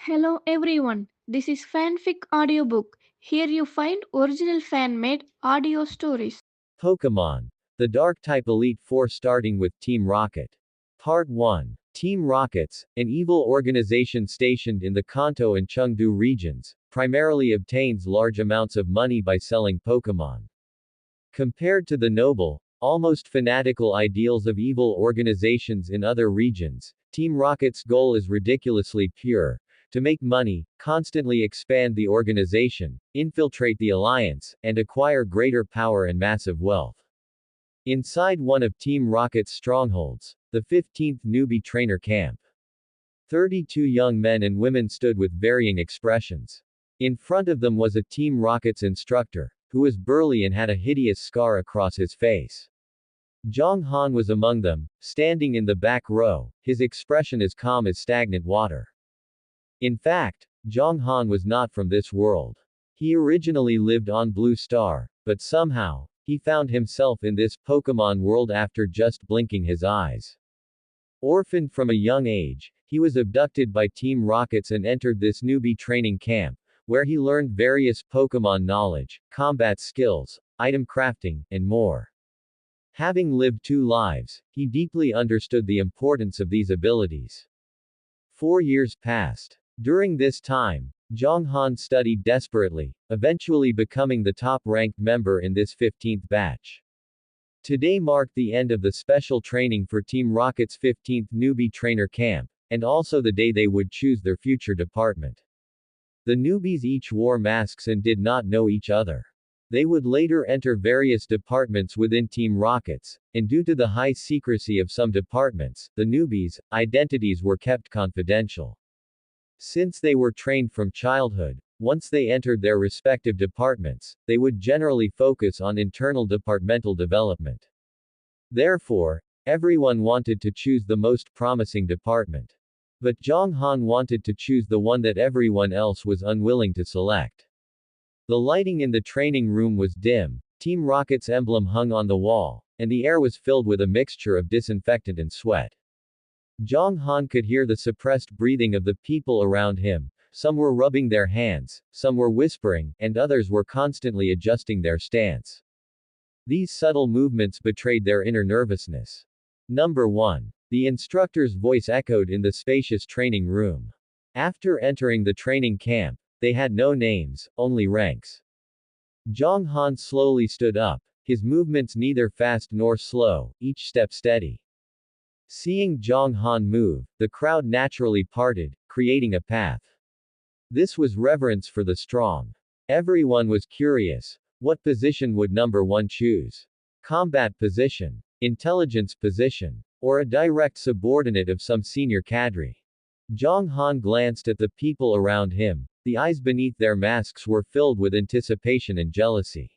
Hello everyone, this is Fanfic Audiobook. Here you find original fan made audio stories. Pokemon. The Dark-type Elite Four starting with Team Rocket. Part 1. Team Rockets, an evil organization stationed in the Kanto and Chengdu regions, primarily obtains large amounts of money by selling Pokemon. Compared to the noble, almost fanatical ideals of evil organizations in other regions, Team Rocket's goal is ridiculously pure: to make money, constantly expand the organization, infiltrate the alliance, and acquire greater power and massive wealth. Inside one of Team Rocket's strongholds, the 15th newbie trainer camp, 32 young men and women stood with varying expressions. In front of them was a Team Rocket's instructor, who was burly and had a hideous scar across his face. Zhang Han was among them, standing in the back row, his expression as calm as stagnant water. In fact, Zhang Han was not from this world. He originally lived on Blue Star, but somehow, he found himself in this Pokemon world after just blinking his eyes. Orphaned from a young age, he was abducted by Team Rockets and entered this newbie training camp, where he learned various Pokemon knowledge, combat skills, item crafting, and more. Having lived two lives, he deeply understood the importance of these abilities. 4 years passed. During this time, Zhang Han studied desperately, eventually becoming the top-ranked member in this 15th batch. Today marked the end of the special training for Team Rocket's 15th newbie trainer camp, and also the day they would choose their future department. The newbies each wore masks and did not know each other. They would later enter various departments within Team Rockets, and due to the high secrecy of some departments, the newbies' identities were kept confidential. Since they were trained from childhood, once they entered their respective departments, they would generally focus on internal departmental development. Therefore, everyone wanted to choose the most promising department. But Zhang Han wanted to choose the one that everyone else was unwilling to select. The lighting in the training room was dim, Team Rocket's emblem hung on the wall, and the air was filled with a mixture of disinfectant and sweat. Zhang Han could hear the suppressed breathing of the people around him. Some were rubbing their hands, some were whispering, and others were constantly adjusting their stance. These subtle movements betrayed their inner nervousness. Number 1. The instructor's voice echoed in the spacious training room. After entering the training camp, they had no names, only ranks. Zhang Han slowly stood up, his movements neither fast nor slow, each step steady. Seeing Zhang Han move, the crowd naturally parted, creating a path. This was reverence for the strong. Everyone was curious. What position would number 1 choose? Combat position, intelligence position, or a direct subordinate of some senior cadre? Zhang Han glanced at the people around him. The eyes beneath their masks were filled with anticipation and jealousy.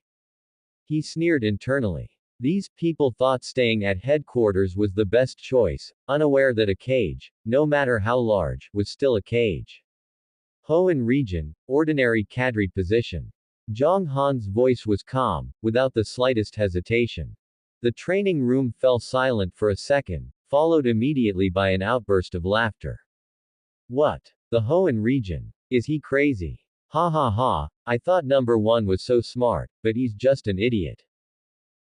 He sneered internally. These people thought staying at headquarters was the best choice, unaware that a cage, no matter how large, was still a cage. Hoenn region, ordinary cadre position. Zhang Han's voice was calm, without the slightest hesitation. The training room fell silent for a second, followed immediately by an outburst of laughter. What? The Hoenn region? Is he crazy? Ha ha ha, I thought number 1 was so smart, but he's just an idiot.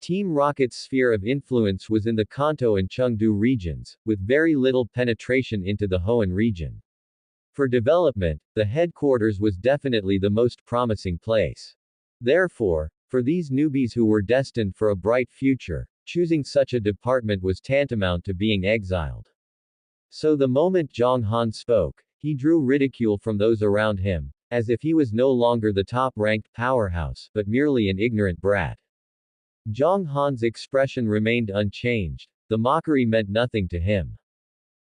Team Rocket's sphere of influence was in the Kanto and Chengdu regions, with very little penetration into the Hoenn region. For development, the headquarters was definitely the most promising place. Therefore, for these newbies who were destined for a bright future, choosing such a department was tantamount to being exiled. So the moment Zhang Han spoke, he drew ridicule from those around him, as if he was no longer the top-ranked powerhouse, but merely an ignorant brat. Zhang Han's expression remained unchanged. The mockery meant nothing to him.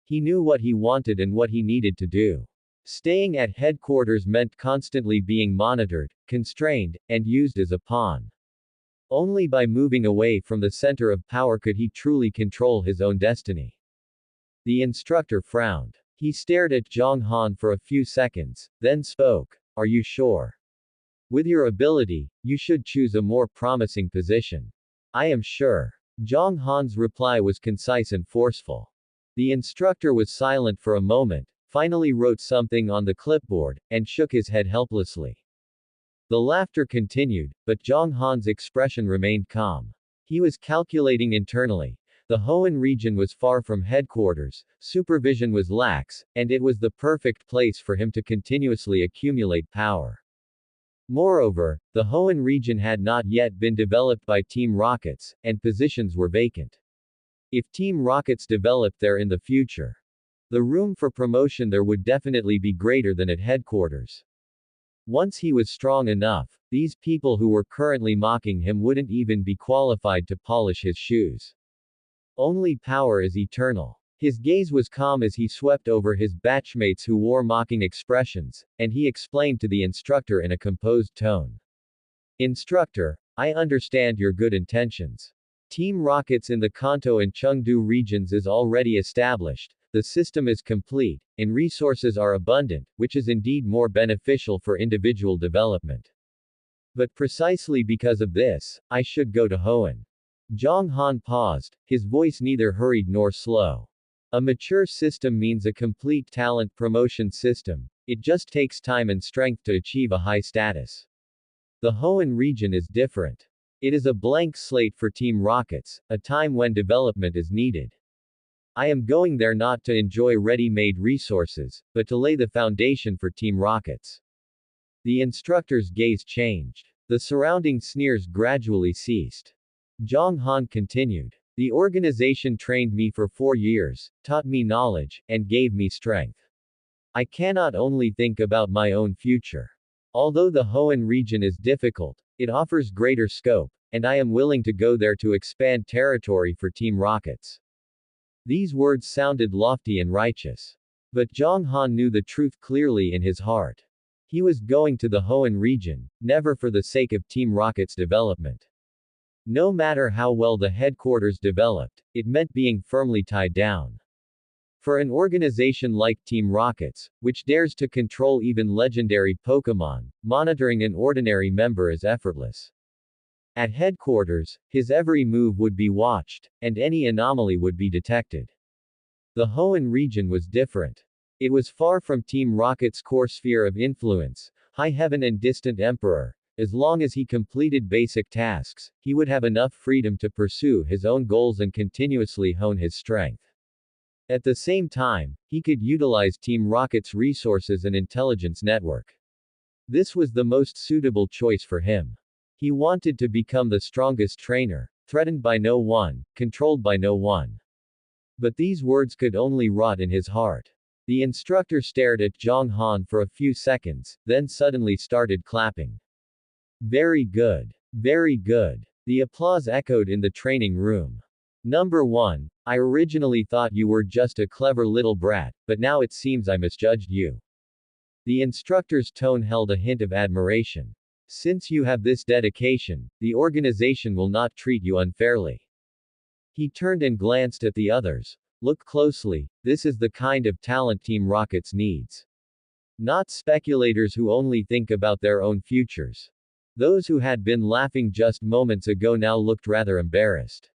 He knew what he wanted and what he needed to do. Staying at headquarters meant constantly being monitored, constrained, and used as a pawn. Only by moving away from the center of power could he truly control his own destiny. The instructor frowned. He stared at Zhang Han for a few seconds, then spoke. Are you sure? With your ability, you should choose a more promising position. I am sure. Zhang Han's reply was concise and forceful. The instructor was silent for a moment, finally wrote something on the clipboard, and shook his head helplessly. The laughter continued, but Zhang Han's expression remained calm. He was calculating internally. The Hoenn region was far from headquarters, supervision was lax, and it was the perfect place for him to continuously accumulate power. Moreover, the Hoenn region had not yet been developed by Team Rockets, and positions were vacant. If Team Rockets developed there in the future, the room for promotion there would definitely be greater than at headquarters. Once he was strong enough, these people who were currently mocking him wouldn't even be qualified to polish his shoes. Only power is eternal. His gaze was calm as he swept over his batchmates who wore mocking expressions, and he explained to the instructor in a composed tone. Instructor, I understand your good intentions. Team Rockets in the Kanto and Chengdu regions is already established, the system is complete, and resources are abundant, which is indeed more beneficial for individual development. But precisely because of this, I should go to Hoenn. Zhang Han paused, his voice neither hurried nor slow. A mature system means a complete talent promotion system. It just takes time and strength to achieve a high status. The Hoenn region is different. It is a blank slate for Team Rockets, a time when development is needed. I am going there not to enjoy ready-made resources, but to lay the foundation for Team Rockets. The instructor's gaze changed. The surrounding sneers gradually ceased. Zhang Han continued. The organization trained me for 4 years, taught me knowledge, and gave me strength. I cannot only think about my own future. Although the Hoenn region is difficult, it offers greater scope, and I am willing to go there to expand territory for Team Rockets. These words sounded lofty and righteous. But Zhang Han knew the truth clearly in his heart. He was going to the Hoenn region, never for the sake of Team Rocket's development. No matter how well the headquarters developed, it meant being firmly tied down. For an organization like Team Rockets, which dares to control even legendary Pokémon, monitoring an ordinary member is effortless. At headquarters, his every move would be watched, and any anomaly would be detected. The Hoenn region was different. It was far from Team Rocket's core sphere of influence, High Heaven and Distant Emperor. As long as he completed basic tasks, he would have enough freedom to pursue his own goals and continuously hone his strength. At the same time, he could utilize Team Rocket's resources and intelligence network. This was the most suitable choice for him. He wanted to become the strongest trainer, threatened by no one, controlled by no one. But these words could only rot in his heart. The instructor stared at Zhang Han for a few seconds, then suddenly started clapping. Very good. Very good. The applause echoed in the training room. Number 1, I originally thought you were just a clever little brat, but now it seems I misjudged you. The instructor's tone held a hint of admiration. Since you have this dedication, the organization will not treat you unfairly. He turned and glanced at the others. Look closely, this is the kind of talent Team Rockets needs. Not speculators who only think about their own futures. Those who had been laughing just moments ago now looked rather embarrassed.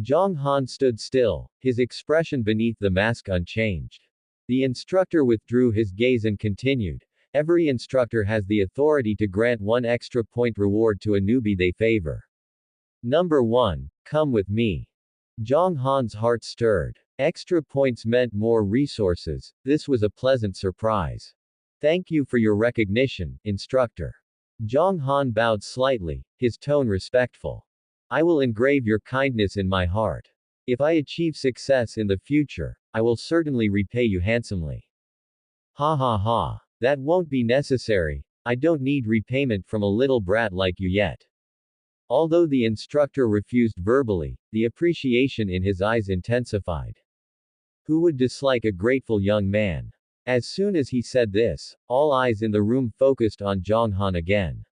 Zhang Han stood still, his expression beneath the mask unchanged. The instructor withdrew his gaze and continued. Every instructor has the authority to grant 1 extra point reward to a newbie they favor. Number 1, come with me. Zhang Han's heart stirred. Extra points meant more resources. This was a pleasant surprise. Thank you for your recognition, instructor. Zhang Han bowed slightly, his tone respectful. I will engrave your kindness in my heart. If I achieve success in the future, I will certainly repay you handsomely. Ha ha ha. That won't be necessary. I don't need repayment from a little brat like you yet. Although the instructor refused verbally, the appreciation in his eyes intensified. Who would dislike a grateful young man? As soon as he said this, all eyes in the room focused on Zhang Han again.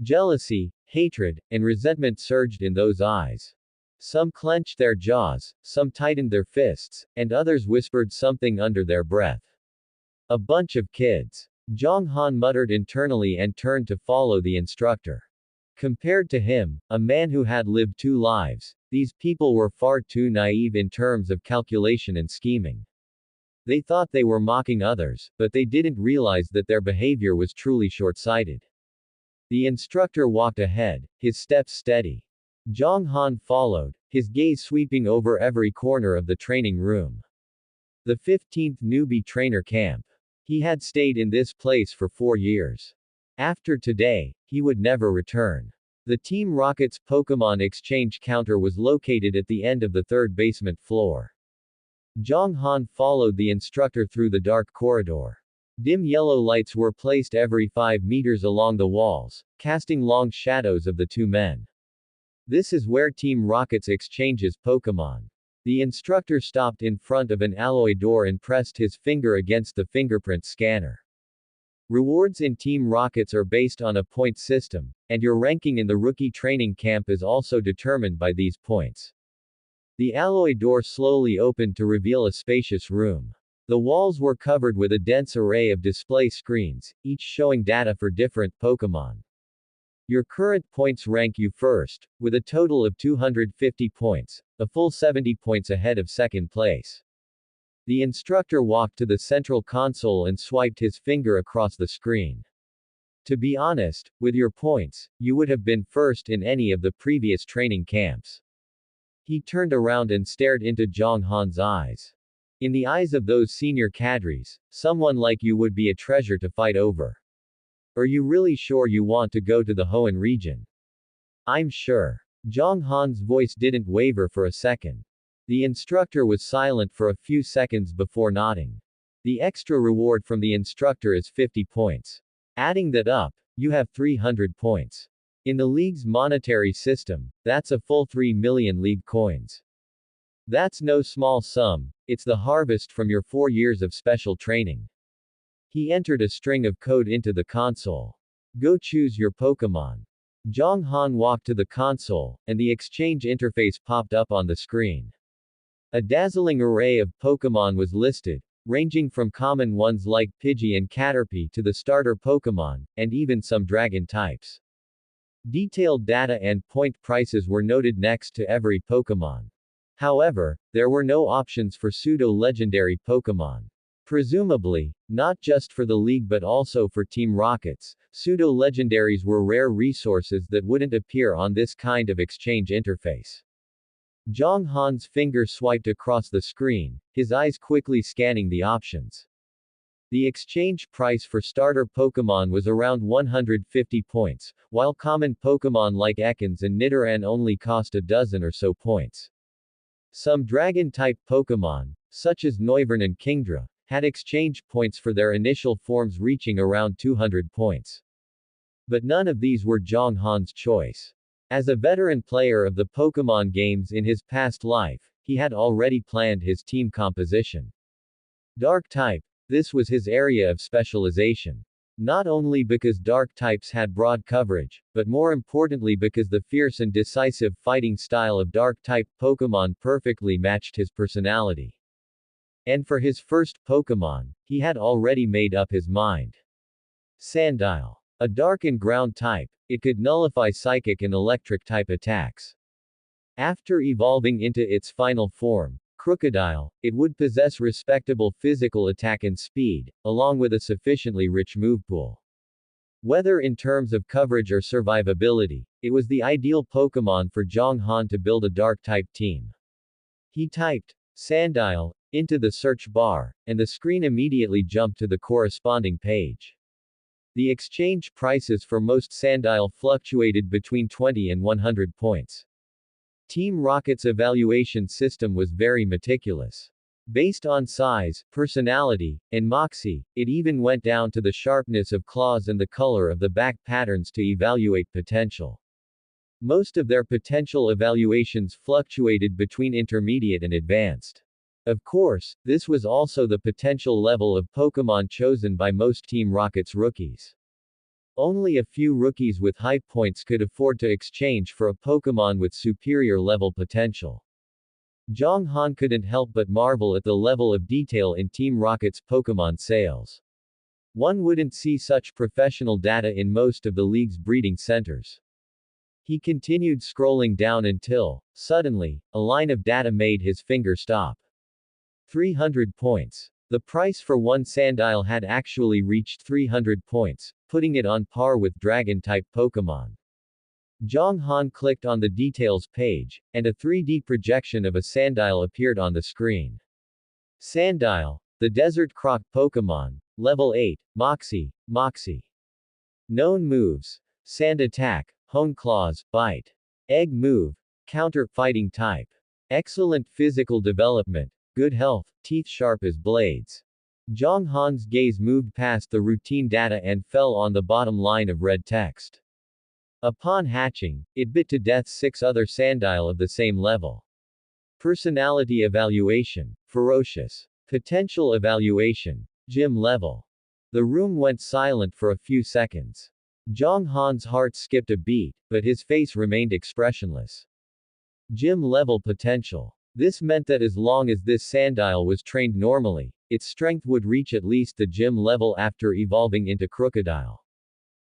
Jealousy, hatred, and resentment surged in those eyes. Some clenched their jaws, some tightened their fists, and others whispered something under their breath. A bunch of kids. Zhang Han muttered internally and turned to follow the instructor. Compared to him, a man who had lived 2 lives, these people were far too naive in terms of calculation and scheming. They thought they were mocking others, but they didn't realize that their behavior was truly short-sighted. The instructor walked ahead, his steps steady. Zhang Han followed, his gaze sweeping over every corner of the training room. The 15th newbie trainer camp. He had stayed in this place for 4 years. After today, he would never return. The Team Rocket's Pokemon exchange counter was located at the end of the third basement floor. Zhang Han followed the instructor through the dark corridor. Dim yellow lights were placed every 5 meters along the walls, casting long shadows of the two men. This is where Team Rockets exchanges Pokemon. The instructor stopped in front of an alloy door and pressed his finger against the fingerprint scanner. Rewards in Team Rockets are based on a point system, and your ranking in the rookie training camp is also determined by these points. The alloy door slowly opened to reveal a spacious room. The walls were covered with a dense array of display screens, each showing data for different Pokemon. Your current points rank you first, with a total of 250 points, a full 70 points ahead of second place. The instructor walked to the central console and swiped his finger across the screen. To be honest, with your points, you would have been first in any of the previous training camps. He turned around and stared into Zhang Han's eyes. In the eyes of those senior cadres, someone like you would be a treasure to fight over. Are you really sure you want to go to the Hoenn region? I'm sure. Zhang Han's voice didn't waver for a second. The instructor was silent for a few seconds before nodding. The extra reward from the instructor is 50 points. Adding that up, you have 300 points. In the league's monetary system, that's a full 3 million league coins. That's no small sum, it's the harvest from your 4 years of special training. He entered a string of code into the console. Go choose your Pokemon. Zhang Han walked to the console, and the exchange interface popped up on the screen. A dazzling array of Pokemon was listed, ranging from common ones like Pidgey and Caterpie to the starter Pokemon, and even some dragon types. Detailed data and point prices were noted next to every Pokemon. However, there were no options for pseudo-legendary Pokemon. Presumably, not just for the league but also for Team Rockets, pseudo-legendaries were rare resources that wouldn't appear on this kind of exchange interface. Zhang Han's finger swiped across the screen, his eyes quickly scanning the options. The exchange price for starter Pokemon was around 150 points, while common Pokemon like Ekans and Nidoran only cost a dozen or so points. Some Dragon-type Pokemon, such as Noivern and Kingdra, had exchange points for their initial forms reaching around 200 points. But none of these were Zhang Han's choice. As a veteran player of the Pokemon games in his past life, he had already planned his team composition. Dark type, this was his area of specialization. Not only because dark types had broad coverage, but more importantly because the fierce and decisive fighting style of dark-type Pokemon perfectly matched his personality. And for his first Pokemon, he had already made up his mind. Sandile. A dark and ground type, it could nullify psychic and electric type attacks. After evolving into its final form, Crocodile, it would possess respectable physical attack and speed, along with a sufficiently rich move pool. Whether in terms of coverage or survivability, it was the ideal Pokemon for Zhang Han to build a dark-type team. He typed Sandile into the search bar, and the screen immediately jumped to the corresponding page. The exchange prices for most Sandile fluctuated between 20 and 100 points. Team Rocket's evaluation system was very meticulous. Based on size, personality, and moxie, it even went down to the sharpness of claws and the color of the back patterns to evaluate potential. Most of their potential evaluations fluctuated between intermediate and advanced. Of course, this was also the potential level of Pokemon chosen by most Team Rocket's rookies. Only a few rookies with high points could afford to exchange for a Pokemon with superior level potential. Zhang Han couldn't help but marvel at the level of detail in Team Rocket's Pokemon sales. One wouldn't see such professional data in most of the league's breeding centers. He continued scrolling down until, suddenly, a line of data made his finger stop. 300 points. The price for one Sandile had actually reached 300 points, putting it on par with Dragon-type Pokemon. Zhang Han clicked on the details page, and a 3D projection of a Sandile appeared on the screen. Sandile, the Desert Croc Pokemon, Level 8, Moxie, Moxie. Known moves: Sand Attack, Hone Claws, Bite. Egg Move, Counter, Fighting Type. Excellent physical development, good health, teeth sharp as blades. Zhang Han's gaze moved past the routine data and fell on the bottom line of red text. Upon hatching, it bit to death 6 other Sandile of the same level. Personality Evaluation, Ferocious. Potential Evaluation, Gym Level. The room went silent for a few seconds. Zhang Han's heart skipped a beat, but his face remained expressionless. Gym Level Potential. This meant that as long as this Sandile was trained normally, its strength would reach at least the gym level after evolving into Crocodile.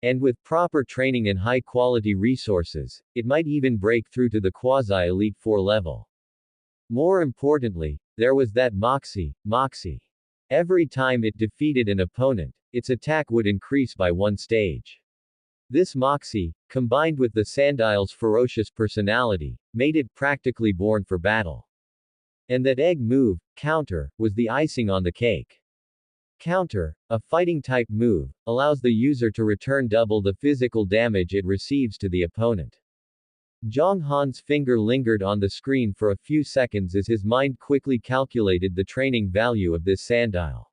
And with proper training and high-quality resources, it might even break through to the quasi-elite 4 level. More importantly, there was that Moxie. Every time it defeated an opponent, its attack would increase by 1 stage. This Moxie, combined with the Sandile's ferocious personality, made it practically born for battle. And that Egg Move, Counter, was the icing on the cake. Counter, a fighting-type move, allows the user to return double the physical damage it receives to the opponent. Zhang Han's finger lingered on the screen for a few seconds as his mind quickly calculated the training value of this Sandile.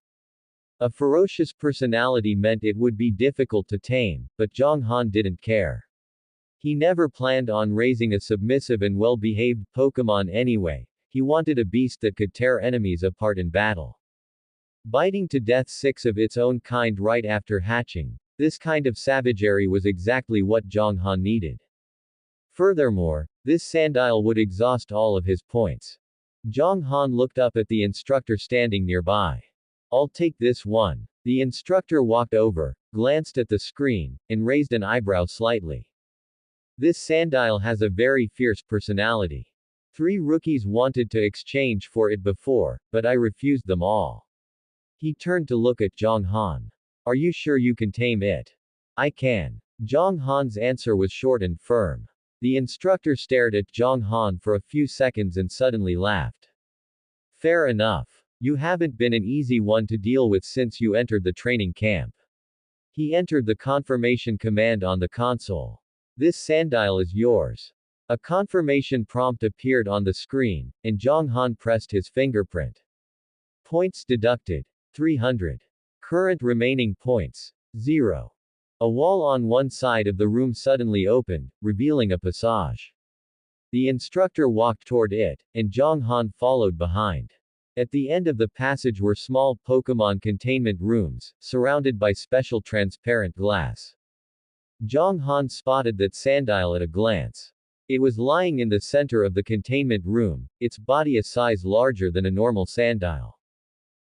A ferocious personality meant it would be difficult to tame, but Zhang Han didn't care. He never planned on raising a submissive and well-behaved Pokemon anyway. He wanted a beast that could tear enemies apart in battle. Biting to death 6 of its own kind right after hatching, this kind of savagery was exactly what Zhang Han needed. Furthermore, this Sandile would exhaust all of his points. Zhang Han looked up at the instructor standing nearby. "I'll take this one." The instructor walked over, glanced at the screen, and raised an eyebrow slightly. "This Sandile has a very fierce personality. 3 rookies wanted to exchange for it before, but I refused them all." He turned to look at Zhang Han. "Are you sure you can tame it?" "I can." Zhang Han's answer was short and firm. The instructor stared at Zhang Han for a few seconds and suddenly laughed. "Fair enough. You haven't been an easy one to deal with since you entered the training camp." He entered the confirmation command on the console. "This Sandile is yours." A confirmation prompt appeared on the screen, and Zhang Han pressed his fingerprint. Points deducted: 300. Current remaining points: 0. A wall on one side of the room suddenly opened, revealing a passage. The instructor walked toward it, and Zhang Han followed behind. At the end of the passage were small Pokemon containment rooms, surrounded by special transparent glass. Zhang Han spotted that Sandile at a glance. It was lying in the center of the containment room, its body a size larger than a normal Sandile.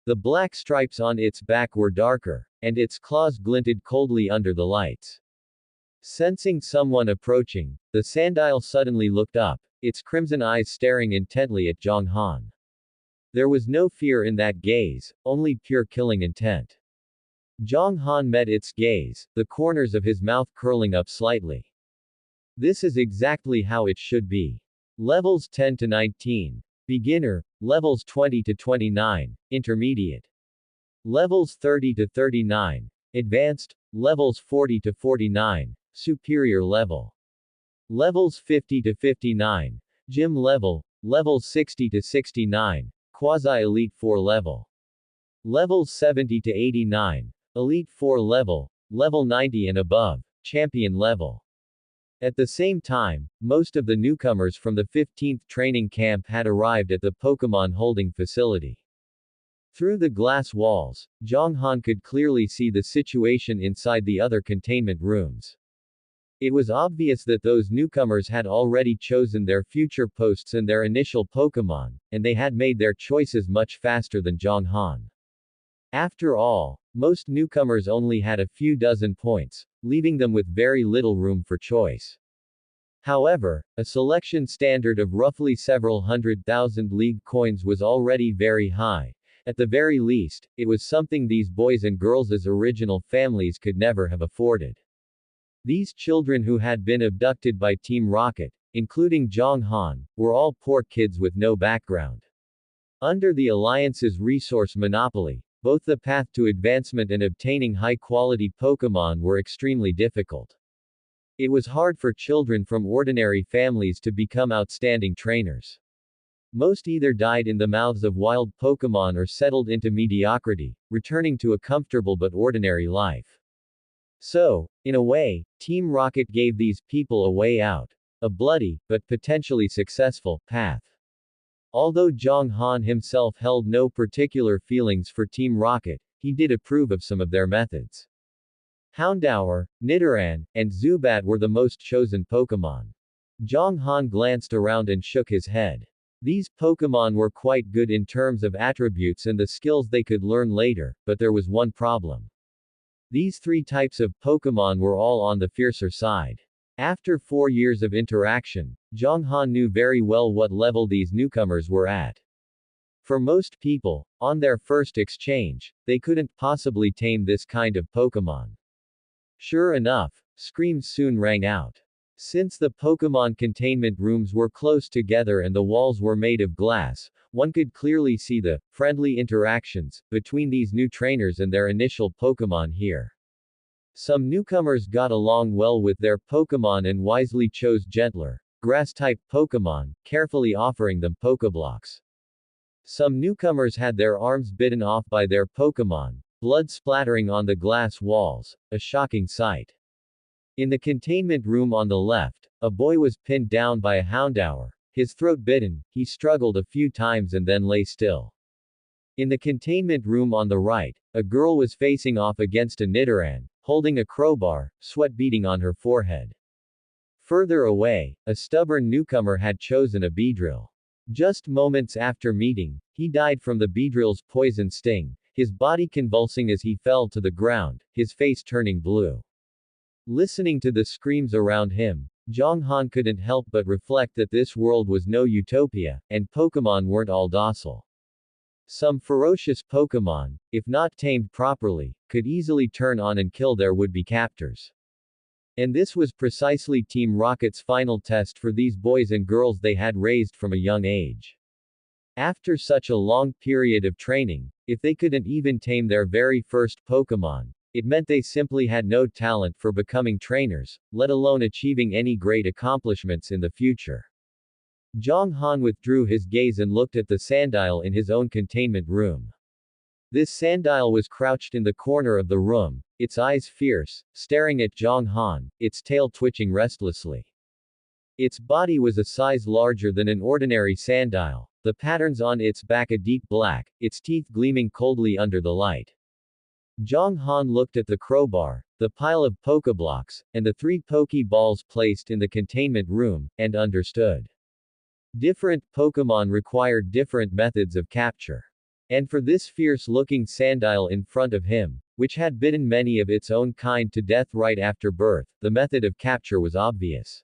The black stripes on its back were darker, and its claws glinted coldly under the lights. Sensing someone approaching, the Sandile suddenly looked up, its crimson eyes staring intently at Zhang Han. There was no fear in that gaze, only pure killing intent. Zhang Han met its gaze, the corners of his mouth curling up slightly. This is exactly how it should be. Levels 10 to 19. Beginner, levels 20 to 29, Intermediate. Levels 30 to 39, Advanced, levels 40 to 49, Superior level. Levels 50 to 59, Gym level, levels 60 to 69, Quasi-Elite 4 level. Levels 70 to 89, Elite 4 level, level 90 and above, Champion level. At the same time, most of the newcomers from the 15th training camp had arrived at the Pokemon holding facility. Through the glass walls, Zhang Han could clearly see the situation inside the other containment rooms. It was obvious that those newcomers had already chosen their future posts and their initial Pokemon, and they had made their choices much faster than Zhang Han. After all, most newcomers only had a few dozen points, leaving them with very little room for choice. However, a selection standard of roughly several 100,000 league coins was already very high, At the very least, it was something these boys and girls' original families could never have afforded. These children who had been abducted by Team Rocket, including Jong Han, were all poor kids with no background. Under the Alliance's resource monopoly, both the path to advancement and obtaining high-quality Pokémon were extremely difficult. It was hard for children from ordinary families to become outstanding trainers. Most either died in the mouths of wild Pokémon or settled into mediocrity, returning to a comfortable but ordinary life. So, in a way, Team Rocket gave these people a way out. A bloody, but potentially successful, path. Although Jong Han himself held no particular feelings for Team Rocket, he did approve of some of their methods. Houndour, Nidoran, and Zubat were the most chosen Pokémon. Jong Han glanced around and shook his head. These Pokémon were quite good in terms of attributes and the skills they could learn later, but there was one problem. These three types of Pokémon were all on the fiercer side. After 4 years of interaction, Jong Han knew very well what level these newcomers were at. For most people, on their first exchange, they couldn't possibly tame this kind of Pokémon. Sure enough, screams soon rang out. Since the Pokémon containment rooms were close together and the walls were made of glass, one could clearly see the friendly interactions between these new trainers and their initial Pokémon here. Some newcomers got along well with their Pokémon and wisely chose gentler, grass-type Pokémon, carefully offering them Pokéblocks. Some newcomers had their arms bitten off by their Pokémon, blood splattering on the glass walls, a shocking sight. In the containment room on the left, a boy was pinned down by a Houndour, his throat bitten, he struggled a few times and then lay still. In the containment room on the right, a girl was facing off against a Nidoran, holding a crowbar, sweat beading on her forehead. Further away, a stubborn newcomer had chosen a Beedrill. Just moments after meeting, he died from the Beedrill's poison sting, his body convulsing as he fell to the ground, his face turning blue. Listening to the screams around him, Jong Han couldn't help but reflect that this world was no utopia, and Pokémon weren't all docile. Some ferocious Pokémon, if not tamed properly, could easily turn on and kill their would-be captors. And this was precisely Team Rocket's final test for these boys and girls they had raised from a young age. After such a long period of training, if they couldn't even tame their very first Pokémon, it meant they simply had no talent for becoming trainers, let alone achieving any great accomplishments in the future. Jong Han withdrew his gaze and looked at the Sandile in his own containment room. This Sandile was crouched in the corner of the room, its eyes fierce, staring at Jong Han, its tail twitching restlessly. Its body was a size larger than an ordinary Sandile, the patterns on its back a deep black, its teeth gleaming coldly under the light. Jong Han looked at the crowbar, the pile of Pokéblocks, and the 3 Pokéballs placed in the containment room, and understood. Different Pokémon required different methods of capture. And for this fierce-looking Sandile in front of him, which had bitten many of its own kind to death right after birth, the method of capture was obvious.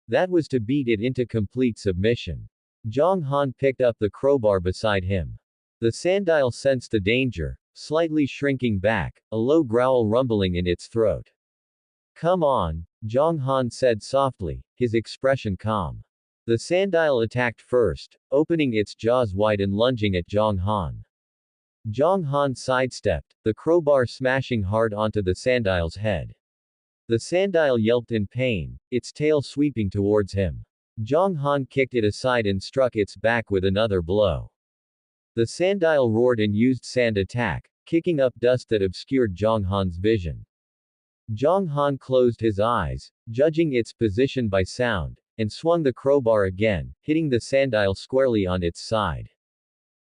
That was to beat it into complete submission. Jong Han picked up the crowbar beside him. The Sandile sensed the danger, slightly shrinking back, a low growl rumbling in its throat. Come on, Jong Han said softly, his expression calm. The Sandile attacked first, opening its jaws wide and lunging at Jong Han. Jong Han sidestepped, the crowbar smashing hard onto the Sandile's head. The Sandile yelped in pain, its tail sweeping towards him. Jong Han kicked it aside and struck its back with another blow. The Sandile roared and used sand attack, kicking up dust that obscured Jong Han's vision. Jong Han closed his eyes, judging its position by sound, and swung the crowbar again, hitting the Sandile squarely on its side.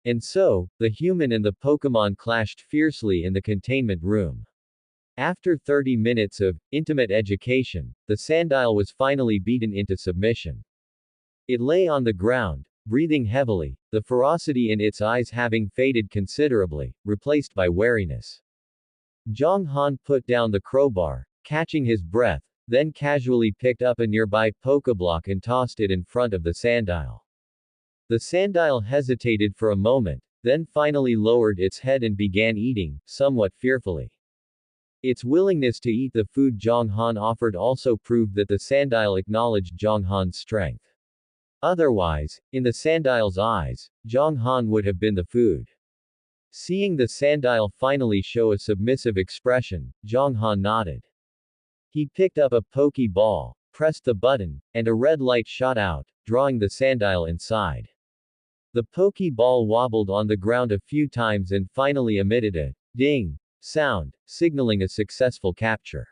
And so, the human and the Pokémon clashed fiercely in the containment room. After 30 minutes of intimate education, the Sandile was finally beaten into submission. It lay on the ground, breathing heavily, the ferocity in its eyes having faded considerably, replaced by wariness. Jong Han put down the crowbar, catching his breath, then casually picked up a nearby Pokéblock and tossed it in front of the Sandile. The Sandile hesitated for a moment, then finally lowered its head and began eating, somewhat fearfully. Its willingness to eat the food Zhang Han offered also proved that the sandile acknowledged Zhang Han's strength. Otherwise, in the sandile's eyes, Zhang Han would have been the food. Seeing the sandile finally show a submissive expression, Zhang Han nodded. He picked up a pokeball, pressed the button, and a red light shot out, drawing the sandile inside. The pokeball wobbled on the ground a few times and finally emitted a ding sound, signaling a successful capture.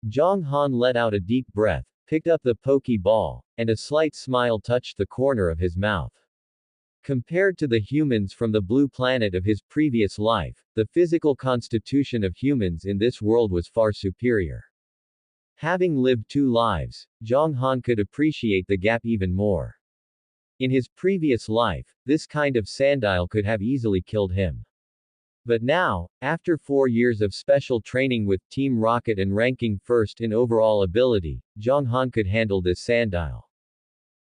Zhang Han let out a deep breath, picked up the pokeball, and a slight smile touched the corner of his mouth. Compared to the humans from the blue planet of his previous life, the physical constitution of humans in this world was far superior. Having lived 2 lives, Zhang Han could appreciate the gap even more. In his previous life, this kind of sandile could have easily killed him. But now, after 4 years of special training with Team Rocket and ranking first in overall ability, Zhang Han could handle this sandile.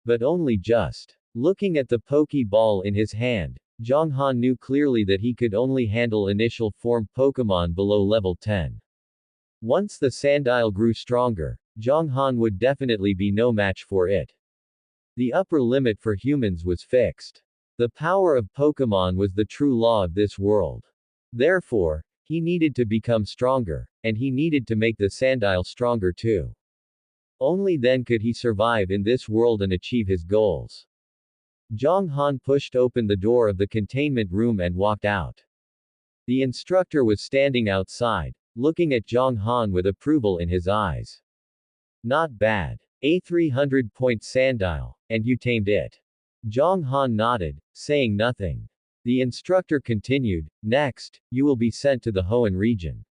But only just. Looking at the Pokeball in his hand, Zhang Han knew clearly that he could only handle initial form Pokemon below level 10. Once the sandile grew stronger, Zhang Han would definitely be no match for it. The upper limit for humans was fixed. The power of Pokemon was the true law of this world. Therefore, he needed to become stronger, and he needed to make the sandile stronger too. Only then could he survive in this world and achieve his goals. Zhang Han pushed open the door of the containment room and walked out. The instructor was standing outside, looking at Zhang Han with approval in his eyes. Not bad. A 300-point sandile, and you tamed it. Zhang Han nodded, saying nothing. The instructor continued, next, you will be sent to the Hoenn region.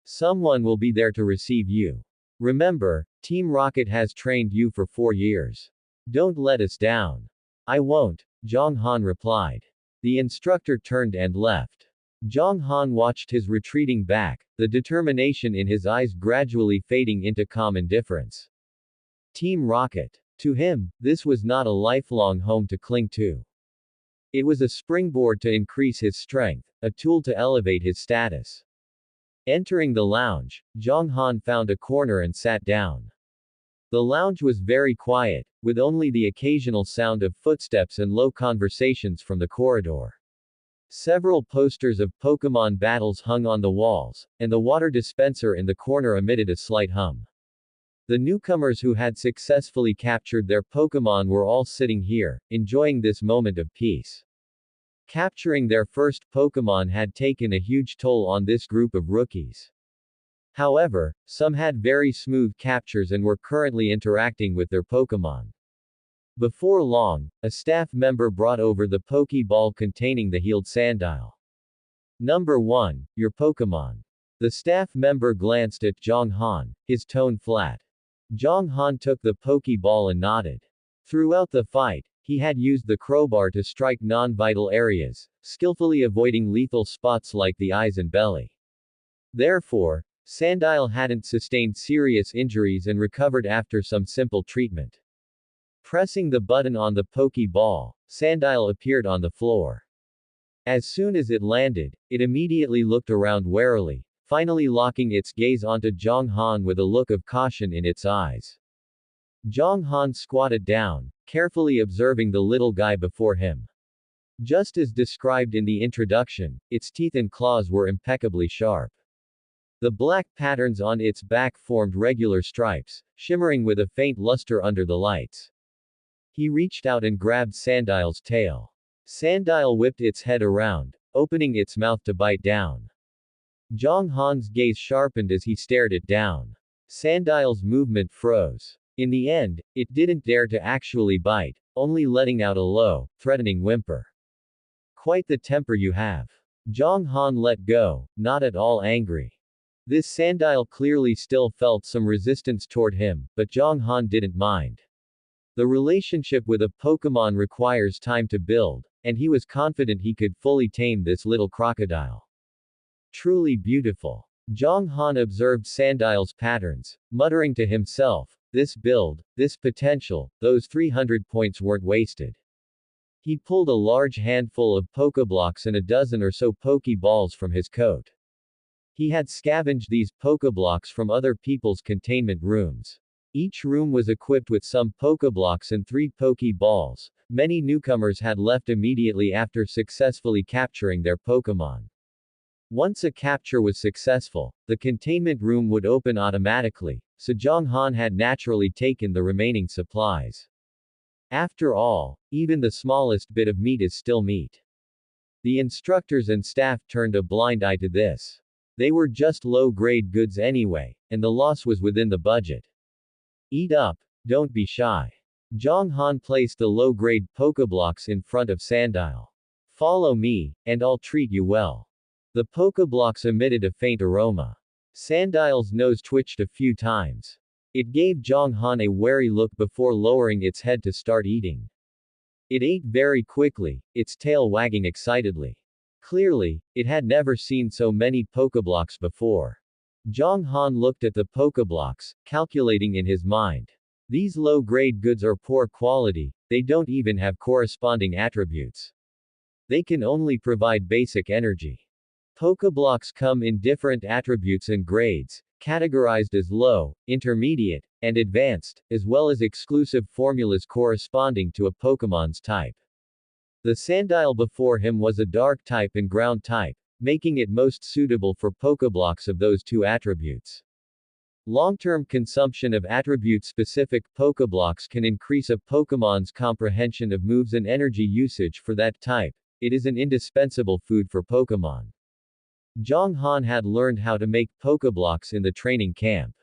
Someone will be there to receive you. Remember, Team Rocket has trained you for 4 years. Don't let us down. I won't, Zhang Han replied. The instructor turned and left. Zhang Han watched his retreating back, the determination in his eyes gradually fading into calm indifference. Team Rocket. To him, this was not a lifelong home to cling to. It was a springboard to increase his strength, a tool to elevate his status. Entering the lounge, Zhang Han found a corner and sat down. The lounge was very quiet, with only the occasional sound of footsteps and low conversations from the corridor. Several posters of Pokemon battles hung on the walls, and the water dispenser in the corner emitted a slight hum. The newcomers who had successfully captured their Pokemon were all sitting here, enjoying this moment of peace. Capturing their first Pokemon had taken a huge toll on this group of rookies. However, some had very smooth captures and were currently interacting with their Pokemon. Before long, a staff member brought over the Pokeball containing the healed sandile. Number 1, your Pokemon. The staff member glanced at Zhang Han, his tone flat. Zhang Han took the Pokeball and nodded. Throughout the fight, he had used the crowbar to strike non-vital areas, skillfully avoiding lethal spots like the eyes and belly. Therefore, Sandile hadn't sustained serious injuries and recovered after some simple treatment. Pressing the button on the Pokeball, Sandile appeared on the floor. As soon as it landed, it immediately looked around warily, finally locking its gaze onto Zhang Han with a look of caution in its eyes. Zhang Han squatted down, carefully observing the little guy before him. Just as described in the introduction, its teeth and claws were impeccably sharp. The black patterns on its back formed regular stripes, shimmering with a faint luster under the lights. He reached out and grabbed Sandile's tail. Sandile whipped its head around, opening its mouth to bite down. Zhang Han's gaze sharpened as he stared it down. Sandile's movement froze. In the end, it didn't dare to actually bite, only letting out a low, threatening whimper. Quite the temper you have. Zhang Han let go, not at all angry. This Sandile clearly still felt some resistance toward him, but Zhang Han didn't mind. The relationship with a Pokemon requires time to build, and he was confident he could fully tame this little crocodile. Truly beautiful. Zhang Han observed Sandile's patterns, muttering to himself, this build, this potential, those 300 points weren't wasted. He pulled a large handful of Pokeblocks and a dozen or so Pokeballs from his coat. He had scavenged these Pokeblocks from other people's containment rooms. Each room was equipped with some Pokeblocks and 3 Pokeballs. Many newcomers had left immediately after successfully capturing their Pokemon. Once a capture was successful, the containment room would open automatically, so Zhang Han had naturally taken the remaining supplies. After all, even the smallest bit of meat is still meat. The instructors and staff turned a blind eye to this. They were just low-grade goods anyway, and the loss was within the budget. Eat up, don't be shy. Zhang Han placed the low-grade Pokeblocks in front of Sandile. Follow me, and I'll treat you well. The Pokeblocks emitted a faint aroma. Sandile's nose twitched a few times. It gave Zhang Han a wary look before lowering its head to start eating. It ate very quickly, its tail wagging excitedly. Clearly, it had never seen so many Pokeblocks before. Zhang Han looked at the Pokeblocks, calculating in his mind. These low-grade goods are poor quality, they don't even have corresponding attributes. They can only provide basic energy. Pokeblocks come in different attributes and grades, categorized as low, intermediate, and advanced, as well as exclusive formulas corresponding to a Pokemon's type. The Sandile before him was a dark type and ground type, making it most suitable for Pokeblocks of those 2 attributes. Long-term consumption of attribute-specific Pokeblocks can increase a Pokemon's comprehension of moves and energy usage for that type. It is an indispensable food for Pokemon. Zhang Han had learned how to make Pokeblocks in the training camp.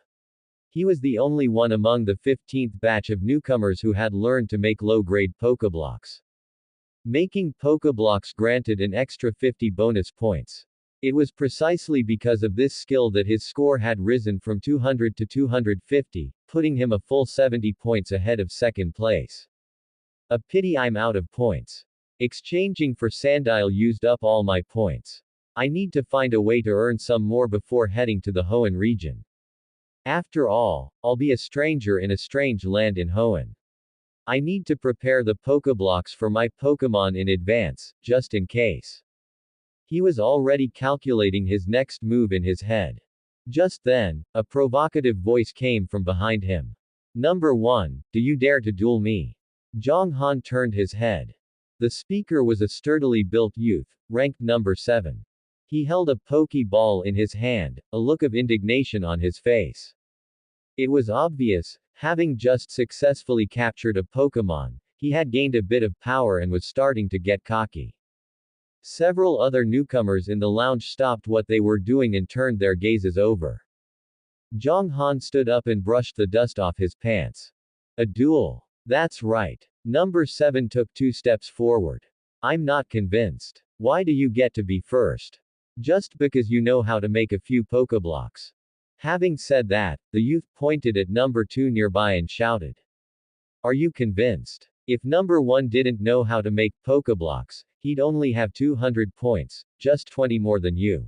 He was the only one among the 15th batch of newcomers who had learned to make low-grade Pokeblocks. Making Pokeblocks granted an extra 50 bonus points. It was precisely because of this skill that his score had risen from 200 to 250, putting him a full 70 points ahead of second place. A pity I'm out of points. Exchanging for Sandile used up all my points. I need to find a way to earn some more before heading to the Hoenn region. After all, I'll be a stranger in a strange land in Hoenn. I need to prepare the Pokeblocks for my Pokemon in advance, just in case. He was already calculating his next move in his head. Just then, a provocative voice came from behind him. Number 1, do you dare to duel me? Zhang Han turned his head. The speaker was a sturdily built youth, ranked number 7. He held a Pokeball in his hand, a look of indignation on his face. It was obvious, having just successfully captured a Pokemon, he had gained a bit of power and was starting to get cocky. Several other newcomers in the lounge stopped what they were doing and turned their gazes over. Zhang Han stood up and brushed the dust off his pants. A duel. That's right. Number 7 took 2 steps forward. I'm not convinced. Why do you get to be first? Just because you know how to make a few Pokeblocks. Having said that, the youth pointed at number 2 nearby and shouted. Are you convinced? If number 1 didn't know how to make Pokeblocks, he'd only have 200 points, just 20 more than you.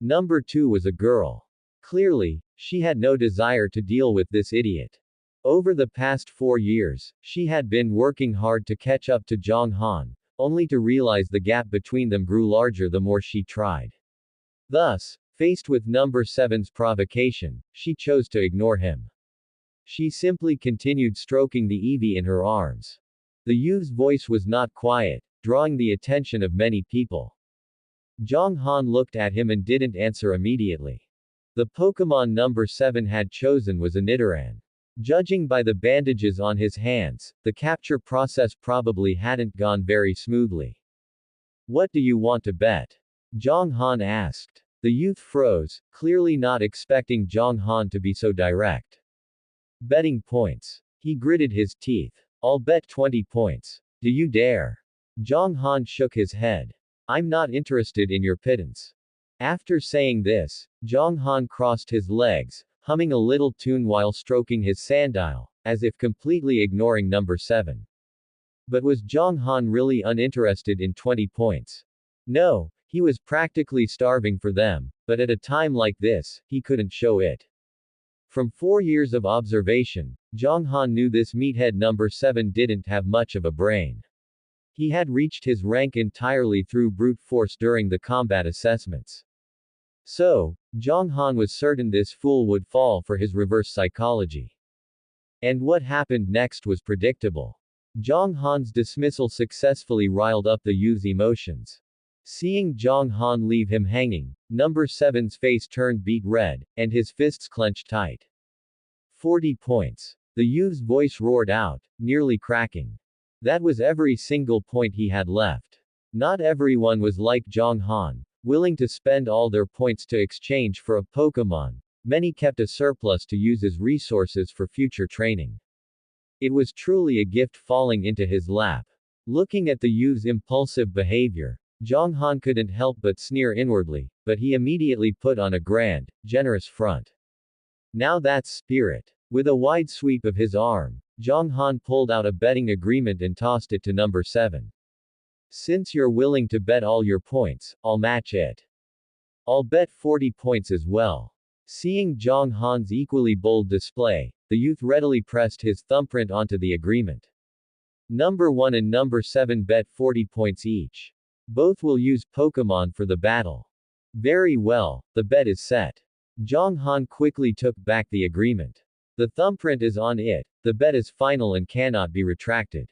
Number 2 was a girl. Clearly, she had no desire to deal with this idiot. Over the past 4 years, she had been working hard to catch up to Zhang Han, only to realize the gap between them grew larger the more she tried. Thus, faced with number 7's provocation, she chose to ignore him. She simply continued stroking the Eevee in her arms. The youth's voice was not quiet, drawing the attention of many people. Zhang Han looked at him and didn't answer immediately. The Pokemon number 7 had chosen was a Nidoran. Judging by the bandages on his hands, the capture process probably hadn't gone very smoothly. What do you want to bet? Zhang Han asked. The youth froze, clearly not expecting Zhang Han to be so direct. Betting points. He gritted his teeth. I'll bet 20 points. Do you dare? Zhang Han shook his head. I'm not interested in your pittance. After saying this, Zhang Han crossed his legs, humming a little tune while stroking his Sandile, as if completely ignoring number 7. But was Zhang Han really uninterested in 20 points? No, he was practically starving for them, but at a time like this, he couldn't show it. From 4 years of observation, Zhang Han knew this meathead number 7 didn't have much of a brain. He had reached his rank entirely through brute force during the combat assessments. So, Zhang Han was certain this fool would fall for his reverse psychology. And what happened next was predictable. Zhang Han's dismissal successfully riled up the youth's emotions. Seeing Zhang Han leave him hanging, number 7's face turned beet red, and his fists clenched tight. 40 points. The youth's voice roared out, nearly cracking. That was every single point he had left. Not everyone was like Zhang Han, willing to spend all their points to exchange for a Pokemon. Many kept a surplus to use as resources for future training. It was truly a gift falling into his lap. Looking at the youth's impulsive behavior, Zhang Han couldn't help but sneer inwardly, but he immediately put on a grand, generous front. Now that's spirit. With a wide sweep of his arm, Zhang Han pulled out a betting agreement and tossed it to number 7. Since you're willing to bet all your points, I'll match it. I'll bet 40 points as well. Seeing Zhang Han's equally bold display, the youth readily pressed his thumbprint onto the agreement. Number 1 and number 7 bet 40 points each. Both will use Pokemon for the battle. Very well, the bet is set. Zhang Han quickly took back the agreement. The thumbprint is on it, the bet is final and cannot be retracted.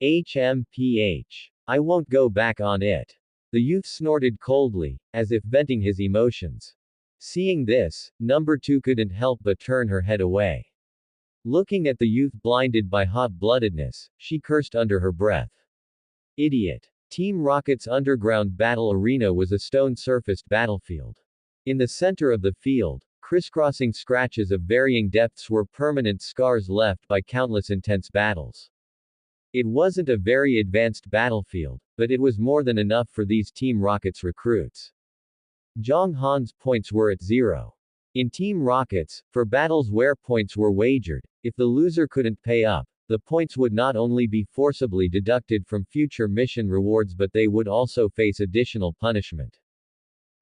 HMPH. I won't go back on it. The youth snorted coldly, as if venting his emotions. Seeing this, number 2 couldn't help but turn her head away. Looking at the youth blinded by hot-bloodedness, she cursed under her breath. Idiot. Team Rocket's underground battle arena was a stone-surfaced battlefield. In the center of the field, crisscrossing scratches of varying depths were permanent scars left by countless intense battles. It wasn't a very advanced battlefield, but it was more than enough for these Team Rocket's recruits. Zhang Han's points were at 0. In Team Rockets, for battles where points were wagered, if the loser couldn't pay up, the points would not only be forcibly deducted from future mission rewards but they would also face additional punishment.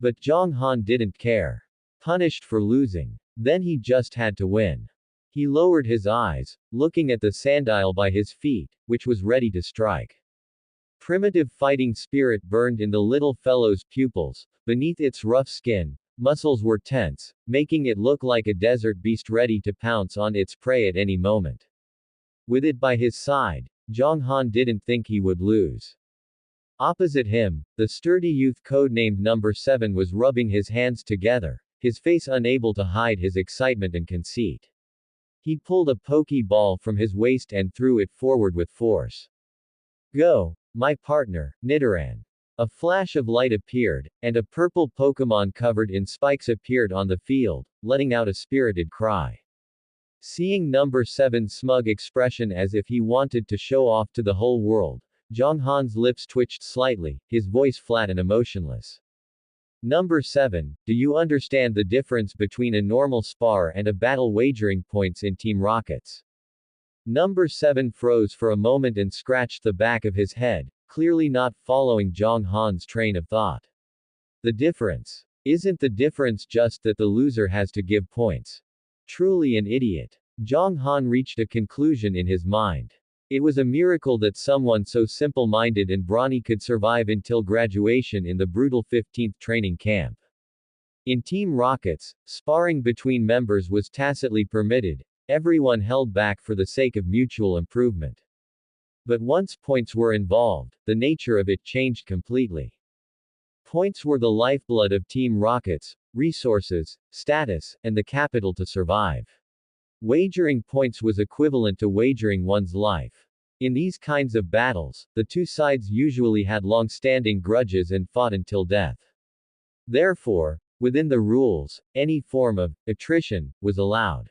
But Zhang Han didn't care. Punished for losing. Then he just had to win. He lowered his eyes, looking at the sandile by his feet, which was ready to strike. Primitive fighting spirit burned in the little fellow's pupils. Beneath its rough skin, muscles were tense, making it look like a desert beast ready to pounce on its prey at any moment. With it by his side, Zhang Han didn't think he would lose. Opposite him, the sturdy youth codenamed number 7 was rubbing his hands together, his face unable to hide his excitement and conceit. He pulled a Pokeball from his waist and threw it forward with force. Go, my partner, Nidoran. A flash of light appeared, and a purple Pokemon covered in spikes appeared on the field, letting out a spirited cry. Seeing number 7's smug expression as if he wanted to show off to the whole world, Zhang Han's lips twitched slightly, his voice flat and emotionless. Number 7, do you understand the difference between a normal spar and a battle wagering points in Team Rockets? Number 7 froze for a moment and scratched the back of his head, clearly not following Zhang Han's train of thought. The difference. Isn't the difference just that the loser has to give points? Truly an idiot. Zhang Han reached a conclusion in his mind. It was a miracle that someone so simple-minded and brawny could survive until graduation in the brutal 15th training camp. In Team Rockets, sparring between members was tacitly permitted, everyone held back for the sake of mutual improvement. But once points were involved, the nature of it changed completely. Points were the lifeblood of Team Rockets, resources, status, and the capital to survive. Wagering points was equivalent to wagering one's life. In these kinds of battles, the two sides usually had long-standing grudges and fought until death. Therefore, within the rules, any form of attrition was allowed.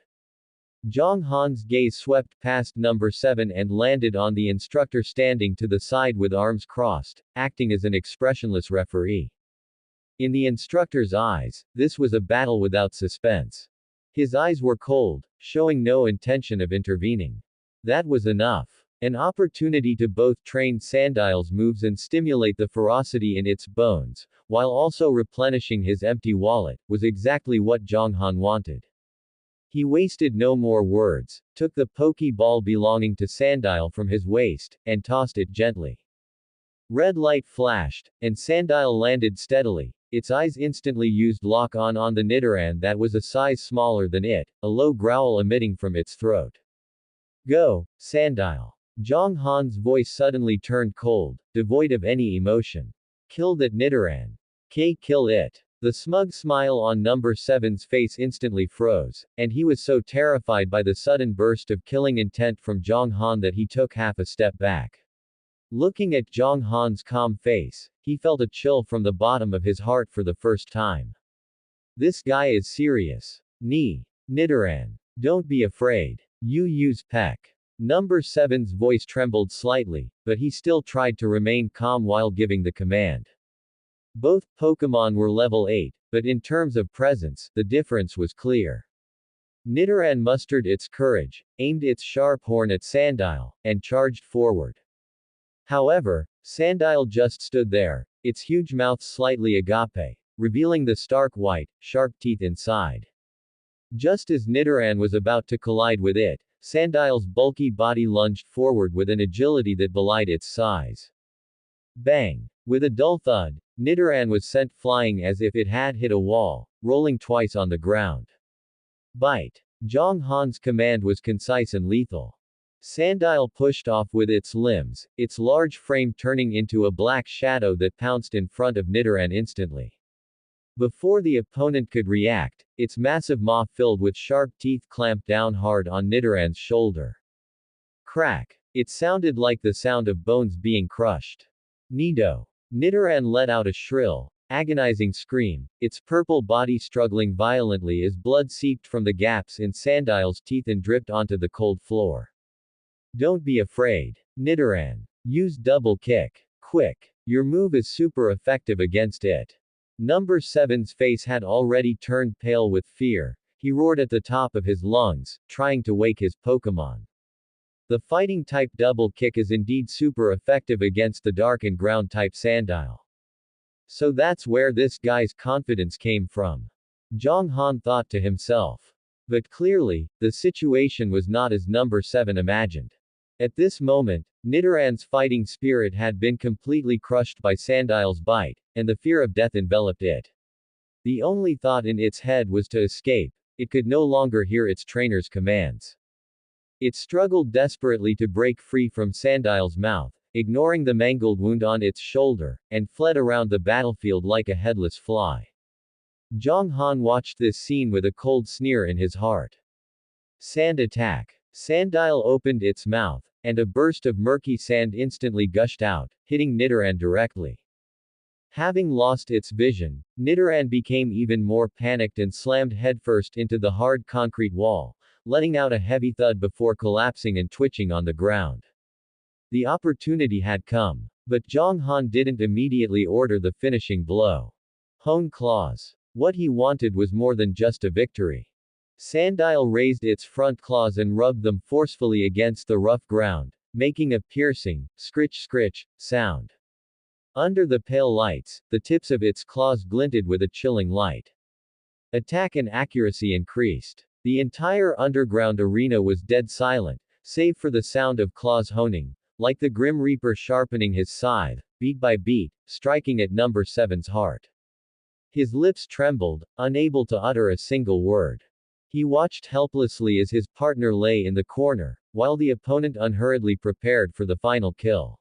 Zhang Han's gaze swept past number 7 and landed on the instructor standing to the side with arms crossed, acting as an expressionless referee. In the instructor's eyes, this was a battle without suspense. His eyes were cold, showing no intention of intervening. That was enough. An opportunity to both train Sandile's moves and stimulate the ferocity in its bones, while also replenishing his empty wallet, was exactly what Zhang Han wanted. He wasted no more words, took the Pokeball belonging to Sandile from his waist, and tossed it gently. Red light flashed, and Sandile landed steadily. Its eyes instantly used lock-on the Nidoran that was a size smaller than it, a low growl emitting from its throat. Go, Sandile. Zhang Han's voice suddenly turned cold, devoid of any emotion. Kill that Nidoran. Kill it. The smug smile on number 7's face instantly froze, and he was so terrified by the sudden burst of killing intent from Zhang Han that he took half a step back. Looking at Zhang Han's calm face, he felt a chill from the bottom of his heart for the first time. This guy is serious. Nidoran. Don't be afraid. You use Peck. Number 7's voice trembled slightly, but he still tried to remain calm while giving the command. Both Pokemon were level 8, but in terms of presence, the difference was clear. Nidoran mustered its courage, aimed its sharp horn at Sandile, and charged forward. However, Sandile just stood there, its huge mouth slightly agape, revealing the stark white, sharp teeth inside. Just as Nidoran was about to collide with it, Sandile's bulky body lunged forward with an agility that belied its size. Bang! With a dull thud, Nidoran was sent flying as if it had hit a wall, rolling twice on the ground. Bite! Zhang Han's command was concise and lethal. Sandile pushed off with its limbs, its large frame turning into a black shadow that pounced in front of Nidoran instantly. Before the opponent could react, its massive maw filled with sharp teeth clamped down hard on Nidoran's shoulder. Crack! It sounded like the sound of bones being crushed. Nidoran let out a shrill, agonizing scream, its purple body struggling violently as blood seeped from the gaps in Sandile's teeth and dripped onto the cold floor. Don't be afraid. Nidoran. Use double kick. Quick. Your move is super effective against it. Number 7's face had already turned pale with fear. He roared at the top of his lungs, trying to wake his Pokemon. The fighting type double kick is indeed super effective against the dark and ground type Sandile. So that's where this guy's confidence came from. Zhang Han thought to himself. But clearly, the situation was not as number 7 imagined. At this moment, Nidoran's fighting spirit had been completely crushed by Sandile's bite, and the fear of death enveloped it. The only thought in its head was to escape. It could no longer hear its trainer's commands. It struggled desperately to break free from Sandile's mouth, ignoring the mangled wound on its shoulder, and fled around the battlefield like a headless fly. Zhang Han watched this scene with a cold sneer in his heart. Sand attack. Sandile opened its mouth, and a burst of murky sand instantly gushed out, hitting Nidoran directly. Having lost its vision, Nidoran became even more panicked and slammed headfirst into the hard concrete wall, letting out a heavy thud before collapsing and twitching on the ground. The opportunity had come. But Zhang Han didn't immediately order the finishing blow. Hone claws. What he wanted was more than just a victory. Sandile raised its front claws and rubbed them forcefully against the rough ground, making a piercing, scritch sound. Under the pale lights, the tips of its claws glinted with a chilling light. Attack and accuracy increased. The entire underground arena was dead silent, save for the sound of claws honing, like the Grim Reaper sharpening his scythe, beat by beat, striking at number 7's heart. His lips trembled, unable to utter a single word. He watched helplessly as his partner lay in the corner, while the opponent unhurriedly prepared for the final kill.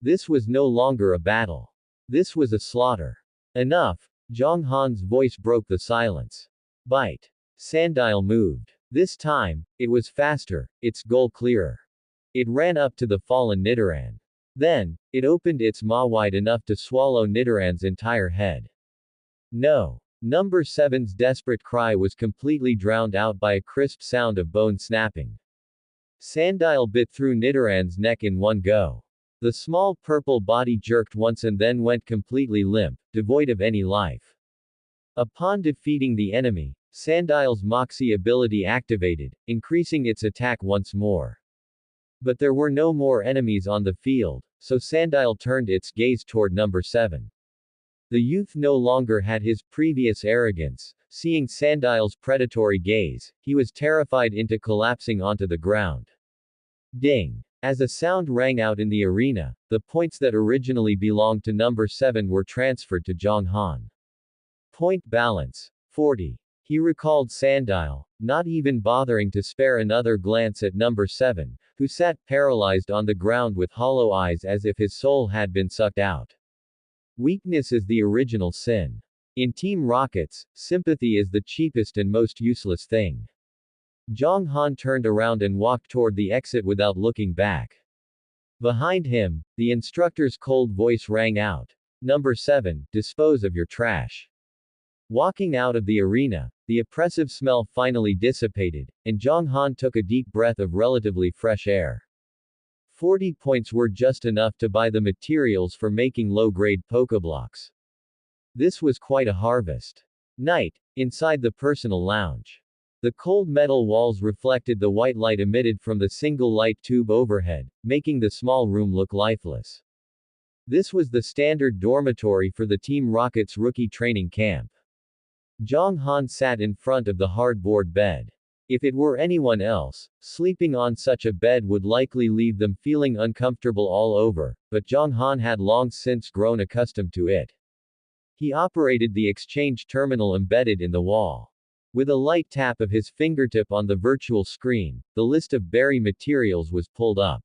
This was no longer a battle. This was a slaughter. Enough! Zhang Han's voice broke the silence. Bite. Sandile moved. This time, it was faster, its goal clearer. It ran up to the fallen Nidoran. Then, it opened its maw wide enough to swallow Nidoran's entire head. No. Number 7's desperate cry was completely drowned out by a crisp sound of bone snapping. Sandile bit through Nidoran's neck in one go. The small purple body jerked once and then went completely limp, devoid of any life. Upon defeating the enemy, Sandile's Moxie ability activated, increasing its attack once more. But there were no more enemies on the field, so Sandile turned its gaze toward number 7. The youth no longer had his previous arrogance. Seeing Sandile's predatory gaze, he was terrified into collapsing onto the ground. Ding! As a sound rang out in the arena, the points that originally belonged to number 7 were transferred to Zhang Han. Point balance 40. He recalled Sandile, not even bothering to spare another glance at number 7, who sat paralyzed on the ground with hollow eyes as if his soul had been sucked out. Weakness is the original sin. In Team Rockets, sympathy is the cheapest and most useless thing. Zhang Han turned around and walked toward the exit without looking back. Behind him, the instructor's cold voice rang out. Number 7, dispose of your trash. Walking out of the arena, the oppressive smell finally dissipated, and Zhang Han took a deep breath of relatively fresh air. 40 points were just enough to buy the materials for making low-grade Pokeblocks. This was quite a harvest. Night, inside the personal lounge. The cold metal walls reflected the white light emitted from the single light tube overhead, making the small room look lifeless. This was the standard dormitory for the Team Rocket's rookie training camp. Zhang Han sat in front of the hardboard bed. If it were anyone else, sleeping on such a bed would likely leave them feeling uncomfortable all over, but Zhang Han had long since grown accustomed to it. He operated the exchange terminal embedded in the wall. With a light tap of his fingertip on the virtual screen, the list of berry materials was pulled up.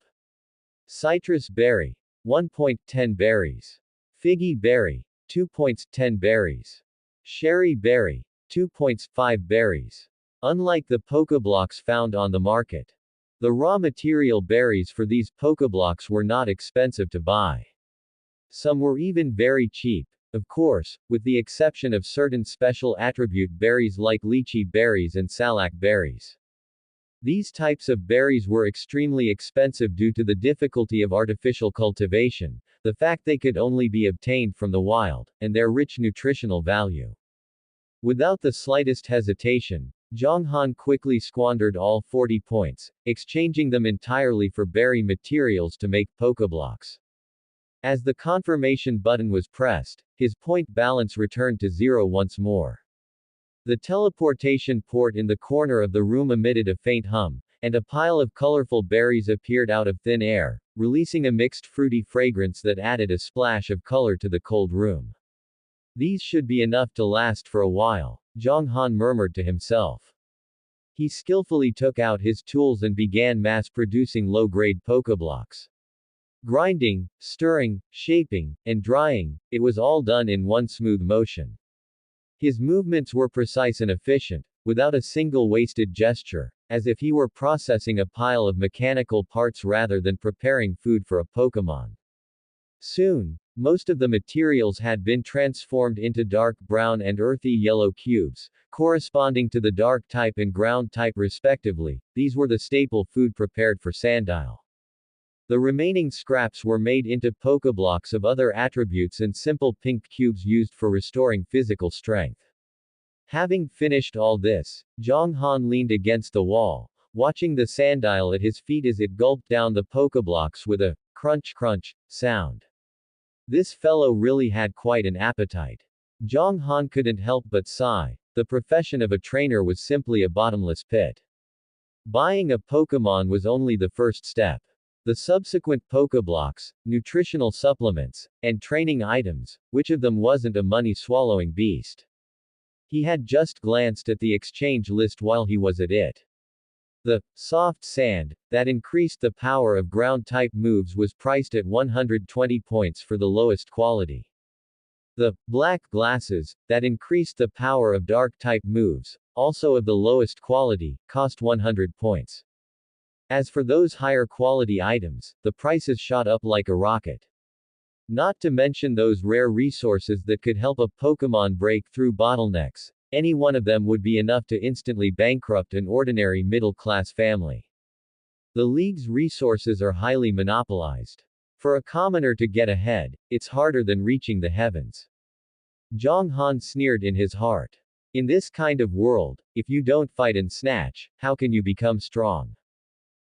Citrus berry. 1.10 berries. Figgy berry. 2.10 berries. Sherry berry. 2.5 berries. Unlike the Pokeblocks found on the market, the raw material berries for these Pokeblocks were not expensive to buy. Some were even very cheap. Of course, with the exception of certain special attribute berries like lychee berries and salak berries. These types of berries were extremely expensive due to the difficulty of artificial cultivation, the fact they could only be obtained from the wild, and their rich nutritional value. Without the slightest hesitation, Zhang Han quickly squandered all 40 points, exchanging them entirely for berry materials to make Pokeblocks. As the confirmation button was pressed, his point balance returned to 0 once more. The teleportation port in the corner of the room emitted a faint hum, and a pile of colorful berries appeared out of thin air, releasing a mixed fruity fragrance that added a splash of color to the cold room. These should be enough to last for a while, Zhang Han murmured to himself. He skillfully took out his tools and began mass-producing low-grade Pokeblocks. Grinding, stirring, shaping, and drying, it was all done in one smooth motion. His movements were precise and efficient, without a single wasted gesture, as if he were processing a pile of mechanical parts rather than preparing food for a Pokémon. Soon, most of the materials had been transformed into dark brown and earthy yellow cubes, corresponding to the dark type and ground type respectively. These were the staple food prepared for Sandile. The remaining scraps were made into Pokeblocks of other attributes and simple pink cubes used for restoring physical strength. Having finished all this, Zhang Han leaned against the wall, watching the Sandile at his feet as it gulped down the Pokeblocks with a crunch sound. This fellow really had quite an appetite. Zhang Han couldn't help but sigh. The profession of a trainer was simply a bottomless pit. Buying a Pokemon was only the first step. The subsequent Pokeblocks, nutritional supplements, and training items, which of them wasn't a money-swallowing beast? He had just glanced at the exchange list while he was at it. The soft sand that increased the power of ground-type moves was priced at 120 points for the lowest quality. The black glasses that increased the power of dark-type moves, also of the lowest quality, cost 100 points. As for those higher quality items, the prices shot up like a rocket. Not to mention those rare resources that could help a Pokemon break through bottlenecks. Any one of them would be enough to instantly bankrupt an ordinary middle-class family. The League's resources are highly monopolized. For a commoner to get ahead, it's harder than reaching the heavens. Zhang Han sneered in his heart. In this kind of world, if you don't fight and snatch, how can you become strong?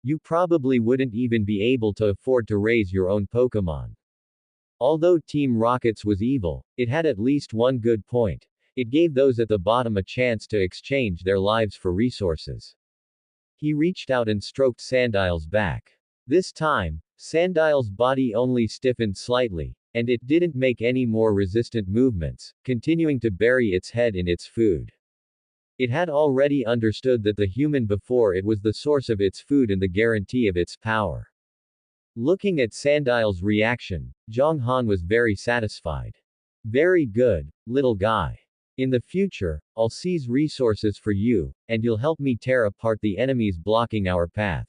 You probably wouldn't even be able to afford to raise your own Pokemon. Although Team Rockets was evil, it had at least one good point. It gave those at the bottom a chance to exchange their lives for resources. He reached out and stroked Sandile's back. This time, Sandile's body only stiffened slightly, and it didn't make any more resistant movements, continuing to bury its head in its food. It had already understood that the human before it was the source of its food and the guarantee of its power. Looking at Sandile's reaction, Zhang Han was very satisfied. Very good, little guy. In the future, I'll seize resources for you, and you'll help me tear apart the enemies blocking our path.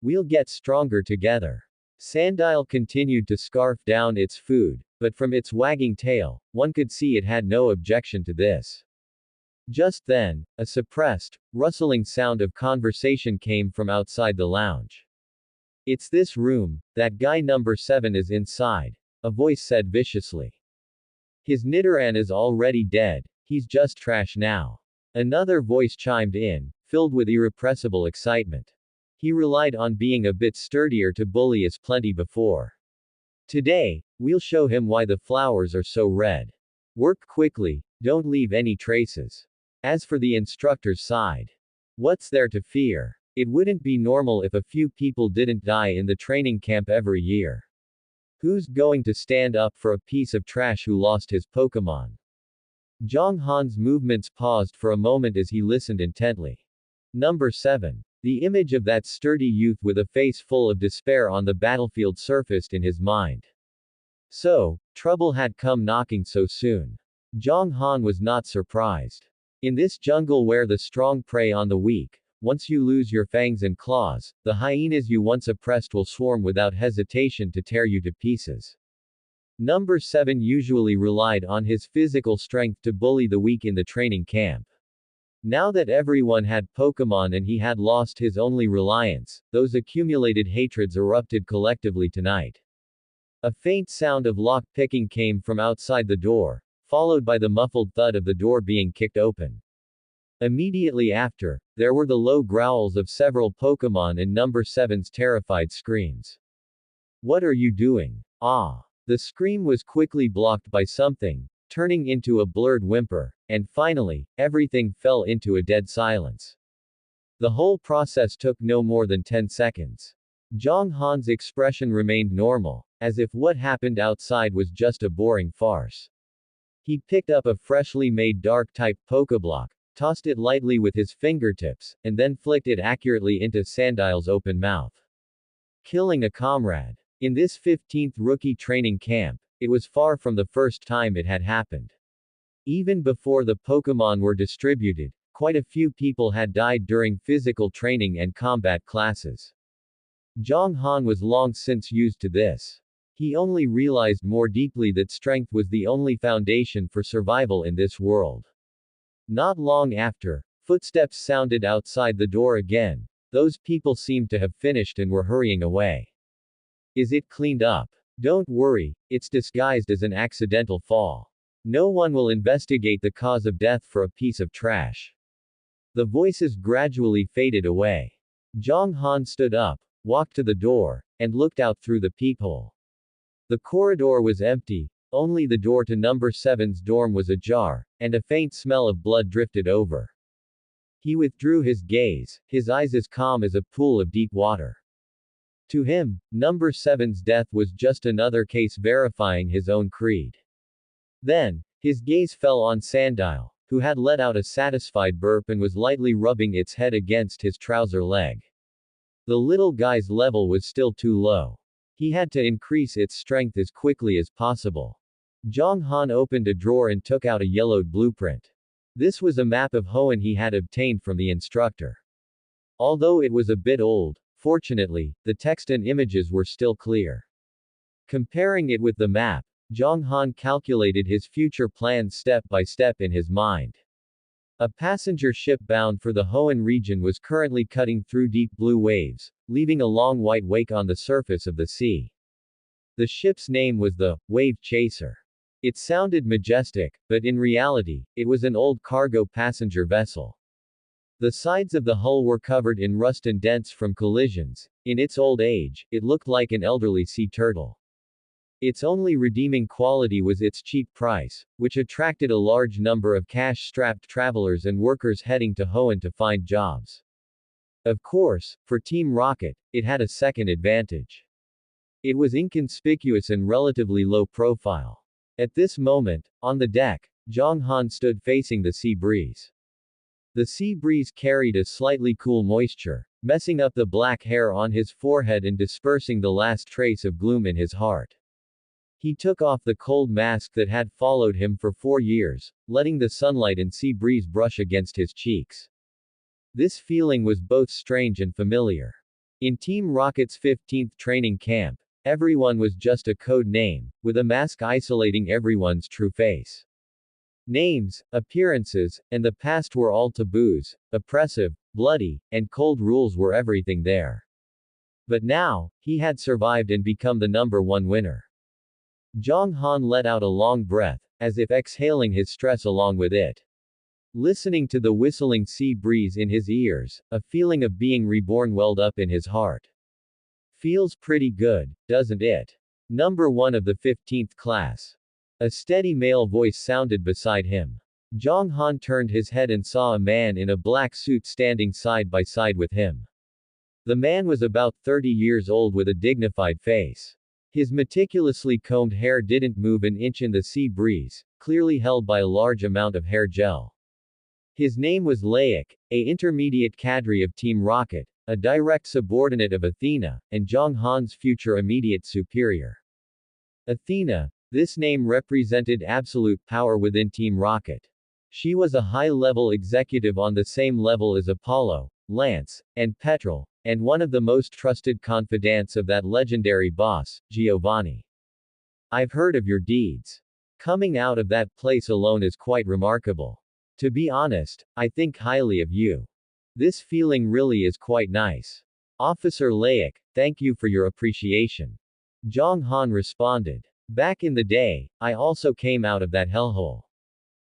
We'll get stronger together. Sandile continued to scarf down its food, but from its wagging tail, one could see it had no objection to this. Just then, a suppressed, rustling sound of conversation came from outside the lounge. It's this room, that guy number 7 is inside, a voice said viciously. His Nidoran is already dead, he's just trash now. Another voice chimed in, filled with irrepressible excitement. He relied on being a bit sturdier to bully us plenty before. Today, we'll show him why the flowers are so red. Work quickly, don't leave any traces. As for the instructor's side, what's there to fear? It wouldn't be normal if a few people didn't die in the training camp every year. Who's going to stand up for a piece of trash who lost his Pokemon? Zhang Han's movements paused for a moment as he listened intently. Number 7. The image of that sturdy youth with a face full of despair on the battlefield surfaced in his mind. So, trouble had come knocking so soon. Zhang Han was not surprised. In this jungle where the strong prey on the weak, once you lose your fangs and claws, the hyenas you once oppressed will swarm without hesitation to tear you to pieces. Number 7 usually relied on his physical strength to bully the weak in the training camp. Now that everyone had Pokemon and he had lost his only reliance, those accumulated hatreds erupted collectively tonight. A faint sound of lock-picking came from outside the door, followed by the muffled thud of the door being kicked open. Immediately after, there were the low growls of several Pokemon and number 7's terrified screams. What are you doing? Ah! The scream was quickly blocked by something, turning into a blurred whimper, and finally, everything fell into a dead silence. The whole process took no more than 10 seconds. Zhang Han's expression remained normal, as if what happened outside was just a boring farce. He picked up a freshly made dark-type Pokeblock, tossed it lightly with his fingertips, and then flicked it accurately into Sandile's open mouth. Killing a comrade. In this 15th rookie training camp, it was far from the first time it had happened. Even before the Pokemon were distributed, quite a few people had died during physical training and combat classes. Zhang Han was long since used to this. He only realized more deeply that strength was the only foundation for survival in this world. Not long after, footsteps sounded outside the door again. Those people seemed to have finished and were hurrying away. Is it cleaned up? Don't worry, it's disguised as an accidental fall. No one will investigate the cause of death for a piece of trash. The voices gradually faded away. Zhang Han stood up, walked to the door, and looked out through the peephole. The corridor was empty, only the door to number 7's dorm was ajar, and a faint smell of blood drifted over. He withdrew his gaze, his eyes as calm as a pool of deep water. To him, number 7's death was just another case verifying his own creed. Then, his gaze fell on Sandile, who had let out a satisfied burp and was lightly rubbing its head against his trouser leg. The little guy's level was still too low. He had to increase its strength as quickly as possible. Zhang Han opened a drawer and took out a yellowed blueprint. This was a map of Hoenn he had obtained from the instructor. Although it was a bit old, fortunately, the text and images were still clear. Comparing it with the map, Zhang Han calculated his future plans step by step in his mind. A passenger ship bound for the Hoenn region was currently cutting through deep blue waves, leaving a long white wake on the surface of the sea. The ship's name was the Wave Chaser. It sounded majestic, but in reality, it was an old cargo passenger vessel. The sides of the hull were covered in rust and dents from collisions. In its old age, it looked like an elderly sea turtle. Its only redeeming quality was its cheap price, which attracted a large number of cash-strapped travelers and workers heading to Hoenn to find jobs. Of course, for Team Rocket, it had a second advantage. It was inconspicuous and relatively low profile. At this moment, on the deck, Zhang Han stood facing the sea breeze. The sea breeze carried a slightly cool moisture, messing up the black hair on his forehead and dispersing the last trace of gloom in his heart. He took off the cold mask that had followed him for 4 years, letting the sunlight and sea breeze brush against his cheeks. This feeling was both strange and familiar. In Team Rocket's 15th training camp, everyone was just a code name, with a mask isolating everyone's true face. Names, appearances, and the past were all taboos, oppressive, bloody, and cold rules were everything there. But now, he had survived and become the #1 winner. Zhang Han let out a long breath, as if exhaling his stress along with it. Listening to the whistling sea breeze in his ears, a feeling of being reborn welled up in his heart. Feels pretty good, doesn't it? #1 of the 15th class. A steady male voice sounded beside him. Zhang Han turned his head and saw a man in a black suit standing side by side with him. The man was about 30 years old with a dignified face. His meticulously combed hair didn't move an inch in the sea breeze, clearly held by a large amount of hair gel. His name was Laik, a intermediate cadre of Team Rocket, a direct subordinate of Athena, and Zhang Han's future immediate superior. Athena, this name represented absolute power within Team Rocket. She was a high-level executive on the same level as Apollo, Lance, and Petrel, and one of the most trusted confidants of that legendary boss, Giovanni. I've heard of your deeds. Coming out of that place alone is quite remarkable. To be honest, I think highly of you. This feeling really is quite nice. Officer Laik, thank you for your appreciation. Zhang Han responded. Back in the day, I also came out of that hellhole.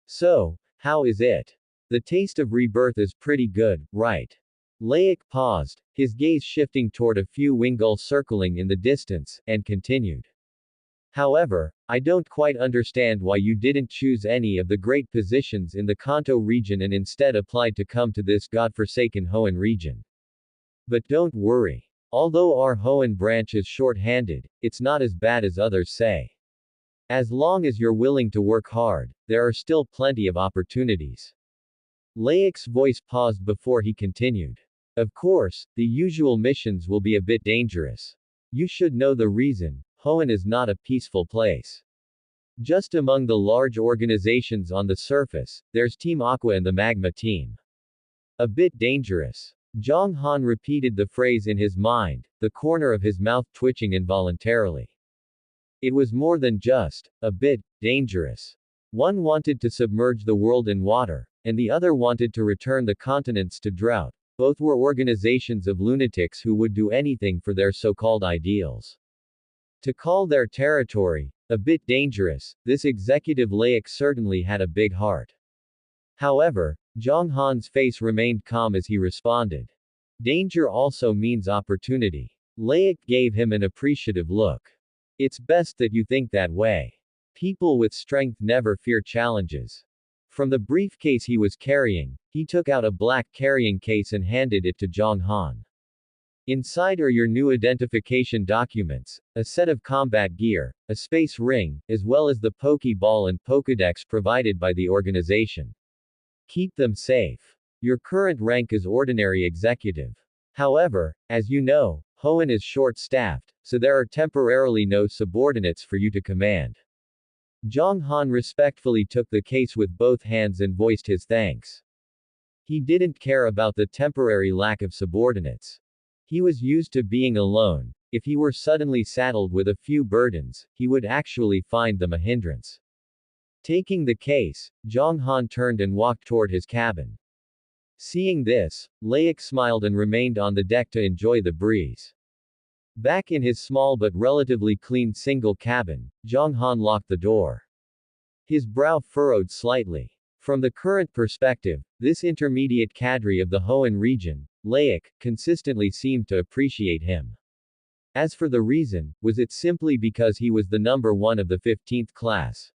So, how is it? The taste of rebirth is pretty good, right? Laik paused, his gaze shifting toward a few wingulls circling in the distance, and continued. However, I don't quite understand why you didn't choose any of the great positions in the Kanto region and instead applied to come to this godforsaken Hoenn region. But don't worry. Although our Hoenn branch is short-handed, it's not as bad as others say. As long as you're willing to work hard, there are still plenty of opportunities. Laik's voice paused before he continued. Of course, the usual missions will be a bit dangerous. You should know the reason. Hoenn is not a peaceful place. Just among the large organizations on the surface, there's Team Aqua and the Magma team. A bit dangerous. Zhang Han repeated the phrase in his mind, the corner of his mouth twitching involuntarily. It was more than just a bit dangerous. One wanted to submerge the world in water, and the other wanted to return the continents to drought. Both were organizations of lunatics who would do anything for their so-called ideals. To call their territory a bit dangerous, this executive Laik certainly had a big heart. However, Zhang Han's face remained calm as he responded. Danger also means opportunity. Laik gave him an appreciative look. It's best that you think that way. People with strength never fear challenges. From the briefcase he was carrying, he took out a black carrying case and handed it to Zhang Han. Inside are your new identification documents, a set of combat gear, a space ring, as well as the Pokeball and Pokédex provided by the organization. Keep them safe. Your current rank is ordinary executive. However, as you know, Hoenn is short-staffed, so there are temporarily no subordinates for you to command. Zhang Han respectfully took the case with both hands and voiced his thanks. He didn't care about the temporary lack of subordinates. He was used to being alone. If he were suddenly saddled with a few burdens, he would actually find them a hindrance. Taking the case, Zhang Han turned and walked toward his cabin. Seeing this, Laik smiled and remained on the deck to enjoy the breeze. Back in his small but relatively clean single cabin, Zhang Han locked the door. His brow furrowed slightly. From the current perspective, this intermediate cadre of the Hoenn region, Laik, consistently seemed to appreciate him. As for the reason, was it simply because he was the #1 of the 15th class?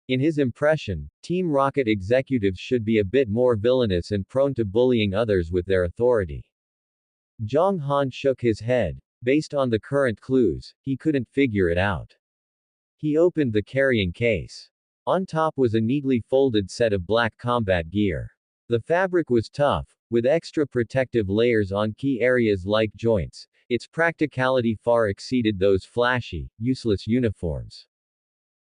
In his impression, Team Rocket executives should be a bit more villainous and prone to bullying others with their authority. Zhang Han shook his head. Based on the current clues, he couldn't figure it out. He opened the carrying case. On top was a neatly folded set of black combat gear. The fabric was tough, with extra protective layers on key areas like joints. Its practicality far exceeded those flashy, useless uniforms.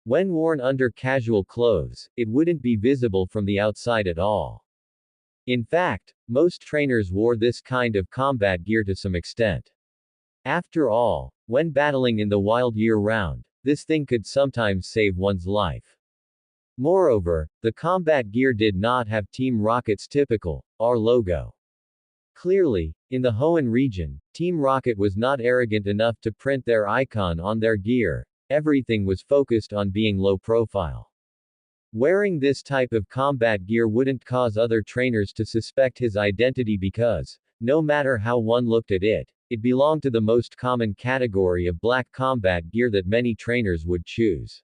When worn under casual clothes, it wouldn't be visible from the outside at all. In fact, most trainers wore this kind of combat gear to some extent. After all, when battling in the wild year-round, this thing could sometimes save one's life. Moreover, the combat gear did not have Team Rocket's typical R logo. Clearly, in the Hoenn region, Team Rocket was not arrogant enough to print their icon on their gear. Everything was focused on being low profile. Wearing this type of combat gear wouldn't cause other trainers to suspect his identity because, no matter how one looked at it, it belonged to the most common category of black combat gear that many trainers would choose.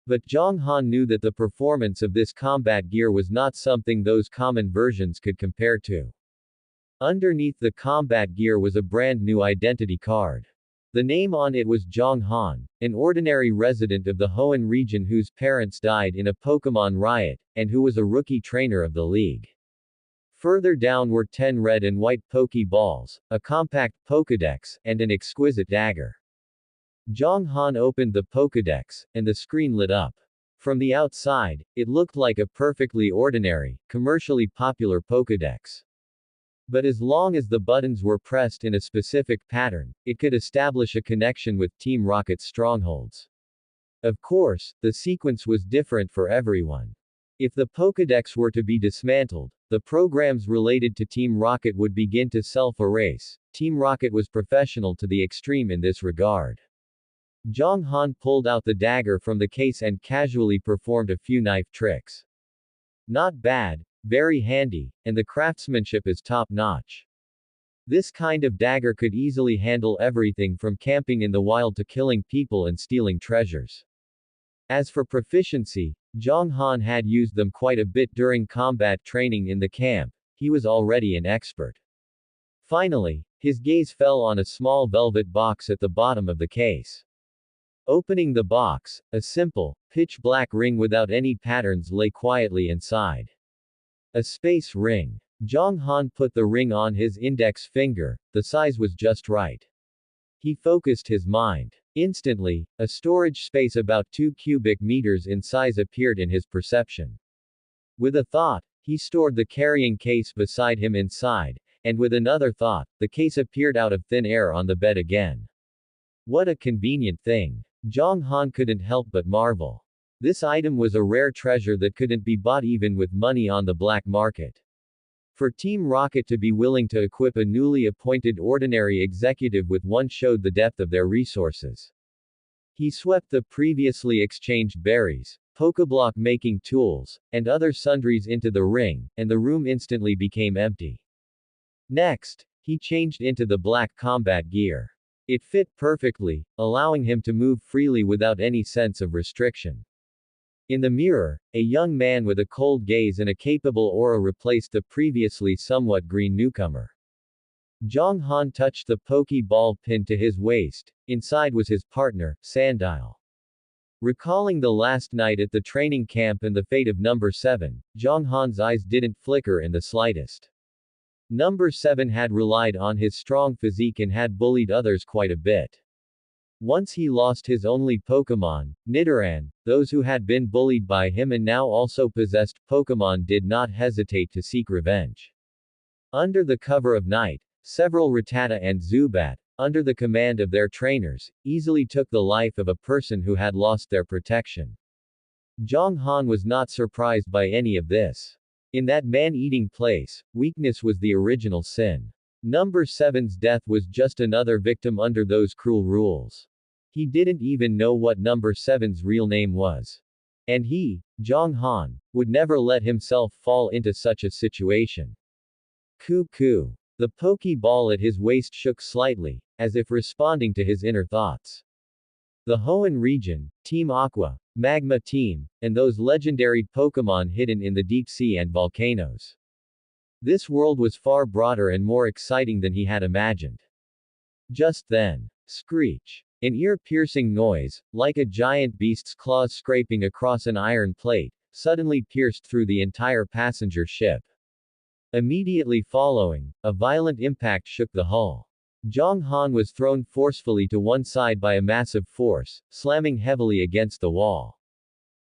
But Zhang Han knew that the performance of this combat gear was not something those common versions could compare to. Underneath the combat gear was a brand new identity card. The name on it was Zhang Han, an ordinary resident of the Hoenn region whose parents died in a Pokemon riot, and who was a rookie trainer of the league. Further down were 10 red and white Pokeballs, a compact Pokédex, and an exquisite dagger. Zhang Han opened the Pokédex, and the screen lit up. From the outside, it looked like a perfectly ordinary, commercially popular Pokédex. But as long as the buttons were pressed in a specific pattern, it could establish a connection with Team Rocket's strongholds. Of course, the sequence was different for everyone. If the Pokédex were to be dismantled, the programs related to Team Rocket would begin to self-erase. Team Rocket was professional to the extreme in this regard. Zhang Han pulled out the dagger from the case and casually performed a few knife tricks. Not bad, very handy, and the craftsmanship is top-notch. This kind of dagger could easily handle everything from camping in the wild to killing people and stealing treasures. As for proficiency, Zhang Han had used them quite a bit during combat training in the camp. He was already an expert. Finally, his gaze fell on a small velvet box at the bottom of the case. Opening the box, a simple, pitch-black ring without any patterns lay quietly inside. A space ring. Zhang Han put the ring on his index finger. The size was just right. He focused his mind. Instantly, a storage space about 2 cubic meters in size appeared in his perception. With a thought, he stored the carrying case beside him inside, and with another thought, the case appeared out of thin air on the bed again. What a convenient thing. Zhang Han couldn't help but marvel. This item was a rare treasure that couldn't be bought even with money on the black market. For Team Rocket to be willing to equip a newly appointed ordinary executive with one showed the depth of their resources. He swept the previously exchanged berries, Pokeblock making tools, and other sundries into the ring, and the room instantly became empty. Next, he changed into the black combat gear. It fit perfectly, allowing him to move freely without any sense of restriction. In the mirror, a young man with a cold gaze and a capable aura replaced the previously somewhat green newcomer. Zhang Han touched the Pokeball pin to his waist. Inside was his partner, Sandile. Recalling the last night at the training camp and the fate of Number 7, Zhang Han's eyes didn't flicker in the slightest. Number 7 had relied on his strong physique and had bullied others quite a bit. Once he lost his only Pokemon, Nidoran, those who had been bullied by him and now also possessed Pokemon did not hesitate to seek revenge. Under the cover of night, several Rattata and Zubat, under the command of their trainers, easily took the life of a person who had lost their protection. Zhang Han was not surprised by any of this. In that man-eating place, weakness was the original sin. Number 7's death was just another victim under those cruel rules. He didn't even know what Number 7's real name was. And he, Zhang Han, would never let himself fall into such a situation. Cuckoo. The Pokeball at his waist shook slightly, as if responding to his inner thoughts. The Hoenn region, Team Aqua, Magma Team, and those legendary Pokemon hidden in the deep sea and volcanoes. This world was far broader and more exciting than he had imagined. Just then, screech. An ear-piercing noise, like a giant beast's claws scraping across an iron plate, suddenly pierced through the entire passenger ship. Immediately following, a violent impact shook the hull. Zhang Han was thrown forcefully to one side by a massive force, slamming heavily against the wall.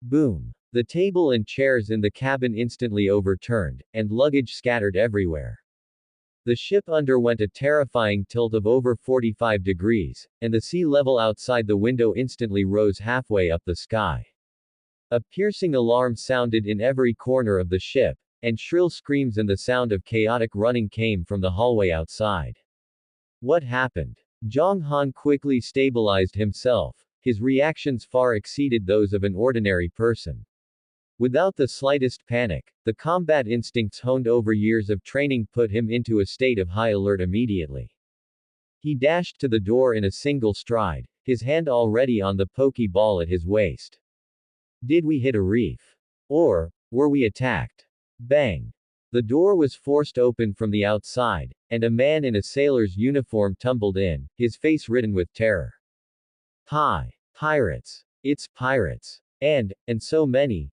Boom! The table and chairs in the cabin instantly overturned, and luggage scattered everywhere. The ship underwent a terrifying tilt of over 45 degrees, and the sea level outside the window instantly rose halfway up the sky. A piercing alarm sounded in every corner of the ship, and shrill screams and the sound of chaotic running came from the hallway outside. What happened? Zhang Han quickly stabilized himself. His reactions far exceeded those of an ordinary person. Without the slightest panic, the combat instincts honed over years of training put him into a state of high alert immediately. He dashed to the door in a single stride, his hand already on the pokeball at his waist. Did we hit a reef? Or were we attacked? Bang! The door was forced open from the outside, and a man in a sailor's uniform tumbled in, his face written with terror. Hi! Pirates! It's pirates! And so many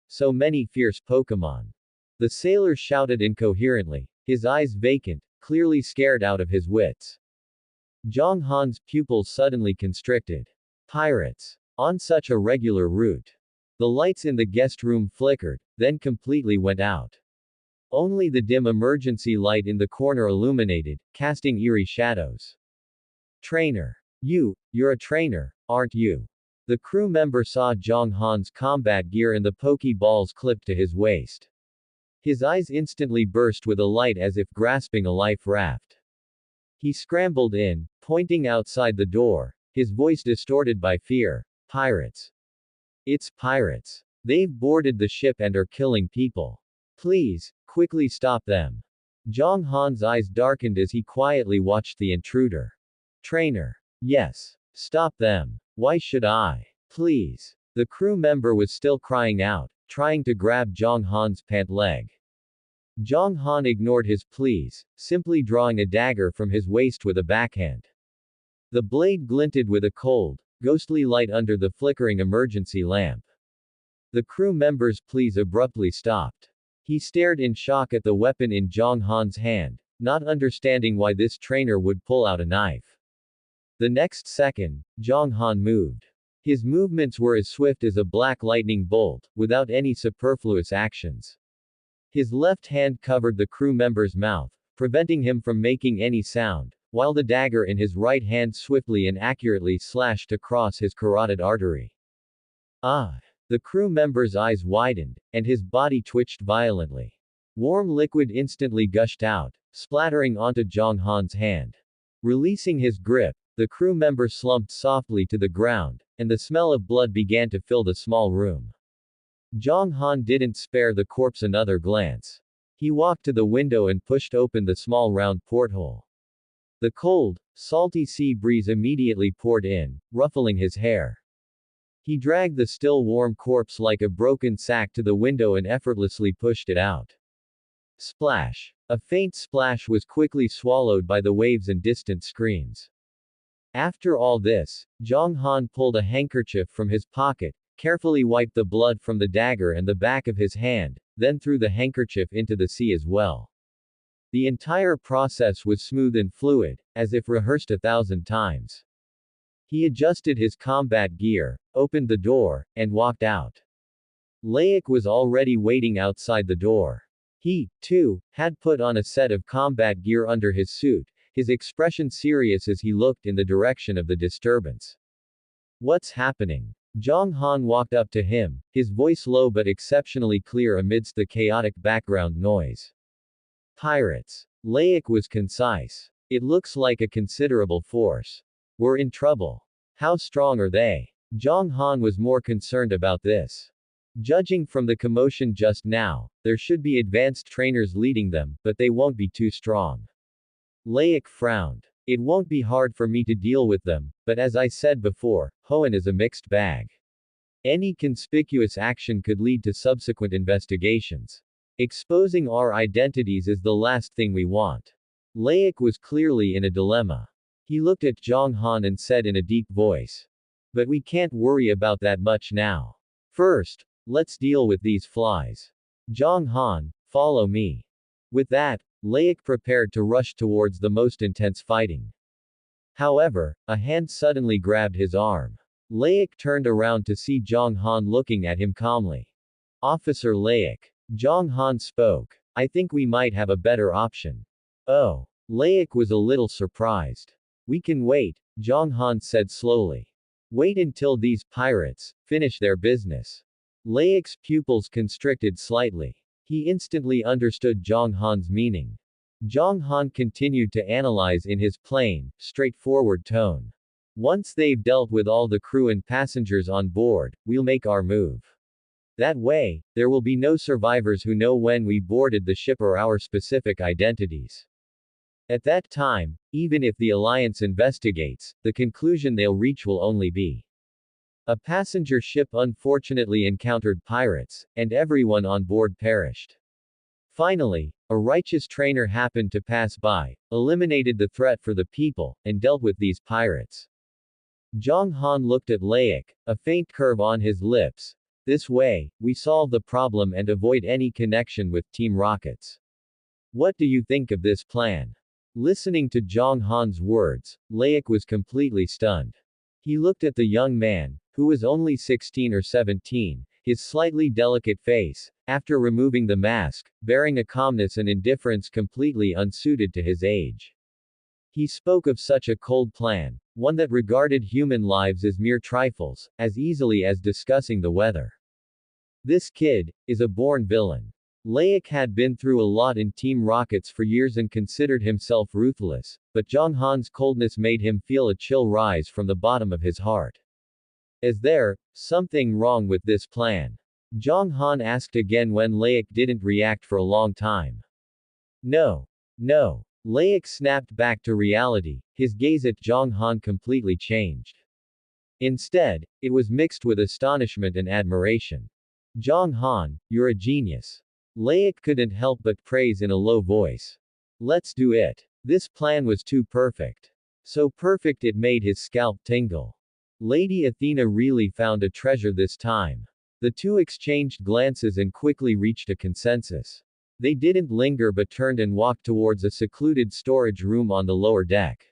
fierce Pokemon. The sailor shouted incoherently, his eyes vacant, clearly scared out of his wits. Zhang Han's pupils suddenly constricted. Pirates! On such a regular route. The lights in the guest room flickered, then completely went out. Only the dim emergency light in the corner illuminated, casting eerie shadows. Trainer. You're a trainer, aren't you? The crew member saw Zhang Han's combat gear and the pokeballs clipped to his waist. His eyes instantly burst with a light as if grasping a life raft. He scrambled in, pointing outside the door, his voice distorted by fear. Pirates. It's pirates. They've boarded the ship and are killing people. Please, quickly stop them. Zhang Han's eyes darkened as he quietly watched the intruder. Trainer. Yes. Stop them. Why should I? Please. The crew member was still crying out, trying to grab Zhang Han's pant leg. Zhang Han ignored his pleas, simply drawing a dagger from his waist with a backhand. The blade glinted with a cold, ghostly light under the flickering emergency lamp. The crew member's pleas abruptly stopped. He stared in shock at the weapon in Zhang Han's hand, not understanding why this trainer would pull out a knife. The next second, Zhang Han moved. His movements were as swift as a black lightning bolt, without any superfluous actions. His left hand covered the crew member's mouth, preventing him from making any sound, while the dagger in his right hand swiftly and accurately slashed across his carotid artery. Ah! The crew member's eyes widened, and his body twitched violently. Warm liquid instantly gushed out, splattering onto Zhang Han's hand. Releasing his grip, the crew member slumped softly to the ground, and the smell of blood began to fill the small room. Zhang Han didn't spare the corpse another glance. He walked to the window and pushed open the small round porthole. The cold, salty sea breeze immediately poured in, ruffling his hair. He dragged the still warm corpse like a broken sack to the window and effortlessly pushed it out. Splash! A faint splash was quickly swallowed by the waves and distant screams. After all this, Zhang Han pulled a handkerchief from his pocket, carefully wiped the blood from the dagger and the back of his hand, then threw the handkerchief into the sea as well. The entire process was smooth and fluid, as if rehearsed 1,000 times. He adjusted his combat gear, opened the door, and walked out. Laik was already waiting outside the door. He, too, had put on a set of combat gear under his suit, his expression serious as he looked in the direction of the disturbance. What's happening? Zhang Han walked up to him, his voice low but exceptionally clear amidst the chaotic background noise. Pirates. Laik was concise. It looks like a considerable force. We're in trouble. How strong are they? Zhang Han was more concerned about this. Judging from the commotion just now, there should be advanced trainers leading them, but they won't be too strong. Laik frowned. It won't be hard for me to deal with them, but as I said before, Hoenn is a mixed bag. Any conspicuous action could lead to subsequent investigations. Exposing our identities is the last thing we want. Laik was clearly in a dilemma. He looked at Zhang Han and said in a deep voice. But we can't worry about that much now. First, let's deal with these flies. Zhang Han, follow me. With that, Laik prepared to rush towards the most intense fighting. However, a hand suddenly grabbed his arm. Laik turned around to see Zhang Han looking at him calmly. Officer Laik. Zhang Han spoke. I think we might have a better option. Oh. Laik was a little surprised. We can wait, Zhang Han said slowly. Wait until these pirates finish their business. Laik's pupils constricted slightly. He instantly understood Zhang Han's meaning. Zhang Han continued to analyze in his plain, straightforward tone. Once they've dealt with all the crew and passengers on board, we'll make our move. That way, there will be no survivors who know when we boarded the ship or our specific identities. At that time, even if the Alliance investigates, the conclusion they'll reach will only be a passenger ship unfortunately encountered pirates, and everyone on board perished. Finally, a righteous trainer happened to pass by, eliminated the threat for the people, and dealt with these pirates. Zhang Han looked at Laik, a faint curve on his lips. This way, we solve the problem and avoid any connection with Team Rockets. What do you think of this plan? Listening to Zhang Han's words, Laik was completely stunned. He looked at the young man, who was only 16 or 17, his slightly delicate face, after removing the mask, bearing a calmness and indifference completely unsuited to his age. He spoke of such a cold plan, one that regarded human lives as mere trifles, as easily as discussing the weather. This kid is a born villain. Laik had been through a lot in Team Rockets for years and considered himself ruthless, but Zhang Han's coldness made him feel a chill rise from the bottom of his heart. Is there something wrong with this plan? Zhang Han asked again when Laik didn't react for a long time. No. No. Laik snapped back to reality, his gaze at Zhang Han completely changed. Instead, it was mixed with astonishment and admiration. Zhang Han, you're a genius. Laik couldn't help but praise in a low voice. Let's do it. This plan was too perfect. So perfect it made his scalp tingle. Lady Athena really found a treasure this time. The two exchanged glances and quickly reached a consensus. They didn't linger but turned and walked towards a secluded storage room on the lower deck.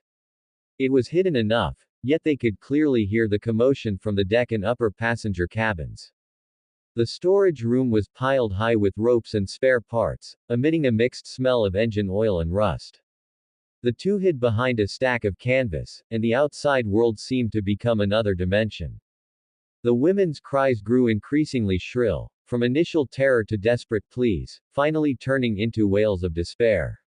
It was hidden enough, yet they could clearly hear the commotion from the deck and upper passenger cabins. The storage room was piled high with ropes and spare parts, emitting a mixed smell of engine oil and rust. The two hid behind a stack of canvas, and the outside world seemed to become another dimension. The women's cries grew increasingly shrill, from initial terror to desperate pleas, finally turning into wails of despair.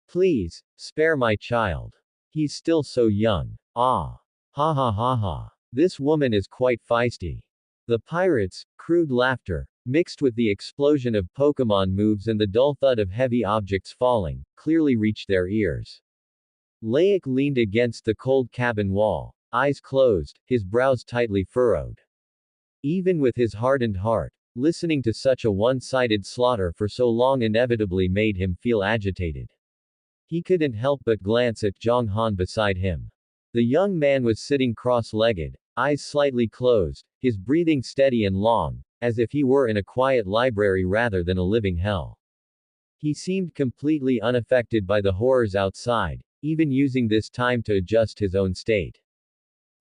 Please, spare my child. He's still so young. Ah. Ha ha ha ha. This woman is quite feisty. The pirates' crude laughter, mixed with the explosion of Pokemon moves and the dull thud of heavy objects falling, clearly reached their ears. Laik leaned against the cold cabin wall, eyes closed, his brows tightly furrowed. Even with his hardened heart, listening to such a one-sided slaughter for so long inevitably made him feel agitated. He couldn't help but glance at Zhang Han beside him. The young man was sitting cross-legged, eyes slightly closed, his breathing steady and long, as if he were in a quiet library rather than a living hell. He seemed completely unaffected by the horrors outside, even using this time to adjust his own state.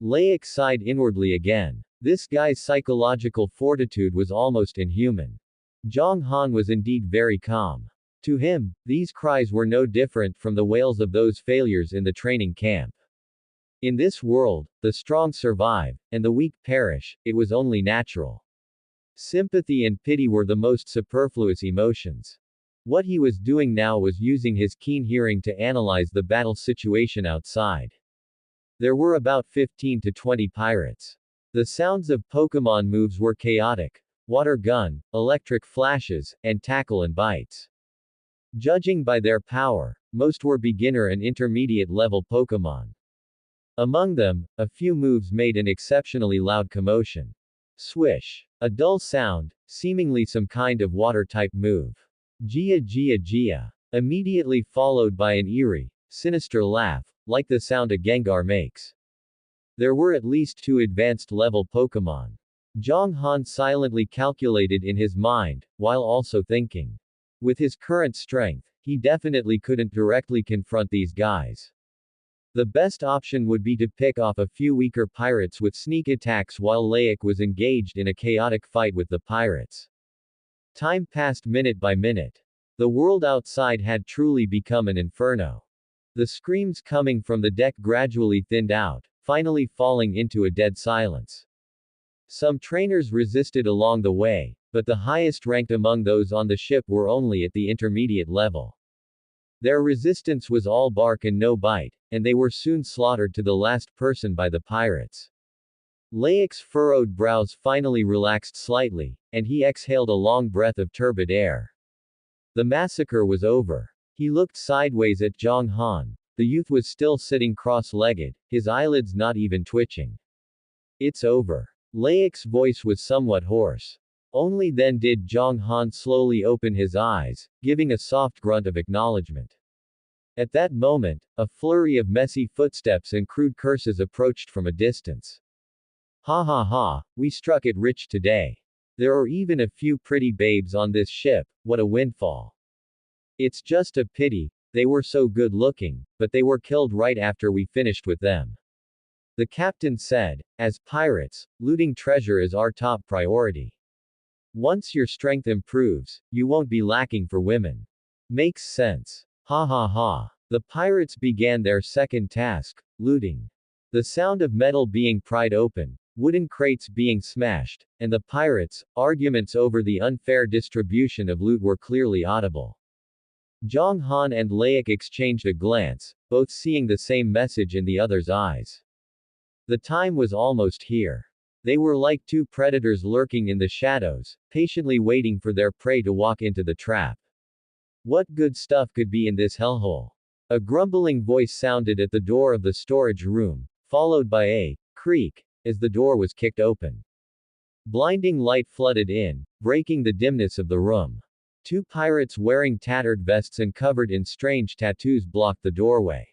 Laik sighed inwardly again. This guy's psychological fortitude was almost inhuman. Zhang Han was indeed very calm. To him, these cries were no different from the wails of those failures in the training camp. In this world, the strong survive, and the weak perish, it was only natural. Sympathy and pity were the most superfluous emotions. What he was doing now was using his keen hearing to analyze the battle situation outside. There were about 15 to 20 pirates. The sounds of Pokemon moves were chaotic: water gun, electric flashes, and tackle and bites. Judging by their power, most were beginner and intermediate level Pokemon. Among them, a few moves made an exceptionally loud commotion. Swish. A dull sound, seemingly some kind of water-type move. Gia Gia Gia. Immediately followed by an eerie, sinister laugh, like the sound a Gengar makes. There were at least 2 advanced level Pokemon. Zhang Han silently calculated in his mind, while also thinking. With his current strength, he definitely couldn't directly confront these guys. The best option would be to pick off a few weaker pirates with sneak attacks while Laik was engaged in a chaotic fight with the pirates. Time passed minute by minute. The world outside had truly become an inferno. The screams coming from the deck gradually thinned out, finally falling into a dead silence. Some trainers resisted along the way, but the highest ranked among those on the ship were only at the intermediate level. Their resistance was all bark and no bite, and they were soon slaughtered to the last person by the pirates. Laik's furrowed brows finally relaxed slightly, and he exhaled a long breath of turbid air. The massacre was over. He looked sideways at Zhang Han. The youth was still sitting cross-legged, his eyelids not even twitching. It's over. Laik's voice was somewhat hoarse. Only then did Zhang Han slowly open his eyes, giving a soft grunt of acknowledgement. At that moment, a flurry of messy footsteps and crude curses approached from a distance. Ha ha ha, we struck it rich today. There are even a few pretty babes on this ship, what a windfall. It's just a pity, they were so good looking, but they were killed right after we finished with them. The captain said, as pirates, looting treasure is our top priority. Once your strength improves, you won't be lacking for women. Makes sense. Ha ha ha. The pirates began their second task, looting. The sound of metal being pried open, wooden crates being smashed, and the pirates' arguments over the unfair distribution of loot were clearly audible. Zhang Han and Laik exchanged a glance, both seeing the same message in the other's eyes. The time was almost here. They were like 2 predators lurking in the shadows, patiently waiting for their prey to walk into the trap. What good stuff could be in this hellhole? A grumbling voice sounded at the door of the storage room, followed by a creak, as the door was kicked open. Blinding light flooded in, breaking the dimness of the room. 2 pirates wearing tattered vests and covered in strange tattoos blocked the doorway.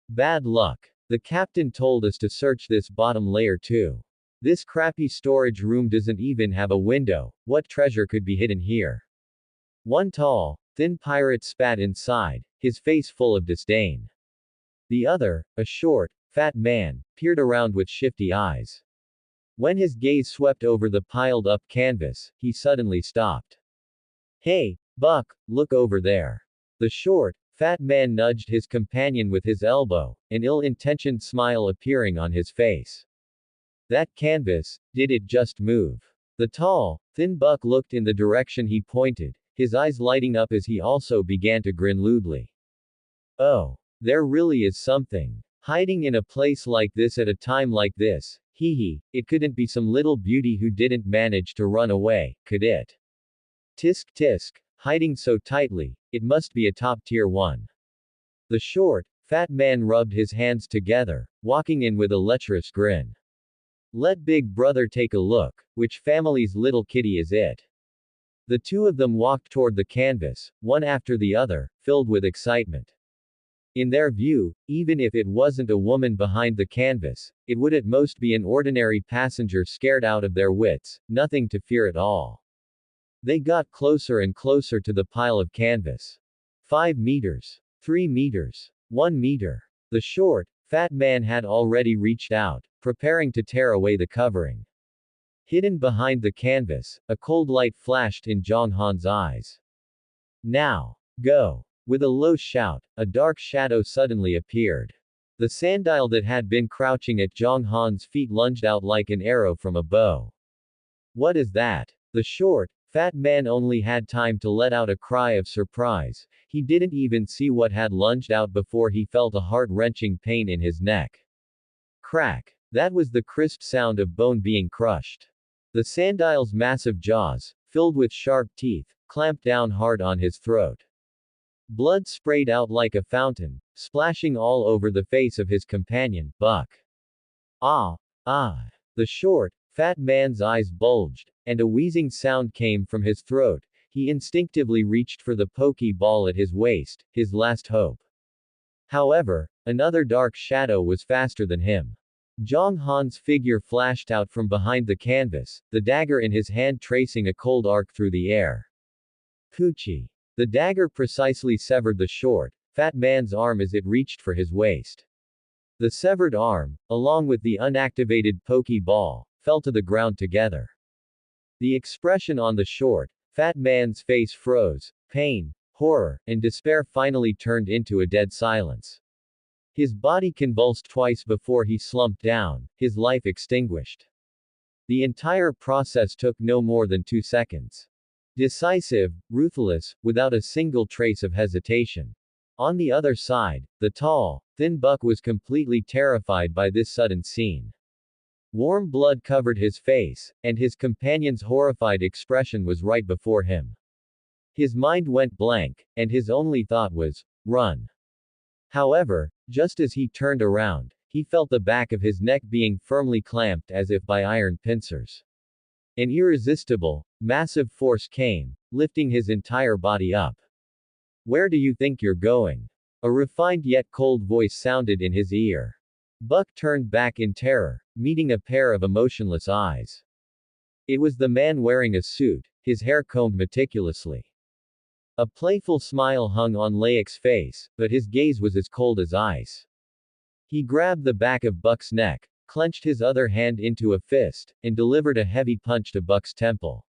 Bad luck. The captain told us to search this bottom layer too. This crappy storage room doesn't even have a window, what treasure could be hidden here? One tall, thin pirate spat inside, his face full of disdain. The other, a short, fat man, peered around with shifty eyes. When his gaze swept over the piled-up canvas, he suddenly stopped. Hey, Buck, look over there. The short, fat man nudged his companion with his elbow, an ill-intentioned smile appearing on his face. That canvas, did it just move? The tall, thin Buck looked in the direction he pointed, his eyes lighting up as he also began to grin lewdly. Oh, there really is something hiding in a place like this at a time like this, hee hee, it couldn't be some little beauty who didn't manage to run away, could it? Tisk tisk, hiding so tightly, it must be a top-tier one. The short, fat man rubbed his hands together, walking in with a lecherous grin. Let Big Brother take a look, which family's little kitty is it? The 2 of them walked toward the canvas, one after the other, filled with excitement. In their view, even if it wasn't a woman behind the canvas, it would at most be an ordinary passenger scared out of their wits, nothing to fear at all. They got closer and closer to the pile of canvas. 5 meters. 3 meters. 1 meter. The short, fat man had already reached out, preparing to tear away the covering. Hidden behind the canvas, a cold light flashed in Zhang Han's eyes. Now. Go. With a low shout, a dark shadow suddenly appeared. The sandile that had been crouching at Zhang Han's feet lunged out like an arrow from a bow. What is that? The short, fat man only had time to let out a cry of surprise. He didn't even see what had lunged out before he felt a heart-wrenching pain in his neck. Crack. That was the crisp sound of bone being crushed. The sandile's massive jaws, filled with sharp teeth, clamped down hard on his throat. Blood sprayed out like a fountain, splashing all over the face of his companion, Buck. Ah! Ah! The short, fat man's eyes bulged, and a wheezing sound came from his throat. He instinctively reached for the pokeball at his waist, his last hope. However, another dark shadow was faster than him. Zhang Han's figure flashed out from behind the canvas, the dagger in his hand tracing a cold arc through the air. Poochie. The dagger precisely severed the short, fat man's arm as it reached for his waist. The severed arm, along with the unactivated pokeball, fell to the ground together. The expression on the short, fat man's face froze. Pain, horror, and despair finally turned into a dead silence. His body convulsed twice before he slumped down, his life extinguished. The entire process took no more than 2 seconds. Decisive, ruthless, without a single trace of hesitation. On the other side, the tall, thin buck was completely terrified by this sudden scene. Warm blood covered his face, and his companion's horrified expression was right before him. His mind went blank, and his only thought was, run. However, just as he turned around, he felt the back of his neck being firmly clamped as if by iron pincers. An irresistible, massive force came, lifting his entire body up. Where do you think you're going? A refined yet cold voice sounded in his ear. Buck turned back in terror, meeting a pair of emotionless eyes. It was the man wearing a suit, his hair combed meticulously. A playful smile hung on Layek's face, but his gaze was as cold as ice. He grabbed the back of Buck's neck, clenched his other hand into a fist, and delivered a heavy punch to Buck's temple.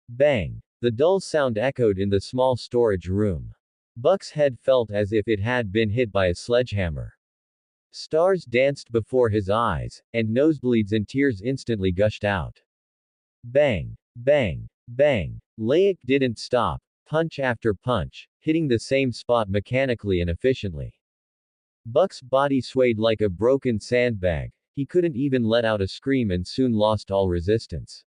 Bang! The dull sound echoed in the small storage room. Buck's head felt as if it had been hit by a sledgehammer. Stars danced before his eyes, and nosebleeds and tears instantly gushed out. Bang! Bang! Bang! Layek didn't stop, punch after punch, hitting the same spot mechanically and efficiently. Buck's body swayed like a broken sandbag, he couldn't even let out a scream and soon lost all resistance.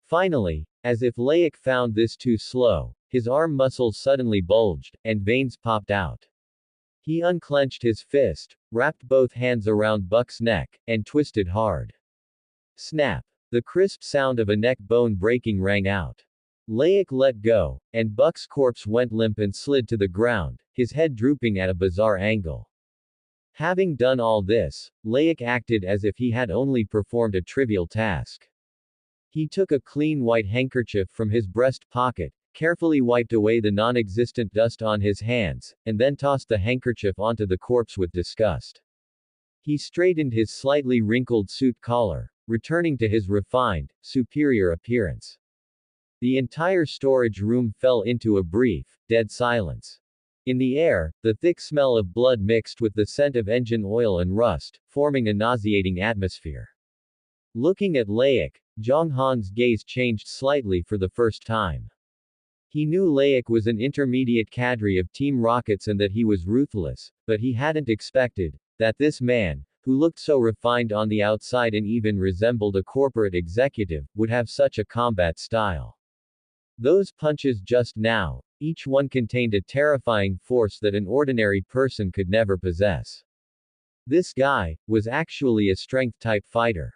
Finally, as if Layek found this too slow, his arm muscles suddenly bulged, and veins popped out. He unclenched his fist, wrapped both hands around Buck's neck, and twisted hard. Snap! The crisp sound of a neck bone breaking rang out. Layek let go, and Buck's corpse went limp and slid to the ground, his head drooping at a bizarre angle. Having done all this, Layek acted as if he had only performed a trivial task. He took a clean white handkerchief from his breast pocket, carefully wiped away the non-existent dust on his hands, and then tossed the handkerchief onto the corpse with disgust. He straightened his slightly wrinkled suit collar, returning to his refined, superior appearance. The entire storage room fell into a brief, dead silence. In the air, the thick smell of blood mixed with the scent of engine oil and rust, forming a nauseating atmosphere. Looking at Layek, Zhang Han's gaze changed slightly for the first time. He knew Layek was an intermediate cadre of Team Rockets and that he was ruthless, but he hadn't expected that this man, who looked so refined on the outside and even resembled a corporate executive, would have such a combat style. Those punches just now, each one contained a terrifying force that an ordinary person could never possess. This guy was actually a strength-type fighter.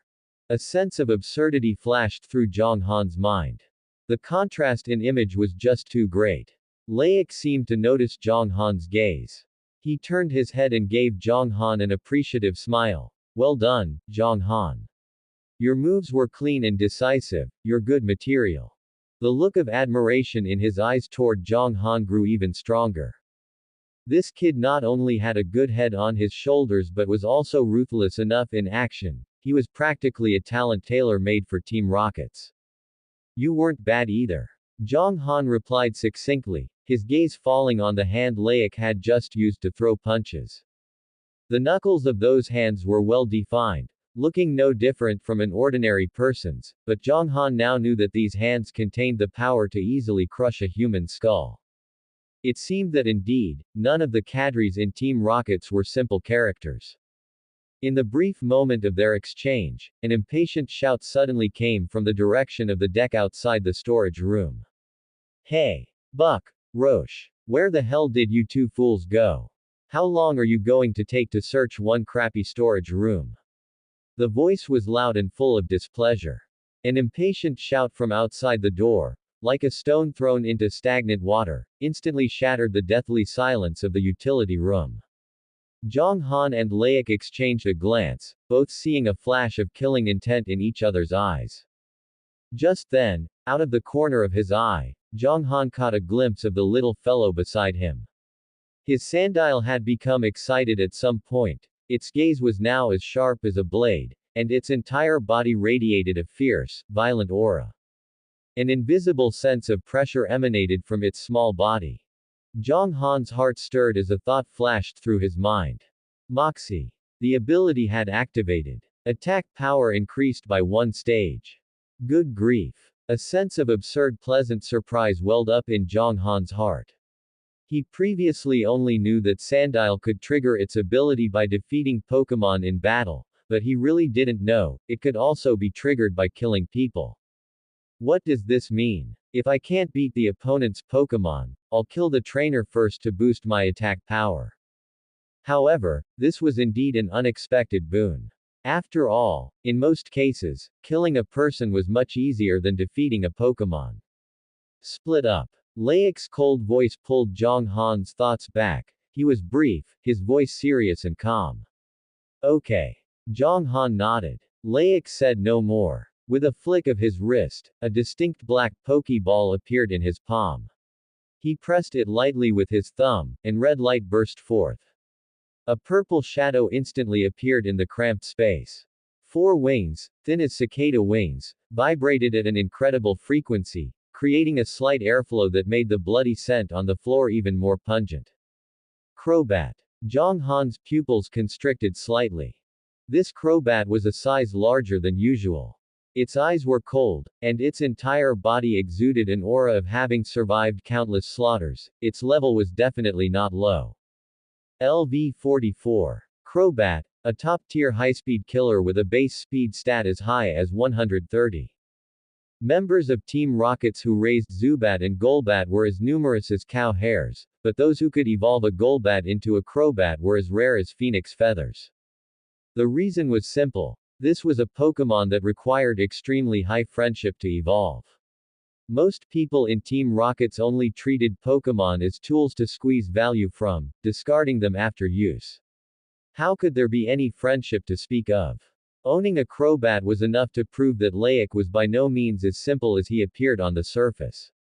A sense of absurdity flashed through Zhang Han's mind. The contrast in image was just too great. Layek seemed to notice Zhang Han's gaze. He turned his head and gave Zhang Han an appreciative smile. Well done, Zhang Han. Your moves were clean and decisive, you're good material. The look of admiration in his eyes toward Zhang Han grew even stronger. This kid not only had a good head on his shoulders but was also ruthless enough in action. He was practically a talent tailor-made for Team Rockets. You weren't bad either. Zhang Han replied succinctly, his gaze falling on the hand Layek had just used to throw punches. The knuckles of those hands were well defined, looking no different from an ordinary person's, but Zhang Han now knew that these hands contained the power to easily crush a human skull. It seemed that indeed, none of the cadres in Team Rockets were simple characters. In the brief moment of their exchange, an impatient shout suddenly came from the direction of the deck outside the storage room. Hey! Buck! Roche! Where the hell did you two fools go? How long are you going to take to search one crappy storage room? The voice was loud and full of displeasure. An impatient shout from outside the door, like a stone thrown into stagnant water, instantly shattered the deathly silence of the utility room. Zhang Han and Laik exchanged a glance, both seeing a flash of killing intent in each other's eyes. Just then, out of the corner of his eye, Zhang Han caught a glimpse of the little fellow beside him. His sandile had become excited at some point. Its gaze was now as sharp as a blade, and its entire body radiated a fierce, violent aura. An invisible sense of pressure emanated from its small body. Zhang Han's heart stirred as a thought flashed through his mind. Moxie. The ability had activated. Attack power increased by one stage. Good grief. A sense of absurd pleasant surprise welled up in Zhang Han's heart. He previously only knew that Sandile could trigger its ability by defeating Pokemon in battle, but he really didn't know it could also be triggered by killing people. What does this mean? If I can't beat the opponent's Pokemon, I'll kill the trainer first to boost my attack power. However, this was indeed an unexpected boon. After all, in most cases, killing a person was much easier than defeating a Pokemon. Split up. Laik's cold voice pulled Zhang Han's thoughts back. He was brief, his voice serious and calm. Okay. Zhang Han nodded. Laik said no more. With a flick of his wrist, a distinct black Pokeball appeared in his palm. He pressed it lightly with his thumb, and red light burst forth. A purple shadow instantly appeared in the cramped space. Four wings, thin as cicada wings, vibrated at an incredible frequency, creating a slight airflow that made the bloody scent on the floor even more pungent. Crobat. Zhang Han's pupils constricted slightly. This Crobat was a size larger than usual. Its eyes were cold, and its entire body exuded an aura of having survived countless slaughters. Its level was definitely not low. LV-44. Crobat, a top-tier high-speed killer with a base speed stat as high as 130. Members of Team Rockets who raised Zubat and Golbat were as numerous as cow hairs, but those who could evolve a Golbat into a Crobat were as rare as phoenix feathers. The reason was simple. This was a Pokemon that required extremely high friendship to evolve. Most people in Team Rockets only treated Pokemon as tools to squeeze value from, discarding them after use. How could there be any friendship to speak of? Owning a Crobat was enough to prove that Laik was by no means as simple as he appeared on the surface.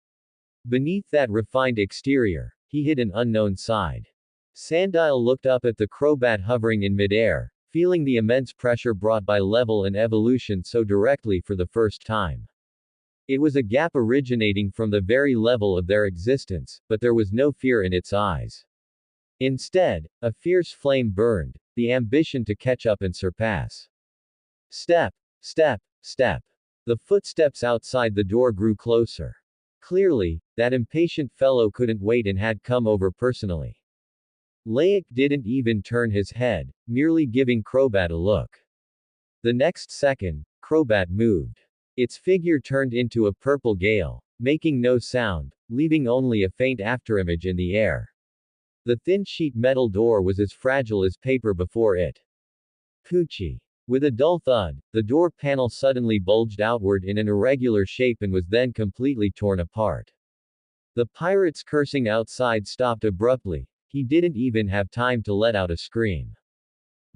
Beneath that refined exterior, he hid an unknown side. Sandile looked up at the Crobat hovering in midair, feeling the immense pressure brought by level and evolution so directly for the first time. It was a gap originating from the very level of their existence, but there was no fear in its eyes. Instead, a fierce flame burned, the ambition to catch up and surpass. Step, step, step. The footsteps outside the door grew closer. Clearly, that impatient fellow couldn't wait and had come over personally. Laik didn't even turn his head, merely giving Crobat a look. The next second, Crobat moved. Its figure turned into a purple gale, making no sound, leaving only a faint afterimage in the air. The thin sheet metal door was as fragile as paper before it. Poochie. With a dull thud, the door panel suddenly bulged outward in an irregular shape and was then completely torn apart. The pirate's cursing outside stopped abruptly. He didn't even have time to let out a scream.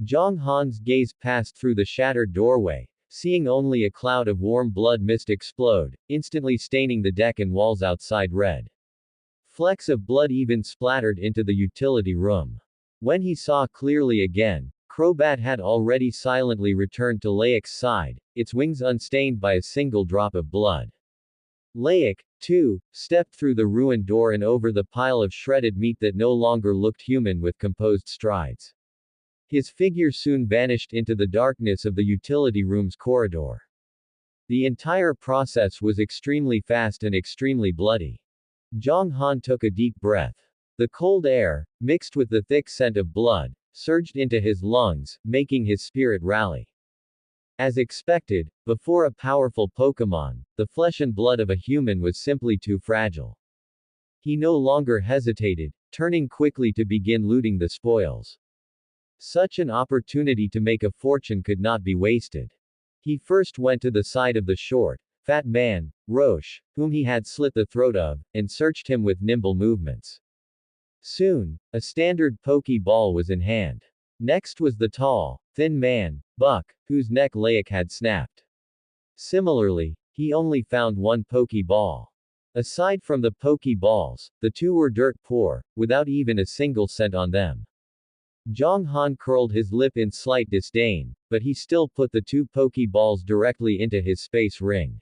Zhang Han's gaze passed through the shattered doorway, seeing only a cloud of warm blood mist explode, instantly staining the deck and walls outside red. Flecks of blood even splattered into the utility room. When he saw clearly again, Crobat had already silently returned to Laik's side, its wings unstained by a single drop of blood. Laik, too, stepped through the ruined door and over the pile of shredded meat that no longer looked human with composed strides. His figure soon vanished into the darkness of the utility room's corridor. The entire process was extremely fast and extremely bloody. Zhang Han took a deep breath. The cold air, mixed with the thick scent of blood, surged into his lungs, making his spirit rally. As expected, before a powerful Pokemon, the flesh and blood of a human was simply too fragile. He no longer hesitated, turning quickly to begin looting the spoils. Such an opportunity to make a fortune could not be wasted. He first went to the side of the short, fat man, Roche, whom he had slit the throat of, and searched him with nimble movements. Soon, a standard pokeball was in hand. Next was the tall, thin man, Buck, whose neck Layak had snapped. Similarly, he only found one pokeball. Aside from the pokeballs, the two were dirt poor, without even a single cent on them. Zhang Han curled his lip in slight disdain, but he still put the two pokeballs directly into his space ring.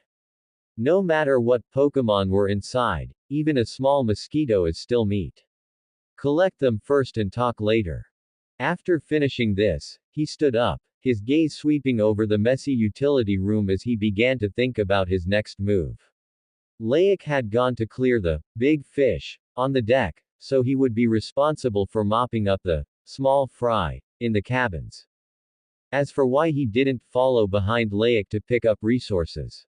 No matter what Pokemon were inside, even a small mosquito is still meat. Collect them first and talk later. After finishing this, he stood up, his gaze sweeping over the messy utility room as he began to think about his next move. Layak had gone to clear the big fish on the deck, so he would be responsible for mopping up the small fry in the cabins. As for why he didn't follow behind Layak to pick up resources.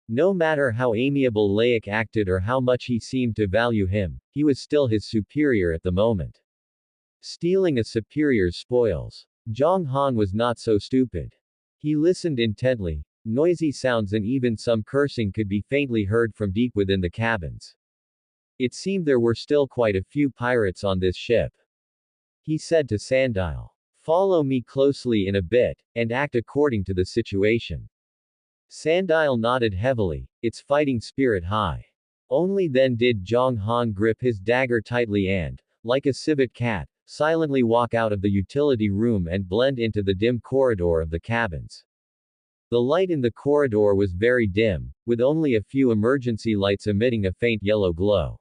No matter how amiable Layak acted or how much he seemed to value him, he was still his superior at the moment. Stealing a superior's spoils. Zhang Han was not so stupid. He listened intently. Noisy sounds and even some cursing could be faintly heard from deep within the cabins. It seemed there were still quite a few pirates on this ship. He said to Sandile. Follow me closely in a bit, and act according to the situation. Sandile nodded heavily, its fighting spirit high. Only then did Zhang Han grip his dagger tightly and, like a civet cat, silently walk out of the utility room and blend into the dim corridor of the cabins. The light in the corridor was very dim, with only a few emergency lights emitting a faint yellow glow.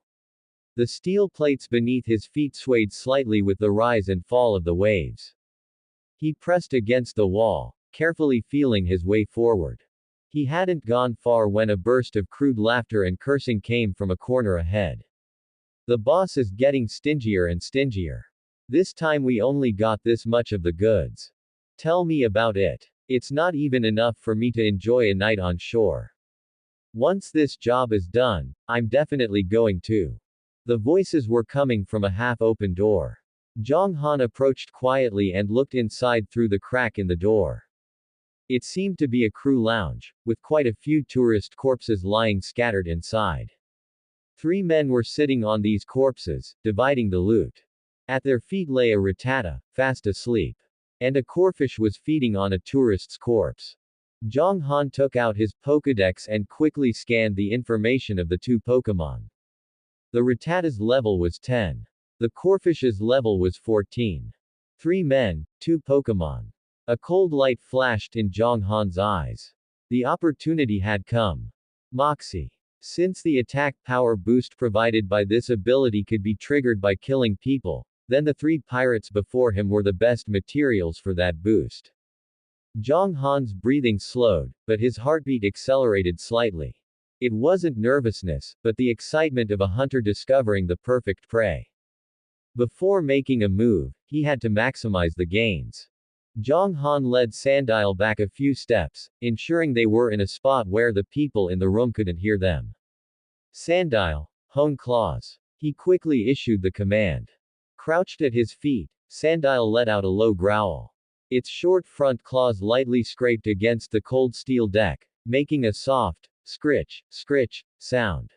The steel plates beneath his feet swayed slightly with the rise and fall of the waves. He pressed against the wall, carefully feeling his way forward. He hadn't gone far when a burst of crude laughter and cursing came from a corner ahead. The boss is getting stingier and stingier. This time we only got this much of the goods. Tell me about it. It's not even enough for me to enjoy a night on shore. Once this job is done, I'm definitely going to. The voices were coming from a half-open door. Zhang Han approached quietly and looked inside through the crack in the door. It seemed to be a crew lounge, with quite a few tourist corpses lying scattered inside. 3 men were sitting on these corpses, dividing the loot. At their feet lay a rattata, fast asleep. And a corphish was feeding on a tourist's corpse. Zhang Han took out his Pokédex and quickly scanned the information of the 2 Pokémon. The rattata's level was 10. The corphish's level was 14. 3 men, 2 Pokémon. A cold light flashed in Zhang Han's eyes. The opportunity had come. Moxie. Since the attack power boost provided by this ability could be triggered by killing people, then the 3 pirates before him were the best materials for that boost. Zhang Han's breathing slowed, but his heartbeat accelerated slightly. It wasn't nervousness, but the excitement of a hunter discovering the perfect prey. Before making a move, he had to maximize the gains. Zhang Han led Sandile back a few steps, ensuring they were in a spot where the people in the room couldn't hear them. Sandile, hone claws. He quickly issued the command. Crouched at his feet, Sandile let out a low growl. Its short front claws lightly scraped against the cold steel deck, making a soft, scritch, scritch, sound.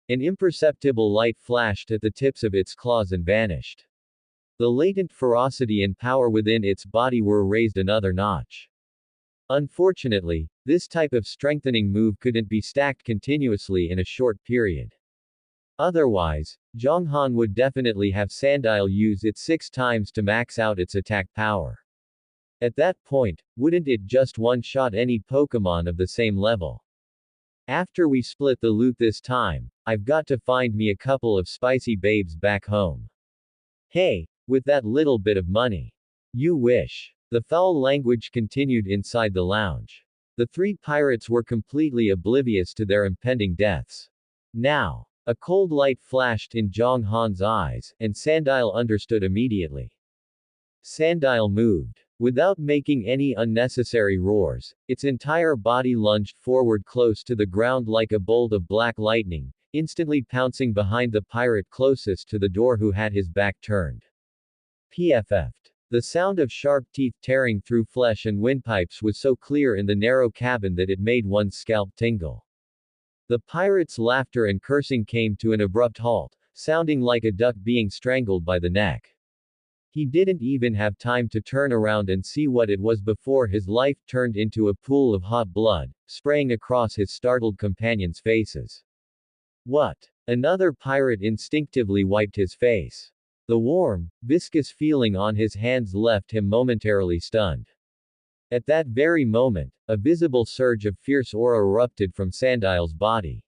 An imperceptible light flashed at the tips of its claws and vanished. The latent ferocity and power within its body were raised another notch. Unfortunately, this type of strengthening move couldn't be stacked continuously in a short period. Otherwise, Zhang Han would definitely have Sandile use it 6 times to max out its attack power. At that point, wouldn't it just one-shot any Pokemon of the same level? After we split the loot this time, I've got to find me a couple of spicy babes back home. Hey, with that little bit of money. You wish. The foul language continued inside the lounge. The 3 pirates were completely oblivious to their impending deaths. Now, a cold light flashed in Zhang Han's eyes, and Sandile understood immediately. Sandile moved. Without making any unnecessary roars, its entire body lunged forward close to the ground like a bolt of black lightning, instantly pouncing behind the pirate closest to the door who had his back turned. PFF'd. The sound of sharp teeth tearing through flesh and windpipes was so clear in the narrow cabin that it made one's scalp tingle. The pirate's laughter and cursing came to an abrupt halt, sounding like a duck being strangled by the neck. He didn't even have time to turn around and see what it was before his life turned into a pool of hot blood, spraying across his startled companions' faces. What? Another pirate instinctively wiped his face. The warm, viscous feeling on his hands left him momentarily stunned. At that very moment, a visible surge of fierce aura erupted from Sandile's body.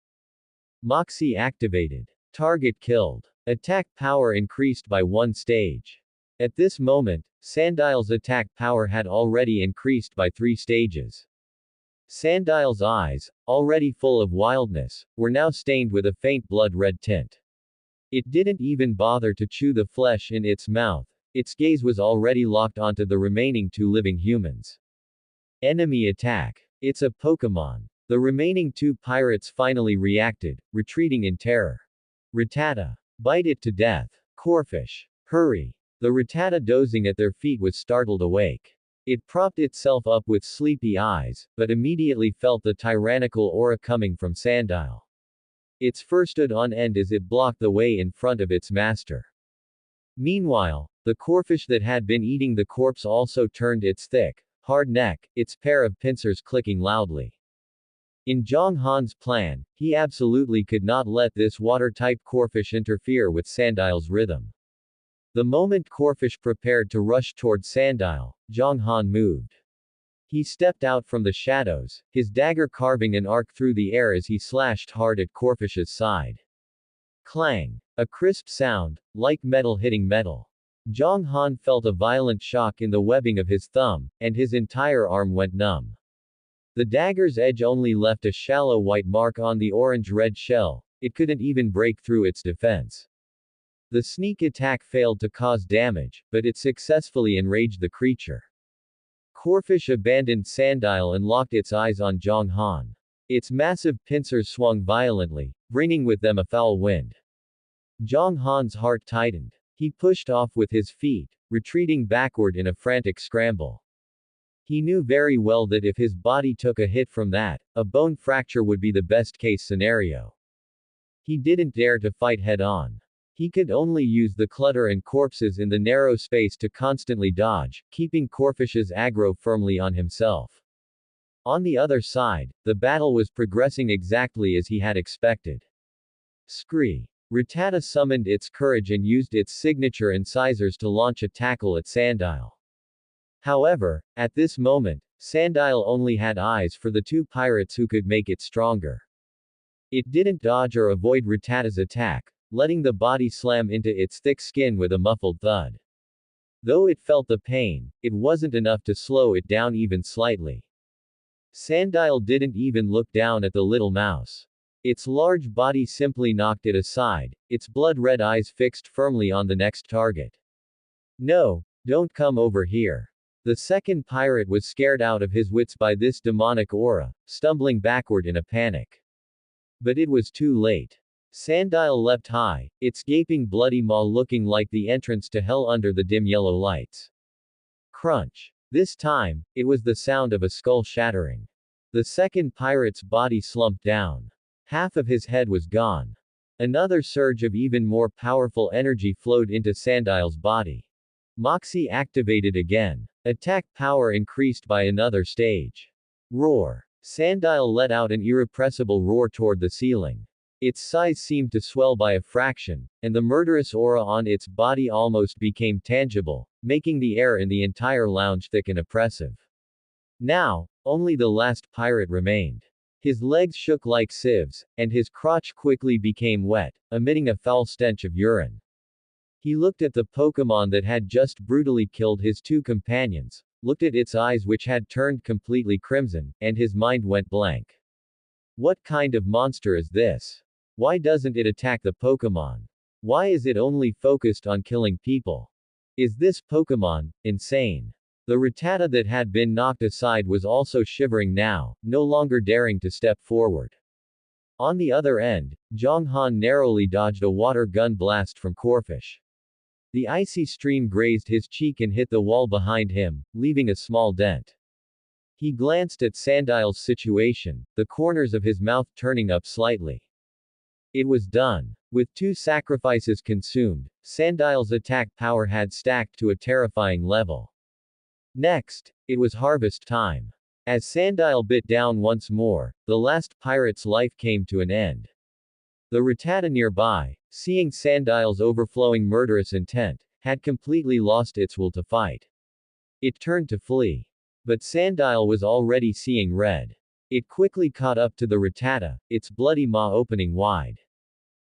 Moxie activated. Target killed. Attack power increased by one stage. At this moment, Sandile's attack power had already increased by 3 stages. Sandile's eyes, already full of wildness, were now stained with a faint blood-red tint. It didn't even bother to chew the flesh in its mouth, its gaze was already locked onto the remaining 2 living humans. Enemy attack. It's a Pokemon. The remaining 2 pirates finally reacted, retreating in terror. Rattata. Bite it to death. Corfish. Hurry. The Rattata dozing at their feet was startled awake. It propped itself up with sleepy eyes, but immediately felt the tyrannical aura coming from Sandile. Its fur stood on end as it blocked the way in front of its master. Meanwhile, the corfish that had been eating the corpse also turned its thick, hard neck, its pair of pincers clicking loudly. In Zhang Han's plan, he absolutely could not let this water-type corfish interfere with Sandile's rhythm. The moment Corfish prepared to rush toward Sandile, Zhang Han moved. He stepped out from the shadows, his dagger carving an arc through the air as he slashed hard at Corfish's side. Clang! A crisp sound, like metal hitting metal. Zhang Han felt a violent shock in the webbing of his thumb, and his entire arm went numb. The dagger's edge only left a shallow white mark on the orange-red shell, it couldn't even break through its defense. The sneak attack failed to cause damage, but it successfully enraged the creature. Corfish abandoned Sandile and locked its eyes on Zhang Han. Its massive pincers swung violently, bringing with them a foul wind. Zhang Han's heart tightened. He pushed off with his feet, retreating backward in a frantic scramble. He knew very well that if his body took a hit from that, a bone fracture would be the best-case scenario. He didn't dare to fight head-on. He could only use the clutter and corpses in the narrow space to constantly dodge, keeping Corfish's aggro firmly on himself. On the other side, the battle was progressing exactly as he had expected. Scree! Rattata summoned its courage and used its signature incisors to launch a tackle at Sandile. However, at this moment, Sandile only had eyes for the 2 pirates who could make it stronger. It didn't dodge or avoid Rattata's attack, letting the body slam into its thick skin with a muffled thud. Though it felt the pain, it wasn't enough to slow it down even slightly. Sandile didn't even look down at the little mouse. Its large body simply knocked it aside, its blood-red eyes fixed firmly on the next target. No, don't come over here. The second pirate was scared out of his wits by this demonic aura, stumbling backward in a panic. But it was too late. Sandile leapt high, its gaping bloody maw looking like the entrance to hell under the dim yellow lights. Crunch. This time, it was the sound of a skull shattering. The second pirate's body slumped down. Half of his head was gone. Another surge of even more powerful energy flowed into Sandile's body. Moxie activated again. Attack power increased by another stage. Roar. Sandile let out an irrepressible roar toward the ceiling. Its size seemed to swell by a fraction, and the murderous aura on its body almost became tangible, making the air in the entire lounge thick and oppressive. Now, only the last pirate remained. His legs shook like sieves, and his crotch quickly became wet, emitting a foul stench of urine. He looked at the Pokemon that had just brutally killed his 2 companions, looked at its eyes which had turned completely crimson, and his mind went blank. What kind of monster is this? Why doesn't it attack the Pokemon? Why is it only focused on killing people? Is this Pokemon insane? The Rattata that had been knocked aside was also shivering now, no longer daring to step forward. On the other end, Zhang Han narrowly dodged a water gun blast from Corfish. The icy stream grazed his cheek and hit the wall behind him, leaving a small dent. He glanced at Sandile's situation, the corners of his mouth turning up slightly. It was done. With 2 sacrifices consumed, Sandile's attack power had stacked to a terrifying level. Next, it was harvest time. As Sandile bit down once more, the last pirate's life came to an end. The Rattata nearby, seeing Sandile's overflowing murderous intent, had completely lost its will to fight. It turned to flee. But Sandile was already seeing red. It quickly caught up to the Rattata, its bloody maw opening wide.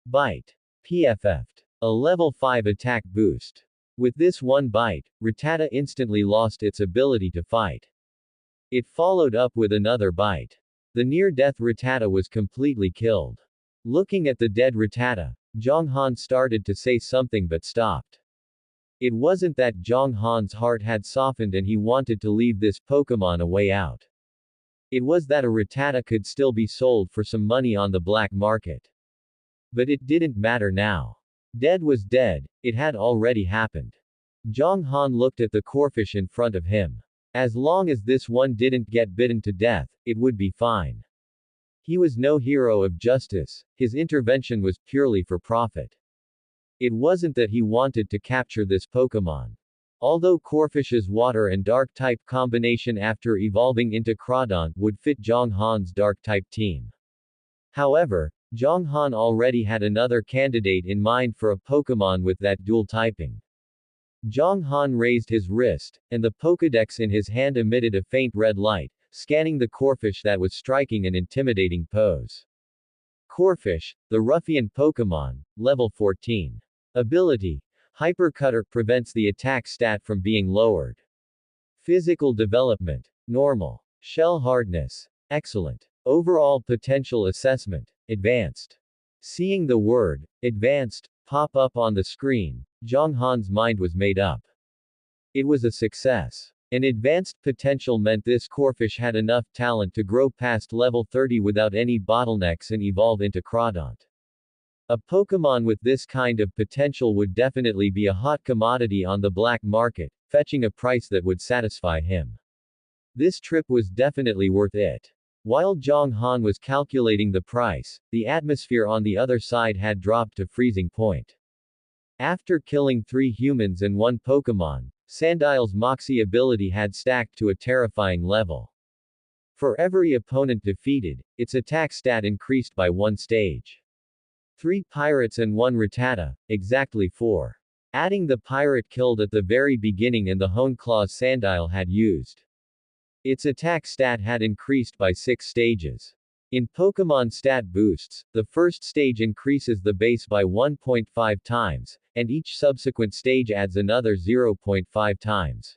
Bite. PFF'd. A level 5 attack boost. With this one bite, Rattata instantly lost its ability to fight. It followed up with another bite. The near-death Rattata was completely killed. Looking at the dead Rattata, Zhang Han started to say something but stopped. It wasn't that Zhang Han's heart had softened and he wanted to leave this Pokemon a way out. It was that a Rattata could still be sold for some money on the black market. But it didn't matter now. Dead was dead, it had already happened. Zhang Han looked at the corfish in front of him. As long as this one didn't get bitten to death, it would be fine. He was no hero of justice, his intervention was purely for profit. It wasn't that he wanted to capture this Pokemon. Although Corfish's water and dark type combination after evolving into Crawdaunt would fit Zhang Han's dark type team. However, Zhang Han already had another candidate in mind for a Pokemon with that dual typing. Zhang Han raised his wrist, and the Pokédex in his hand emitted a faint red light, scanning the Corfish that was striking an intimidating pose. Corfish, the ruffian Pokemon, level 14. Ability. Hypercutter prevents the attack stat from being lowered. Physical development. Normal. Shell hardness. Excellent. Overall potential assessment. Advanced. Seeing the word, advanced, pop up on the screen, Zhang Han's mind was made up. It was a success. An advanced potential meant this Corfish had enough talent to grow past level 30 without any bottlenecks and evolve into Crawdaunt. A Pokemon with this kind of potential would definitely be a hot commodity on the black market, fetching a price that would satisfy him. This trip was definitely worth it. While Zhang Han was calculating the price, the atmosphere on the other side had dropped to freezing point. After killing 3 humans and 1 Pokemon, Sandile's Moxie ability had stacked to a terrifying level. For every opponent defeated, its attack stat increased by 1 stage. 3 pirates and 1 Rattata, exactly 4. Adding the pirate killed at the very beginning and the Hone Claws Sandile had used. Its attack stat had increased by 6 stages. In Pokemon stat boosts, the first stage increases the base by 1.5 times, and each subsequent stage adds another 0.5 times.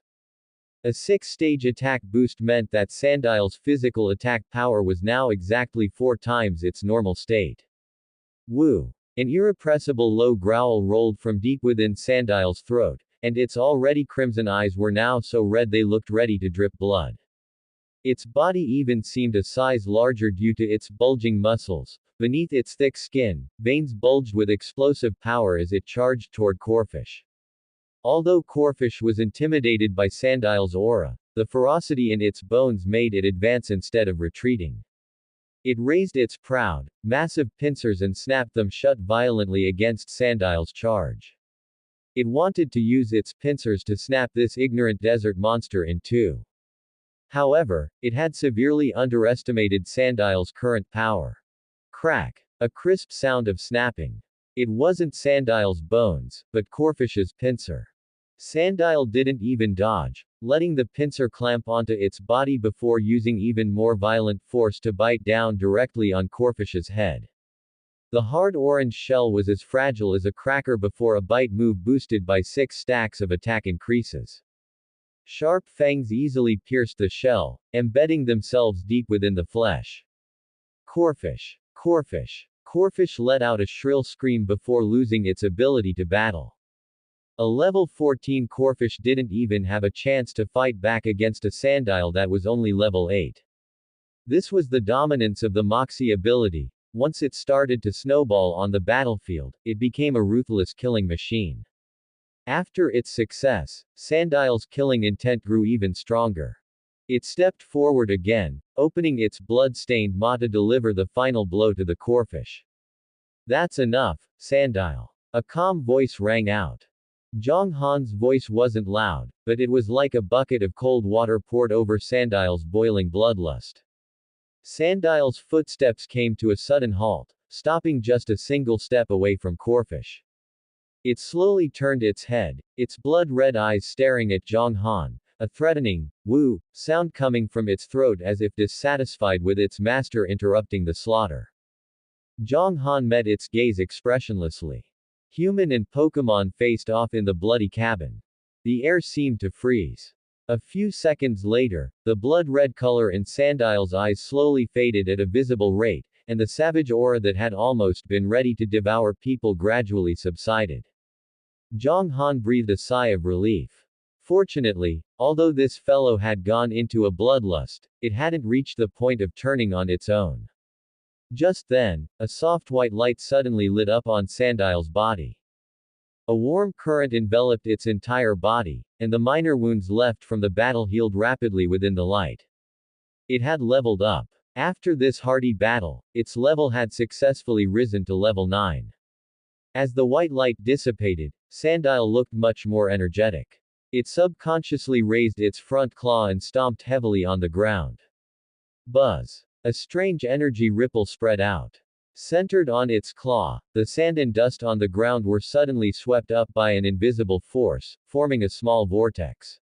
A 6-stage attack boost meant that Sandile's physical attack power was now exactly 4 times its normal state. Woo! An irrepressible low growl rolled from deep within Sandile's throat, and its already crimson eyes were now so red they looked ready to drip blood. Its body even seemed a size larger due to its bulging muscles. Beneath its thick skin, veins bulged with explosive power as it charged toward Corfish. Although Corfish was intimidated by Sandile's aura, the ferocity in its bones made it advance instead of retreating. It raised its proud, massive pincers and snapped them shut violently against Sandile's charge. It wanted to use its pincers to snap this ignorant desert monster in two. However, it had severely underestimated Sandile's current power. Crack. A crisp sound of snapping. It wasn't Sandile's bones, but Corfish's pincer. Sandile didn't even dodge, letting the pincer clamp onto its body before using even more violent force to bite down directly on Corfish's head. The hard orange shell was as fragile as a cracker before a bite move boosted by 6 stacks of attack increases. Sharp fangs easily pierced the shell, embedding themselves deep within the flesh. Corfish. Corfish. Corfish let out a shrill scream before losing its ability to battle. A level 14 Corfish didn't even have a chance to fight back against a Sandile that was only level 8. This was the dominance of the Moxie ability. Once it started to snowball on the battlefield, it became a ruthless killing machine. After its success, Sandile's killing intent grew even stronger. It stepped forward again, opening its blood-stained maw to deliver the final blow to the corfish. That's enough, Sandile. A calm voice rang out. Zhang Han's voice wasn't loud, but it was like a bucket of cold water poured over Sandile's boiling bloodlust. Sandile's footsteps came to a sudden halt, stopping just a single step away from Corfish. It slowly turned its head, its blood-red eyes staring at Zhang Han, a threatening, woo, sound coming from its throat as if dissatisfied with its master interrupting the slaughter. Zhang Han met its gaze expressionlessly. Human and Pokemon faced off in the bloody cabin. The air seemed to freeze. A few seconds later, the blood-red color in Sandile's eyes slowly faded at a visible rate, and the savage aura that had almost been ready to devour people gradually subsided. Zhang Han breathed a sigh of relief. Fortunately, although this fellow had gone into a bloodlust, it hadn't reached the point of turning on its own. Just then, a soft white light suddenly lit up on Sandile's body. A warm current enveloped its entire body, and the minor wounds left from the battle healed rapidly within the light. It had leveled up. After this hardy battle, its level had successfully risen to level 9. As the white light dissipated, Sandile looked much more energetic. It subconsciously raised its front claw and stomped heavily on the ground. Buzz. A strange energy ripple spread out. Centered on its claw, the sand and dust on the ground were suddenly swept up by an invisible force, forming a small vortex.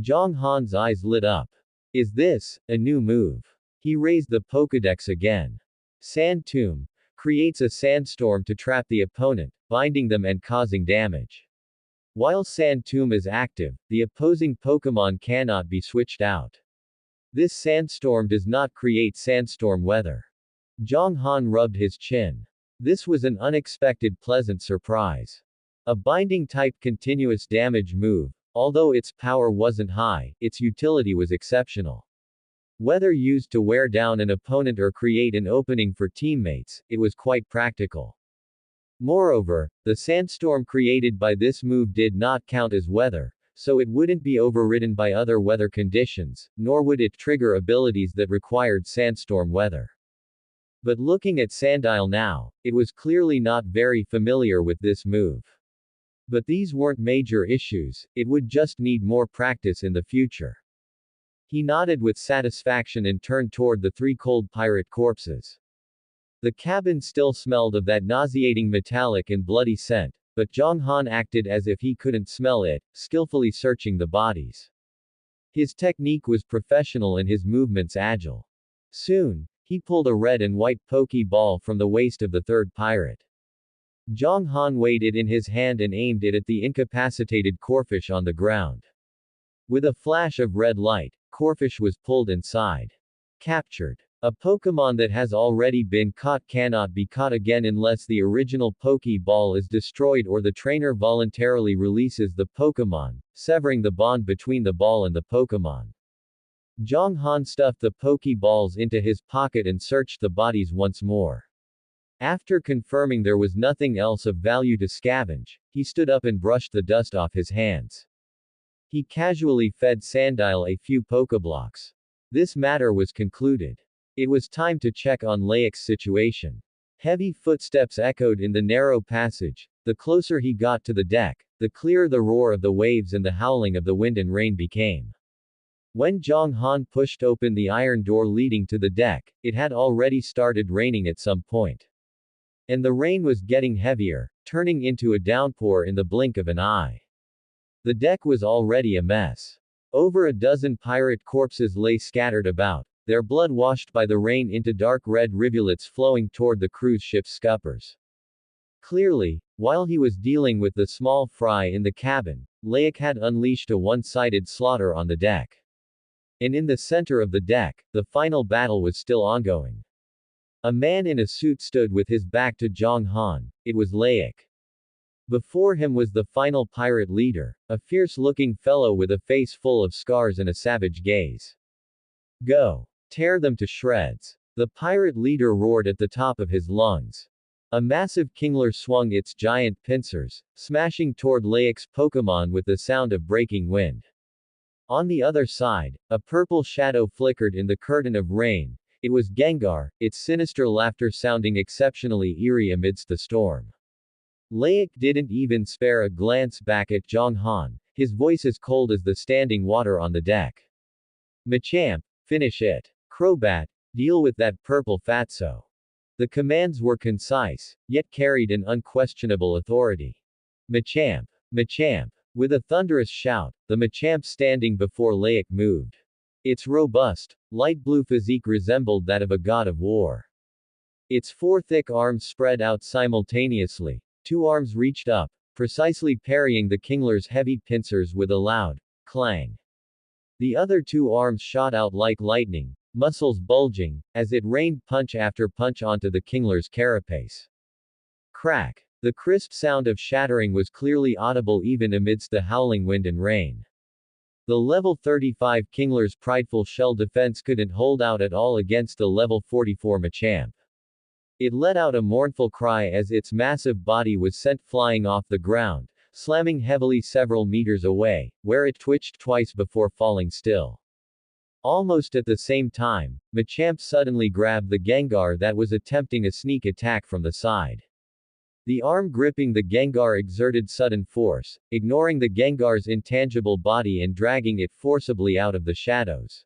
Zhang Han's eyes lit up. Is this a new move? He raised the Pokédex again. Sand Tomb creates a sandstorm to trap the opponent, binding them and causing damage. While Sand Tomb is active, the opposing Pokémon cannot be switched out. This sandstorm does not create sandstorm weather. Zhang Han rubbed his chin. This was an unexpected pleasant surprise. A binding-type continuous damage move, although its power wasn't high, its utility was exceptional. Whether used to wear down an opponent or create an opening for teammates, it was quite practical. Moreover, the sandstorm created by this move did not count as weather, so it wouldn't be overridden by other weather conditions, nor would it trigger abilities that required sandstorm weather. But looking at Sandile now, it was clearly not very familiar with this move. But these weren't major issues, it would just need more practice in the future. He nodded with satisfaction and turned toward the 3 cold pirate corpses. The cabin still smelled of that nauseating metallic and bloody scent, but Zhang Han acted as if he couldn't smell it, skillfully searching the bodies. His technique was professional and his movements agile. Soon, he pulled a red and white Pokeball from the waist of the 3rd pirate. Zhang Han weighed it in his hand and aimed it at the incapacitated Corfish on the ground. With a flash of red light, Corfish was pulled inside. Captured. A Pokemon that has already been caught cannot be caught again unless the original Pokeball is destroyed or the trainer voluntarily releases the Pokemon, severing the bond between the ball and the Pokemon. Zhang Han stuffed the Pokeballs into his pocket and searched the bodies once more. After confirming there was nothing else of value to scavenge, he stood up and brushed the dust off his hands. He casually fed Sandile a few Pokeblocks. This matter was concluded. It was time to check on Layak's situation. Heavy footsteps echoed in the narrow passage. The closer he got to the deck, the clearer the roar of the waves and the howling of the wind and rain became. When Zhang Han pushed open the iron door leading to the deck, it had already started raining at some point. And the rain was getting heavier, turning into a downpour in the blink of an eye. The deck was already a mess. Over a dozen pirate corpses lay scattered about, their blood washed by the rain into dark red rivulets flowing toward the cruise ship's scuppers. Clearly, while he was dealing with the small fry in the cabin, Layak had unleashed a one-sided slaughter on the deck. And in the center of the deck, the final battle was still ongoing. A man in a suit stood with his back to Zhang Han. It was Layak. Before him was the final pirate leader, a fierce-looking fellow with a face full of scars and a savage gaze. Go! Tear them to shreds! The pirate leader roared at the top of his lungs. A massive kingler swung its giant pincers, smashing toward Layak's Pokemon with the sound of breaking wind. On the other side, a purple shadow flickered in the curtain of rain. It was Gengar, its sinister laughter sounding exceptionally eerie amidst the storm. Laik didn't even spare a glance back at Zhang Han, his voice as cold as the standing water on the deck. Machamp, finish it. Crobat, deal with that purple fatso. The commands were concise, yet carried an unquestionable authority. Machamp. Machamp. With a thunderous shout, the Machamp standing before Laik moved. Its robust, light blue physique resembled that of a god of war. Its four thick arms spread out simultaneously. Two arms reached up, precisely parrying the Kingler's heavy pincers with a loud clang. The other two arms shot out like lightning, muscles bulging, as it rained punch after punch onto the Kingler's carapace. Crack! The crisp sound of shattering was clearly audible even amidst the howling wind and rain. The level 35 Kingler's prideful shell defense couldn't hold out at all against the level 44 Machamp. It let out a mournful cry as its massive body was sent flying off the ground, slamming heavily several meters away, where it twitched twice before falling still. Almost at the same time, Machamp suddenly grabbed the Gengar that was attempting a sneak attack from the side. The arm gripping the Gengar exerted sudden force, ignoring the Gengar's intangible body and dragging it forcibly out of the shadows.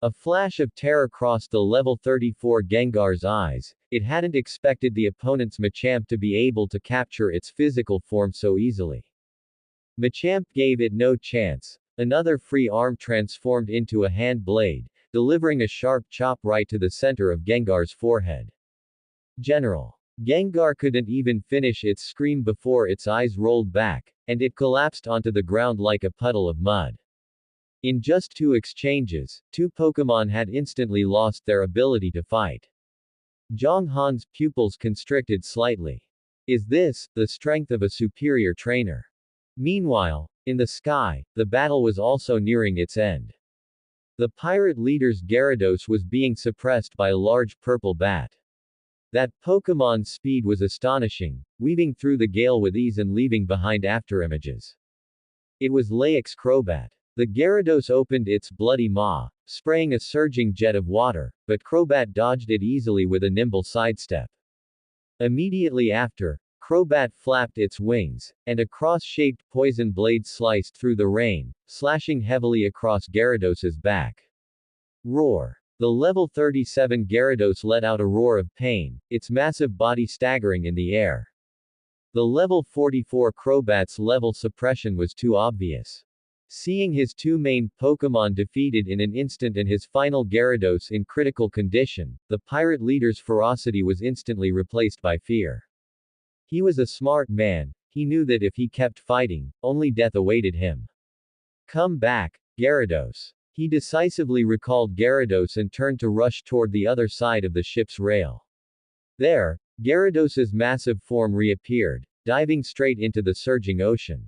A flash of terror crossed the level 34 Gengar's eyes. It hadn't expected the opponent's Machamp to be able to capture its physical form so easily. Machamp gave it no chance. Another free arm transformed into a hand blade, delivering a sharp chop right to the center of Gengar's forehead. General. Gengar couldn't even finish its scream before its eyes rolled back, and it collapsed onto the ground like a puddle of mud. In just 2 exchanges, 2 Pokémon had instantly lost their ability to fight. Zhang Han's pupils constricted slightly. Is this the strength of a superior trainer? Meanwhile, in the sky, the battle was also nearing its end. The pirate leader's Gyarados was being suppressed by a large purple bat. That Pokémon's speed was astonishing, weaving through the gale with ease and leaving behind afterimages. It was Laik's Crobat. The Gyarados opened its bloody maw, spraying a surging jet of water, but Crobat dodged it easily with a nimble sidestep. Immediately after, Crobat flapped its wings, and a cross-shaped poison blade sliced through the rain, slashing heavily across Gyarados's back. Roar! The level 37 Gyarados let out a roar of pain, its massive body staggering in the air. The level 44 Crobat's level suppression was too obvious. Seeing his 2 main Pokémon defeated in an instant and his final Gyarados in critical condition, the pirate leader's ferocity was instantly replaced by fear. He was a smart man. He knew that if he kept fighting, only death awaited him. Come back, Gyarados. He decisively recalled Gyarados and turned to rush toward the other side of the ship's rail. There, Gyarados's massive form reappeared, diving straight into the surging ocean.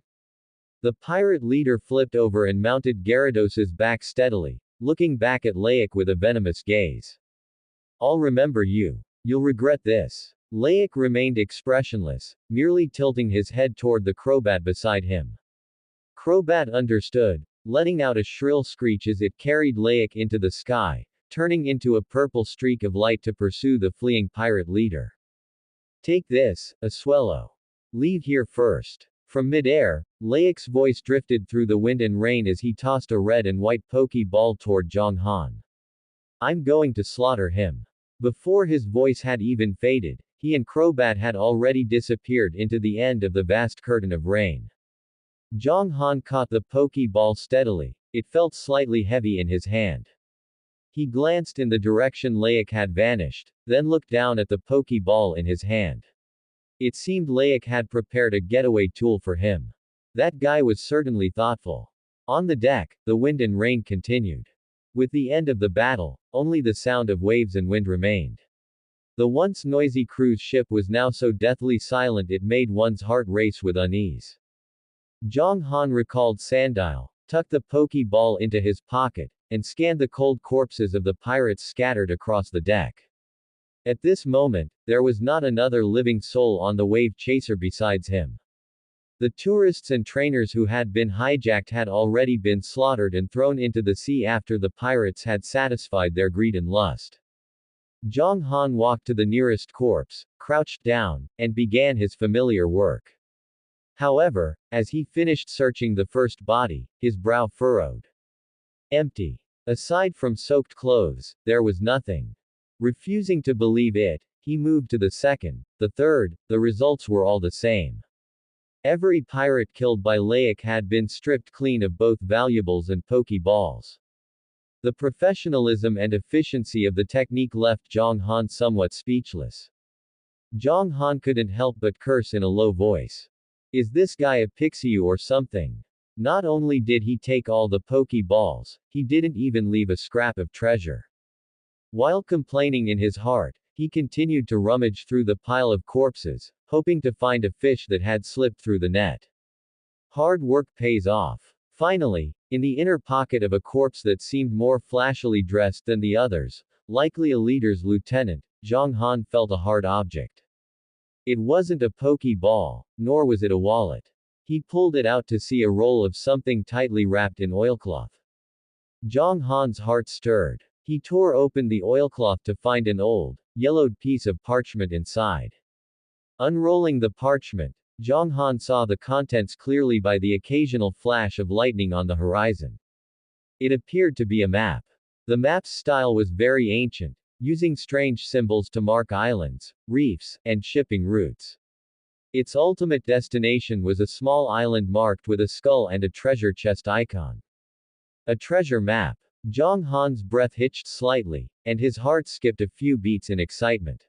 The pirate leader flipped over and mounted Gyarados's back steadily, looking back at Laik with a venomous gaze. I'll remember you. You'll regret this. Laik remained expressionless, merely tilting his head toward the Crobat beside him. Crobat understood, letting out a shrill screech as it carried Laik into the sky, turning into a purple streak of light to pursue the fleeing pirate leader. Take this, Asuelo. Leave here first. From mid-air, Laik's voice drifted through the wind and rain as he tossed a red and white Pokeball toward Zhang Han. I'm going to slaughter him. Before his voice had even faded, he and Crobat had already disappeared into the end of the vast curtain of rain. Zhang Han caught the Pokeball steadily. It felt slightly heavy in his hand. He glanced in the direction Laik had vanished, then looked down at the Pokeball in his hand. It seemed Laik had prepared a getaway tool for him. That guy was certainly thoughtful. On the deck, the wind and rain continued. With the end of the battle, only the sound of waves and wind remained. The once noisy cruise ship was now so deathly silent it made one's heart race with unease. Zhang Han recalled Sandile, tucked the Pokeball into his pocket, and scanned the cold corpses of the pirates scattered across the deck. At this moment, there was not another living soul on the wave chaser besides him. The tourists and trainers who had been hijacked had already been slaughtered and thrown into the sea after the pirates had satisfied their greed and lust. Zhang Han walked to the nearest corpse, crouched down, and began his familiar work. However, as he finished searching the first body, his brow furrowed. Empty. Aside from soaked clothes, there was nothing. Refusing to believe it, he moved to the second, the third, the results were all the same. Every pirate killed by Laik had been stripped clean of both valuables and pokeballs. The professionalism and efficiency of the technique left Zhang Han somewhat speechless. Zhang Han couldn't help but curse in a low voice. Is this guy a pixie or something? Not only did he take all the pokeballs, he didn't even leave a scrap of treasure. While complaining in his heart, he continued to rummage through the pile of corpses, hoping to find a fish that had slipped through the net. Hard work pays off. Finally, in the inner pocket of a corpse that seemed more flashily dressed than the others, likely a leader's lieutenant, Zhang Han felt a hard object. It wasn't a pokeball, nor was it a wallet. He pulled it out to see a roll of something tightly wrapped in oilcloth. Zhang Han's heart stirred. He tore open the oilcloth to find an old, yellowed piece of parchment inside. Unrolling the parchment, Zhang Han saw the contents clearly by the occasional flash of lightning on the horizon. It appeared to be a map. The map's style was very ancient, using strange symbols to mark islands, reefs, and shipping routes. Its ultimate destination was a small island marked with a skull and a treasure chest icon. A treasure map. Zhang Han's breath hitched slightly, and his heart skipped a few beats in excitement.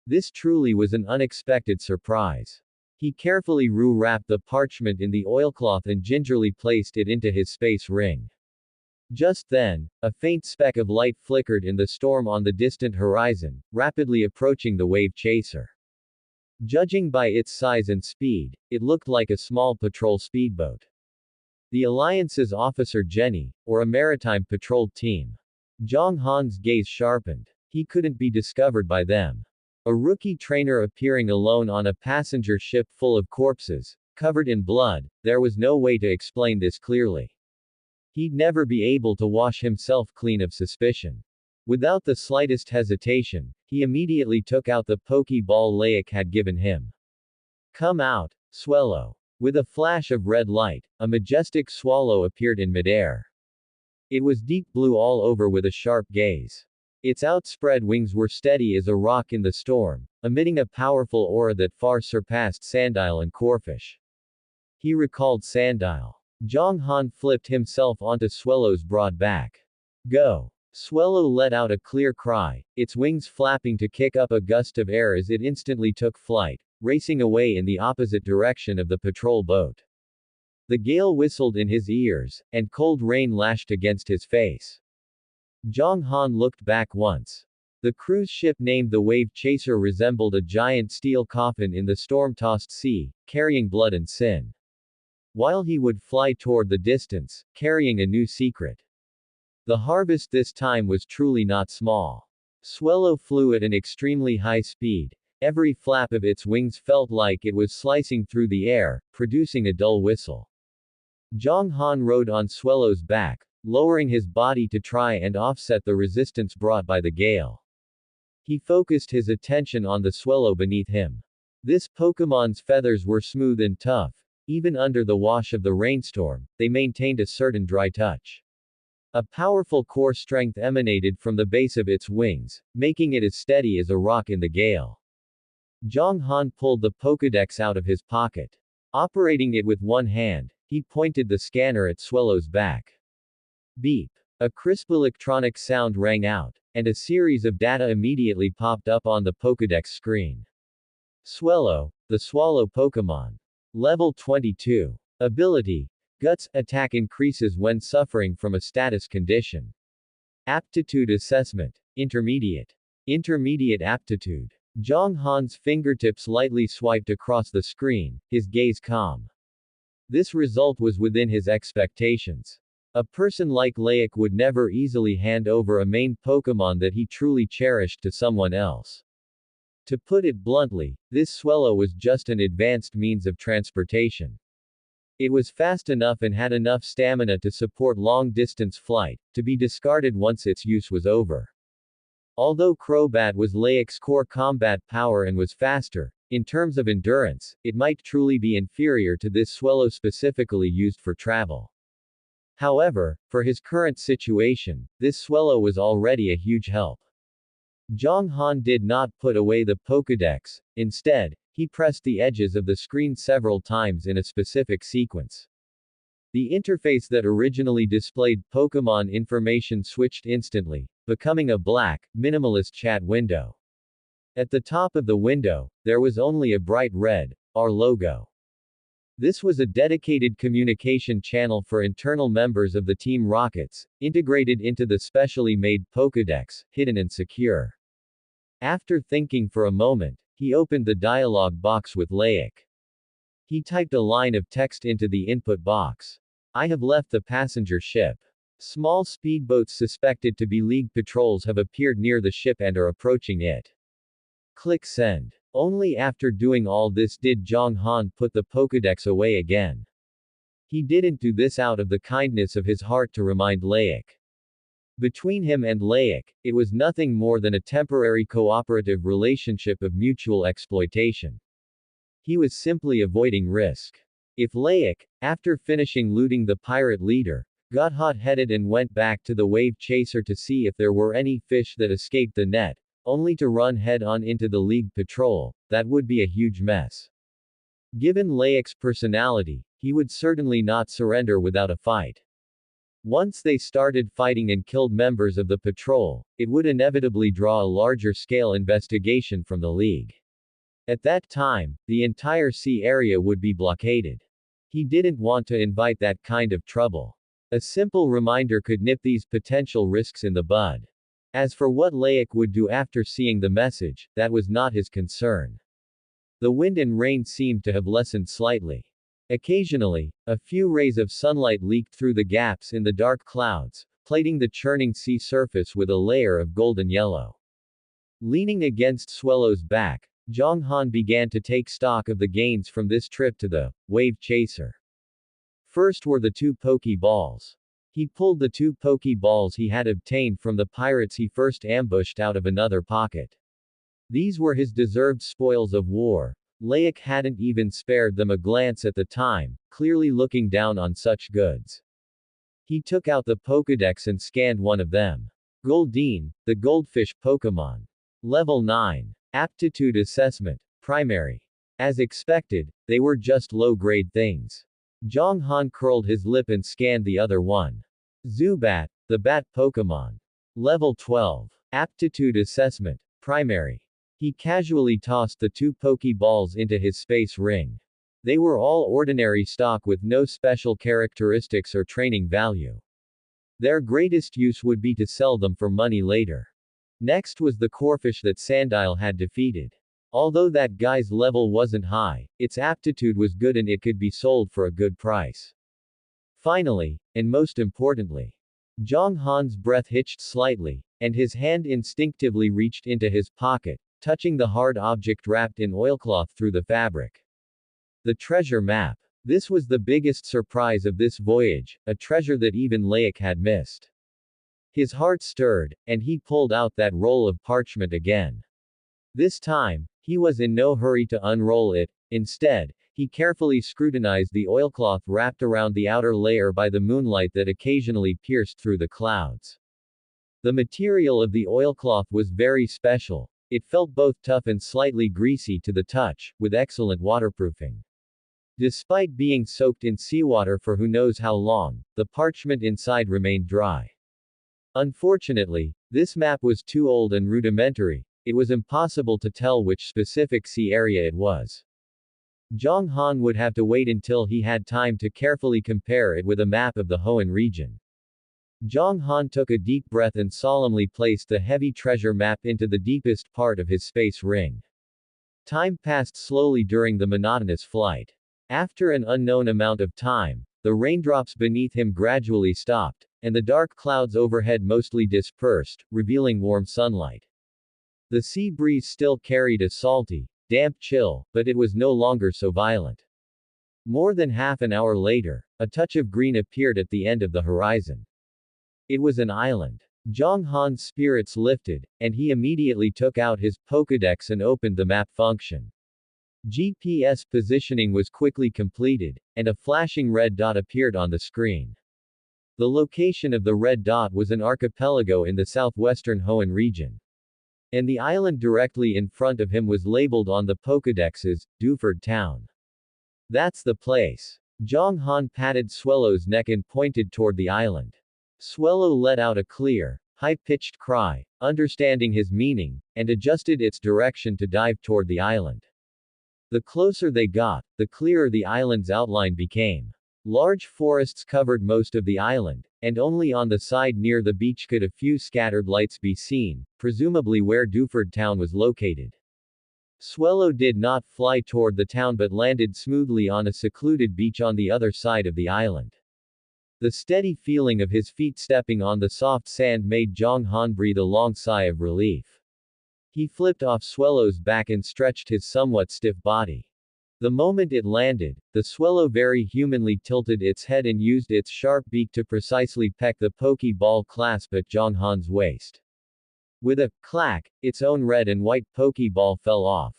This truly was an unexpected surprise. He carefully wrapped the parchment in the oilcloth and gingerly placed it into his space ring. Just then, a faint speck of light flickered in the storm on the distant horizon, rapidly approaching the wave chaser. Judging by its size and speed, it looked like a small patrol speedboat. The Alliance's officer Jenny, or a maritime patrol team. Zhang Han's gaze sharpened. He couldn't be discovered by them. A rookie trainer appearing alone on a passenger ship full of corpses, covered in blood, there was no way to explain this clearly. He'd never be able to wash himself clean of suspicion. Without the slightest hesitation, he immediately took out the pokeball Laik had given him. Come out, Swallow. With a flash of red light, a majestic swallow appeared in midair. It was deep blue all over with a sharp gaze. Its outspread wings were steady as a rock in the storm, emitting a powerful aura that far surpassed Sandile and Corfish. He recalled Sandile. Zhang Han flipped himself onto Swallow's broad back. Go! Swallow let out a clear cry, its wings flapping to kick up a gust of air as it instantly took flight, racing away in the opposite direction of the patrol boat. The gale whistled in his ears, and cold rain lashed against his face. Zhang Han looked back once. The cruise ship named the Wave Chaser resembled a giant steel coffin in the storm-tossed sea, carrying blood and sin. While he would fly toward the distance, carrying a new secret. The harvest this time was truly not small. Swallow flew at an extremely high speed. Every flap of its wings felt like it was slicing through the air, producing a dull whistle. Zhang Han rode on Swallow's back, lowering his body to try and offset the resistance brought by the gale. He focused his attention on the Swallow beneath him. This Pokemon's feathers were smooth and tough. Even under the wash of the rainstorm, they maintained a certain dry touch. A powerful core strength emanated from the base of its wings, making it as steady as a rock in the gale. Zhang Han pulled the Pokédex out of his pocket. Operating it with one hand, he pointed the scanner at Swallow's back. Beep. A crisp electronic sound rang out, and a series of data immediately popped up on the Pokédex screen. Swallow, the Swallow Pokémon. Level 22. Ability. Guts attack increases when suffering from a status condition. Aptitude assessment. Intermediate. Intermediate aptitude. Zhang Han's fingertips lightly swiped across the screen, his gaze calm. This result was within his expectations. A person like Laik would never easily hand over a main Pokémon that he truly cherished to someone else. To put it bluntly, this swallow was just an advanced means of transportation. It was fast enough and had enough stamina to support long-distance flight, to be discarded once its use was over. Although Crobat was Laic's core combat power and was faster, in terms of endurance, it might truly be inferior to this swallow specifically used for travel. However, for his current situation, this swallow was already a huge help. Zhang Han did not put away the Pokédex. Instead, he pressed the edges of the screen several times in a specific sequence. The interface that originally displayed Pokémon information switched instantly, becoming a black, minimalist chat window. At the top of the window, there was only a bright red, R logo. This was a dedicated communication channel for internal members of the Team Rockets, integrated into the specially made Pokédex, hidden and secure. After thinking for a moment, he opened the dialog box with Laic. He typed a line of text into the input box. I have left the passenger ship. Small speedboats suspected to be League patrols have appeared near the ship and are approaching it. Click send. Only after doing all this did Zhang Han put the Pokédex away again. He didn't do this out of the kindness of his heart to remind Laic. Between him and Laic, it was nothing more than a temporary cooperative relationship of mutual exploitation. He was simply avoiding risk. If Laic, after finishing looting the pirate leader, got hot-headed and went back to the wave chaser to see if there were any fish that escaped the net, only to run head-on into the League patrol, that would be a huge mess. Given Laic's personality, he would certainly not surrender without a fight. Once they started fighting and killed members of the patrol, it would inevitably draw a larger-scale investigation from the League. At that time, the entire sea area would be blockaded. He didn't want to invite that kind of trouble. A simple reminder could nip these potential risks in the bud. As for what Laic would do after seeing the message, that was not his concern. The wind and rain seemed to have lessened slightly. Occasionally, a few rays of sunlight leaked through the gaps in the dark clouds, plating the churning sea surface with a layer of golden yellow. Leaning against Swallow's back, Zhang Han began to take stock of the gains from this trip to the wave chaser. First were the 2 Pokeballs. He pulled the 2 Pokeballs he had obtained from the pirates he first ambushed out of another pocket. These were his deserved spoils of war. Laic hadn't even spared them a glance at the time, clearly looking down on such goods. He took out the Pokédex and scanned one of them. Goldeen, the goldfish Pokémon. Level 9. Aptitude Assessment. Primary. As expected, they were just low-grade things. Zhang Han curled his lip and scanned the other one. Zubat, the bat Pokémon. Level 12. Aptitude Assessment. Primary. He casually tossed the 2 Pokeballs into his space ring. They were all ordinary stock with no special characteristics or training value. Their greatest use would be to sell them for money later. Next was the Corphish that Sandile had defeated. Although that guy's level wasn't high, its aptitude was good and it could be sold for a good price. Finally, and most importantly, Zhang Han's breath hitched slightly, and his hand instinctively reached into his pocket, touching the hard object wrapped in oilcloth through the fabric. The treasure map. This was the biggest surprise of this voyage, a treasure that even Laic had missed. His heart stirred, and he pulled out that roll of parchment again. This time, he was in no hurry to unroll it. Instead, he carefully scrutinized the oilcloth wrapped around the outer layer by the moonlight that occasionally pierced through the clouds. The material of the oilcloth was very special. It felt both tough and slightly greasy to the touch, with excellent waterproofing. Despite being soaked in seawater for who knows how long, the parchment inside remained dry. Unfortunately, this map was too old and rudimentary. It was impossible to tell which specific sea area it was. Zhang Han would have to wait until he had time to carefully compare it with a map of the Hoenn region. Zhang Han took a deep breath and solemnly placed the heavy treasure map into the deepest part of his space ring. Time passed slowly during the monotonous flight. After an unknown amount of time, the raindrops beneath him gradually stopped, and the dark clouds overhead mostly dispersed, revealing warm sunlight. The sea breeze still carried a salty, damp chill, but it was no longer so violent. More than half an hour later, a touch of green appeared at the end of the horizon. It was an island. Zhang Han's spirits lifted, and he immediately took out his Pokédex and opened the map function. GPS positioning was quickly completed, and a flashing red dot appeared on the screen. The location of the red dot was an archipelago in the southwestern Hoenn region. And the island directly in front of him was labeled on the Pokédex as Duford Town. That's the place. Zhang Han patted Swellow's neck and pointed toward the island. Swellow let out a clear, high-pitched cry, understanding his meaning, and adjusted its direction to dive toward the island. The closer they got, the clearer the island's outline became. Large forests covered most of the island, and only on the side near the beach could a few scattered lights be seen, presumably where Duford Town was located. Swellow did not fly toward the town but landed smoothly on a secluded beach on the other side of the island. The steady feeling of his feet stepping on the soft sand made Zhang Han breathe a long sigh of relief. He flipped off Swellow's back and stretched his somewhat stiff body. The moment it landed, the Swellow very humanly tilted its head and used its sharp beak to precisely peck the Pokeball clasp at Zhang Han's waist. With a clack, its own red and white Pokeball fell off.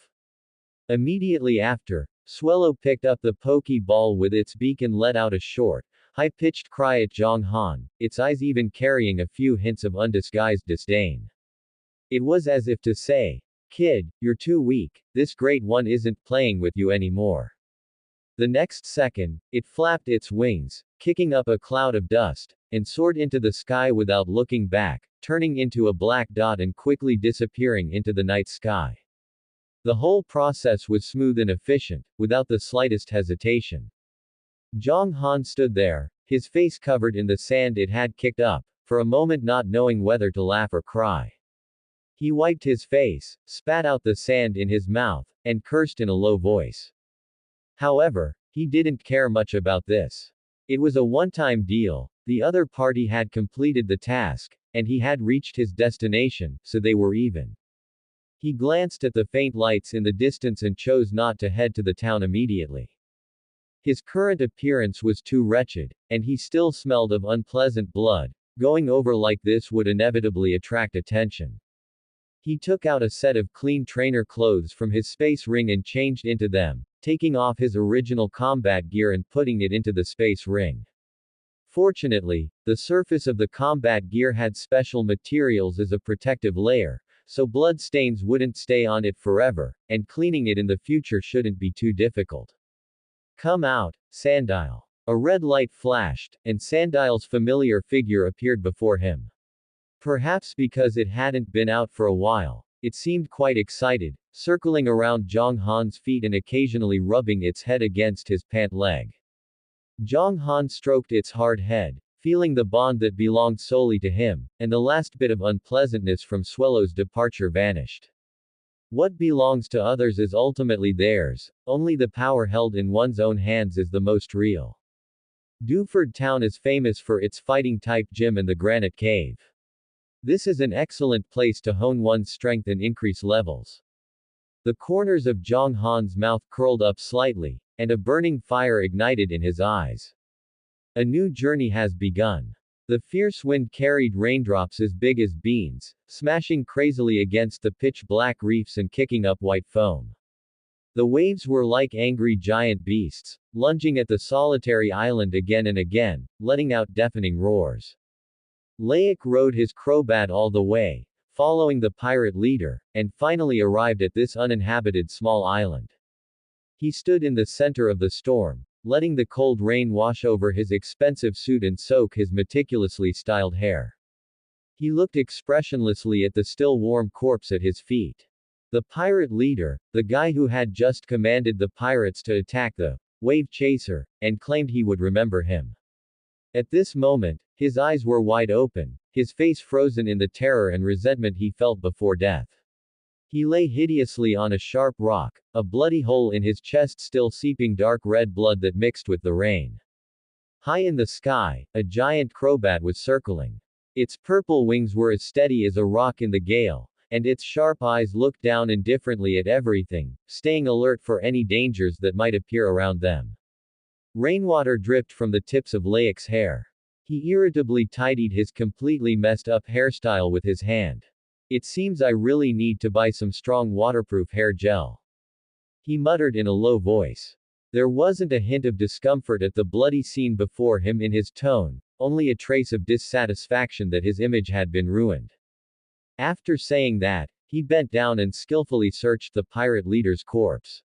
Immediately after, Swellow picked up the Pokeball with its beak and let out a short, high-pitched cry at Zhang Han, its eyes even carrying a few hints of undisguised disdain. It was as if to say, "Kid, you're too weak, this great one isn't playing with you anymore." The next second, it flapped its wings, kicking up a cloud of dust, and soared into the sky without looking back, turning into a black dot and quickly disappearing into the night sky. The whole process was smooth and efficient, without the slightest hesitation. Zhang Han stood there, his face covered in the sand it had kicked up, for a moment not knowing whether to laugh or cry. He wiped his face, spat out the sand in his mouth, and cursed in a low voice. However, he didn't care much about this. It was a one-time deal, the other party had completed the task, and he had reached his destination, so they were even. He glanced at the faint lights in the distance and chose not to head to the town immediately. His current appearance was too wretched, and he still smelled of unpleasant blood. Going over like this would inevitably attract attention. He took out a set of clean trainer clothes from his space ring and changed into them, taking off his original combat gear and putting it into the space ring. Fortunately, the surface of the combat gear had special materials as a protective layer, so blood stains wouldn't stay on it forever, and cleaning it in the future shouldn't be too difficult. "Come out, Sandile." A red light flashed, and Sandile's familiar figure appeared before him. Perhaps because it hadn't been out for a while, it seemed quite excited, circling around Zhang Han's feet and occasionally rubbing its head against his pant leg. Zhang Han stroked its hard head, feeling the bond that belonged solely to him, and the last bit of unpleasantness from Swellow's departure vanished. What belongs to others is ultimately theirs, only the power held in one's own hands is the most real. Duford Town is famous for its fighting-type gym and the granite cave. This is an excellent place to hone one's strength and increase levels. The corners of Zhang Han's mouth curled up slightly, and a burning fire ignited in his eyes. A new journey has begun. The fierce wind carried raindrops as big as beans, smashing crazily against the pitch-black reefs and kicking up white foam. The waves were like angry giant beasts, lunging at the solitary island again and again, letting out deafening roars. Laik rode his crowbat all the way, following the pirate leader, and finally arrived at this uninhabited small island. He stood in the center of the storm, letting the cold rain wash over his expensive suit and soak his meticulously styled hair. He looked expressionlessly at the still warm corpse at his feet. The pirate leader, the guy who had just commanded the pirates to attack the wave chaser, and claimed he would remember him. At this moment, his eyes were wide open, his face frozen in the terror and resentment he felt before death. He lay hideously on a sharp rock, a bloody hole in his chest still seeping dark red blood that mixed with the rain. High in the sky, a giant crowbat was circling. Its purple wings were as steady as a rock in the gale, and its sharp eyes looked down indifferently at everything, staying alert for any dangers that might appear around them. Rainwater dripped from the tips of Layak's hair. He irritably tidied his completely messed up hairstyle with his hand. It seems I really need to buy some strong waterproof hair gel, he muttered in a low voice. There wasn't a hint of discomfort at the bloody scene before him in his tone, only a trace of dissatisfaction that his image had been ruined. After saying that, he bent down and skillfully searched the pirate leader's corpse.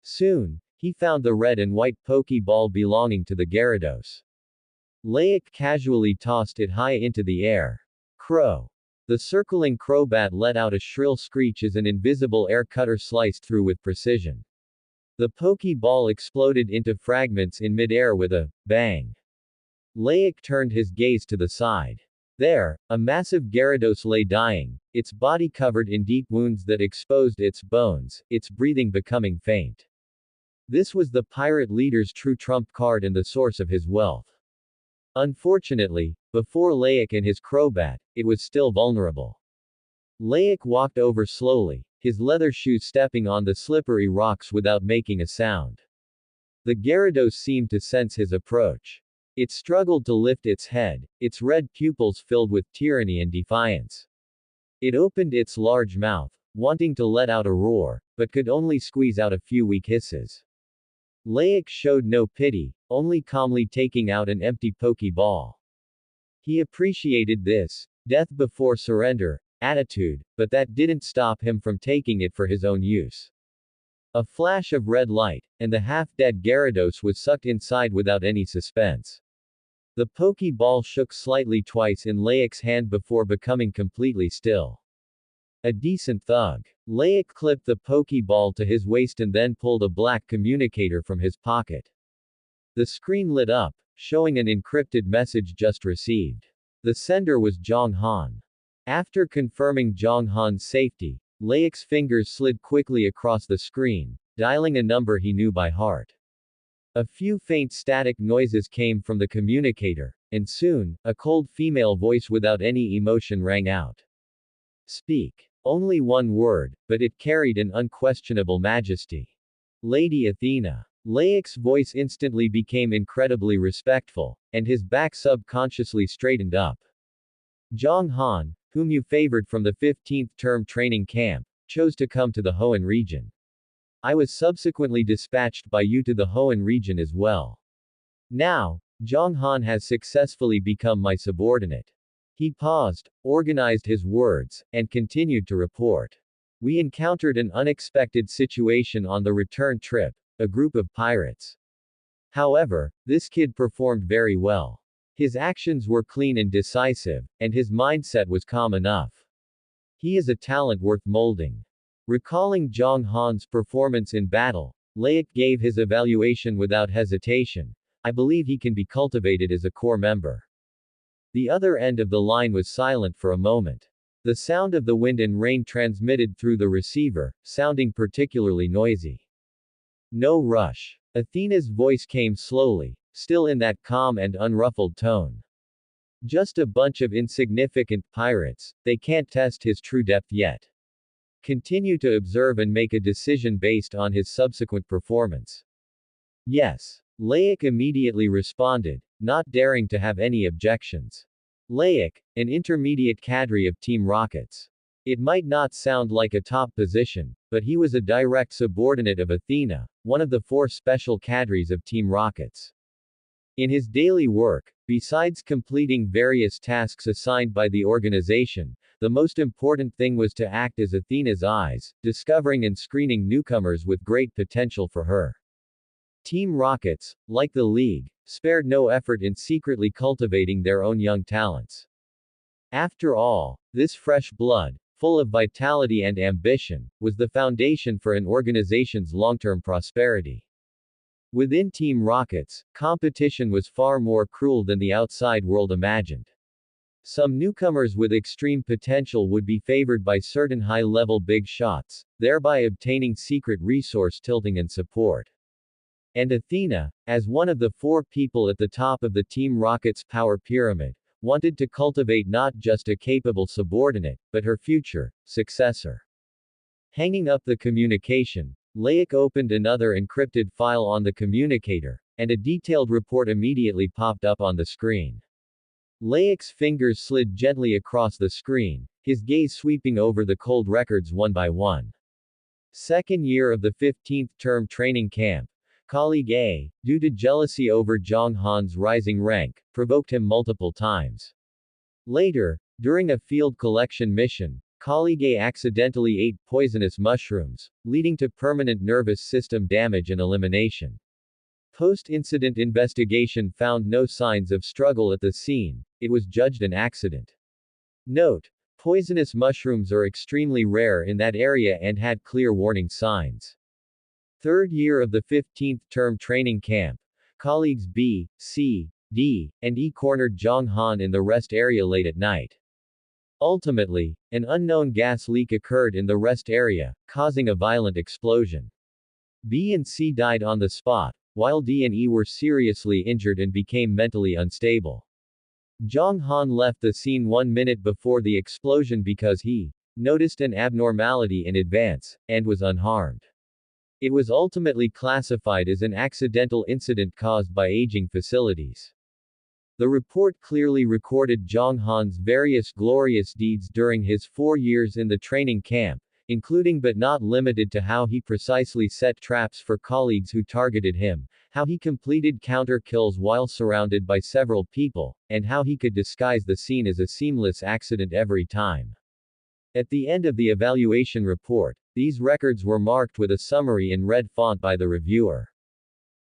Soon, he found the red and white pokeball belonging to the Gyarados. Layak casually tossed it high into the air. Crow. The circling crowbat let out a shrill screech as an invisible air cutter sliced through with precision. The pokeball exploded into fragments in midair with a bang. Layak turned his gaze to the side. There, a massive Gyarados lay dying, its body covered in deep wounds that exposed its bones, its breathing becoming faint. This was the pirate leader's true trump card and the source of his wealth. Unfortunately, before Layak and his crowbat, it was still vulnerable. Layak walked over slowly, his leather shoes stepping on the slippery rocks without making a sound. The Gyarados seemed to sense his approach. It struggled to lift its head, its red pupils filled with tyranny and defiance. It opened its large mouth, wanting to let out a roar, but could only squeeze out a few weak hisses. Layak showed no pity, only calmly taking out an empty pokeball. He appreciated this death before surrender attitude, but that didn't stop him from taking it for his own use. A flash of red light, and the half-dead Gyarados was sucked inside without any suspense. The pokeball shook slightly twice in Layak's hand before becoming completely still. A decent thug. Layak clipped the pokeball to his waist and then pulled a black communicator from his pocket. The screen lit up, showing an encrypted message just received. The sender was Zhang Han. After confirming Zhang Han's safety, Layak's fingers slid quickly across the screen, dialing a number he knew by heart. A few faint static noises came from the communicator, and soon, a cold female voice without any emotion rang out. Speak. Only one word, but it carried an unquestionable majesty. Lady Athena. Layak's voice instantly became incredibly respectful, and his back subconsciously straightened up. Zhang Han, whom you favored from the 15th term training camp, chose to come to the Hoenn region. I was subsequently dispatched by you to the Hoenn region as well. Now, Zhang Han has successfully become my subordinate. He paused, organized his words, and continued to report. We encountered an unexpected situation on the return trip, a group of pirates. However, this kid performed very well. His actions were clean and decisive, and his mindset was calm enough. He is a talent worth molding. Recalling Zhang Han's performance in battle, Layak gave his evaluation without hesitation. I believe he can be cultivated as a core member. The other end of the line was silent for a moment. The sound of the wind and rain transmitted through the receiver, sounding particularly noisy. No rush. Athena's voice came slowly, still in that calm and unruffled tone. Just a bunch of insignificant pirates, they can't test his true depth yet. Continue to observe and make a decision based on his subsequent performance. Yes. Layak immediately responded, not daring to have any objections. Layak, an intermediate cadre of Team Rockets. It might not sound like a top position, but he was a direct subordinate of Athena, one of the 4 special cadres of Team Rockets. In his daily work, besides completing various tasks assigned by the organization, the most important thing was to act as Athena's eyes, discovering and screening newcomers with great potential for her. Team Rockets, like the League, spared no effort in secretly cultivating their own young talents. After all, this fresh blood, full of vitality and ambition, was the foundation for an organization's long-term prosperity. Within Team Rockets, competition was far more cruel than the outside world imagined. Some newcomers with extreme potential would be favored by certain high-level big shots, thereby obtaining secret resource tilting and support. And Athena, as one of the 4 people at the top of the Team Rocket's power pyramid, wanted to cultivate not just a capable subordinate, but her future successor. Hanging up the communication, Laik opened another encrypted file on the communicator, and a detailed report immediately popped up on the screen. Laik's fingers slid gently across the screen, his gaze sweeping over the cold records one by one. Second year of the 15th term training camp. Colleague A, due to jealousy over Zhang Han's rising rank, provoked him multiple times. Later, during a field collection mission, Colleague A accidentally ate poisonous mushrooms, leading to permanent nervous system damage and elimination. Post-incident investigation found no signs of struggle at the scene, it was judged an accident. Note: poisonous mushrooms are extremely rare in that area and had clear warning signs. Third year of the 15th term training camp. Colleagues B, C, D, and E cornered Zhang Han in the rest area late at night. Ultimately, an unknown gas leak occurred in the rest area, causing a violent explosion. B and C died on the spot, while D and E were seriously injured and became mentally unstable. Zhang Han left the scene 1 minute before the explosion because he noticed an abnormality in advance, and was unharmed. It was ultimately classified as an accidental incident caused by aging facilities. The report clearly recorded Zhang Han's various glorious deeds during his 4 years in the training camp, including but not limited to how he precisely set traps for colleagues who targeted him, how he completed counter kills while surrounded by several people, and how he could disguise the scene as a seamless accident every time. At the end of the evaluation report, these records were marked with a summary in red font by the reviewer.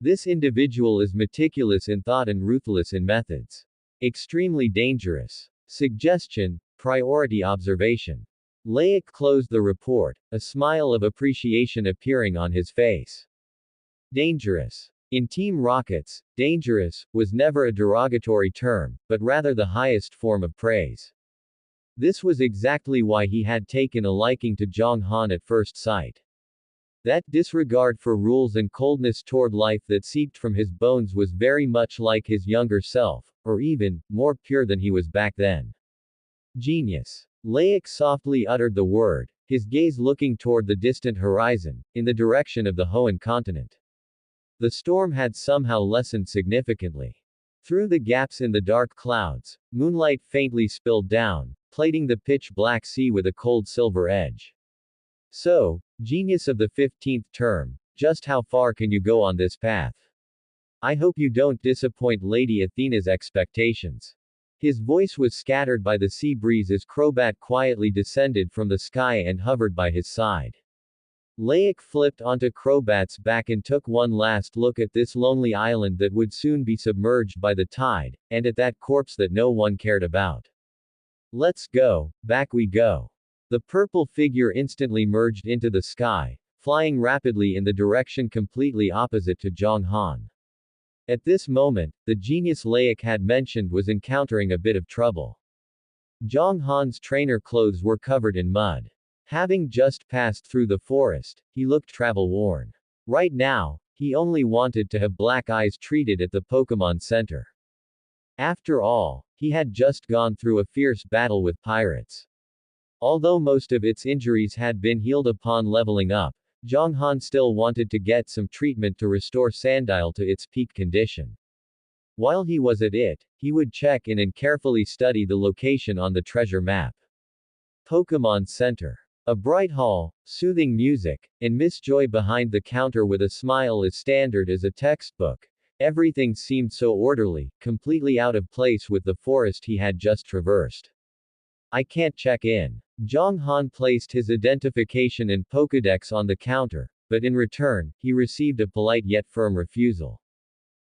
This individual is meticulous in thought and ruthless in methods. Extremely dangerous. Suggestion, priority observation. Laik closed the report, a smile of appreciation appearing on his face. Dangerous. In Team Rocket's, dangerous was never a derogatory term, but rather the highest form of praise. This was exactly why he had taken a liking to Zhang Han at first sight. That disregard for rules and coldness toward life that seeped from his bones was very much like his younger self, or even, more pure than he was back then. Genius. Laik softly uttered the word, his gaze looking toward the distant horizon, in the direction of the Hoenn continent. The storm had somehow lessened significantly. Through the gaps in the dark clouds, moonlight faintly spilled down, plating the pitch-black sea with a cold silver edge. So, genius of the 15th term, just how far can you go on this path? I hope you don't disappoint Lady Athena's expectations. His voice was scattered by the sea breeze as Crobat quietly descended from the sky and hovered by his side. Laik flipped onto Crobat's back and took one last look at this lonely island that would soon be submerged by the tide, and at that corpse that no one cared about. Let's go, back we go. The purple figure instantly merged into the sky, flying rapidly in the direction completely opposite to Zhang Han. At this moment, the genius Laik had mentioned was encountering a bit of trouble. Zhang Han's trainer clothes were covered in mud. Having just passed through the forest, he looked travel-worn. Right now, he only wanted to have Black Eyes treated at the Pokemon Center. After all, he had just gone through a fierce battle with pirates. Although most of its injuries had been healed upon leveling up, Zhang Han still wanted to get some treatment to restore Sandile to its peak condition. While he was at it, he would check in and carefully study the location on the treasure map. Pokemon Center. A bright hall, soothing music, and Miss Joy behind the counter with a smile as standard as a textbook. Everything seemed so orderly, completely out of place with the forest he had just traversed. I can't check in. Zhang Han placed his identification and Pokédex on the counter, but in return, he received a polite yet firm refusal.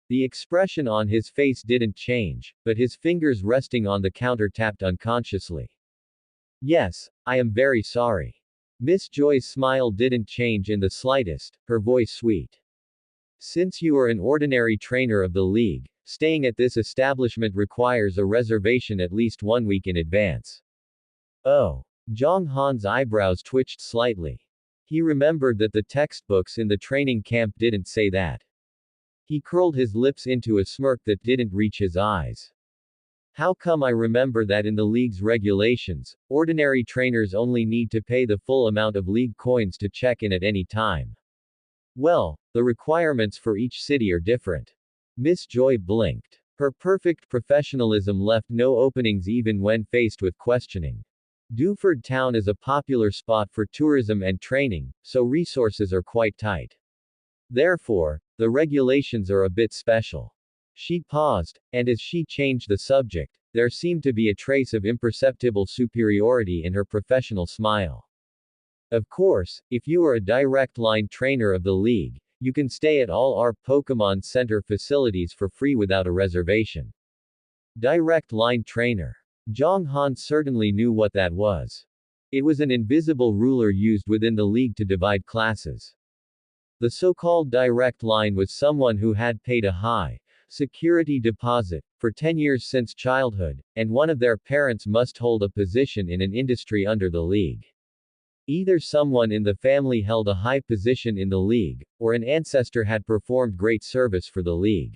The expression on his face didn't change, but his fingers resting on the counter tapped unconsciously. Yes, I am very sorry. Miss Joy's smile didn't change in the slightest, her voice sweet. Since you are an ordinary trainer of the league, staying at this establishment requires a reservation at least 1 week in advance. Oh. Zhang Han's eyebrows twitched slightly. He remembered that the textbooks in the training camp didn't say that. He curled his lips into a smirk that didn't reach his eyes. How come I remember that in the league's regulations, ordinary trainers only need to pay the full amount of league coins to check in at any time? Well, the requirements for each city are different. Miss Joy blinked. Her perfect professionalism left no openings even when faced with questioning. Dewford Town is a popular spot for tourism and training, so resources are quite tight. Therefore, the regulations are a bit special. She paused, and as she changed the subject, there seemed to be a trace of imperceptible superiority in her professional smile. Of course, if you are a direct line trainer of the league, you can stay at all our Pokemon Center facilities for free without a reservation. Direct line trainer. Zhang Han certainly knew what that was. It was an invisible ruler used within the league to divide classes. The so-called direct line was someone who had paid a high security deposit for 10 years since childhood, and one of their parents must hold a position in an industry under the league. Either someone in the family held a high position in the league, or an ancestor had performed great service for the league.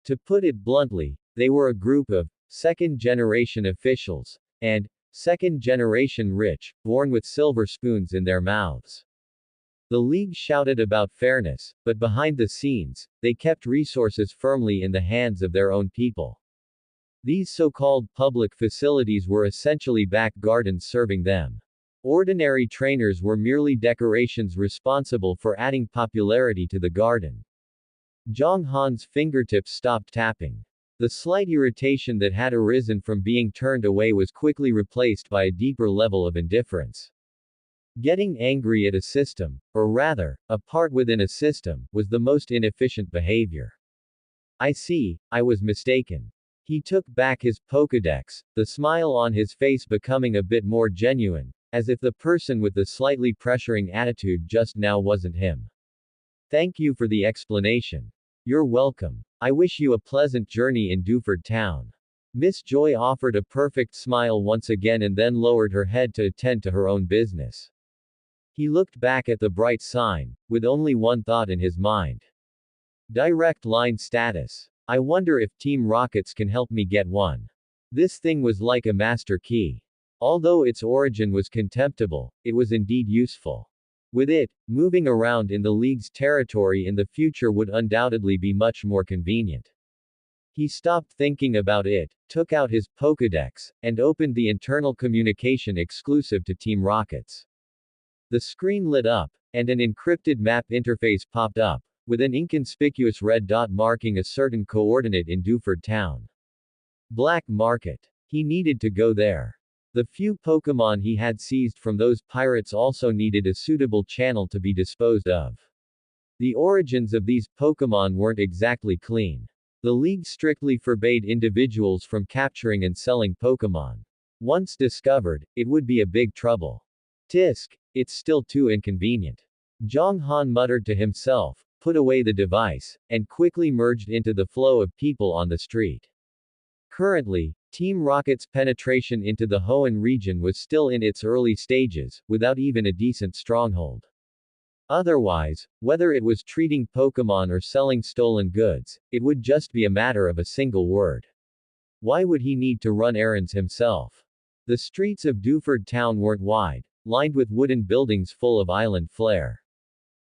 To put it bluntly, they were a group of second-generation officials, and second-generation rich, born with silver spoons in their mouths. The league shouted about fairness, but behind the scenes, they kept resources firmly in the hands of their own people. These so-called public facilities were essentially back gardens serving them. Ordinary trainers were merely decorations responsible for adding popularity to the garden. Zhang Han's fingertips stopped tapping. The slight irritation that had arisen from being turned away was quickly replaced by a deeper level of indifference. Getting angry at a system, or rather, a part within a system, was the most inefficient behavior. I see, I was mistaken. He took back his Pokédex, the smile on his face becoming a bit more genuine, as if the person with the slightly pressuring attitude just now wasn't him. Thank you for the explanation. You're welcome. I wish you a pleasant journey in Dewford Town. Miss Joy offered a perfect smile once again and then lowered her head to attend to her own business. He looked back at the bright sign, with only one thought in his mind. Direct line status. I wonder if Team Rockets can help me get one. This thing was like a master key. Although its origin was contemptible, it was indeed useful. With it, moving around in the league's territory in the future would undoubtedly be much more convenient. He stopped thinking about it, took out his Pokédex, and opened the internal communication exclusive to Team Rockets. The screen lit up, and an encrypted map interface popped up, with an inconspicuous red dot marking a certain coordinate in Dewford Town. Black Market. He needed to go there. The few Pokemon he had seized from those pirates also needed a suitable channel to be disposed of. The origins of these Pokemon weren't exactly clean. The league strictly forbade individuals from capturing and selling Pokemon. Once discovered, it would be a big trouble. Tisk, it's still too inconvenient. Zhang Han muttered to himself, put away the device, and quickly merged into the flow of people on the street. Currently, Team Rocket's penetration into the Hoenn region was still in its early stages, without even a decent stronghold. Otherwise, whether it was treating Pokemon or selling stolen goods, it would just be a matter of a single word. Why would he need to run errands himself? The streets of Dewford Town weren't wide, lined with wooden buildings full of island flair.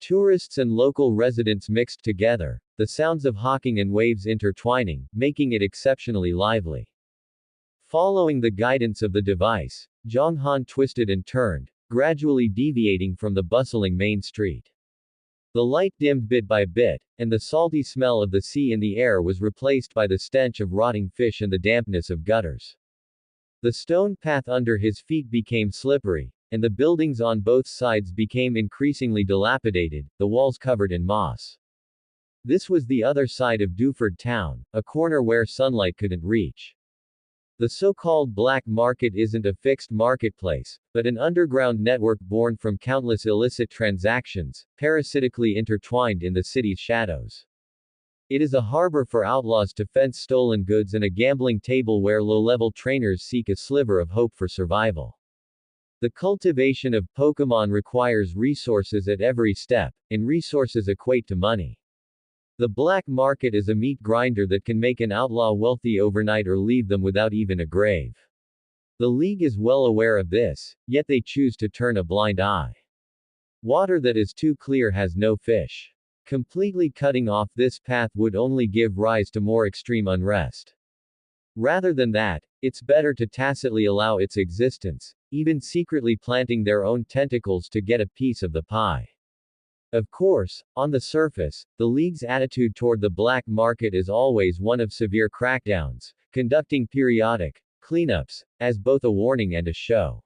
Tourists and local residents mixed together, the sounds of hawking and waves intertwining, making it exceptionally lively. Following the guidance of the device, Zhang Han twisted and turned, gradually deviating from the bustling main street. The light dimmed bit by bit, and the salty smell of the sea in the air was replaced by the stench of rotting fish and the dampness of gutters. The stone path under his feet became slippery, and the buildings on both sides became increasingly dilapidated, the walls covered in moss. This was the other side of Dewford Town, a corner where sunlight couldn't reach. The so-called black market isn't a fixed marketplace, but an underground network born from countless illicit transactions, parasitically intertwined in the city's shadows. It is a harbor for outlaws to fence stolen goods and a gambling table where low-level trainers seek a sliver of hope for survival. The cultivation of Pokemon requires resources at every step, and resources equate to money. The black market is a meat grinder that can make an outlaw wealthy overnight or leave them without even a grave. The League is well aware of this, yet they choose to turn a blind eye. Water that is too clear has no fish. Completely cutting off this path would only give rise to more extreme unrest. Rather than that, it's better to tacitly allow its existence, even secretly planting their own tentacles to get a piece of the pie. Of course, on the surface, the League's attitude toward the black market is always one of severe crackdowns, conducting periodic cleanups, as both a warning and a show.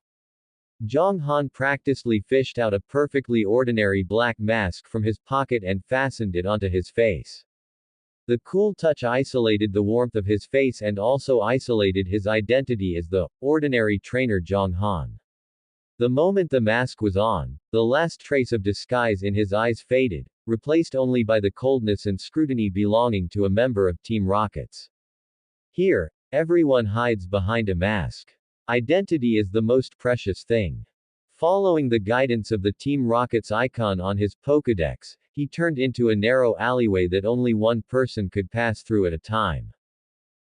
Zhang Han practically fished out a perfectly ordinary black mask from his pocket and fastened it onto his face. The cool touch isolated the warmth of his face and also isolated his identity as the ordinary trainer Zhang Han. The moment the mask was on, the last trace of disguise in his eyes faded, replaced only by the coldness and scrutiny belonging to a member of Team Rocket's. Here, everyone hides behind a mask. Identity is the most precious thing. Following the guidance of the Team Rocket's icon on his Pokédex, he turned into a narrow alleyway that only one person could pass through at a time.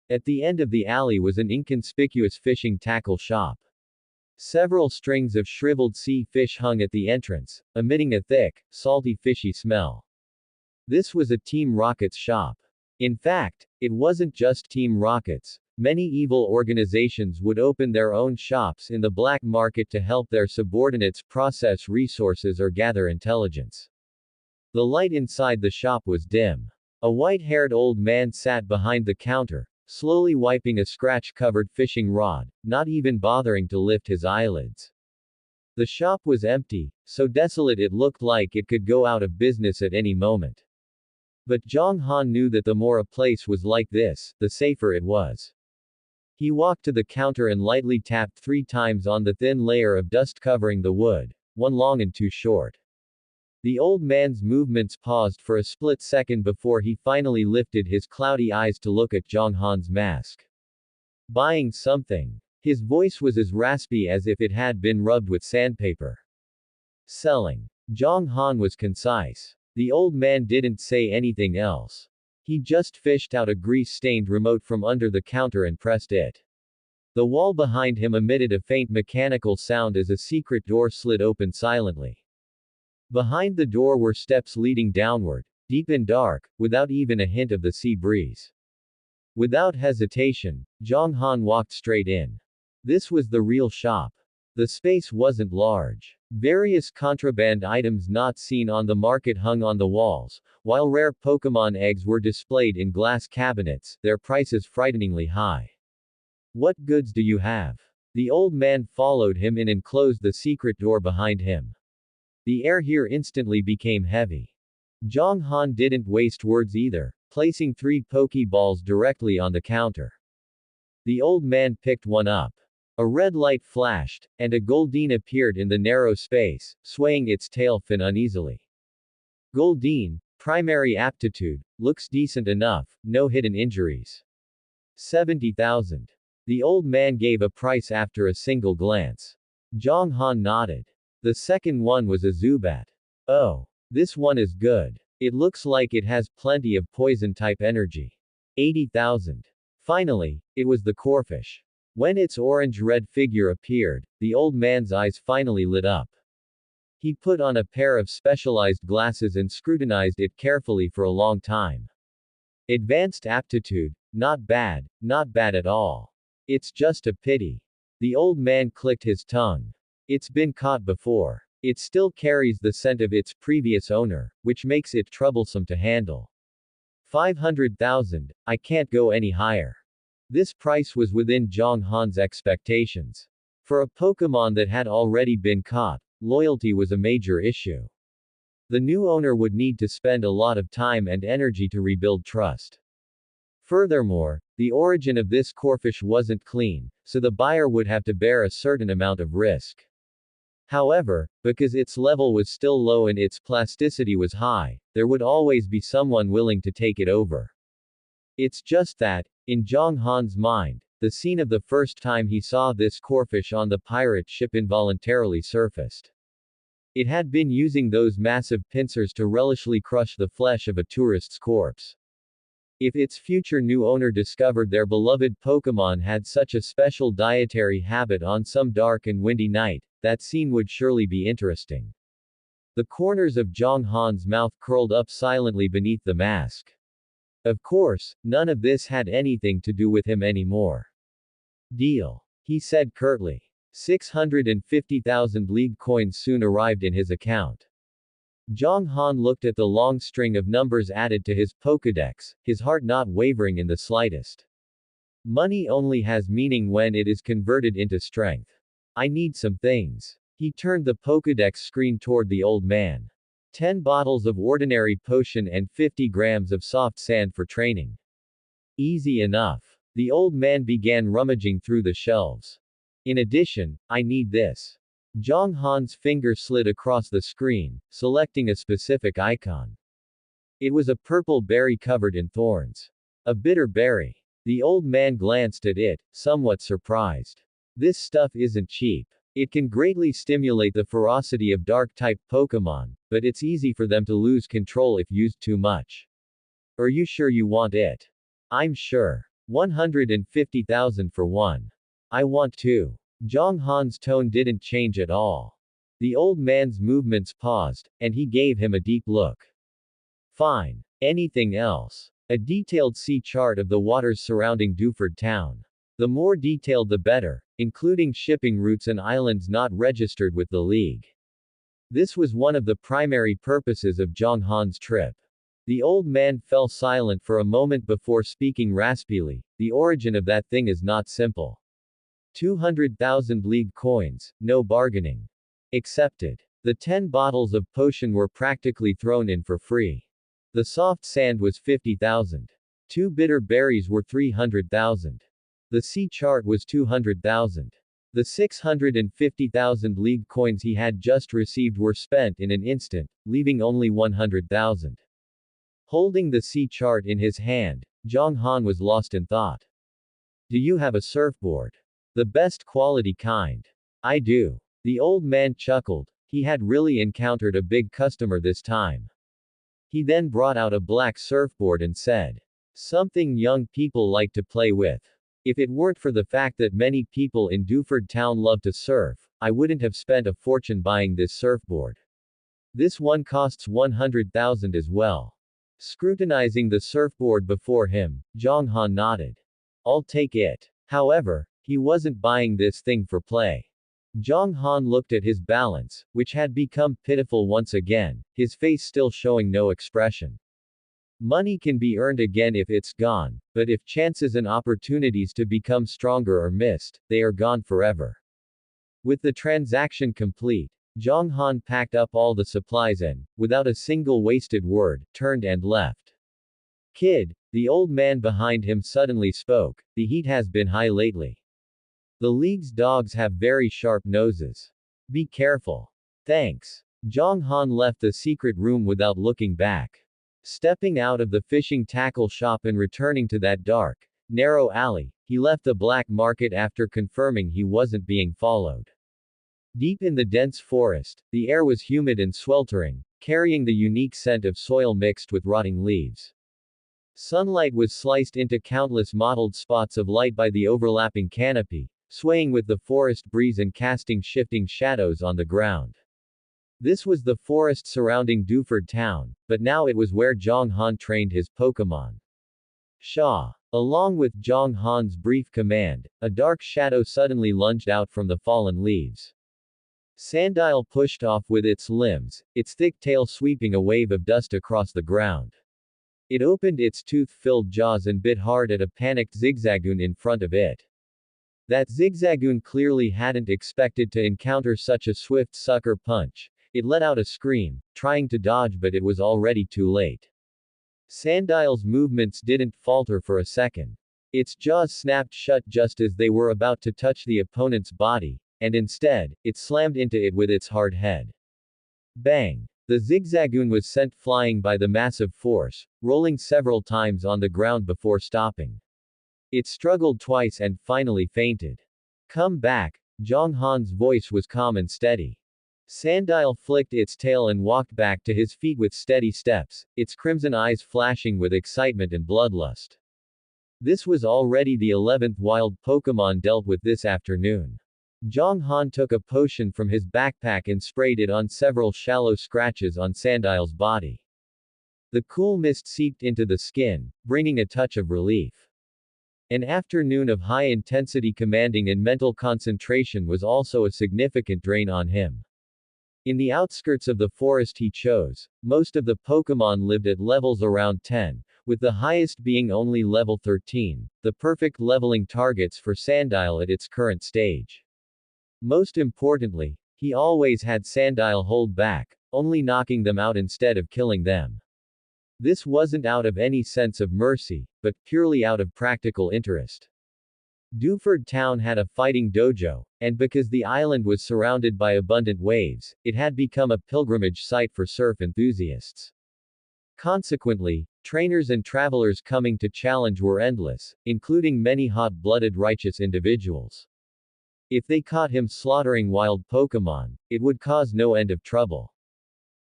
At the end of the alley was an inconspicuous fishing tackle shop. Several strings of shriveled sea fish hung at the entrance, emitting a thick, salty fishy smell. This was a Team Rocket's shop. In fact, it wasn't just Team Rocket's. Many evil organizations would open their own shops in the black market to help their subordinates process resources or gather intelligence. The light inside the shop was dim. A white-haired old man sat behind the counter, slowly wiping a scratch-covered fishing rod, not even bothering to lift his eyelids. The shop was empty, so desolate it looked like it could go out of business at any moment. But Zhang Han knew that the more a place was like this, the safer it was. He walked to the counter and lightly tapped 3 times on the thin layer of dust covering the wood, one long and 2 short. The old man's movements paused for a split second before he finally lifted his cloudy eyes to look at Zhang Han's mask. Buying something. His voice was as raspy as if it had been rubbed with sandpaper. Selling. Zhang Han was concise. The old man didn't say anything else. He just fished out a grease-stained remote from under the counter and pressed it. The wall behind him emitted a faint mechanical sound as a secret door slid open silently. Behind the door were steps leading downward, deep and dark, without even a hint of the sea breeze. Without hesitation, Zhang Han walked straight in. This was the real shop. The space wasn't large. Various contraband items not seen on the market hung on the walls, while rare Pokémon eggs were displayed in glass cabinets, their prices frighteningly high. What goods do you have? The old man followed him in and closed the secret door behind him. The air here instantly became heavy. Zhang Han didn't waste words either, placing 3 Pokeballs directly on the counter. The old man picked one up. A red light flashed, and a Goldeen appeared in the narrow space, swaying its tail fin uneasily. Goldeen, primary aptitude, looks decent enough, no hidden injuries. 70,000. The old man gave a price after a single glance. Zhang Han nodded. The second one was a Zubat. Oh. This one is good. It looks like it has plenty of poison-type energy. 80,000. Finally, it was the Corfish. When its orange-red figure appeared, the old man's eyes finally lit up. He put on a pair of specialized glasses and scrutinized it carefully for a long time. Advanced aptitude, not bad at all. It's just a pity. The old man clicked his tongue. It's been caught before. It still carries the scent of its previous owner, which makes it troublesome to handle. 500,000, I can't go any higher. This price was within Zhang Han's expectations. For a Pokémon that had already been caught, loyalty was a major issue. The new owner would need to spend a lot of time and energy to rebuild trust. Furthermore, the origin of this Corfish wasn't clean, so the buyer would have to bear a certain amount of risk. However, because its level was still low and its plasticity was high, there would always be someone willing to take it over. It's just that, in Zhang Han's mind, the scene of the first time he saw this Corfish on the pirate ship involuntarily surfaced. It had been using those massive pincers to relishly crush the flesh of a tourist's corpse. If its future new owner discovered their beloved Pokémon had such a special dietary habit on some dark and windy night, that scene would surely be interesting. The corners of Zhang Han's mouth curled up silently beneath the mask. Of course, none of this had anything to do with him anymore. Deal. He said curtly. 650,000 league coins soon arrived in his account. Zhang Han looked at the long string of numbers added to his Pokédex, his heart not wavering in the slightest. Money only has meaning when it is converted into strength. I need some things. He turned the Pokédex screen toward the old man. 10 bottles of ordinary potion and 50 grams of soft sand for training. Easy enough. The old man began rummaging through the shelves. In addition, I need this. Zhang Han's finger slid across the screen, selecting a specific icon. It was a purple berry covered in thorns. A bitter berry. The old man glanced at it, somewhat surprised. This stuff isn't cheap. It can greatly stimulate the ferocity of dark-type Pokémon, but it's easy for them to lose control if used too much. Are you sure you want it? I'm sure. 150,000 for one. I want two. Zhang Han's tone didn't change at all. The old man's movements paused, and he gave him a deep look. Fine. Anything else? A detailed sea chart of the waters surrounding Duford town. The more detailed the better, including shipping routes and islands not registered with the League. This was one of the primary purposes of Zhang Han's trip. The old man fell silent for a moment before speaking raspily. The origin of that thing is not simple. 200,000 league coins, no bargaining. Accepted. The 10 bottles of potion were practically thrown in for free. The soft sand was 50,000. 2 bitter berries were 300,000. The sea chart was 200,000. The 650,000 league coins he had just received were spent in an instant, leaving only 100,000. Holding the sea chart in his hand, Zhang Han was lost in thought. Do you have a surfboard? The best quality kind. I do. The old man chuckled. He had really encountered a big customer this time. He then brought out a black surfboard and said, something young people like to play with. If it weren't for the fact that many people in Duford town love to surf, I wouldn't have spent a fortune buying this surfboard. This one costs 100,000 as well. Scrutinizing the surfboard before him, Zhang Han nodded. I'll take it. However, he wasn't buying this thing for play. Zhang Han looked at his balance, which had become pitiful once again, his face still showing no expression. Money can be earned again if it's gone, but if chances and opportunities to become stronger are missed, they are gone forever. With the transaction complete, Zhang Han packed up all the supplies and, without a single wasted word, turned and left. Kid, the old man behind him suddenly spoke, the heat has been high lately. The League's dogs have very sharp noses. Be careful. Thanks. Zhang Han left the secret room without looking back. Stepping out of the fishing tackle shop and returning to that dark, narrow alley, he left the black market after confirming he wasn't being followed. Deep in the dense forest, the air was humid and sweltering, carrying the unique scent of soil mixed with rotting leaves. Sunlight was sliced into countless mottled spots of light by the overlapping canopy, swaying with the forest breeze and casting shifting shadows on the ground. This was the forest surrounding Duford town, but now it was where Zhang Han trained his Pokémon. Shaw. Along with Zhang Han's brief command, a dark shadow suddenly lunged out from the fallen leaves. Sandile pushed off with its limbs, its thick tail sweeping a wave of dust across the ground. It opened its tooth-filled jaws and bit hard at a panicked Zigzagoon in front of it. That Zigzagoon clearly hadn't expected to encounter such a swift sucker punch. It let out a scream, trying to dodge, but it was already too late. Sandile's movements didn't falter for a second. Its jaws snapped shut just as they were about to touch the opponent's body, and instead, it slammed into it with its hard head. Bang! The Zigzagoon was sent flying by the massive force, rolling several times on the ground before stopping. It struggled twice and finally fainted. Come back. Zhang Han's voice was calm and steady. Sandile flicked its tail and walked back to his feet with steady steps, its crimson eyes flashing with excitement and bloodlust. This was already the 11th wild Pokémon dealt with this afternoon. Zhang Han took a potion from his backpack and sprayed it on several shallow scratches on Sandile's body. The cool mist seeped into the skin, bringing a touch of relief. An afternoon of high-intensity commanding and mental concentration was also a significant drain on him. In the outskirts of the forest he chose, most of the Pokémon lived at levels around 10, with the highest being only level 13, the perfect leveling targets for Sandile at its current stage. Most importantly, he always had Sandile hold back, only knocking them out instead of killing them. This wasn't out of any sense of mercy, but purely out of practical interest. Dewford Town had a fighting dojo, and because the island was surrounded by abundant waves, it had become a pilgrimage site for surf enthusiasts. Consequently, trainers and travelers coming to challenge were endless, including many hot-blooded righteous individuals. If they caught him slaughtering wild Pokémon, it would cause no end of trouble.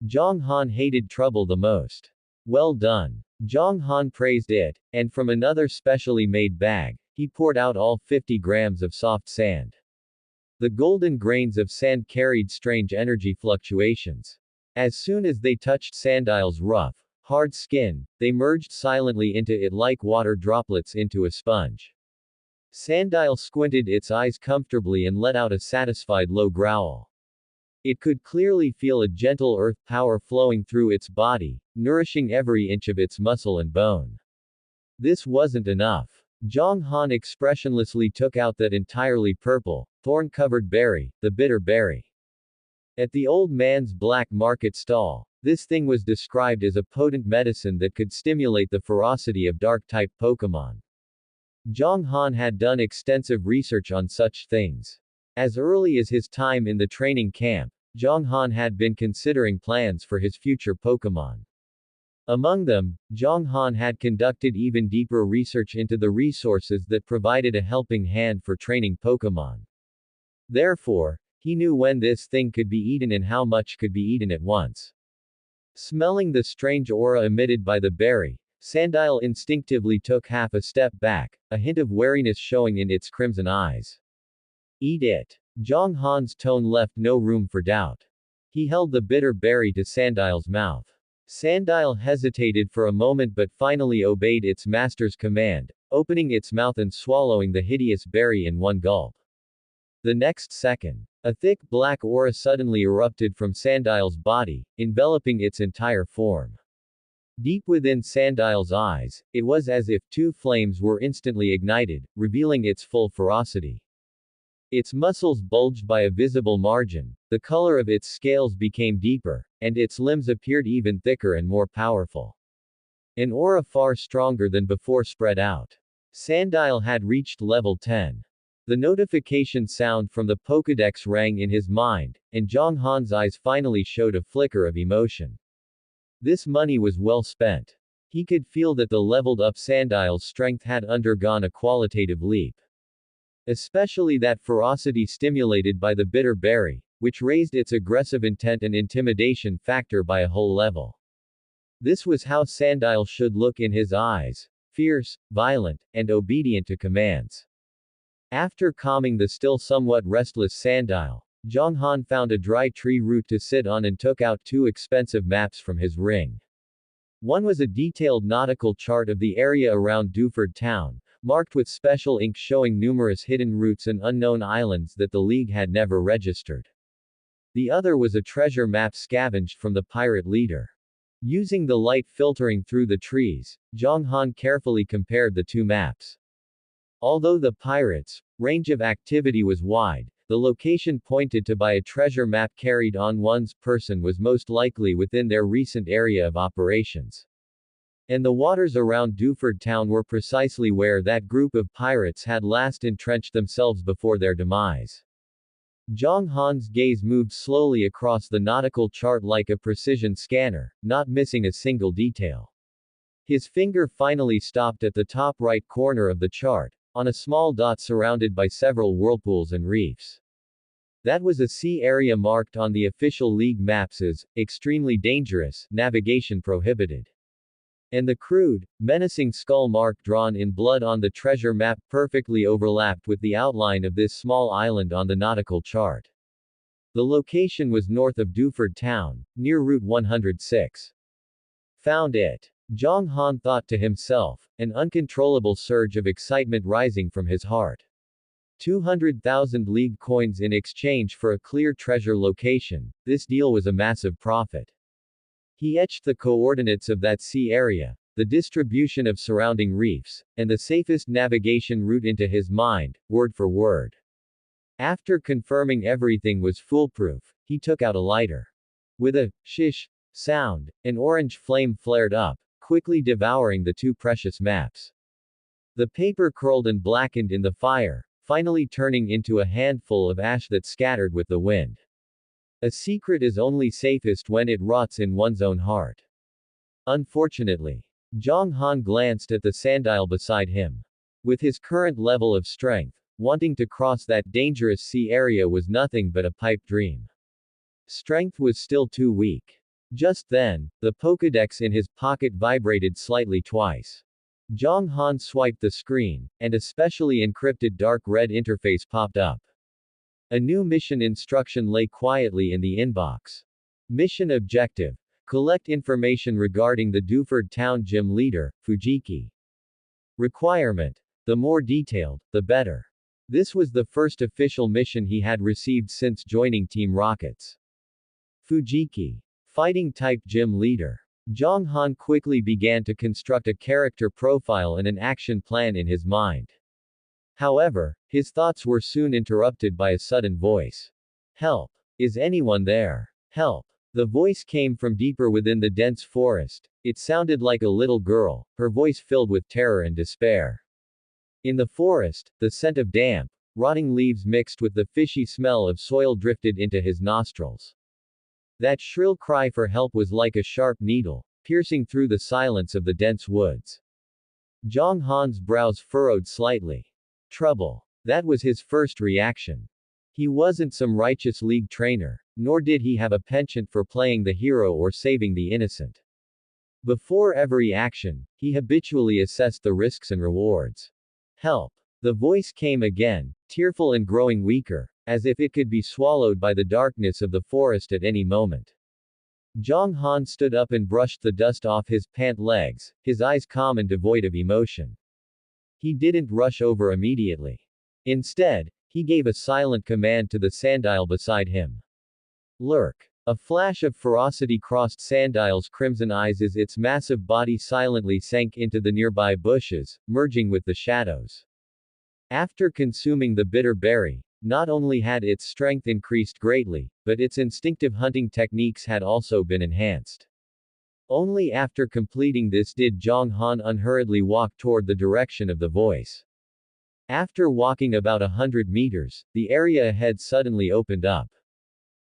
Zhang Han hated trouble the most. Well done. Zhang Han praised it, and from another specially made bag, he poured out all 50 grams of soft sand. The golden grains of sand carried strange energy fluctuations. As soon as they touched Sandile's rough, hard skin, they merged silently into it like water droplets into a sponge. Sandile squinted its eyes comfortably and let out a satisfied low growl. It could clearly feel a gentle earth power flowing through its body, nourishing every inch of its muscle and bone. This wasn't enough. Zhang Han expressionlessly took out that entirely purple, thorn-covered berry, the bitter berry. At the old man's black market stall, this thing was described as a potent medicine that could stimulate the ferocity of dark-type Pokémon. Zhang Han had done extensive research on such things. As early as his time in the training camp, Zhang Han had been considering plans for his future Pokémon. Among them, Zhang Han had conducted even deeper research into the resources that provided a helping hand for training Pokémon. Therefore, he knew when this thing could be eaten and how much could be eaten at once. Smelling the strange aura emitted by the berry, Sandile instinctively took half a step back, a hint of wariness showing in its crimson eyes. Eat it. Zhang Han's tone left no room for doubt. He held the bitter berry to Sandile's mouth. Sandile hesitated for a moment but finally obeyed its master's command, opening its mouth and swallowing the hideous berry in one gulp. The next second, a thick black aura suddenly erupted from Sandile's body, enveloping its entire form. Deep within Sandile's eyes, it was as if two flames were instantly ignited, revealing its full ferocity. Its muscles bulged by a visible margin, the color of its scales became deeper, and its limbs appeared even thicker and more powerful. An aura far stronger than before spread out. Sandile had reached level 10. The notification sound from the Pokédex rang in his mind, and Zhang Han's eyes finally showed a flicker of emotion. This money was well spent. He could feel that the leveled-up Sandile's strength had undergone a qualitative leap. Especially that ferocity stimulated by the bitter berry, which raised its aggressive intent and intimidation factor by a whole level. This was how Sandile should look in his eyes: fierce, violent, and obedient to commands. After calming the still somewhat restless Sandile, Zhang Han found a dry tree root to sit on and took out two expensive maps from his ring. One was a detailed nautical chart of the area around Dewford Town, marked with special ink showing numerous hidden routes and unknown islands that the League had never registered. The other was a treasure map scavenged from the pirate leader. Using the light filtering through the trees, Zhang Han carefully compared the two maps. Although the pirates' range of activity was wide, the location pointed to by a treasure map carried on one's person was most likely within their recent area of operations. And the waters around Dewford Town were precisely where that group of pirates had last entrenched themselves before their demise. Zhang Han's gaze moved slowly across the nautical chart like a precision scanner, not missing a single detail. His finger finally stopped at the top right corner of the chart, on a small dot surrounded by several whirlpools and reefs. That was a sea area marked on the official league maps as extremely dangerous, navigation prohibited. And the crude, menacing skull mark drawn in blood on the treasure map perfectly overlapped with the outline of this small island on the nautical chart. The location was north of Duford Town, near Route 106. Found it. Zhang Han thought to himself, an uncontrollable surge of excitement rising from his heart. 200,000 league coins in exchange for a clear treasure location, this deal was a massive profit. He etched the coordinates of that sea area, the distribution of surrounding reefs, and the safest navigation route into his mind, word for word. After confirming everything was foolproof, he took out a lighter. With a shish sound, an orange flame flared up, quickly devouring the two precious maps. The paper curled and blackened in the fire, finally turning into a handful of ash that scattered with the wind. A secret is only safest when it rots in one's own heart. Unfortunately, Zhang Han glanced at the sandile beside him. With his current level of strength, wanting to cross that dangerous sea area was nothing but a pipe dream. Strength was still too weak. Just then, the Pokédex in his pocket vibrated slightly twice. Zhang Han swiped the screen, and a specially encrypted dark red interface popped up. A new mission instruction lay quietly in the inbox. Mission objective: collect information regarding the Duford Town gym leader, Fujiki. Requirement: the more detailed, the better. This was the first official mission he had received since joining Team Rockets. Fujiki. Fighting-type gym leader. Zhang Han quickly began to construct a character profile and an action plan in his mind. However, his thoughts were soon interrupted by a sudden voice. Help! Is anyone there? Help! The voice came from deeper within the dense forest. It sounded like a little girl, her voice filled with terror and despair. In the forest, the scent of damp, rotting leaves mixed with the fishy smell of soil drifted into his nostrils. That shrill cry for help was like a sharp needle, piercing through the silence of the dense woods. Zhang Han's brows furrowed slightly. Trouble. That was his first reaction. He wasn't some righteous league trainer, nor did he have a penchant for playing the hero or saving the innocent. Before every action, he habitually assessed the risks and rewards. Help. The voice came again, tearful and growing weaker, as if it could be swallowed by the darkness of the forest at any moment. Zhang Han stood up and brushed the dust off his pant legs, his eyes calm and devoid of emotion. He didn't rush over immediately. Instead, he gave a silent command to the sandile beside him. Lurk. A flash of ferocity crossed Sandile's crimson eyes as its massive body silently sank into the nearby bushes, merging with the shadows. After consuming the bitter berry, not only had its strength increased greatly, but its instinctive hunting techniques had also been enhanced. Only after completing this did Zhang Han unhurriedly walk toward the direction of the voice. After walking about 100 meters, the area ahead suddenly opened up.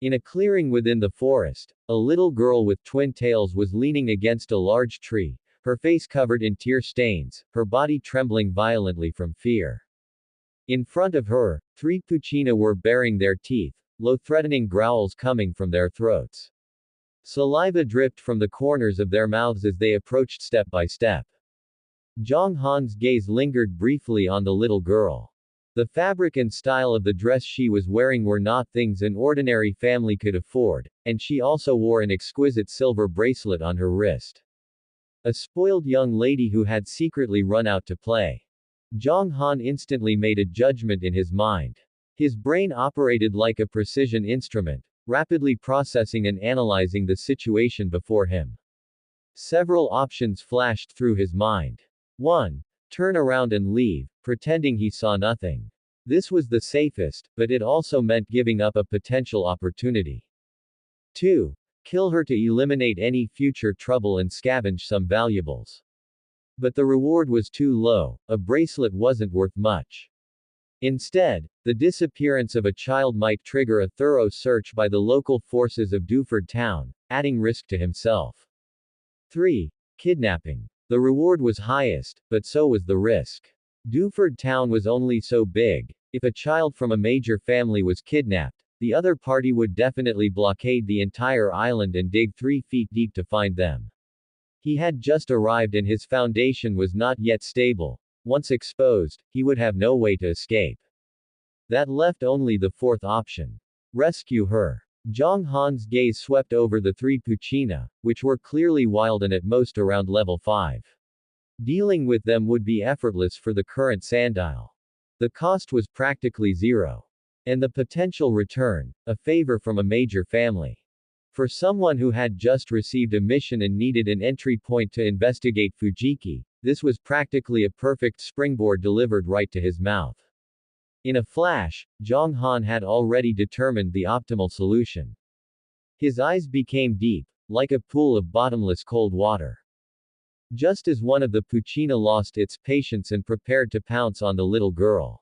In a clearing within the forest, a little girl with twin tails was leaning against a large tree, her face covered in tear stains, her body trembling violently from fear. In front of her, 3 Puccina were baring their teeth, low threatening growls coming from their throats. Saliva dripped from the corners of their mouths as they approached step by step. Zhang Han's gaze lingered briefly on the little girl. The fabric and style of the dress she was wearing were not things an ordinary family could afford, and she also wore an exquisite silver bracelet on her wrist. A spoiled young lady who had secretly run out to play. Zhang Han instantly made a judgment in his mind. His brain operated like a precision instrument, rapidly processing and analyzing the situation before him. Several options flashed through his mind. 1. Turn around and leave, pretending he saw nothing. This was the safest, but it also meant giving up a potential opportunity. 2. Kill her to eliminate any future trouble and scavenge some valuables. But the reward was too low, a bracelet wasn't worth much. Instead, the disappearance of a child might trigger a thorough search by the local forces of Duford Town, adding risk to himself. 3. Kidnapping. The reward was highest, but so was the risk. Duford Town was only so big. If a child from a major family was kidnapped, the other party would definitely blockade the entire island and dig 3 feet deep to find them. He had just arrived and his foundation was not yet stable. Once exposed, he would have no way to escape. That left only the fourth option. Rescue her. Zhang Han's gaze swept over the 3 Puccina, which were clearly wild and at most around level 5. Dealing with them would be effortless for the current Sandile. The cost was practically zero. And the potential return, a favor from a major family. For someone who had just received a mission and needed an entry point to investigate Fujiki, this was practically a perfect springboard delivered right to his mouth. In a flash, Zhang Han had already determined the optimal solution. His eyes became deep, like a pool of bottomless cold water. Just as one of the Puccina lost its patience and prepared to pounce on the little girl.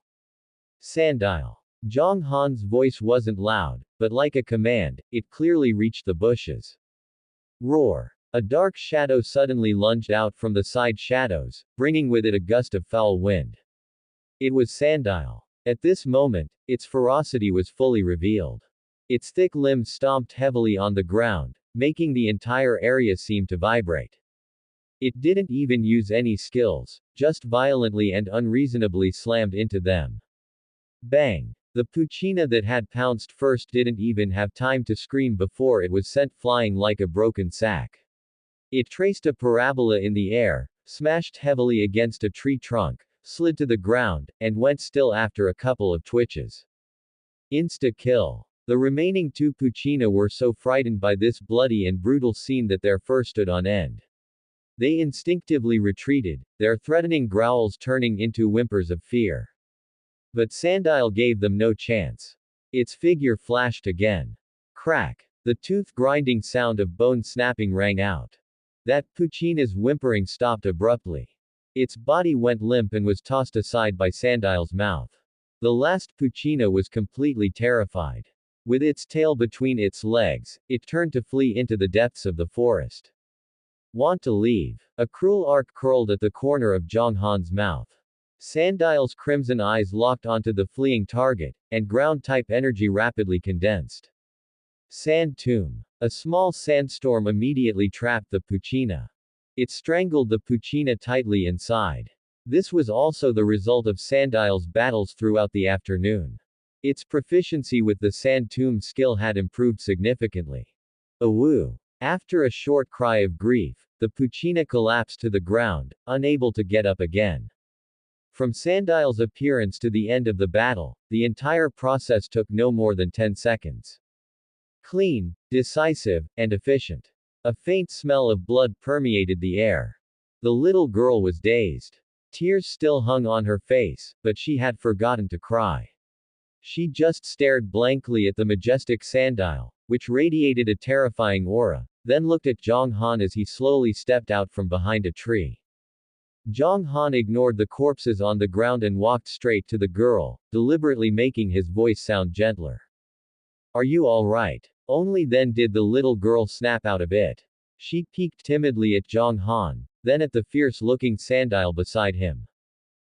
Sandile. Zhang Han's voice wasn't loud, but like a command, it clearly reached the bushes. Roar. A dark shadow suddenly lunged out from the side shadows, bringing with it a gust of foul wind. It was Sandile. At this moment, its ferocity was fully revealed. Its thick limbs stomped heavily on the ground, making the entire area seem to vibrate. It didn't even use any skills, just violently and unreasonably slammed into them. Bang! The Puccina that had pounced first didn't even have time to scream before it was sent flying like a broken sack. It traced a parabola in the air, smashed heavily against a tree trunk, slid to the ground, and went still after a couple of twitches. Insta-kill. The remaining 2 Puccina were so frightened by this bloody and brutal scene that their fur stood on end. They instinctively retreated, their threatening growls turning into whimpers of fear. But Sandile gave them no chance. Its figure flashed again. Crack. The tooth-grinding sound of bone snapping rang out. That Puccina's whimpering stopped abruptly. Its body went limp and was tossed aside by Sandile's mouth. The last Puccina was completely terrified. With its tail between its legs, it turned to flee into the depths of the forest. Want to leave? A cruel arc curled at the corner of Zhang Han's mouth. Sandile's crimson eyes locked onto the fleeing target, and ground-type energy rapidly condensed. Sand tomb. A small sandstorm immediately trapped the Puccina. It strangled the Puccina tightly inside. This was also the result of Sandile's battles throughout the afternoon. Its proficiency with the sand tomb skill had improved significantly. Awoo! After a short cry of grief, the Puccina collapsed to the ground, unable to get up again. From Sandile's appearance to the end of the battle, the entire process took no more than 10 seconds. Clean, decisive, and efficient. A faint smell of blood permeated the air. The little girl was dazed. Tears still hung on her face, but she had forgotten to cry. She just stared blankly at the majestic Sandile, which radiated a terrifying aura, then looked at Zhang Han as he slowly stepped out from behind a tree. Zhang Han ignored the corpses on the ground and walked straight to the girl, deliberately making his voice sound gentler. Are you alright? Only then did the little girl snap out of it. She peeked timidly at Zhang Han, then at the fierce-looking Sandile beside him.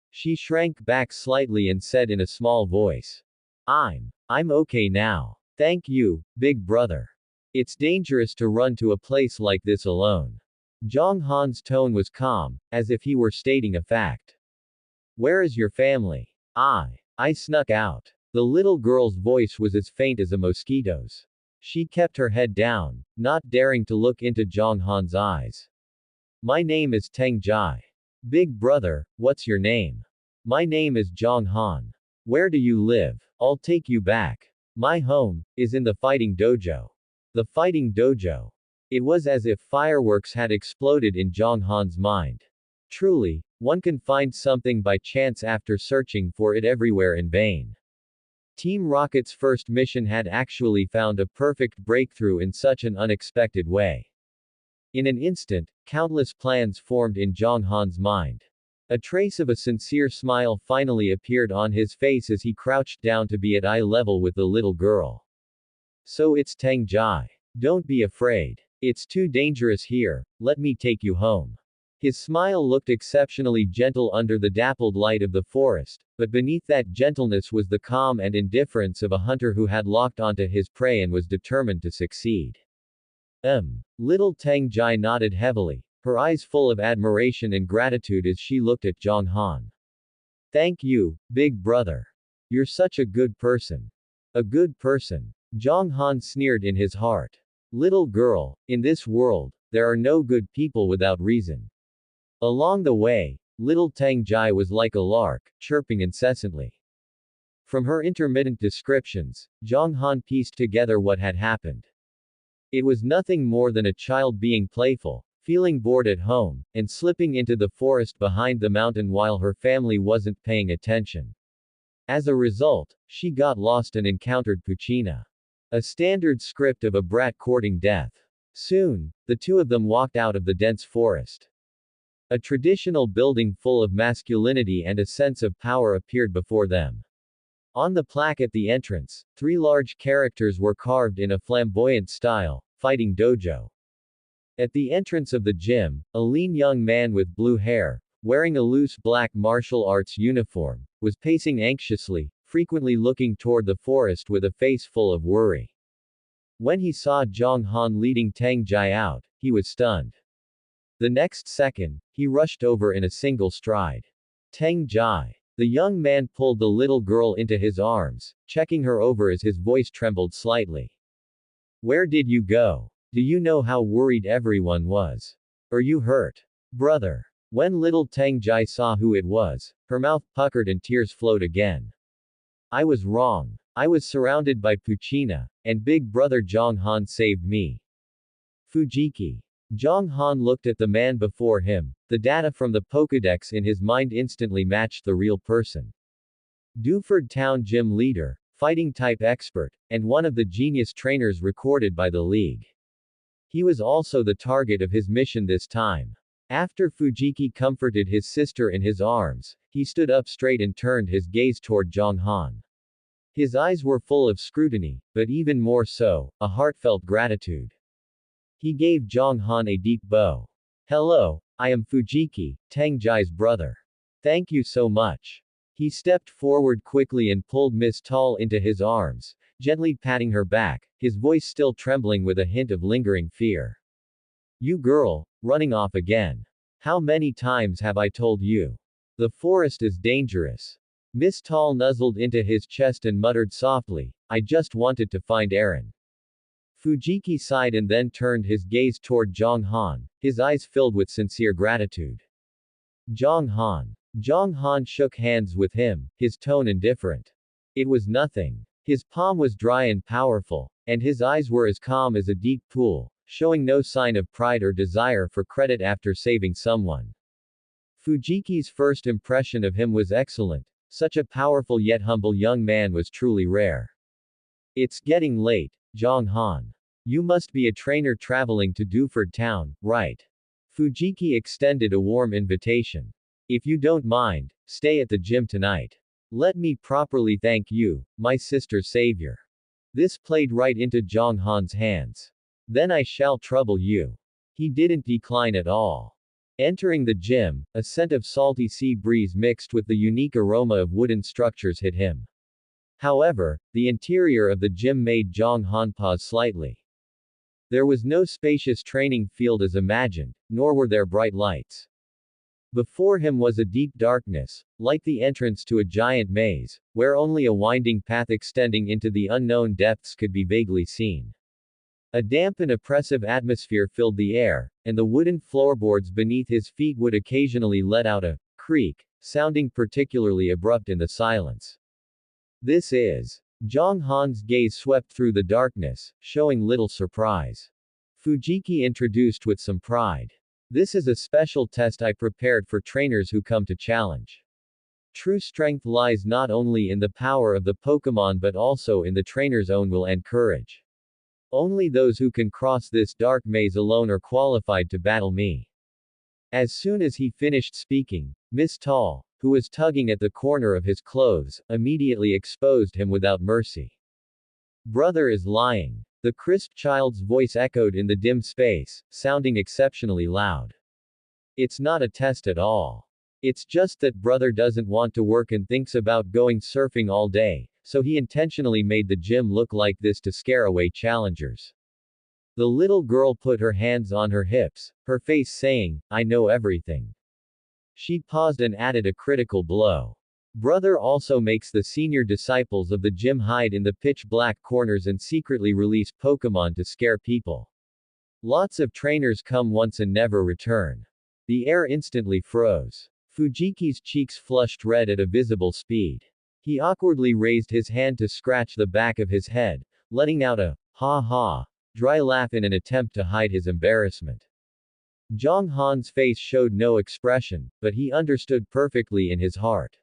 She shrank back slightly and said in a small voice. I'm okay now. Thank you, big brother. It's dangerous to run to a place like this alone. Zhang Han's tone was calm, as if he were stating a fact. Where is your family? I snuck out. The little girl's voice was as faint as a mosquito's. She kept her head down, not daring to look into Zhang Han's eyes. My name is Teng Jai. Big brother, what's your name? My name is Zhang Han. Where do you live? I'll take you back. My home is in the fighting dojo. The fighting dojo. It was as if fireworks had exploded in Zhang Han's mind. Truly, one can find something by chance after searching for it everywhere in vain. Team Rocket's first mission had actually found a perfect breakthrough in such an unexpected way. In an instant, countless plans formed in Zhang Han's mind. A trace of a sincere smile finally appeared on his face as he crouched down to be at eye level with the little girl. So it's Teng Jai. Don't be afraid. It's too dangerous here, let me take you home. His smile looked exceptionally gentle under the dappled light of the forest, but beneath that gentleness was the calm and indifference of a hunter who had locked onto his prey and was determined to succeed. Little Tang Jai nodded heavily, her eyes full of admiration and gratitude as she looked at Zhang Han. Thank you, big brother. You're such a good person. A good person. Zhang Han sneered in his heart. Little girl, in this world, there are no good people without reason. Along the way, little Tang Jai was like a lark, chirping incessantly. From her intermittent descriptions, Zhang Han pieced together what had happened. It was nothing more than a child being playful, feeling bored at home, and slipping into the forest behind the mountain while her family wasn't paying attention. As a result, she got lost and encountered Puccina. A standard script of a brat courting death. Soon, the two of them walked out of the dense forest. A traditional building full of masculinity and a sense of power appeared before them. On the plaque at the entrance, 3 large characters were carved in a flamboyant style: Fighting Dojo. At the entrance of the gym, a lean young man with blue hair, wearing a loose black martial arts uniform, was pacing anxiously, frequently looking toward the forest with a face full of worry. When he saw Zhang Han leading Tang Jai out, he was stunned. The next second, he rushed over in a single stride. Tang Jai. The young man pulled the little girl into his arms, checking her over as his voice trembled slightly. Where did you go? Do you know how worried everyone was? Are you hurt? Brother. When little Tang Jai saw who it was, her mouth puckered and tears flowed again. I was wrong. I was surrounded by Puccina, and big brother Zhang Han saved me. Fujiki. Zhang Han looked at the man before him. The data from the Pokédex in his mind instantly matched the real person. Duford Town gym leader, fighting type expert, and one of the genius trainers recorded by the League. He was also the target of his mission this time. After Fujiki comforted his sister in his arms, he stood up straight and turned his gaze toward Zhang Han. His eyes were full of scrutiny, but even more so, a heartfelt gratitude. He gave Zhang Han a deep bow. Hello, I am Fujiki, Tang Jai's brother. Thank you so much. He stepped forward quickly and pulled Miss Tall into his arms, gently patting her back, his voice still trembling with a hint of lingering fear. You girl, running off again. How many times have I told you? The forest is dangerous. Miss Tall nuzzled into his chest and muttered softly, I just wanted to find Aaron. Fujiki sighed and then turned his gaze toward Zhang Han, his eyes filled with sincere gratitude. Zhang Han. Zhang Han shook hands with him, his tone indifferent. It was nothing. His palm was dry and powerful, and his eyes were as calm as a deep pool, showing no sign of pride or desire for credit after saving someone. Fujiki's first impression of him was excellent. Such a powerful yet humble young man was truly rare. It's getting late, Zhang Han. You must be a trainer traveling to Duford Town, right? Fujiki extended a warm invitation. If you don't mind, stay at the gym tonight. Let me properly thank you, my sister's savior. This played right into Zhang Han's hands. Then I shall trouble you. He didn't decline at all. Entering the gym, a scent of salty sea breeze mixed with the unique aroma of wooden structures hit him. However, the interior of the gym made Zhang Han pause slightly. There was no spacious training field as imagined, nor were there bright lights. Before him was a deep darkness, like the entrance to a giant maze, where only a winding path extending into the unknown depths could be vaguely seen. A damp and oppressive atmosphere filled the air, and the wooden floorboards beneath his feet would occasionally let out a creak, sounding particularly abrupt in the silence. This is. Zhang Han's gaze swept through the darkness, showing little surprise. Fujiki introduced with some pride. This is a special test I prepared for trainers who come to challenge. True strength lies not only in the power of the Pokemon but also in the trainer's own will and courage. Only those who can cross this dark maze alone are qualified to battle me. As soon as he finished speaking, Miss Tall, who was tugging at the corner of his clothes, immediately exposed him without mercy. Brother is lying. The crisp child's voice echoed in the dim space, sounding exceptionally loud. It's not a test at all. It's just that brother doesn't want to work and thinks about going surfing all day, so he intentionally made the gym look like this to scare away challengers. The little girl put her hands on her hips, her face saying, "I know everything." She paused and added a critical blow. Brother also makes the senior disciples of the gym hide in the pitch-black corners and secretly release Pokemon to scare people. Lots of trainers come once and never return. The air instantly froze. Fujiki's cheeks flushed red at a visible speed. He awkwardly raised his hand to scratch the back of his head, letting out a ha-ha dry laugh in an attempt to hide his embarrassment. Zhang Han's face showed no expression, but he understood perfectly in his heart.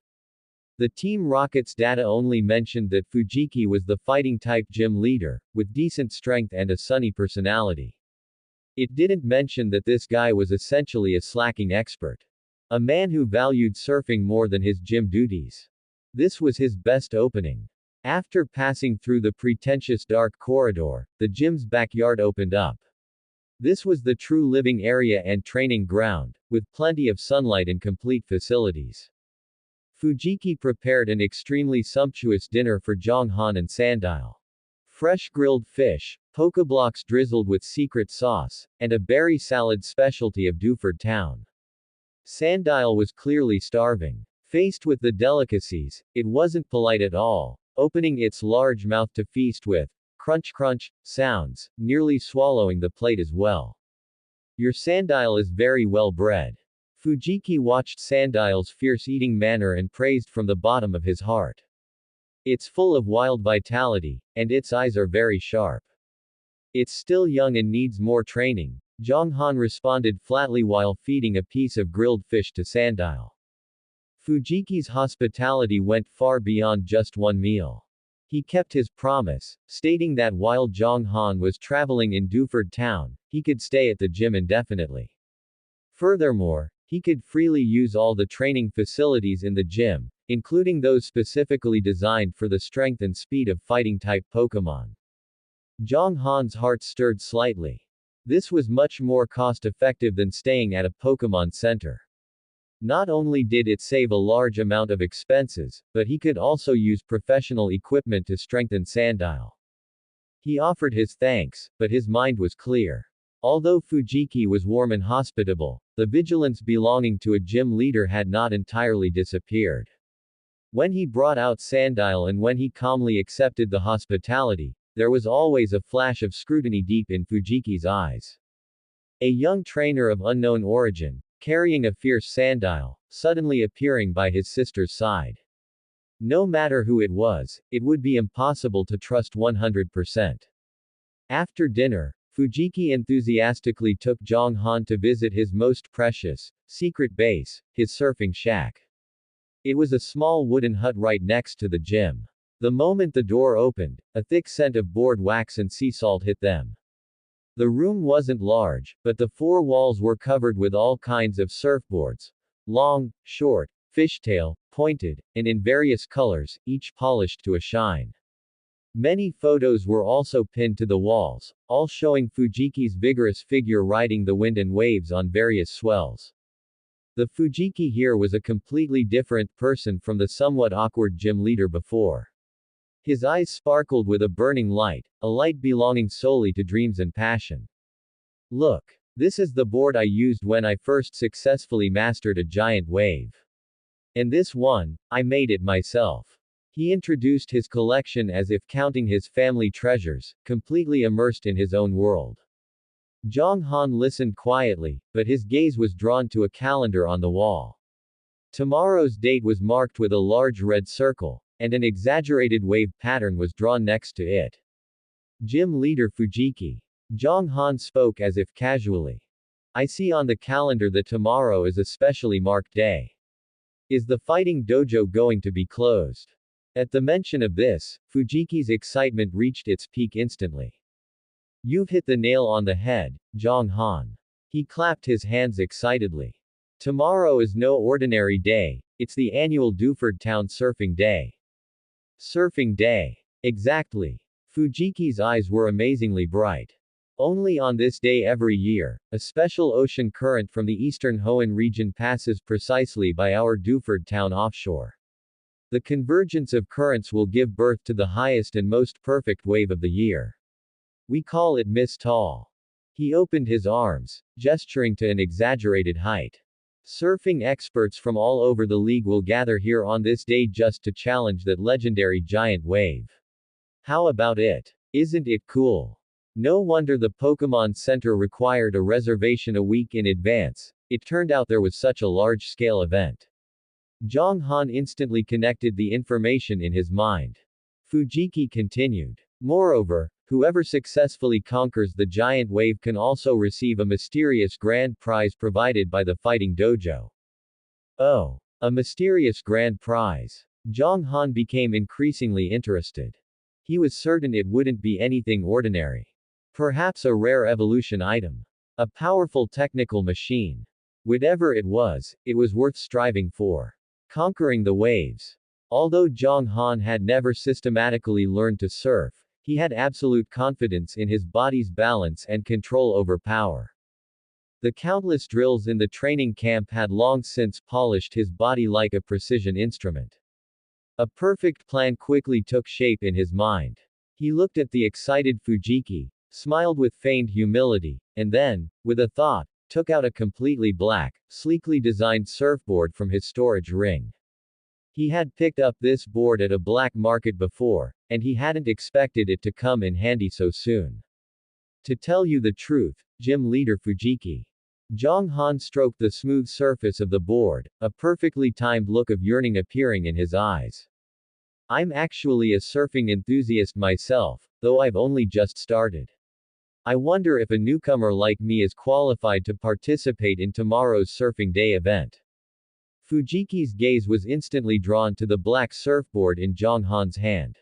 The Team Rocket's data only mentioned that Fujiki was the fighting-type gym leader, with decent strength and a sunny personality. It didn't mention that this guy was essentially a slacking expert. A man who valued surfing more than his gym duties. This was his best opening. After passing through the pretentious dark corridor, the gym's backyard opened up. This was the true living area and training ground, with plenty of sunlight and complete facilities. Fujiki prepared an extremely sumptuous dinner for Zhang Han and Sandile. Fresh grilled fish, pokeblocks drizzled with secret sauce, and a berry salad specialty of Duford Town. Sandile was clearly starving. Faced with the delicacies, it wasn't polite at all, opening its large mouth to feast with crunch sounds, nearly swallowing the plate as well. Your Sandile is very well bred. Fujiki watched Sandile's fierce eating manner and praised from the bottom of his heart. It's full of wild vitality, and its eyes are very sharp. It's still young and needs more training, Zhang Han responded flatly while feeding a piece of grilled fish to Sandile. Fujiki's hospitality went far beyond just one meal. He kept his promise, stating that while Zhang Han was traveling in Duford Town, he could stay at the gym indefinitely. Furthermore, he could freely use all the training facilities in the gym, including those specifically designed for the strength and speed of fighting-type Pokemon. Zhang Han's heart stirred slightly. This was much more cost-effective than staying at a Pokemon Center. Not only did it save a large amount of expenses, but he could also use professional equipment to strengthen Sandile. He offered his thanks, but his mind was clear. Although Fujiki was warm and hospitable, the vigilance belonging to a gym leader had not entirely disappeared. When he brought out Sandile and when he calmly accepted the hospitality, there was always a flash of scrutiny deep in Fujiki's eyes. A young trainer of unknown origin, carrying a fierce Sandile, suddenly appearing by his sister's side. No matter who it was, it would be impossible to trust 100%. After dinner, Fujiki enthusiastically took Zhang Han to visit his most precious, secret base, his surfing shack. It was a small wooden hut right next to the gym. The moment the door opened, a thick scent of board wax and sea salt hit them. The room wasn't large, but the four walls were covered with all kinds of surfboards. Long, short, fishtail, pointed, and in various colors, each polished to a shine. Many photos were also pinned to the walls, all showing Fujiki's vigorous figure riding the wind and waves on various swells. The Fujiki here was a completely different person from the somewhat awkward gym leader before. His eyes sparkled with a burning light, a light belonging solely to dreams and passion. Look. This is the board I used when I first successfully mastered a giant wave. And this one, I made it myself. He introduced his collection as if counting his family treasures, completely immersed in his own world. Zhang Han listened quietly, but his gaze was drawn to a calendar on the wall. Tomorrow's date was marked with a large red circle, and an exaggerated wave pattern was drawn next to it. Gym leader Fujiki. Zhang Han spoke as if casually. I see on the calendar that tomorrow is a specially marked day. Is the fighting dojo going to be closed? At the mention of this, Fujiki's excitement reached its peak instantly. You've hit the nail on the head, Zhang Han. He clapped his hands excitedly. Tomorrow is no ordinary day, it's the annual Duford Town Surfing Day. Surfing Day. Exactly. Fujiki's eyes were amazingly bright. Only on this day every year, a special ocean current from the eastern Hoenn region passes precisely by our Duford town offshore. The convergence of currents will give birth to the highest and most perfect wave of the year. We call it Miss Tall. He opened his arms, gesturing to an exaggerated height. Surfing experts from all over the league will gather here on this day just to challenge that legendary giant wave. How about it? Isn't it cool? No wonder the Pokemon Center required a reservation a week in advance. It turned out there was such a large-scale event. Zhang Han instantly connected the information in his mind. Fujiki continued. Moreover, whoever successfully conquers the giant wave can also receive a mysterious grand prize provided by the fighting dojo. Oh, a mysterious grand prize. Zhang Han became increasingly interested. He was certain it wouldn't be anything ordinary. Perhaps a rare evolution item. A powerful technical machine. Whatever it was worth striving for. Conquering the waves. Although Zhang Han had never systematically learned to surf, he had absolute confidence in his body's balance and control over power. The countless drills in the training camp had long since polished his body like a precision instrument. A perfect plan quickly took shape in his mind. He looked at the excited Fujiki, smiled with feigned humility, and then, with a thought, took out a completely black, sleekly designed surfboard from his storage ring. He had picked up this board at a black market before, and he hadn't expected it to come in handy so soon. To tell you the truth, gym leader Fujiki. Zhang Han stroked the smooth surface of the board, a perfectly timed look of yearning appearing in his eyes. I'm actually a surfing enthusiast myself, though I've only just started. I wonder if a newcomer like me is qualified to participate in tomorrow's surfing day event. Fujiki's gaze was instantly drawn to the black surfboard in Zhang Han's hand.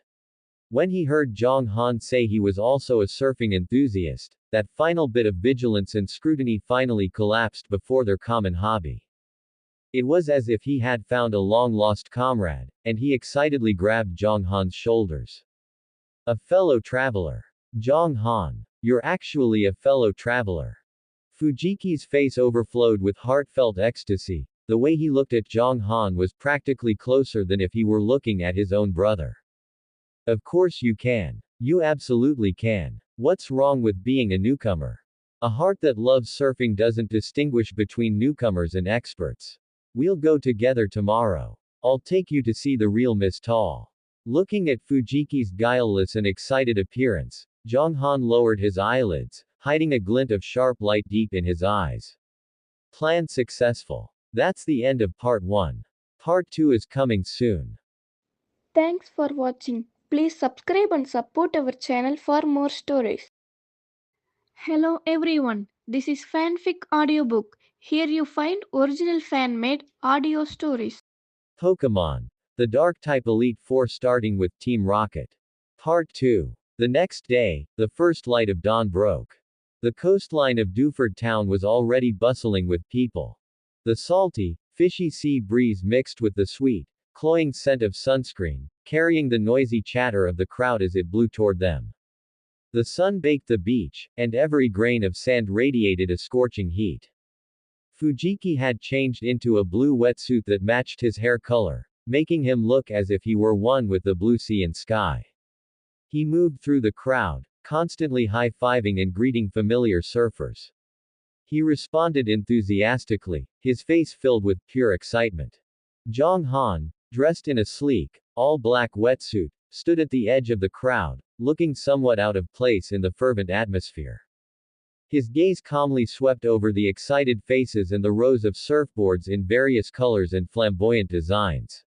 When he heard Zhang Han say he was also a surfing enthusiast, that final bit of vigilance and scrutiny finally collapsed before their common hobby. It was as if he had found a long-lost comrade, and he excitedly grabbed Zhang Han's shoulders. A fellow traveler. Zhang Han. You're actually a fellow traveler. Fujiki's face overflowed with heartfelt ecstasy. The way he looked at Zhang Han was practically closer than if he were looking at his own brother. Of course you can. You absolutely can. What's wrong with being a newcomer? A heart that loves surfing doesn't distinguish between newcomers and experts. We'll go together tomorrow. I'll take you to see the real Miss Tall. Looking at Fujiki's guileless and excited appearance, Zhang Han lowered his eyelids, hiding a glint of sharp light deep in his eyes. Plan successful. That's the end of part 1. Part 2 is coming soon. Thanks for watching. Please subscribe and support our channel for more stories. Hello everyone, this is Fanfic Audiobook. Here you find original fan-made audio stories. Pokemon. The Dark-type Elite Four starting with Team Rocket. Part 2. The next day, the first light of dawn broke. The coastline of Duford town was already bustling with people. The salty, fishy sea breeze mixed with the sweet, cloying scent of sunscreen, carrying the noisy chatter of the crowd as it blew toward them. The sun baked the beach, and every grain of sand radiated a scorching heat. Fujiki had changed into a blue wetsuit that matched his hair color, making him look as if he were one with the blue sea and sky. He moved through the crowd, constantly high-fiving and greeting familiar surfers. He responded enthusiastically, his face filled with pure excitement. Zhang Han, dressed in a sleek, all-black wetsuit, stood at the edge of the crowd, looking somewhat out of place in the fervent atmosphere. His gaze calmly swept over the excited faces and the rows of surfboards in various colors and flamboyant designs.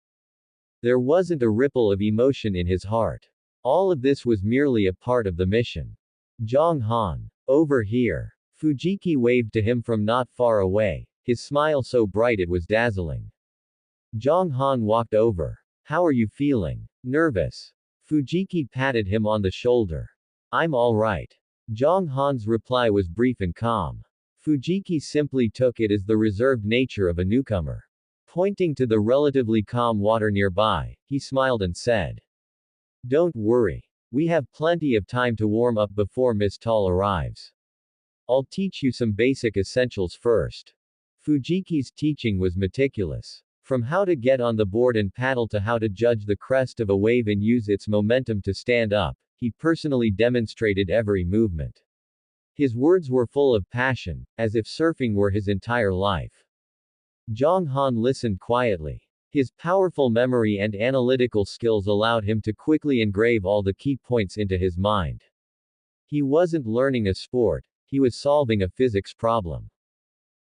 There wasn't a ripple of emotion in his heart. All of this was merely a part of the mission. Zhang Han. Over here. Fujiki waved to him from not far away, his smile so bright it was dazzling. Zhang Han walked over. How are you feeling? Nervous? Fujiki patted him on the shoulder. I'm all right. Zhang Han's reply was brief and calm. Fujiki simply took it as the reserved nature of a newcomer. Pointing to the relatively calm water nearby, he smiled and said, "Don't worry. We have plenty of time to warm up before Miss Tall arrives." I'll teach you some basic essentials first. Fujiki's teaching was meticulous. From how to get on the board and paddle to how to judge the crest of a wave and use its momentum to stand up, he personally demonstrated every movement. His words were full of passion, as if surfing were his entire life. Zhang Han listened quietly. His powerful memory and analytical skills allowed him to quickly engrave all the key points into his mind. He wasn't learning a sport, he was solving a physics problem.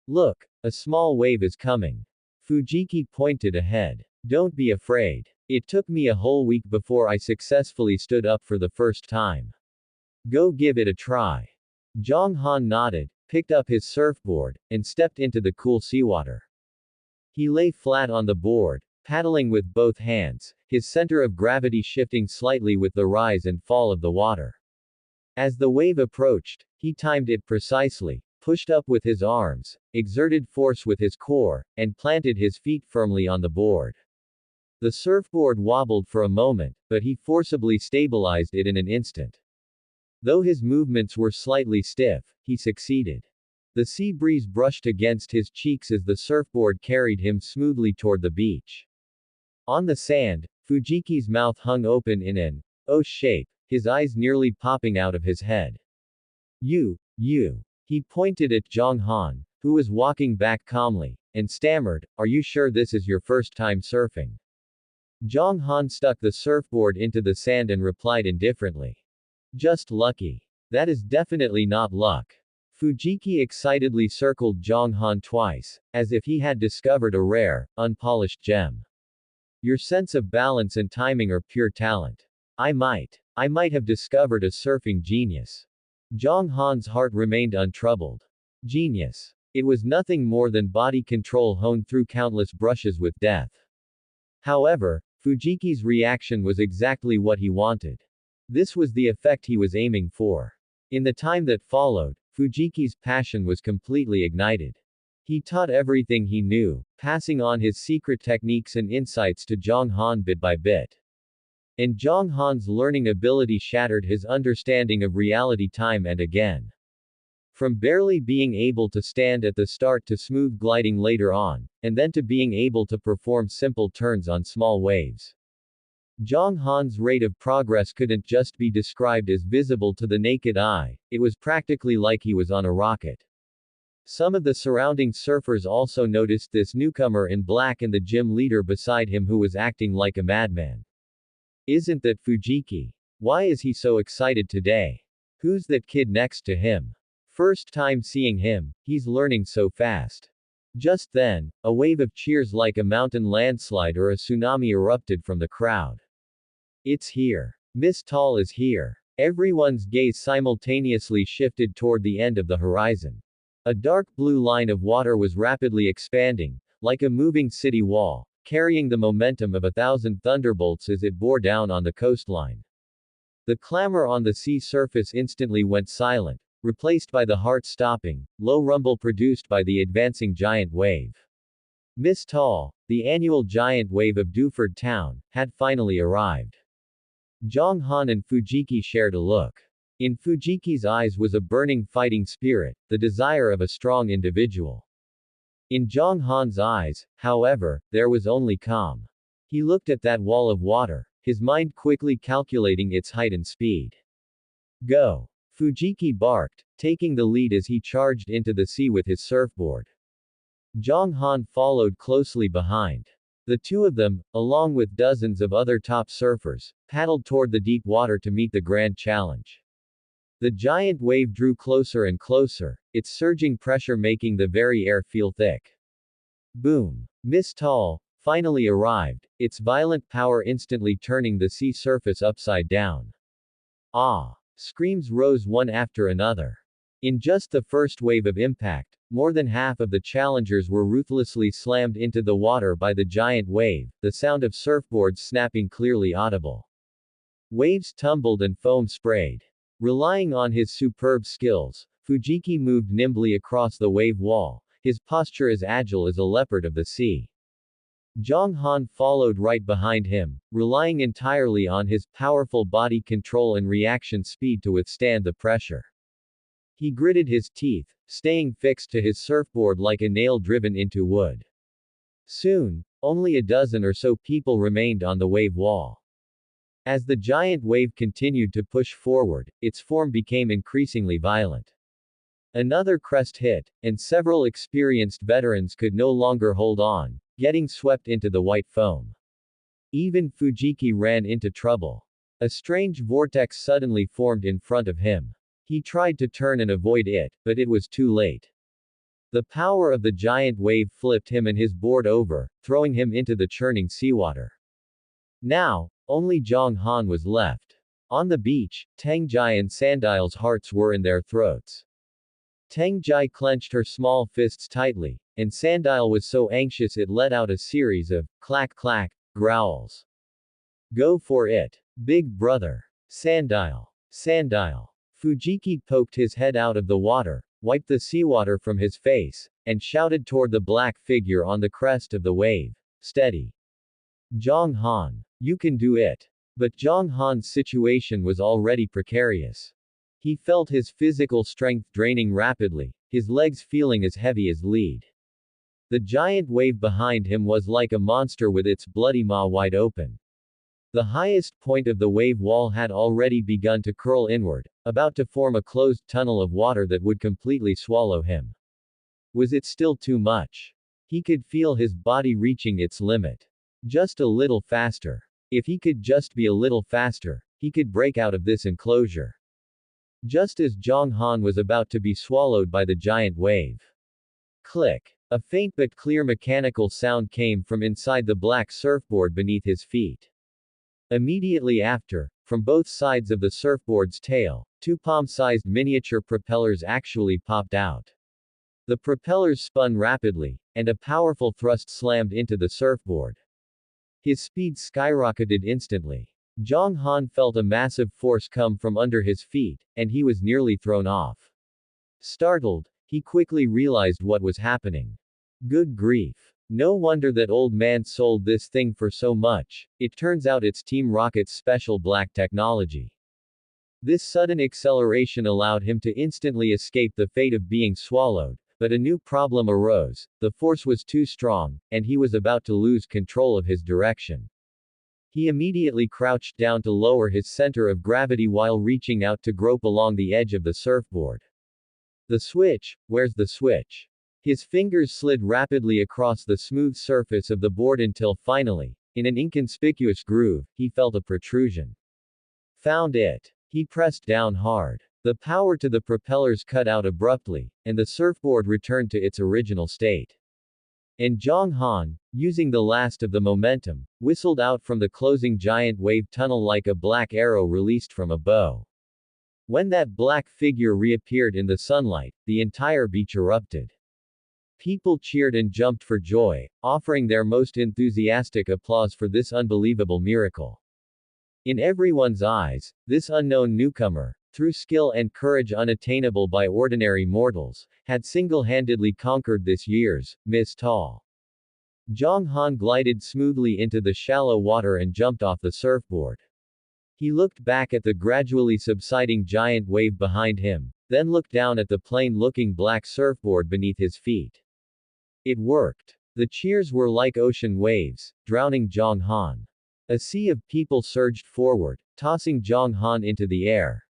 Look, a small wave is coming. Fujiki pointed ahead. Don't be afraid. It took me a whole week before I successfully stood up for the first time. Go give it a try. Zhang Han nodded, picked up his surfboard, and stepped into the cool seawater. He lay flat on the board, paddling with both hands, his center of gravity shifting slightly with the rise and fall of the water. As the wave approached, he timed it precisely, pushed up with his arms, exerted force with his core, and planted his feet firmly on the board. The surfboard wobbled for a moment, but he forcibly stabilized it in an instant. Though his movements were slightly stiff, he succeeded. The sea breeze brushed against his cheeks as the surfboard carried him smoothly toward the beach. On the sand, Fujiki's mouth hung open in an O shape, his eyes nearly popping out of his head. You. He pointed at Zhang Han, who was walking back calmly, and stammered, are you sure this is your first time surfing? Zhang Han stuck the surfboard into the sand and replied indifferently. Just lucky. That is definitely not luck. Fujiki excitedly circled Zhang Han twice, as if he had discovered a rare, unpolished gem. Your sense of balance and timing are pure talent. I might have discovered a surfing genius. Zhang Han's heart remained untroubled. Genius. It was nothing more than body control honed through countless brushes with death. However, Fujiki's reaction was exactly what he wanted. This was the effect he was aiming for. In the time that followed, Fujiki's passion was completely ignited. He taught everything he knew, passing on his secret techniques and insights to Zhang Han bit by bit. And Zhang Han's learning ability shattered his understanding of reality time and again. From barely being able to stand at the start to smooth gliding later on, and then to being able to perform simple turns on small waves. Zhang Han's rate of progress couldn't just be described as visible to the naked eye, it was practically like he was on a rocket. Some of the surrounding surfers also noticed this newcomer in black and the gym leader beside him who was acting like a madman. Isn't that Fujiki? Why is he so excited today? Who's that kid next to him? First time seeing him, he's learning so fast. Just then, a wave of cheers like a mountain landslide or a tsunami erupted from the crowd. It's here. Miss Tall is here. Everyone's gaze simultaneously shifted toward the end of the horizon. A dark blue line of water was rapidly expanding, like a moving city wall, carrying the momentum of 1,000 thunderbolts as it bore down on the coastline. The clamor on the sea surface instantly went silent, replaced by the heart-stopping, low rumble produced by the advancing giant wave. Miss Tall, the annual giant wave of Duford Town, had finally arrived. Zhang Han and Fujiki shared a look. In Fujiki's eyes was a burning fighting spirit, the desire of a strong individual. In Zhang Han's eyes, however, there was only calm. He looked at that wall of water, his mind quickly calculating its height and speed. Go! Fujiki barked, taking the lead as he charged into the sea with his surfboard. Zhang Han followed closely behind. The two of them, along with dozens of other top surfers, paddled toward the deep water to meet the grand challenge. The giant wave drew closer and closer, its surging pressure making the very air feel thick. Boom! Miss Tall finally arrived, its violent power instantly turning the sea surface upside down. Ah! Screams rose one after another. In just the first wave of impact, more than half of the challengers were ruthlessly slammed into the water by the giant wave, the sound of surfboards snapping clearly audible. Waves tumbled and foam sprayed. Relying on his superb skills, Fujiki moved nimbly across the wave wall, his posture as agile as a leopard of the sea. Zhang Han followed right behind him, relying entirely on his powerful body control and reaction speed to withstand the pressure. He gritted his teeth, staying fixed to his surfboard like a nail driven into wood. Soon, only a dozen or so people remained on the wave wall. As the giant wave continued to push forward, its form became increasingly violent. Another crest hit, and several experienced veterans could no longer hold on, getting swept into the white foam. Even Fujiki ran into trouble. A strange vortex suddenly formed in front of him. He tried to turn and avoid it, but it was too late. The power of the giant wave flipped him and his board over, throwing him into the churning seawater. Now, only Zhang Han was left. On the beach, Teng Jai and Sandile's hearts were in their throats. Teng Jai clenched her small fists tightly, and Sandile was so anxious it let out a series of clack growls. Go for it, big brother. Sandile. Sandile. Fujiki poked his head out of the water, wiped the seawater from his face, and shouted toward the black figure on the crest of the wave. Steady. Zhang Han. You can do it. But Zhang Han's situation was already precarious. He felt his physical strength draining rapidly, his legs feeling as heavy as lead. The giant wave behind him was like a monster with its bloody maw wide open. The highest point of the wave wall had already begun to curl inward, about to form a closed tunnel of water that would completely swallow him. Was it still too much? He could feel his body reaching its limit. Just a little faster. If he could just be a little faster, he could break out of this enclosure. Just as Zhang Han was about to be swallowed by the giant wave. Click. A faint but clear mechanical sound came from inside the black surfboard beneath his feet. Immediately after, from both sides of the surfboard's tail, two palm-sized miniature propellers actually popped out. The propellers spun rapidly, and a powerful thrust slammed into the surfboard. His speed skyrocketed instantly. Zhang Han felt a massive force come from under his feet, and he was nearly thrown off. Startled, he quickly realized what was happening. Good grief. No wonder that old man sold this thing for so much, it turns out it's Team Rocket's special black technology. This sudden acceleration allowed him to instantly escape the fate of being swallowed, but a new problem arose, the force was too strong, and he was about to lose control of his direction. He immediately crouched down to lower his center of gravity while reaching out to grope along the edge of the surfboard. The switch, where's the switch? His fingers slid rapidly across the smooth surface of the board until finally, in an inconspicuous groove, he felt a protrusion. Found it. He pressed down hard. The power to the propellers cut out abruptly, and the surfboard returned to its original state. And Zhang Han, using the last of the momentum, whistled out from the closing giant wave tunnel like a black arrow released from a bow. When that black figure reappeared in the sunlight, the entire beach erupted. People cheered and jumped for joy, offering their most enthusiastic applause for this unbelievable miracle. In everyone's eyes, this unknown newcomer, through skill and courage unattainable by ordinary mortals, had single-handedly conquered this year's Miss Tall. Zhang Han glided smoothly into the shallow water and jumped off the surfboard. He looked back at the gradually subsiding giant wave behind him, then looked down at the plain-looking black surfboard beneath his feet. It worked. The cheers were like ocean waves, drowning Zhang Han. A sea of people surged forward, tossing Zhang Han into the air.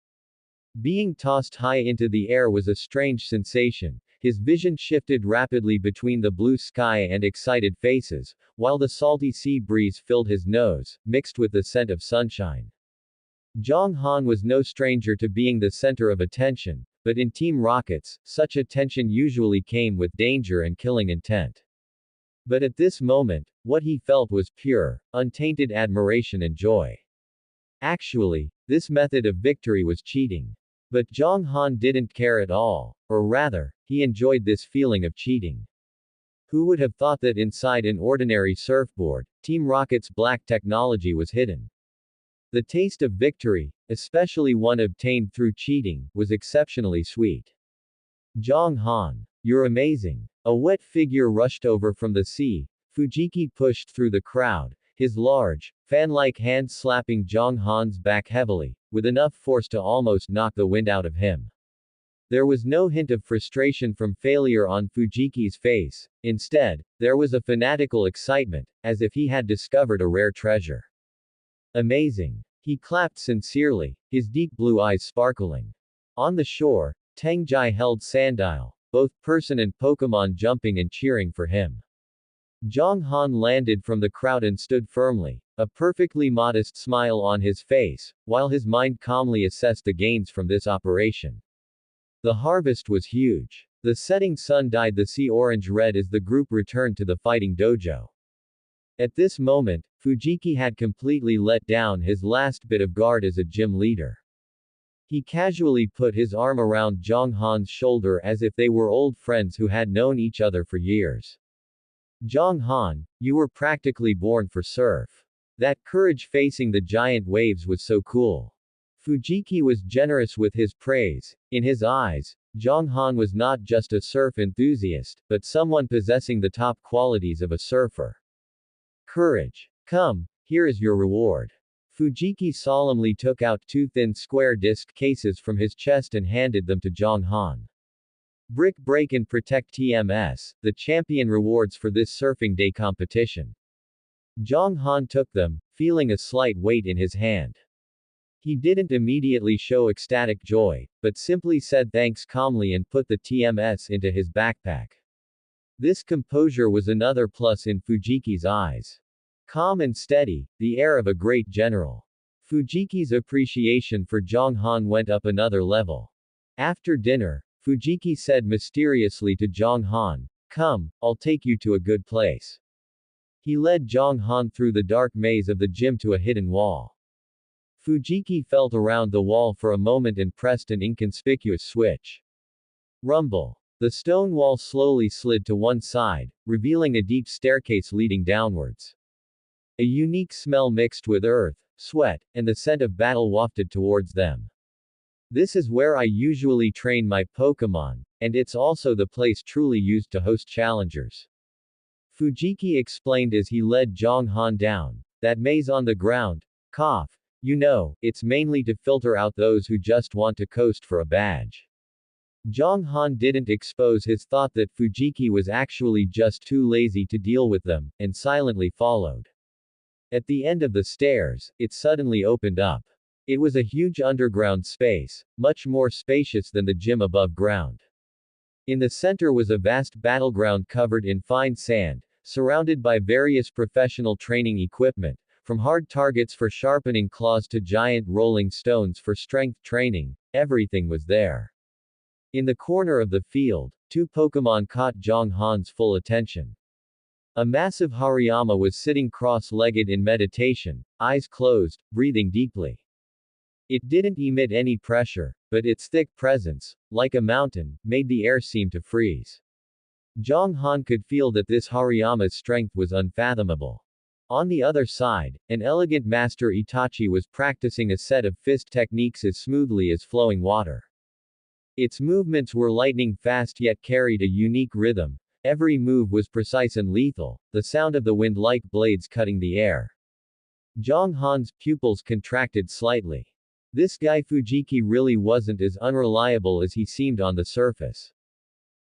Being tossed high into the air was a strange sensation. His vision shifted rapidly between the blue sky and excited faces, while the salty sea breeze filled his nose, mixed with the scent of sunshine. Zhang Han was no stranger to being the center of attention, but in Team Rockets, such attention usually came with danger and killing intent. But at this moment, what he felt was pure, untainted admiration and joy. Actually, this method of victory was cheating. But Zhang Han didn't care at all, or rather, he enjoyed this feeling of cheating. Who would have thought that inside an ordinary surfboard, Team Rocket's black technology was hidden? The taste of victory, especially one obtained through cheating, was exceptionally sweet. Zhang Han, you're amazing. A wet figure rushed over from the sea. Fujiki pushed through the crowd, his large, fan-like hand slapping Zhang Han's back heavily, with enough force to almost knock the wind out of him. There was no hint of frustration from failure on Fujiki's face. Instead, there was a fanatical excitement, as if he had discovered a rare treasure. Amazing. He clapped sincerely, his deep blue eyes sparkling. On the shore, Tengjai held Sandile, both person and Pokemon jumping and cheering for him. Zhang Han landed from the crowd and stood firmly, a perfectly modest smile on his face, while his mind calmly assessed the gains from this operation. The harvest was huge. The setting sun dyed the sea orange-red as the group returned to the fighting dojo. At this moment, Fujiki had completely let down his last bit of guard as a gym leader. He casually put his arm around Zhang Han's shoulder as if they were old friends who had known each other for years. Zhang Han, you were practically born for surf. That courage facing the giant waves was so cool. Fujiki was generous with his praise. In his eyes, Zhang Han was not just a surf enthusiast, but someone possessing the top qualities of a surfer. Courage. Come, here is your reward. Fujiki solemnly took out two thin square disc cases from his chest and handed them to Zhang Han. Brick Break and Protect TMS, the champion rewards for this surfing day competition. Zhang Han took them, feeling a slight weight in his hand. He didn't immediately show ecstatic joy, but simply said thanks calmly and put the TMS into his backpack. This composure was another plus in Fujiki's eyes. Calm and steady, the air of a great general. Fujiki's appreciation for Zhang Han went up another level. After dinner, Fujiki said mysteriously to Zhang Han, "Come, I'll take you to a good place." He led Zhang Han through the dark maze of the gym to a hidden wall. Fujiki felt around the wall for a moment and pressed an inconspicuous switch. Rumble. The stone wall slowly slid to one side, revealing a deep staircase leading downwards. A unique smell mixed with earth, sweat, and the scent of battle wafted towards them. This is where I usually train my Pokemon, and it's also the place truly used to host challengers. Fujiki explained as he led Zhang Han down. That maze on the ground, cough. You know, it's mainly to filter out those who just want to coast for a badge. Zhang Han didn't expose his thought that Fujiki was actually just too lazy to deal with them, and silently followed. At the end of the stairs, it suddenly opened up. It was a huge underground space, much more spacious than the gym above ground. In the center was a vast battleground covered in fine sand, surrounded by various professional training equipment, from hard targets for sharpening claws to giant rolling stones for strength training, everything was there. In the corner of the field, two Pokemon caught Zhang Han's full attention. A massive Hariyama was sitting cross-legged in meditation, eyes closed, breathing deeply. It didn't emit any pressure, but its thick presence, like a mountain, made the air seem to freeze. Zhang Han could feel that this Hariyama's strength was unfathomable. On the other side, an elegant master Itachi was practicing a set of fist techniques as smoothly as flowing water. Its movements were lightning fast yet carried a unique rhythm. Every move was precise and lethal, the sound of the wind like blades cutting the air. Zhang Han's pupils contracted slightly. This guy Fujiki really wasn't as unreliable as he seemed on the surface.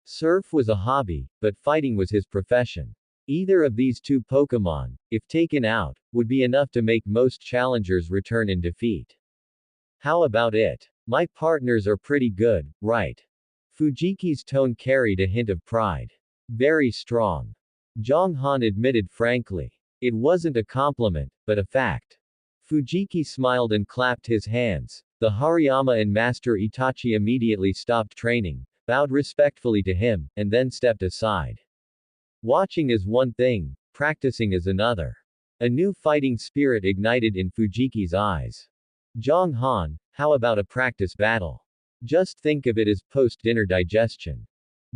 Surf was a hobby, but fighting was his profession. Either of these two Pokemon, if taken out, would be enough to make most challengers return in defeat. How about it? My partners are pretty good, right? Fujiki's tone carried a hint of pride. Very strong. Zhang Han admitted frankly. It wasn't a compliment, but a fact. Fujiki smiled and clapped his hands. The Hariyama and Master Itachi immediately stopped training, bowed respectfully to him, and then stepped aside. Watching is one thing, practicing is another. A new fighting spirit ignited in Fujiki's eyes. Zhang Han, how about a practice battle? Just think of it as post-dinner digestion.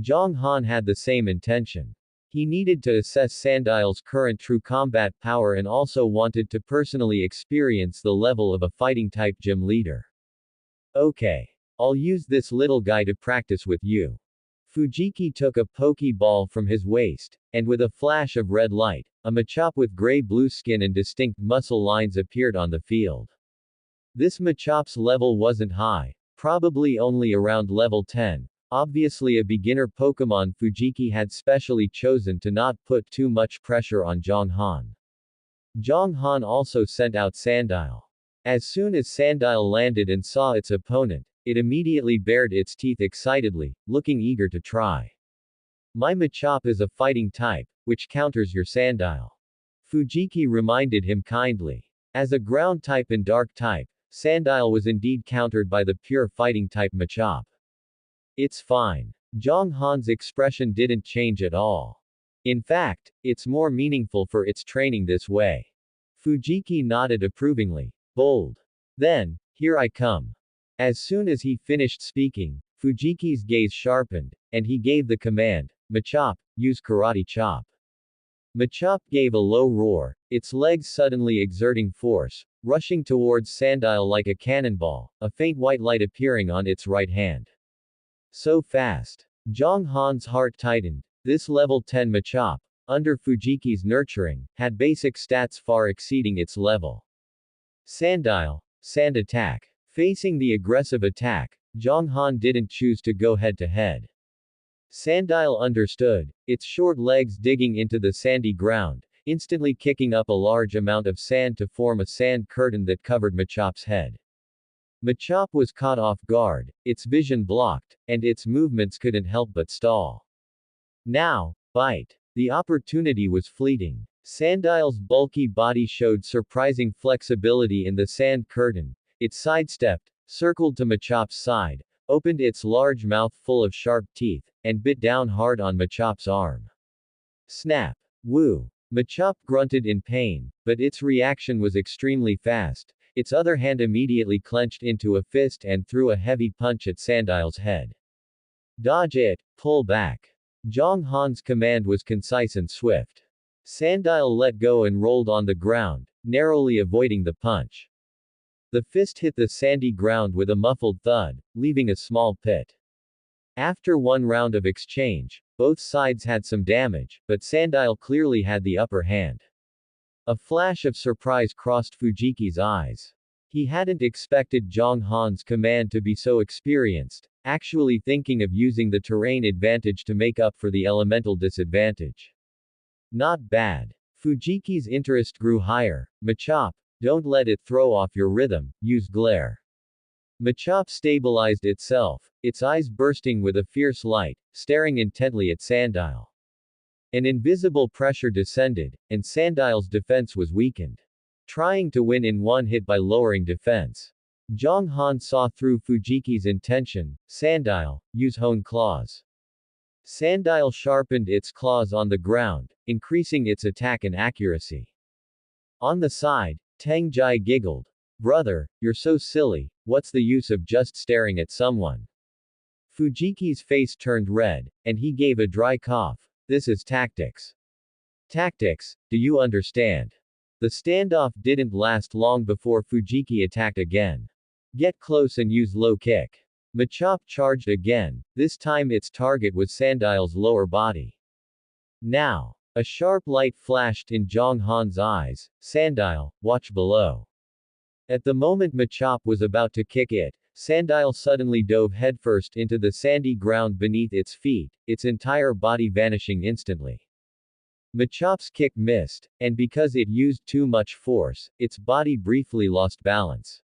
Zhang Han had the same intention. He needed to assess Sandile's current true combat power and also wanted to personally experience the level of a fighting-type gym leader. Okay. I'll use this little guy to practice with you. Fujiki took a Pokeball from his waist, and with a flash of red light, a Machop with gray-blue skin and distinct muscle lines appeared on the field. This Machop's level wasn't high, probably only around level 10. Obviously a beginner Pokemon. Fujiki had specially chosen to not put too much pressure on Zhonghan. Zhonghan also sent out Sandile. As soon as Sandile landed and saw its opponent, it immediately bared its teeth excitedly, looking eager to try. My Machop is a fighting type, which counters your Sandile. Fujiki reminded him kindly. As a ground type and dark type, Sandile was indeed countered by the pure fighting type Machop. It's fine. Zhonghan's expression didn't change at all. In fact, it's more meaningful for its training this way. Fujiki nodded approvingly. Bold. Then, here I come. As soon as he finished speaking, Fujiki's gaze sharpened, and he gave the command, Machop, use Karate Chop. Machop gave a low roar, its legs suddenly exerting force, rushing towards Sandile like a cannonball, a faint white light appearing on its right hand. So fast. Zhonghan's heart tightened. This level 10 Machop, under Fujiki's nurturing, had basic stats far exceeding its level. Sandile, Sand Attack. Facing the aggressive attack, Zhonghan didn't choose to go head-to-head. Sandile understood, its short legs digging into the sandy ground, instantly kicking up a large amount of sand to form a sand curtain that covered Machop's head. Machop was caught off guard, its vision blocked, and its movements couldn't help but stall. Now, bite. The opportunity was fleeting. Sandile's bulky body showed surprising flexibility in the sand curtain. It sidestepped, circled to Machop's side, opened its large mouth full of sharp teeth, and bit down hard on Machop's arm. Snap. Woo. Machop grunted in pain, but its reaction was extremely fast. Its other hand immediately clenched into a fist and threw a heavy punch at Sandile's head. Dodge it, pull back. Zhonghan's command was concise and swift. Sandile let go and rolled on the ground, narrowly avoiding the punch. The fist hit the sandy ground with a muffled thud, leaving a small pit. After one round of exchange, both sides had some damage, but Sandile clearly had the upper hand. A flash of surprise crossed Fujiki's eyes. He hadn't expected Zhonghan's command to be so experienced, actually thinking of using the terrain advantage to make up for the elemental disadvantage. Not bad. Fujiki's interest grew higher. Machop, don't let it throw off your rhythm, use glare. Machop stabilized itself, its eyes bursting with a fierce light, staring intently at Sandile. An invisible pressure descended, and Sandile's defense was weakened. Trying to win in one hit by lowering defense. Zhonghan saw through Fujiki's intention. Sandile, use Hone Claws. Sandile sharpened its claws on the ground, increasing its attack and accuracy. On the side, Tengjai giggled. Brother, you're so silly, what's the use of just staring at someone? Fujiki's face turned red, and he gave a dry cough. This is tactics. Tactics, do you understand? The standoff didn't last long before Fujiki attacked again. Get close and use low kick. Machop charged again, this time its target was Sandile's lower body. Now, a sharp light flashed in Zhonghan's eyes. Sandile, watch below. At the moment Machop was about to kick it, Sandile suddenly dove headfirst into the sandy ground beneath its feet, its entire body vanishing instantly. Machop's kick missed, and because it used too much force, its body briefly lost balance.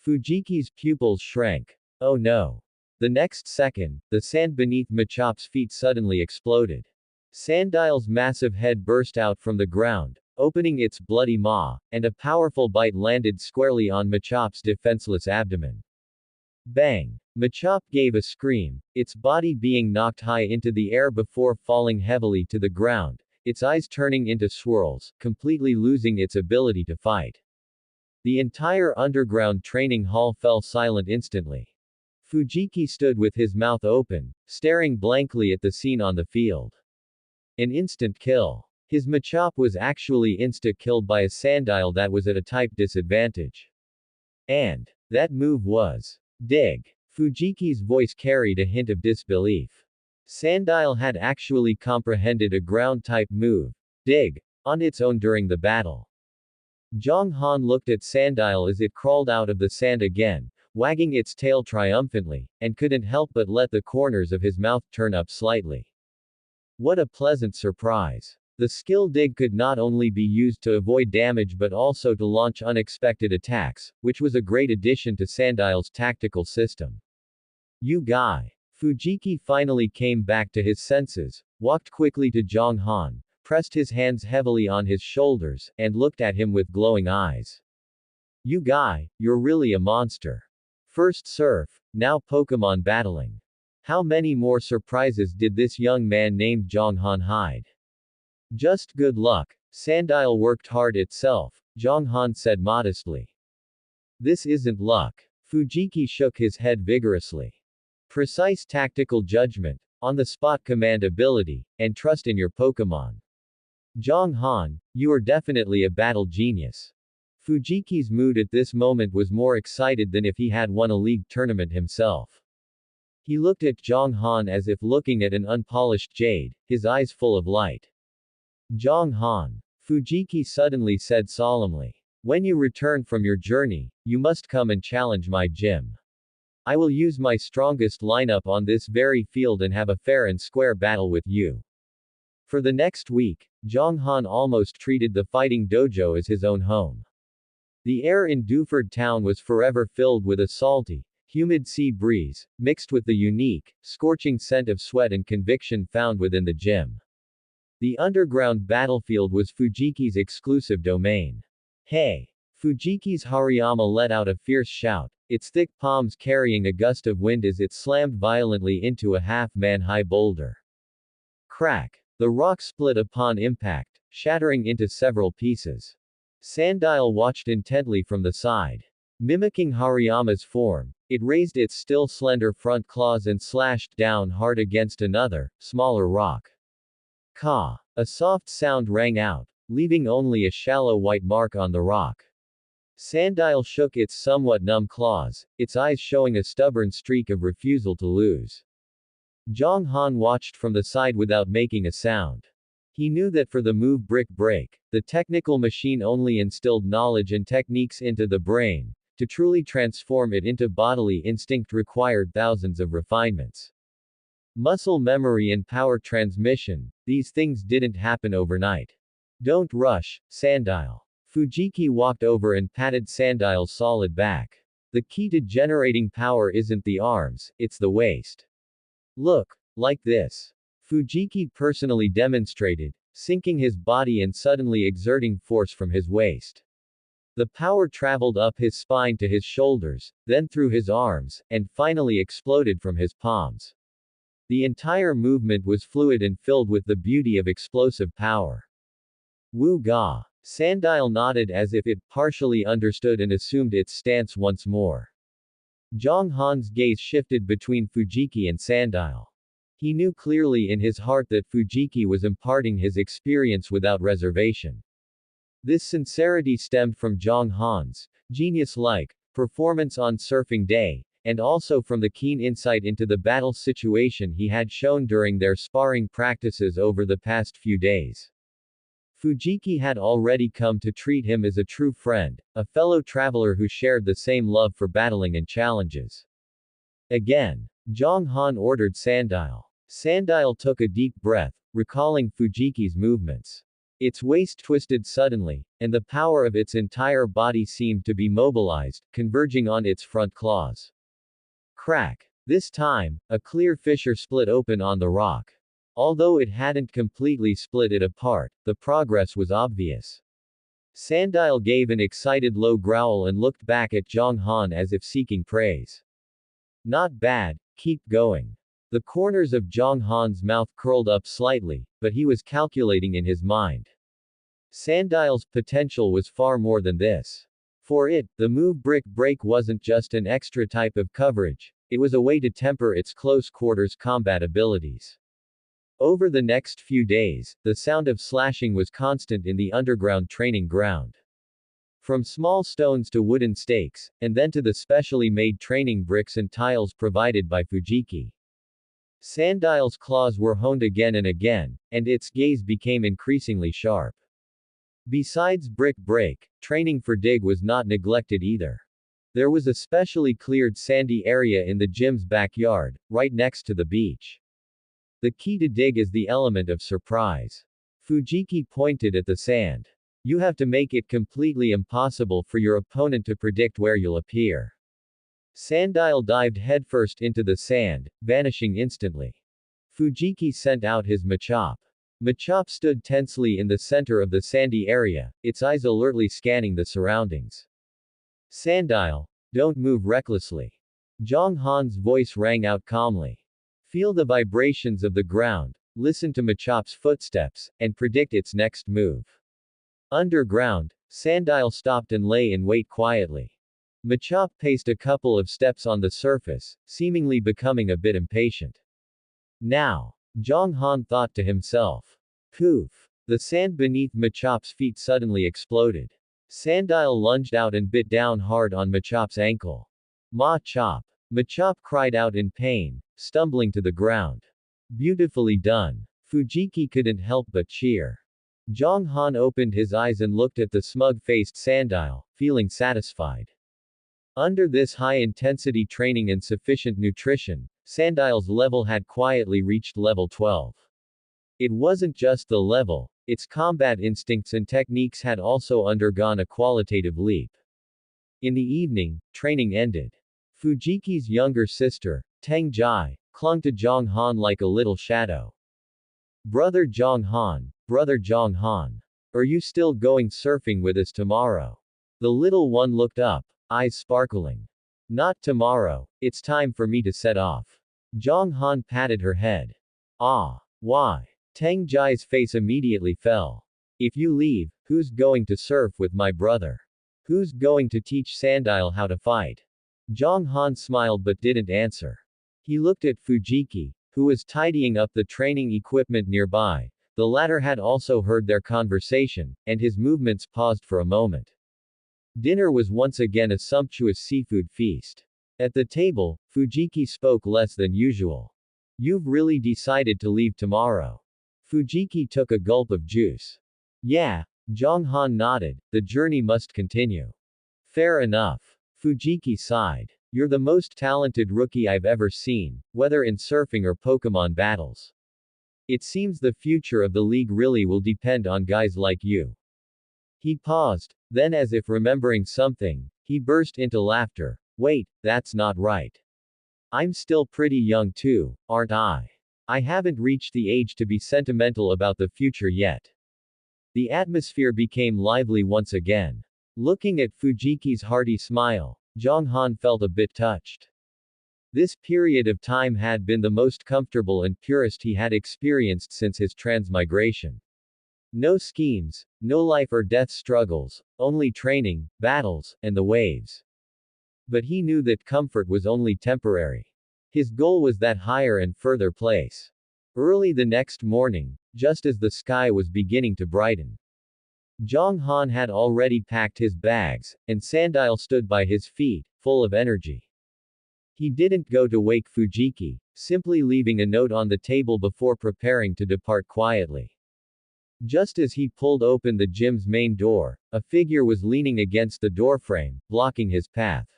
Fujiki's pupils shrank. Oh no. The next second, the sand beneath Machop's feet suddenly exploded. Sandile's massive head burst out from the ground, opening its bloody maw, and a powerful bite landed squarely on Machop's defenseless abdomen. Bang! Machop gave a scream, its body being knocked high into the air before falling heavily to the ground, its eyes turning into swirls, completely losing its ability to fight. The entire underground training hall fell silent instantly. Fujiki stood with his mouth open, staring blankly at the scene on the field. An instant kill. His Machop was actually insta-killed by a Sandile that was at a type disadvantage. And that move was dig. Fujiki's voice carried a hint of disbelief. Sandile had actually comprehended a ground-type move, dig, on its own during the battle. Zhonghan looked at Sandile as it crawled out of the sand again, wagging its tail triumphantly, and couldn't help but let the corners of his mouth turn up slightly. What a pleasant surprise. The skill dig could not only be used to avoid damage but also to launch unexpected attacks, which was a great addition to Sandile's tactical system. You guy. Fujiki finally came back to his senses, walked quickly to Zhang Han, pressed his hands heavily on his shoulders, and looked at him with glowing eyes. You guy, you're really a monster. First surf, now Pokemon battling. How many more surprises did this young man named Zhang Han hide? Just good luck. Sandile worked hard itself, Zhang Han said modestly. This isn't luck. Fujiki shook his head vigorously. Precise tactical judgment, on-the-spot command ability, and trust in your Pokemon. Zhang Han, you are definitely a battle genius. Fujiki's mood at this moment was more excited than if he had won a league tournament himself. He looked at Zhang Han as if looking at an unpolished jade, his eyes full of light. Zhang Han. Fujiki suddenly said solemnly. When you return from your journey, you must come and challenge my gym. I will use my strongest lineup on this very field and have a fair and square battle with you. For the next week, Zhang Han almost treated the fighting dojo as his own home. The air in Duford town was forever filled with a salty, humid sea breeze, mixed with the unique, scorching scent of sweat and conviction found within the gym. The underground battlefield was Fujiki's exclusive domain. Hey! Fujiki's Hariyama let out a fierce shout, its thick palms carrying a gust of wind as it slammed violently into a half-man-high boulder. Crack! The rock split upon impact, shattering into several pieces. Sandile watched intently from the side. Mimicking Hariyama's form, it raised its still slender front claws and slashed down hard against another, smaller rock. Ka! A soft sound rang out, leaving only a shallow white mark on the rock. Sandile shook its somewhat numb claws, its eyes showing a stubborn streak of refusal to lose. Zhang Han watched from the side without making a sound. He knew that for the move brick break, the technical machine only instilled knowledge and techniques into the brain. To truly transform it into bodily instinct required thousands of refinements. Muscle memory and power transmission, these things didn't happen overnight. Don't rush, Sandile. Fujiki walked over and patted Sandile's solid back. The key to generating power isn't the arms, it's the waist. Look, like this. Fujiki personally demonstrated, sinking his body and suddenly exerting force from his waist. The power traveled up his spine to his shoulders, then through his arms, and finally exploded from his palms. The entire movement was fluid and filled with the beauty of explosive power. Wu ga. Sandile nodded as if it partially understood and assumed its stance once more. Zhang Han's gaze shifted between Fujiki and Sandile. He knew clearly in his heart that Fujiki was imparting his experience without reservation. This sincerity stemmed from Zhang Han's genius-like performance on surfing day, and also from the keen insight into the battle situation he had shown during their sparring practices over the past few days. Fujiki had already come to treat him as a true friend, a fellow traveler who shared the same love for battling and challenges. Again, Zhang Han ordered Sandile. Sandile took a deep breath, recalling Fujiki's movements. Its waist twisted suddenly, and the power of its entire body seemed to be mobilized, converging on its front claws. Crack! This time, a clear fissure split open on the rock. Although it hadn't completely split it apart, the progress was obvious. Sandile gave an excited low growl and looked back at Zhang Han as if seeking praise. Not bad, keep going. The corners of Zhang Han's mouth curled up slightly, but he was calculating in his mind. Sandile's potential was far more than this. For it, the move brick break wasn't just an extra type of coverage, it was a way to temper its close quarters combat abilities. Over the next few days, the sound of slashing was constant in the underground training ground. From small stones to wooden stakes, and then to the specially made training bricks and tiles provided by Fujiki. Sandile's claws were honed again and again, and its gaze became increasingly sharp. Besides brick break, training for dig was not neglected either. There was a specially cleared sandy area in the gym's backyard, right next to the beach. The key to dig is the element of surprise. Fujiki pointed at the sand. You have to make it completely impossible for your opponent to predict where you'll appear. Sandile dived headfirst into the sand, vanishing instantly. Fujiki sent out his Machop. Machop stood tensely in the center of the sandy area, its eyes alertly scanning the surroundings. Sandile, don't move recklessly. Zhang Han's voice rang out calmly. Feel the vibrations of the ground, listen to Machop's footsteps, and predict its next move. Underground, Sandile stopped and lay in wait quietly. Machop paced a couple of steps on the surface, seemingly becoming a bit impatient. Now, Zhang Han thought to himself. Poof! The sand beneath Machop's feet suddenly exploded. Sandile lunged out and bit down hard on Machop's ankle. Ma-chop! Machop cried out in pain, stumbling to the ground. Beautifully done. Fujiki couldn't help but cheer. Zhang Han opened his eyes and looked at the smug-faced Sandile, feeling satisfied. Under this high-intensity training and sufficient nutrition, Sandile's level had quietly reached level 12. It wasn't just the level, its combat instincts and techniques had also undergone a qualitative leap. In the evening, training ended. Fujiki's younger sister, Teng Jai, clung to Zhang Han like a little shadow. Brother Zhang Han. Are you still going surfing with us tomorrow? The little one looked up, eyes sparkling. Not tomorrow, it's time for me to set off. Zhang Han patted her head. Ah, why? Teng Jai's face immediately fell. If you leave, who's going to surf with my brother? Who's going to teach Sandile how to fight? Zhang Han smiled but didn't answer. He looked at Fujiki, who was tidying up the training equipment nearby. The latter had also heard their conversation, and his movements paused for a moment. Dinner was once again a sumptuous seafood feast. At the table, Fujiki spoke less than usual. You've really decided to leave tomorrow. Fujiki took a gulp of juice. Yeah, Zhang Han nodded, the journey must continue. Fair enough. Fujiki sighed. You're the most talented rookie I've ever seen, whether in surfing or Pokemon battles. It seems the future of the league really will depend on guys like you. He paused, then as if remembering something, he burst into laughter. Wait, that's not right. I'm still pretty young too, aren't I? I haven't reached the age to be sentimental about the future yet. The atmosphere became lively once again. Looking at Fujiki's hearty smile, Zhang Han felt a bit touched. This period of time had been the most comfortable and purest he had experienced since his transmigration. No schemes, no life or death struggles, only training, battles, and the waves. But he knew that comfort was only temporary. His goal was that higher and further place. Early the next morning, just as the sky was beginning to brighten, Zhang Han had already packed his bags, and Sandile stood by his feet, full of energy. He didn't go to wake Fujiki, simply leaving a note on the table before preparing to depart quietly. Just as he pulled open the gym's main door, a figure was leaning against the doorframe, blocking his path.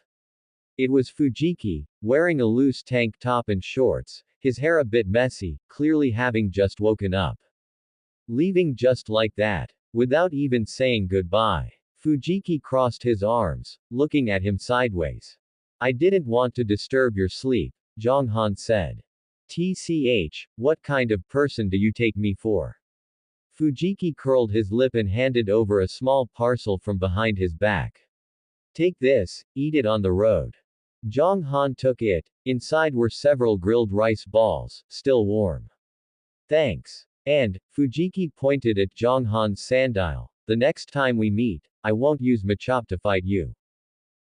It was Fujiki, wearing a loose tank top and shorts, his hair a bit messy, clearly having just woken up. Leaving just like that, without even saying goodbye. Fujiki crossed his arms, looking at him sideways. I didn't want to disturb your sleep, Zhang Han said. TCH, what kind of person do you take me for? Fujiki curled his lip and handed over a small parcel from behind his back. Take this, eat it on the road. Zhang Han took it. Inside were several grilled rice balls, still warm. Thanks. And, Fujiki pointed at Zhang Han's Sandile, the next time we meet, I won't use Machop to fight you.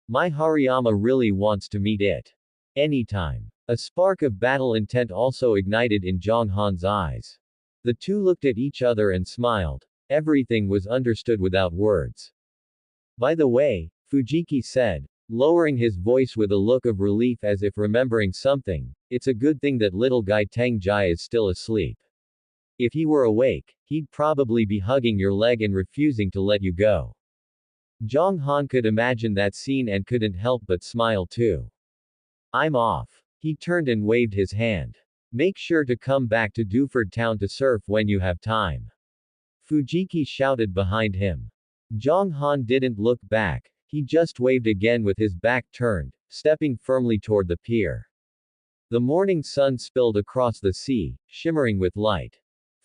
My Hariyama really wants to meet it. Anytime. A spark of battle intent also ignited in Zhang Han's eyes. The two looked at each other and smiled. Everything was understood without words. By the way, Fujiki said, lowering his voice with a look of relief as if remembering something, it's a good thing that little guy Teng Jai is still asleep. If he were awake, he'd probably be hugging your leg and refusing to let you go. Zhang Han could imagine that scene and couldn't help but smile too. I'm off. He turned and waved his hand. Make sure to come back to Duford Town to surf when you have time. Fujiki shouted behind him. Zhang Han didn't look back, he just waved again with his back turned, stepping firmly toward the pier. The morning sun spilled across the sea, shimmering with light.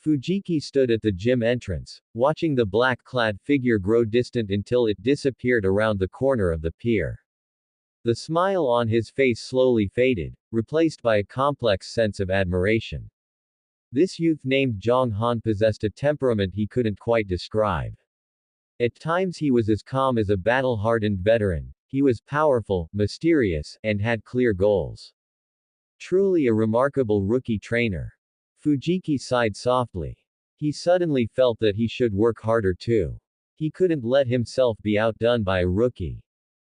Fujiki stood at the gym entrance, watching the black-clad figure grow distant until it disappeared around the corner of the pier. The smile on his face slowly faded, replaced by a complex sense of admiration. This youth named Zhang Han possessed a temperament he couldn't quite describe. At times he was as calm as a battle-hardened veteran, he was powerful, mysterious, and had clear goals. Truly a remarkable rookie trainer. Fujiki sighed softly. He suddenly felt that he should work harder too. He couldn't let himself be outdone by a rookie.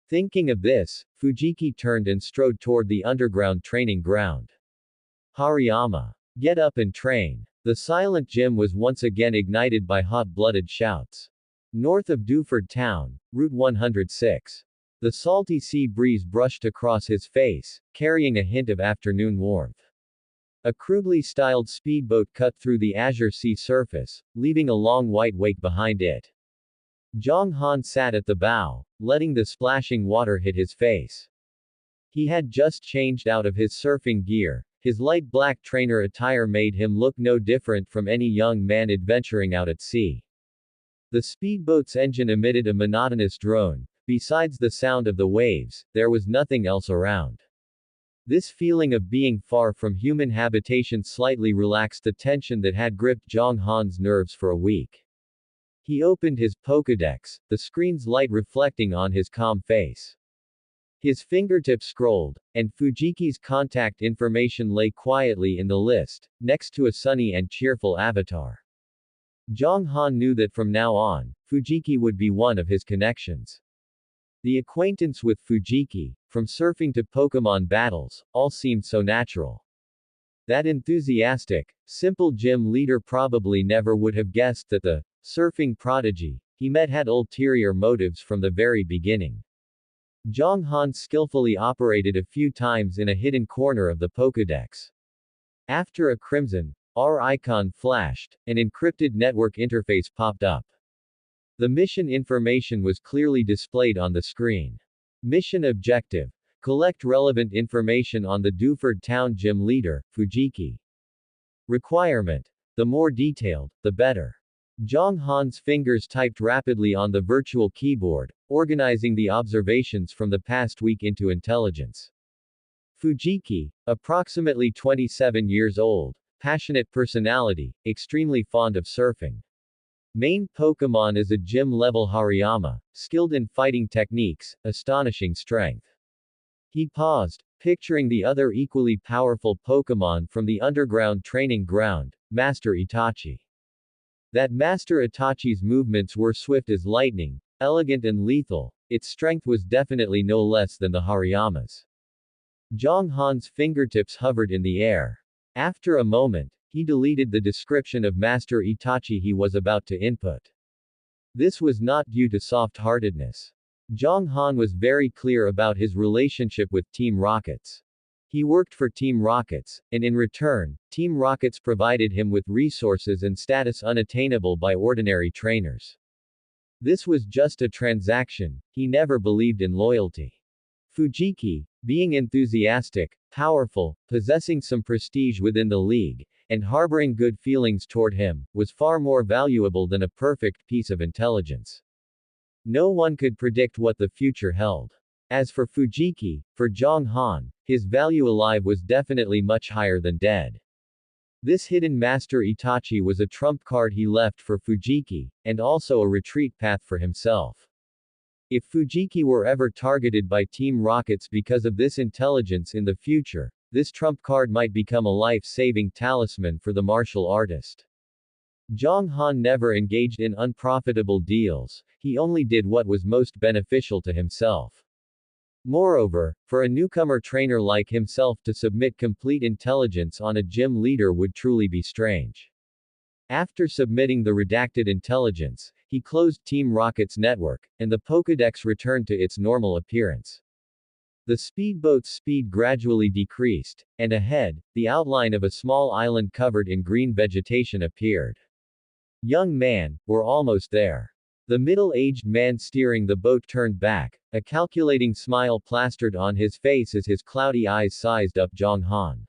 Thinking of this, Fujiki turned and strode toward the underground training ground. Hariyama. Get up and train. The silent gym was once again ignited by hot-blooded shouts. North of Duford Town, Route 106. The salty sea breeze brushed across his face, carrying a hint of afternoon warmth. A crudely styled speedboat cut through the azure sea surface, leaving a long white wake behind it. Zhang Han sat at the bow, letting the splashing water hit his face. He had just changed out of his surfing gear. His light black trainer attire made him look no different from any young man adventuring out at sea. The speedboat's engine emitted a monotonous drone. Besides the sound of the waves, there was nothing else around. This feeling of being far from human habitation slightly relaxed the tension that had gripped Zhang Han's nerves for a week. He opened his Pokédex, the screen's light reflecting on his calm face. His fingertips scrolled, and Fujiki's contact information lay quietly in the list, next to a sunny and cheerful avatar. Zhang Han knew that from now on, Fujiki would be one of his connections. The acquaintance with Fujiki, from surfing to Pokemon battles, all seemed so natural. That enthusiastic, simple gym leader probably never would have guessed that the surfing prodigy he met had ulterior motives from the very beginning. Zhang Han skillfully operated a few times in a hidden corner of the Pokédex. After a crimson R icon flashed, an encrypted network interface popped up. The mission information was clearly displayed on the screen. Mission objective: collect relevant information on the Duford Town gym leader, Fujiki. Requirement: the more detailed, the better. Zhang Han's fingers typed rapidly on the virtual keyboard, organizing the observations from the past week into intelligence. Fujiki, approximately 27 years old, passionate personality, extremely fond of surfing. Main Pokemon is a gym-level Hariyama, skilled in fighting techniques, astonishing strength. He paused, picturing the other equally powerful Pokemon from the underground training ground, Master Itachi. That Master Itachi's movements were swift as lightning, elegant and lethal, its strength was definitely no less than the Hariyama's. Zhang Han's fingertips hovered in the air. After a moment, he deleted the description of Master Itachi he was about to input. This was not due to soft-heartedness. Zhang Han was very clear about his relationship with Team Rockets. He worked for Team Rockets, and in return, Team Rockets provided him with resources and status unattainable by ordinary trainers. This was just a transaction, he never believed in loyalty. Fujiki, being enthusiastic, powerful, possessing some prestige within the league, and harboring good feelings toward him, was far more valuable than a perfect piece of intelligence. No one could predict what the future held. As for Fujiki, for Zhang Han, his value alive was definitely much higher than dead. This hidden Master Itachi was a trump card he left for Fujiki, and also a retreat path for himself. If Fujiki were ever targeted by Team Rockets because of this intelligence in the future, this trump card might become a life-saving talisman for the martial artist. Zhang Han never engaged in unprofitable deals, he only did what was most beneficial to himself. Moreover, for a newcomer trainer like himself to submit complete intelligence on a gym leader would truly be strange. After submitting the redacted intelligence, he closed Team Rocket's network, and the Pokédex returned to its normal appearance. The speedboat's speed gradually decreased, and ahead, the outline of a small island covered in green vegetation appeared. Young man, we're almost there. The middle-aged man steering the boat turned back, a calculating smile plastered on his face as his cloudy eyes sized up Zhang Han.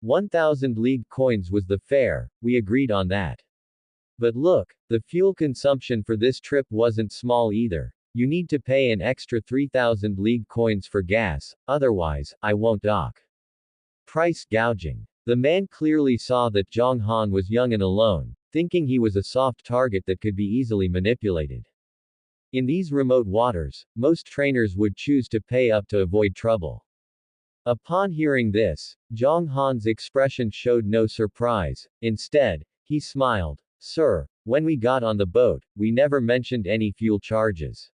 1,000 league coins was the fare, we agreed on that. But look, the fuel consumption for this trip wasn't small either. You need to pay an extra 3,000 league coins for gas, otherwise, I won't dock. Price gouging. The man clearly saw that Zhang Han was young and alone, thinking he was a soft target that could be easily manipulated. In these remote waters, most trainers would choose to pay up to avoid trouble. Upon hearing this, Zhang Han's expression showed no surprise. Instead, he smiled. Sir, when we got on the boat, we never mentioned any fuel charges.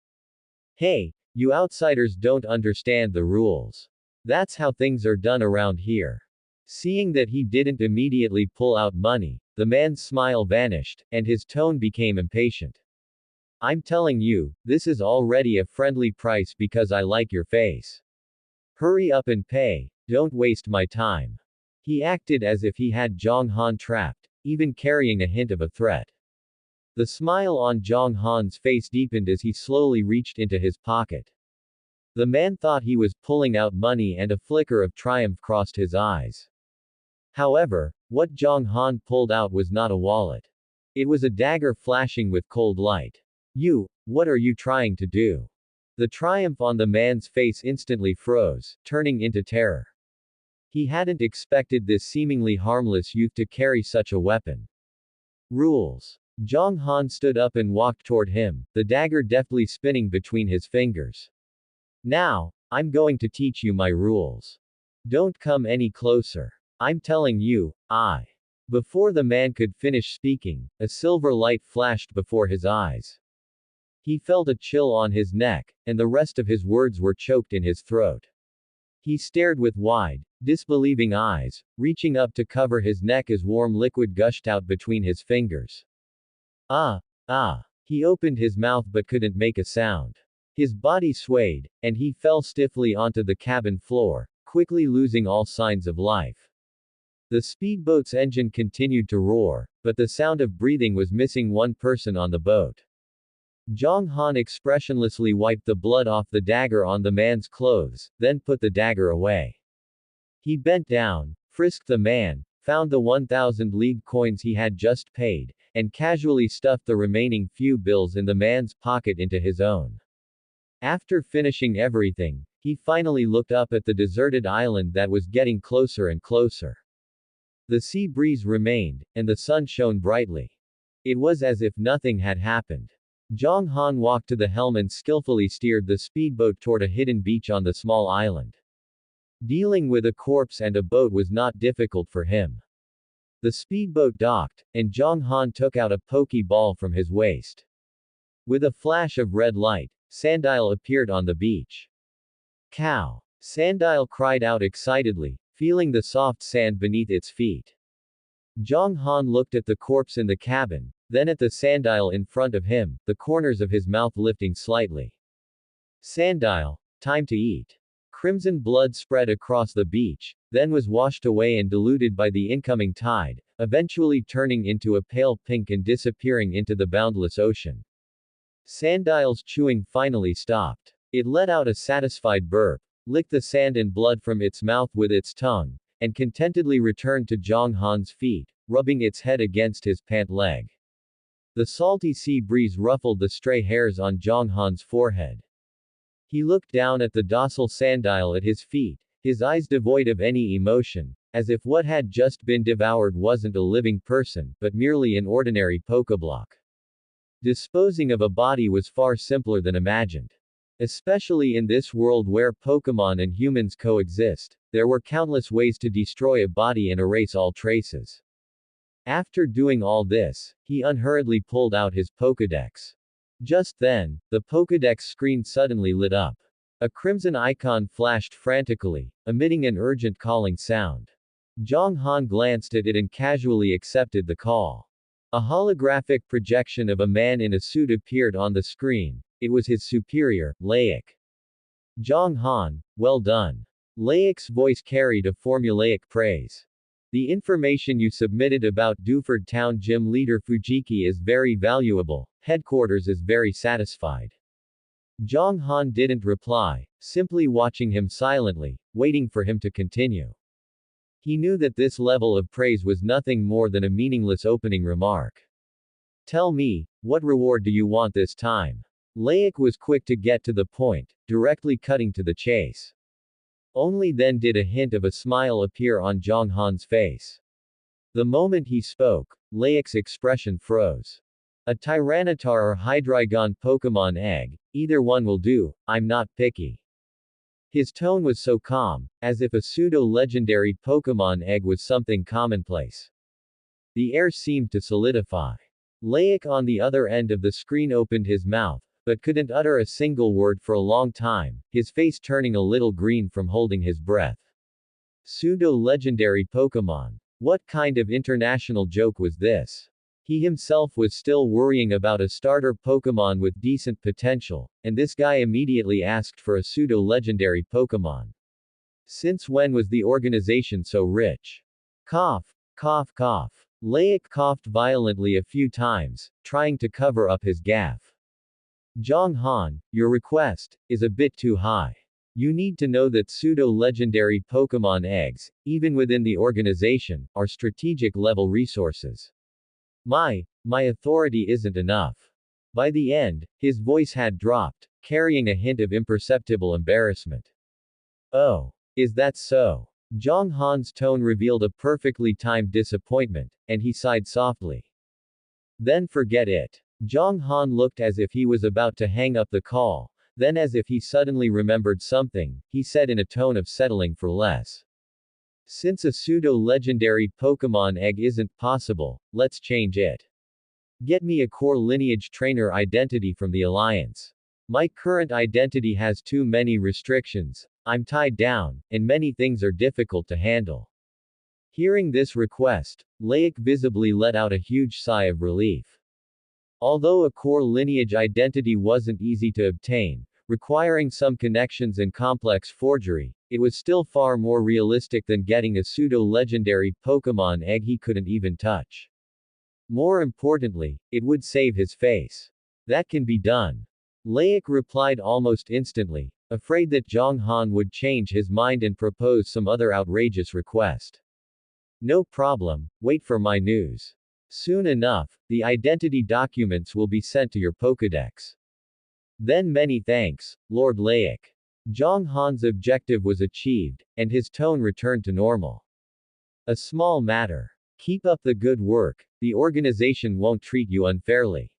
Hey, you outsiders don't understand the rules. That's how things are done around here. Seeing that he didn't immediately pull out money, the man's smile vanished, and his tone became impatient. I'm telling you, this is already a friendly price because I like your face. Hurry up and pay, don't waste my time. He acted as if he had Zhang Han trapped, even carrying a hint of a threat. The smile on Zhang Han's face deepened as he slowly reached into his pocket. The man thought he was pulling out money and a flicker of triumph crossed his eyes. However, what Zhang Han pulled out was not a wallet. It was a dagger flashing with cold light. What are you trying to do? The triumph on the man's face instantly froze, turning into terror. He hadn't expected this seemingly harmless youth to carry such a weapon. Rules. Zhang Han stood up and walked toward him, the dagger deftly spinning between his fingers. Now, I'm going to teach you my rules. Don't come any closer. I'm telling you, Before the man could finish speaking, a silver light flashed before his eyes. He felt a chill on his neck, and the rest of his words were choked in his throat. He stared with wide, disbelieving eyes, reaching up to cover his neck as warm liquid gushed out between his fingers. He opened his mouth but couldn't make a sound. His body swayed, and he fell stiffly onto the cabin floor, quickly losing all signs of life. The speedboat's engine continued to roar, but the sound of breathing was missing one person on the boat. Zhang Han expressionlessly wiped the blood off the dagger on the man's clothes, then put the dagger away. He bent down, frisked the man, found the 1,000 league coins he had just paid, and casually stuffed the remaining few bills in the man's pocket into his own. After finishing everything, he finally looked up at the deserted island that was getting closer and closer. The sea breeze remained, and the sun shone brightly. It was as if nothing had happened. Zhang Han walked to the helm and skillfully steered the speedboat toward a hidden beach on the small island. Dealing with a corpse and a boat was not difficult for him. The speedboat docked, and Zhang Han took out a pokeball from his waist. With a flash of red light, Sandile appeared on the beach. Cow! Sandile cried out excitedly, feeling the soft sand beneath its feet. Zhang Han looked at the corpse in the cabin, then at the Sandile in front of him, the corners of his mouth lifting slightly. Sandile, time to eat. Crimson blood spread across the beach, then was washed away and diluted by the incoming tide, eventually turning into a pale pink and disappearing into the boundless ocean. Sandile's chewing finally stopped. It let out a satisfied burp, licked the sand and blood from its mouth with its tongue, and contentedly returned to Zhang Han's feet, rubbing its head against his pant leg. The salty sea breeze ruffled the stray hairs on Zhang Han's forehead. He looked down at the docile Sandile at his feet, his eyes devoid of any emotion, as if what had just been devoured wasn't a living person, but merely an ordinary Pokeblock. Disposing of a body was far simpler than imagined. Especially in this world where Pokemon and humans coexist, there were countless ways to destroy a body and erase all traces. After doing all this, he unhurriedly pulled out his Pokédex. Just then, the Pokédex screen suddenly lit up. A crimson icon flashed frantically, emitting an urgent calling sound. Zhang Han glanced at it and casually accepted the call. A holographic projection of a man in a suit appeared on the screen. It was his superior, Laik. Zhang Han, well done. Laik's voice carried a formulaic praise. The information you submitted about Duford Town Gym leader Fujiki is very valuable. Headquarters is very satisfied. Zhang Han didn't reply, simply watching him silently, waiting for him to continue. He knew that this level of praise was nothing more than a meaningless opening remark. Tell me, what reward do you want this time? Laik was quick to get to the point, directly cutting to the chase. Only then did a hint of a smile appear on Zhang Han's face. The moment he spoke, Laik's expression froze. A Tyranitar or Hydreigon Pokemon egg, either one will do, I'm not picky. His tone was so calm, as if a pseudo-legendary Pokemon egg was something commonplace. The air seemed to solidify. Laik on the other end of the screen opened his mouth, but couldn't utter a single word for a long time, his face turning a little green from holding his breath. Pseudo-legendary Pokemon. What kind of international joke was this? He himself was still worrying about a starter Pokemon with decent potential, and this guy immediately asked for a pseudo-legendary Pokemon. Since when was the organization so rich? Cough, cough, cough. Laik coughed violently a few times, trying to cover up his gaffe. Zhang Han, your request is a bit too high. You need to know that pseudo-legendary Pokemon eggs, even within the organization, are strategic level resources. My authority isn't enough. By the end, his voice had dropped, carrying a hint of imperceptible embarrassment. Oh, is that so? Zhang Han's tone revealed a perfectly timed disappointment, and he sighed softly. Then forget it. Zhang Han looked as if he was about to hang up the call, then as if he suddenly remembered something, he said in a tone of settling for less. Since a pseudo-legendary Pokemon egg isn't possible, let's change it. Get me a core lineage trainer identity from the Alliance. My current identity has too many restrictions, I'm tied down, and many things are difficult to handle. Hearing this request, Laik visibly let out a huge sigh of relief. Although a core lineage identity wasn't easy to obtain, requiring some connections and complex forgery, it was still far more realistic than getting a pseudo-legendary Pokemon egg he couldn't even touch. More importantly, it would save his face. That can be done. Laik replied almost instantly, afraid that Zhang Han would change his mind and propose some other outrageous request. No problem, wait for my news. Soon enough, the identity documents will be sent to your Pokédex. Then many thanks, Lord Laik. Zhang Han's objective was achieved, and his tone returned to normal. A small matter. Keep up the good work, the organization won't treat you unfairly.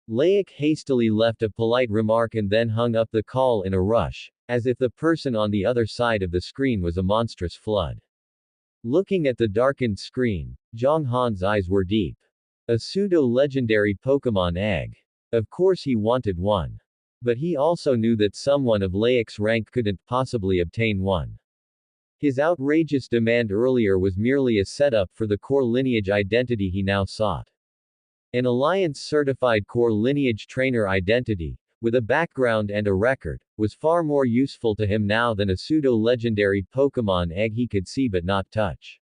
Laik hastily left a polite remark and then hung up the call in a rush, as if the person on the other side of the screen was a monstrous flood. Looking at the darkened screen, Zhang Han's eyes were deep. A pseudo-legendary Pokemon egg. Of course he wanted one. But he also knew that someone of Laik's rank couldn't possibly obtain one. His outrageous demand earlier was merely a setup for the core lineage identity he now sought. An Alliance-certified core lineage trainer identity, with a background and a record, was far more useful to him now than a pseudo-legendary Pokemon egg he could see but not touch.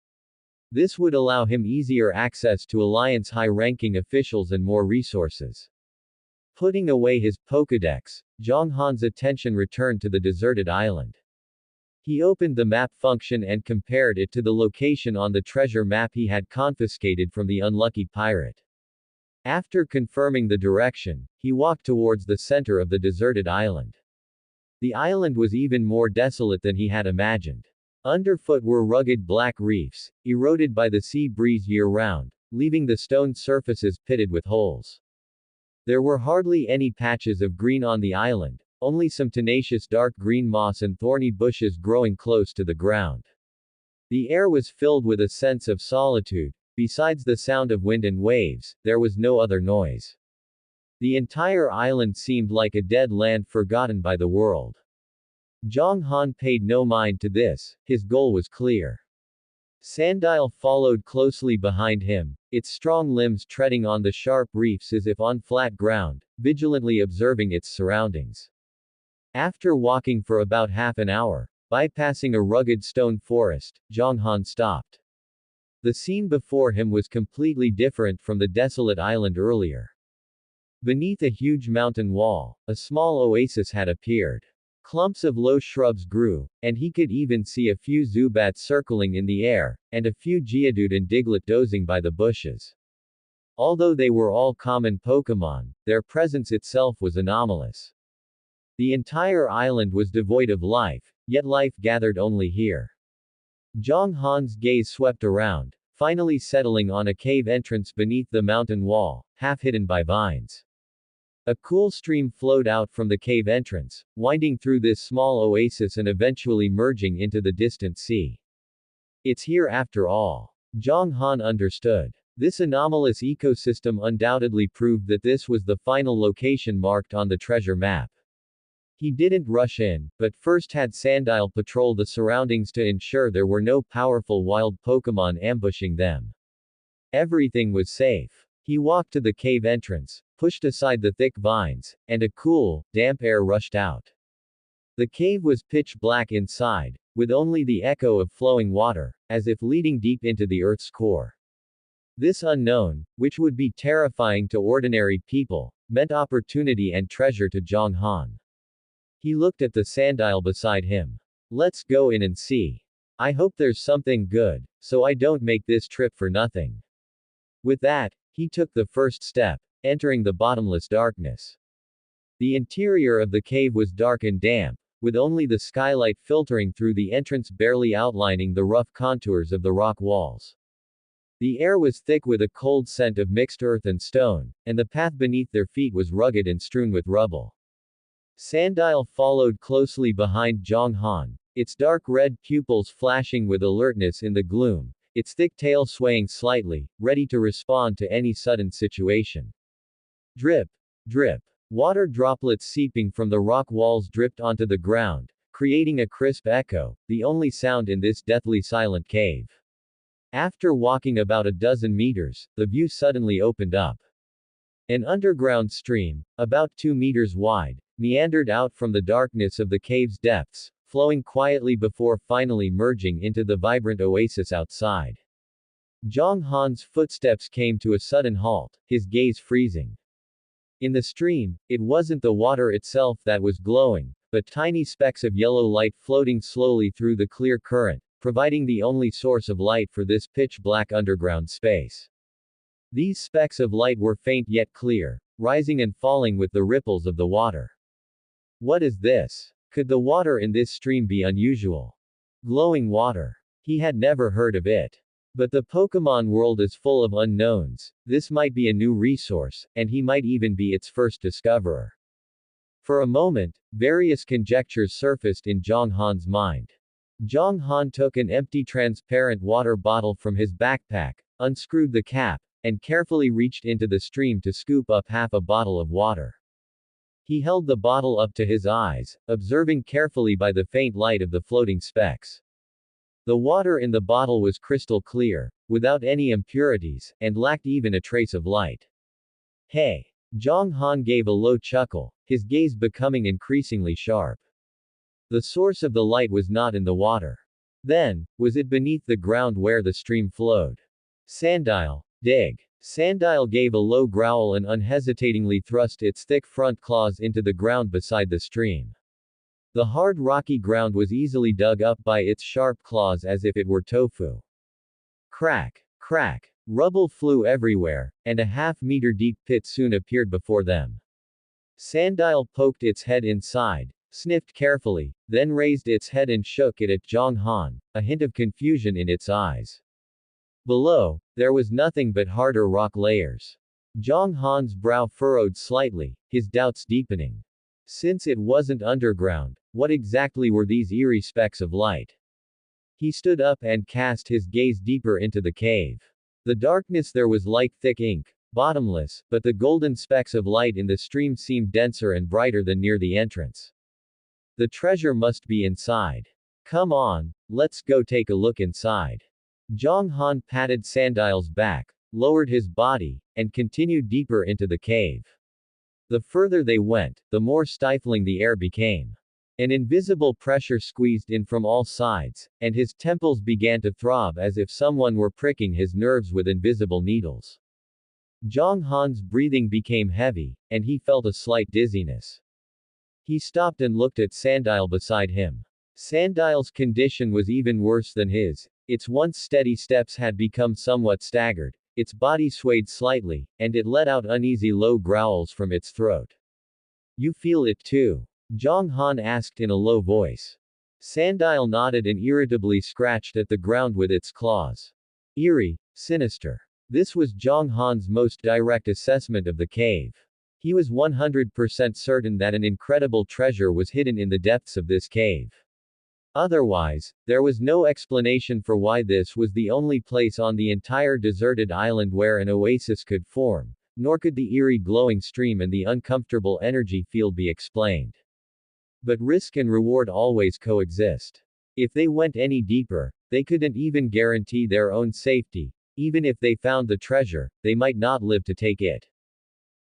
This would allow him easier access to Alliance high-ranking officials and more resources. Putting away his Pokédex, Zhang Han's attention returned to the deserted island. He opened the map function and compared it to the location on the treasure map he had confiscated from the unlucky pirate. After confirming the direction, he walked towards the center of the deserted island. The island was even more desolate than he had imagined. Underfoot were rugged black reefs, eroded by the sea breeze year-round, leaving the stone surfaces pitted with holes. There were hardly any patches of green on the island, only some tenacious dark green moss and thorny bushes growing close to the ground. The air was filled with a sense of solitude. Besides the sound of wind and waves, there was no other noise. The entire island seemed like a dead land forgotten by the world. Zhang Han paid no mind to this, his goal was clear. Sandile followed closely behind him, its strong limbs treading on the sharp reefs as if on flat ground, vigilantly observing its surroundings. After walking for about half an hour, bypassing a rugged stone forest, Zhonghan stopped. The scene before him was completely different from the desolate island earlier. Beneath a huge mountain wall, a small oasis had appeared. Clumps of low shrubs grew, and he could even see a few Zubats circling in the air, and a few Geodude and Diglett dozing by the bushes. Although they were all common Pokémon, their presence itself was anomalous. The entire island was devoid of life, yet life gathered only here. Zhang Han's gaze swept around, finally settling on a cave entrance beneath the mountain wall, half hidden by vines. A cool stream flowed out from the cave entrance, winding through this small oasis and eventually merging into the distant sea. It's here after all. Zhang Han understood. This anomalous ecosystem undoubtedly proved that this was the final location marked on the treasure map. He didn't rush in, but first had Sandile patrol the surroundings to ensure there were no powerful wild Pokémon ambushing them. Everything was safe. He walked to the cave entrance, pushed aside the thick vines, and a cool, damp air rushed out. The cave was pitch black inside, with only the echo of flowing water, as if leading deep into the Earth's core. This unknown, which would be terrifying to ordinary people, meant opportunity and treasure to Zhang Han. He looked at the Sandile beside him. Let's go in and see. I hope there's something good, so I don't make this trip for nothing. With that, he took the first step, entering the bottomless darkness. The interior of the cave was dark and damp, with only the skylight filtering through the entrance barely outlining the rough contours of the rock walls. The air was thick with a cold scent of mixed earth and stone, and the path beneath their feet was rugged and strewn with rubble. Sandile followed closely behind Zhang Han, its dark red pupils flashing with alertness in the gloom, its thick tail swaying slightly, ready to respond to any sudden situation. Drip, drip. Water droplets seeping from the rock walls dripped onto the ground, creating a crisp echo, the only sound in this deathly silent cave. After walking about a dozen meters, the view suddenly opened up. An underground stream, about 2 meters wide, meandered out from the darkness of the cave's depths, flowing quietly before finally merging into the vibrant oasis outside. Zhang Han's footsteps came to a sudden halt, his gaze freezing. In the stream, it wasn't the water itself that was glowing, but tiny specks of yellow light floating slowly through the clear current, providing the only source of light for this pitch-black underground space. These specks of light were faint yet clear, rising and falling with the ripples of the water. What is this? Could the water in this stream be unusual? Glowing water. He had never heard of it. But the Pokémon world is full of unknowns, this might be a new resource, and he might even be its first discoverer. For a moment, various conjectures surfaced in Zhang Han's mind. Zhang Han took an empty transparent water bottle from his backpack, unscrewed the cap, and carefully reached into the stream to scoop up half a bottle of water. He held the bottle up to his eyes, observing carefully by the faint light of the floating specks. The water in the bottle was crystal clear, without any impurities, and lacked even a trace of light. Hey! Zhang Han gave a low chuckle, his gaze becoming increasingly sharp. The source of the light was not in the water. Then, was it beneath the ground where the stream flowed? Sandile, dig! Sandile gave a low growl and unhesitatingly thrust its thick front claws into the ground beside the stream. The hard rocky ground was easily dug up by its sharp claws as if it were tofu. Crack! Crack! Rubble flew everywhere, and a half-meter deep pit soon appeared before them. Sandile poked its head inside, sniffed carefully, then raised its head and shook it at Zhang Han, a hint of confusion in its eyes. Below, there was nothing but harder rock layers. Zhang Han's brow furrowed slightly, his doubts deepening. Since it wasn't underground, what exactly were these eerie specks of light? He stood up and cast his gaze deeper into the cave. The darkness there was like thick ink, bottomless, but the golden specks of light in the stream seemed denser and brighter than near the entrance. The treasure must be inside. Come on, let's go take a look inside. Zhang Han patted Sandile's back, lowered his body, and continued deeper into the cave. The further they went, the more stifling the air became. An invisible pressure squeezed in from all sides, and his temples began to throb as if someone were pricking his nerves with invisible needles. Zhang Han's breathing became heavy, and he felt a slight dizziness. He stopped and looked at Sandile beside him. Sandile's condition was even worse than his. Its once steady steps had become somewhat staggered, its body swayed slightly, and it let out uneasy low growls from its throat. You feel it too? Zhang Han asked in a low voice. Sandile nodded and irritably scratched at the ground with its claws. Eerie, sinister. This was Zhang Han's most direct assessment of the cave. He was 100% certain that an incredible treasure was hidden in the depths of this cave. Otherwise, there was no explanation for why this was the only place on the entire deserted island where an oasis could form, nor could the eerie glowing stream and the uncomfortable energy field be explained. But risk and reward always coexist. If they went any deeper, they couldn't even guarantee their own safety. Even if they found the treasure, they might not live to take it.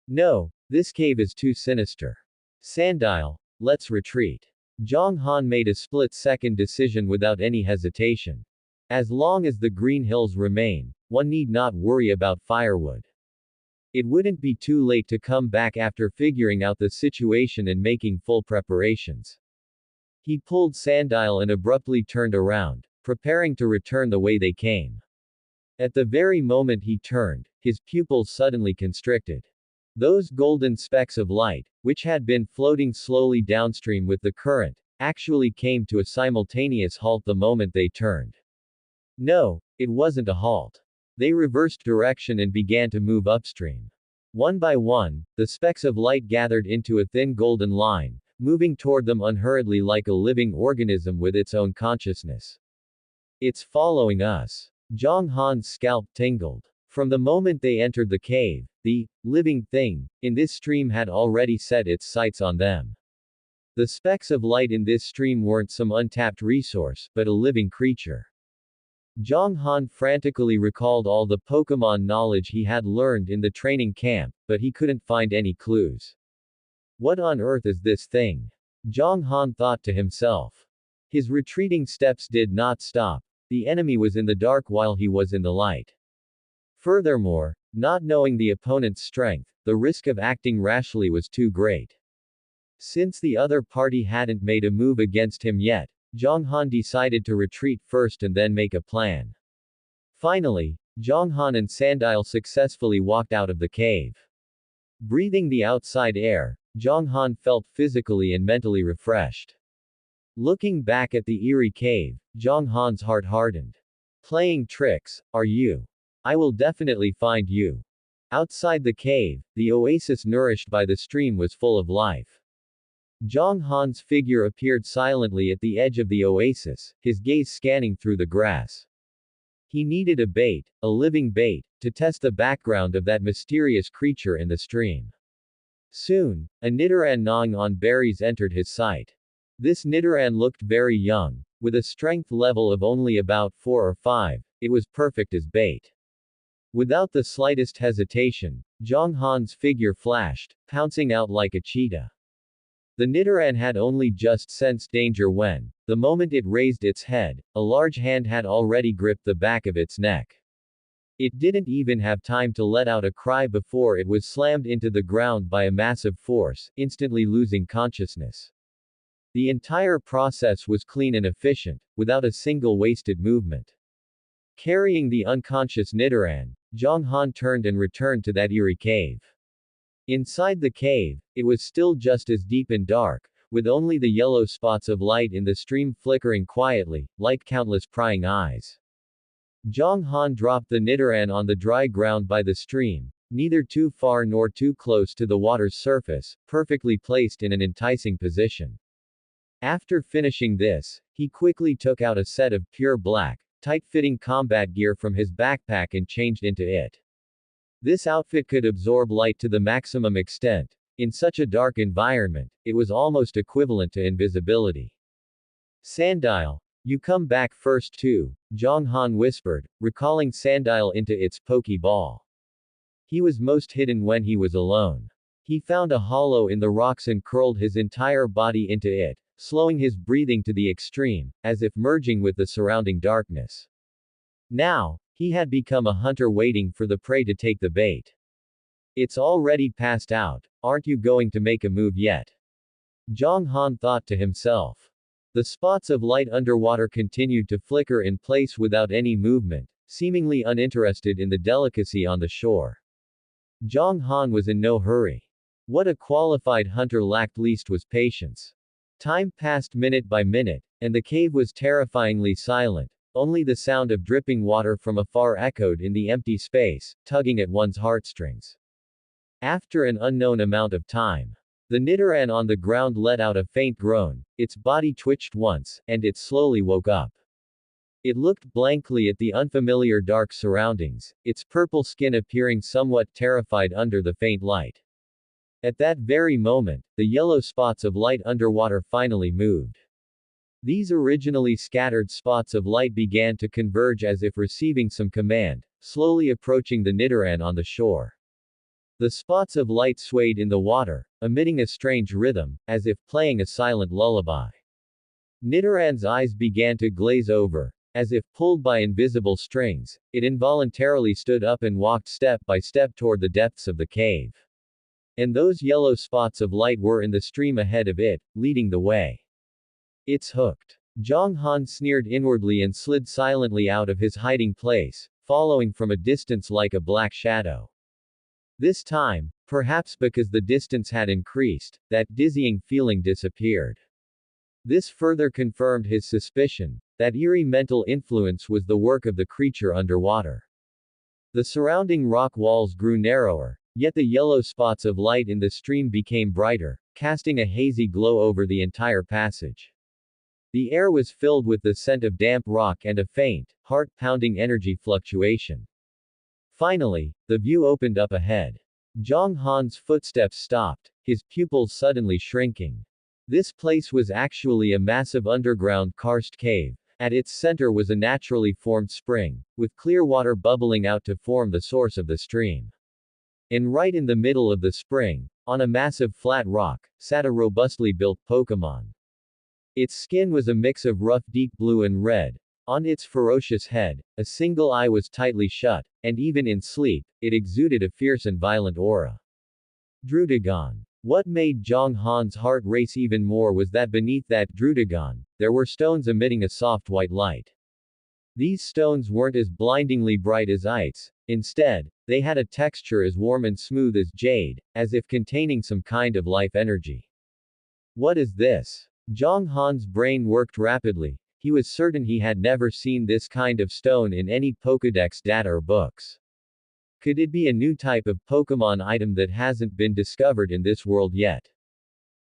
No, this cave is too sinister. Sandile, let's retreat. Zhang Han made a split-second decision without any hesitation. As long as the green hills remain, one need not worry about firewood. It wouldn't be too late to come back after figuring out the situation and making full preparations. He pulled Sandile and abruptly turned around, preparing to return the way they came. At the very moment he turned, his pupils suddenly constricted. Those golden specks of light, which had been floating slowly downstream with the current, actually came to a simultaneous halt the moment they turned. No, it wasn't a halt. They reversed direction and began to move upstream. One by one, the specks of light gathered into a thin golden line, moving toward them unhurriedly like a living organism with its own consciousness. It's following us. Zhang Han's scalp tingled. From the moment they entered the cave, the living thing in this stream had already set its sights on them. The specks of light in this stream weren't some untapped resource, but a living creature. Zhang Han frantically recalled all the Pokemon knowledge he had learned in the training camp, but he couldn't find any clues. What on earth is this thing? Zhang Han thought to himself. His retreating steps did not stop. The enemy was in the dark while he was in the light. Furthermore, not knowing the opponent's strength, the risk of acting rashly was too great. Since the other party hadn't made a move against him yet, Zhang Han decided to retreat first and then make a plan. Finally, Zhang Han and Sandile successfully walked out of the cave. Breathing the outside air, Zhang Han felt physically and mentally refreshed. Looking back at the eerie cave, Zhang Han's heart hardened. Playing tricks, are you? I will definitely find you. Outside the cave, the oasis nourished by the stream was full of life. Zhang Han's figure appeared silently at the edge of the oasis, his gaze scanning through the grass. He needed a bait, a living bait, to test the background of that mysterious creature in the stream. Soon, a Nidoran gnawing on berries entered his sight. This Nidoran looked very young, with a strength level of only about 4 or 5, it was perfect as bait. Without the slightest hesitation, Zhang Han's figure flashed, pouncing out like a cheetah. The Nidoran had only just sensed danger when, the moment it raised its head, a large hand had already gripped the back of its neck. It didn't even have time to let out a cry before it was slammed into the ground by a massive force, instantly losing consciousness. The entire process was clean and efficient, without a single wasted movement. Carrying the unconscious Nidoran, Zhang Han turned and returned to that eerie cave. Inside the cave, it was still just as deep and dark, with only the yellow spots of light in the stream flickering quietly, like countless prying eyes. Zhang Han dropped the Nidoran on the dry ground by the stream, neither too far nor too close to the water's surface, perfectly placed in an enticing position. After finishing this, he quickly took out a set of pure black, tight-fitting combat gear from his backpack and changed into it. This outfit could absorb light to the maximum extent. In such a dark environment, it was almost equivalent to invisibility. Sandile, You come back first too, Zhang Han whispered, recalling Sandile into its Pokeball. He was most hidden when he was alone. He found a hollow in the rocks and curled his entire body into it, slowing his breathing to the extreme, as if merging with the surrounding darkness. Now, he had become a hunter waiting for the prey to take the bait. It's already passed out, aren't you going to make a move yet? Zhang Han thought to himself. The spots of light underwater continued to flicker in place without any movement, seemingly uninterested in the delicacy on the shore. Zhang Han was in no hurry. What a qualified hunter lacked least was patience. Time passed minute by minute, and the cave was terrifyingly silent. Only the sound of dripping water from afar echoed in the empty space, tugging at one's heartstrings. After an unknown amount of time, the Nidoran on the ground let out a faint groan, its body twitched once, and it slowly woke up. It looked blankly at the unfamiliar dark surroundings, its purple skin appearing somewhat terrified under the faint light. At that very moment, the yellow spots of light underwater finally moved. These originally scattered spots of light began to converge as if receiving some command, slowly approaching the Nidoran on the shore. The spots of light swayed in the water, emitting a strange rhythm, as if playing a silent lullaby. Nidoran's eyes began to glaze over. As if pulled by invisible strings, it involuntarily stood up and walked step by step toward the depths of the cave. And those yellow spots of light were in the stream ahead of it, leading the way. It's hooked. Zhang Han sneered inwardly and slid silently out of his hiding place, following from a distance like a black shadow. This time, perhaps because the distance had increased, that dizzying feeling disappeared. This further confirmed his suspicion that eerie mental influence was the work of the creature underwater. The surrounding rock walls grew narrower, yet the yellow spots of light in the stream became brighter, casting a hazy glow over the entire passage. The air was filled with the scent of damp rock and a faint, heart-pounding energy fluctuation. Finally, the view opened up ahead. Zhang Han's footsteps stopped, his pupils suddenly shrinking. This place was actually a massive underground karst cave. At its center was a naturally formed spring, with clear water bubbling out to form the source of the stream. And right in the middle of the spring, on a massive flat rock, sat a robustly built Pokémon. Its skin was a mix of rough deep blue and red. On its ferocious head, a single eye was tightly shut, and even in sleep, it exuded a fierce and violent aura. Druddigon. What made Zhang Han's heart race even more was that beneath that Druddigon, there were stones emitting a soft white light. These stones weren't as blindingly bright as ice. Instead, they had a texture as warm and smooth as jade, as if containing some kind of life energy. What is this? Zhang Han's brain worked rapidly. He was certain he had never seen this kind of stone in any Pokédex data or books. Could it be a new type of Pokémon item that hasn't been discovered in this world yet?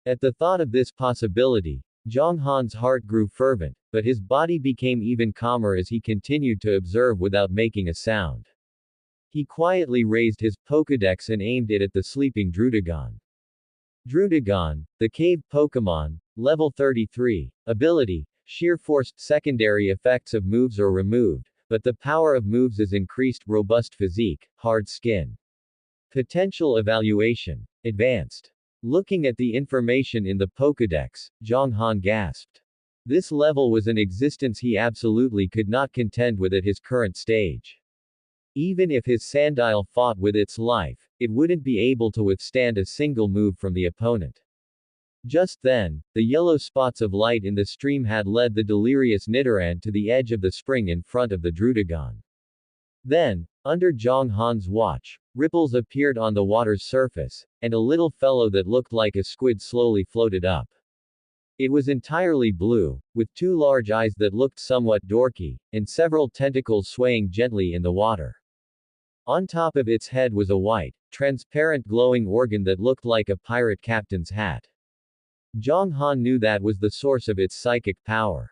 At the thought of this possibility, Zhang Han's heart grew fervent, but his body became even calmer as he continued to observe without making a sound. He quietly raised his Pokédex and aimed it at the sleeping Druddigon. Druddigon, the cave Pokémon, level 33, ability, sheer force, secondary effects of moves are removed, but the power of moves is increased, robust physique, hard skin. Potential evaluation. Advanced. Looking at the information in the Pokédex, Zhang Han gasped. This level was an existence he absolutely could not contend with at his current stage. Even if his Sandile fought with its life, it wouldn't be able to withstand a single move from the opponent. Just then, the yellow spots of light in the stream had led the delirious Nidoran to the edge of the spring in front of the Druddigon. Then, under Zhang Han's watch, ripples appeared on the water's surface, and a little fellow that looked like a squid slowly floated up. It was entirely blue, with two large eyes that looked somewhat dorky, and several tentacles swaying gently in the water. On top of its head was a white, transparent glowing organ that looked like a pirate captain's hat. Zhang Han knew that was the source of its psychic power.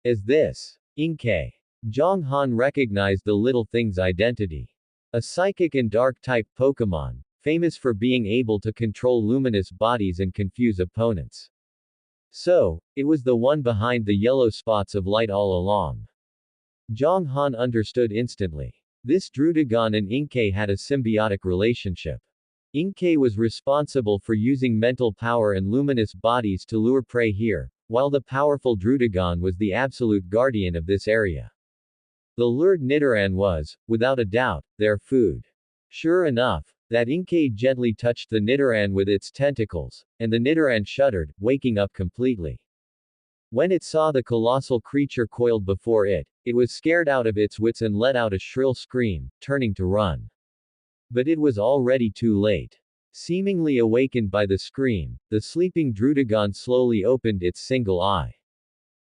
As this Inkay. Zhang Han recognized the little thing's identity. A psychic and dark-type Pokémon, famous for being able to control luminous bodies and confuse opponents. So, it was the one behind the yellow spots of light all along. Zhang Han understood instantly. This Drudagon and Inkei had a symbiotic relationship. Inkei was responsible for using mental power and luminous bodies to lure prey here, while the powerful Drudagon was the absolute guardian of this area. The lured Nidoran was, without a doubt, their food. Sure enough, that Inkei gently touched the Nidoran with its tentacles, and the Nidoran shuddered, waking up completely. When it saw the colossal creature coiled before it, it was scared out of its wits and let out a shrill scream, turning to run. But it was already too late. Seemingly awakened by the scream, the sleeping Drudagon slowly opened its single eye.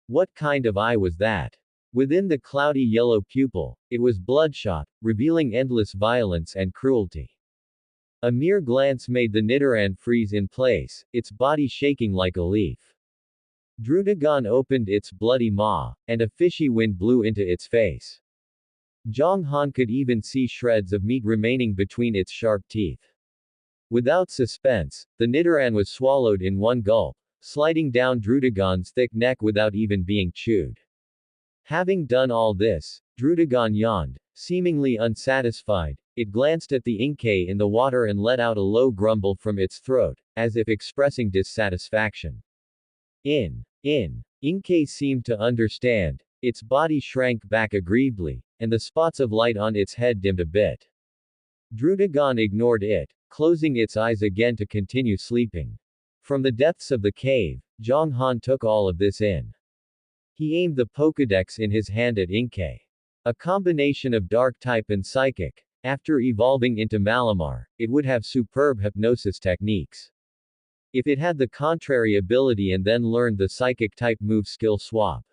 What kind of eye was that? Within the cloudy yellow pupil, it was bloodshot, revealing endless violence and cruelty. A mere glance made the Nidoran freeze in place, its body shaking like a leaf. Drudagon opened its bloody maw, and a fishy wind blew into its face. Zhang Han could even see shreds of meat remaining between its sharp teeth. Without suspense, the Nidoran was swallowed in one gulp, sliding down Drudagon's thick neck without even being chewed. Having done all this, Drudagon yawned, seemingly unsatisfied. It glanced at the Inkei in the water and let out a low grumble from its throat, as if expressing dissatisfaction. Inkei seemed to understand. Its body shrank back aggrievedly, and the spots of light on its head dimmed a bit. Drudagon ignored it, closing its eyes again to continue sleeping. From the depths of the cave, Zhang Han took all of this in. He aimed the Pokédex in his hand at Inkei. A combination of dark type and psychic. After evolving into Malamar, it would have superb hypnosis techniques. If it had the contrary ability and then learned the psychic type move skill swap,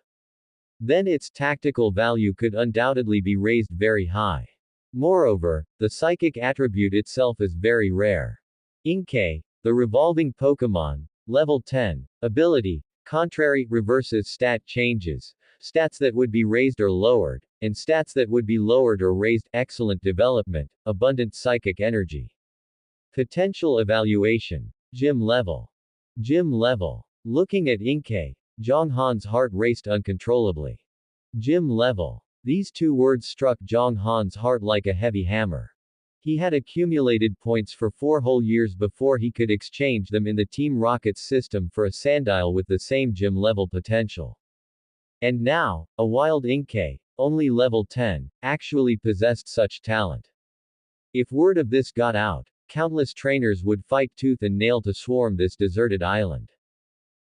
then its tactical value could undoubtedly be raised very high. Moreover, the psychic attribute itself is very rare. Inkei, the revolving Pokemon, level 10, ability, contrary, reverses stat changes, stats that would be raised or lowered, and stats that would be lowered or raised, excellent development, abundant psychic energy. Potential evaluation. Gym level. Gym level. Looking at Inkei, Zhang Han's heart raced uncontrollably. Gym level. These two words struck Zhang Han's heart like a heavy hammer. He had accumulated points for 4 whole years before he could exchange them in the Team Rocket's system for a Sandile with the same gym level potential. And now, a wild Inkei, only level 10, actually possessed such talent. If word of this got out, countless trainers would fight tooth and nail to swarm this deserted island.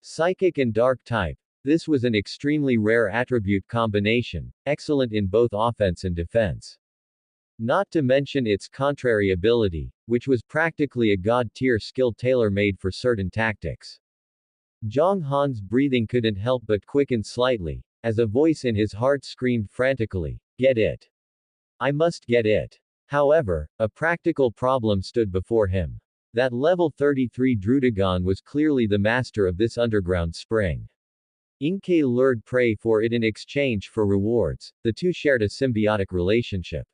Psychic and dark type. This was an extremely rare attribute combination, excellent in both offense and defense. Not to mention its contrary ability, which was practically a god-tier skill tailor-made for certain tactics. Zhang Han's breathing couldn't help but quicken slightly, as a voice in his heart screamed frantically, "Get it! I must get it!" However, a practical problem stood before him. That level 33 Drudagon was clearly the master of this underground spring. Inkei lured prey for it in exchange for rewards. The two shared a symbiotic relationship.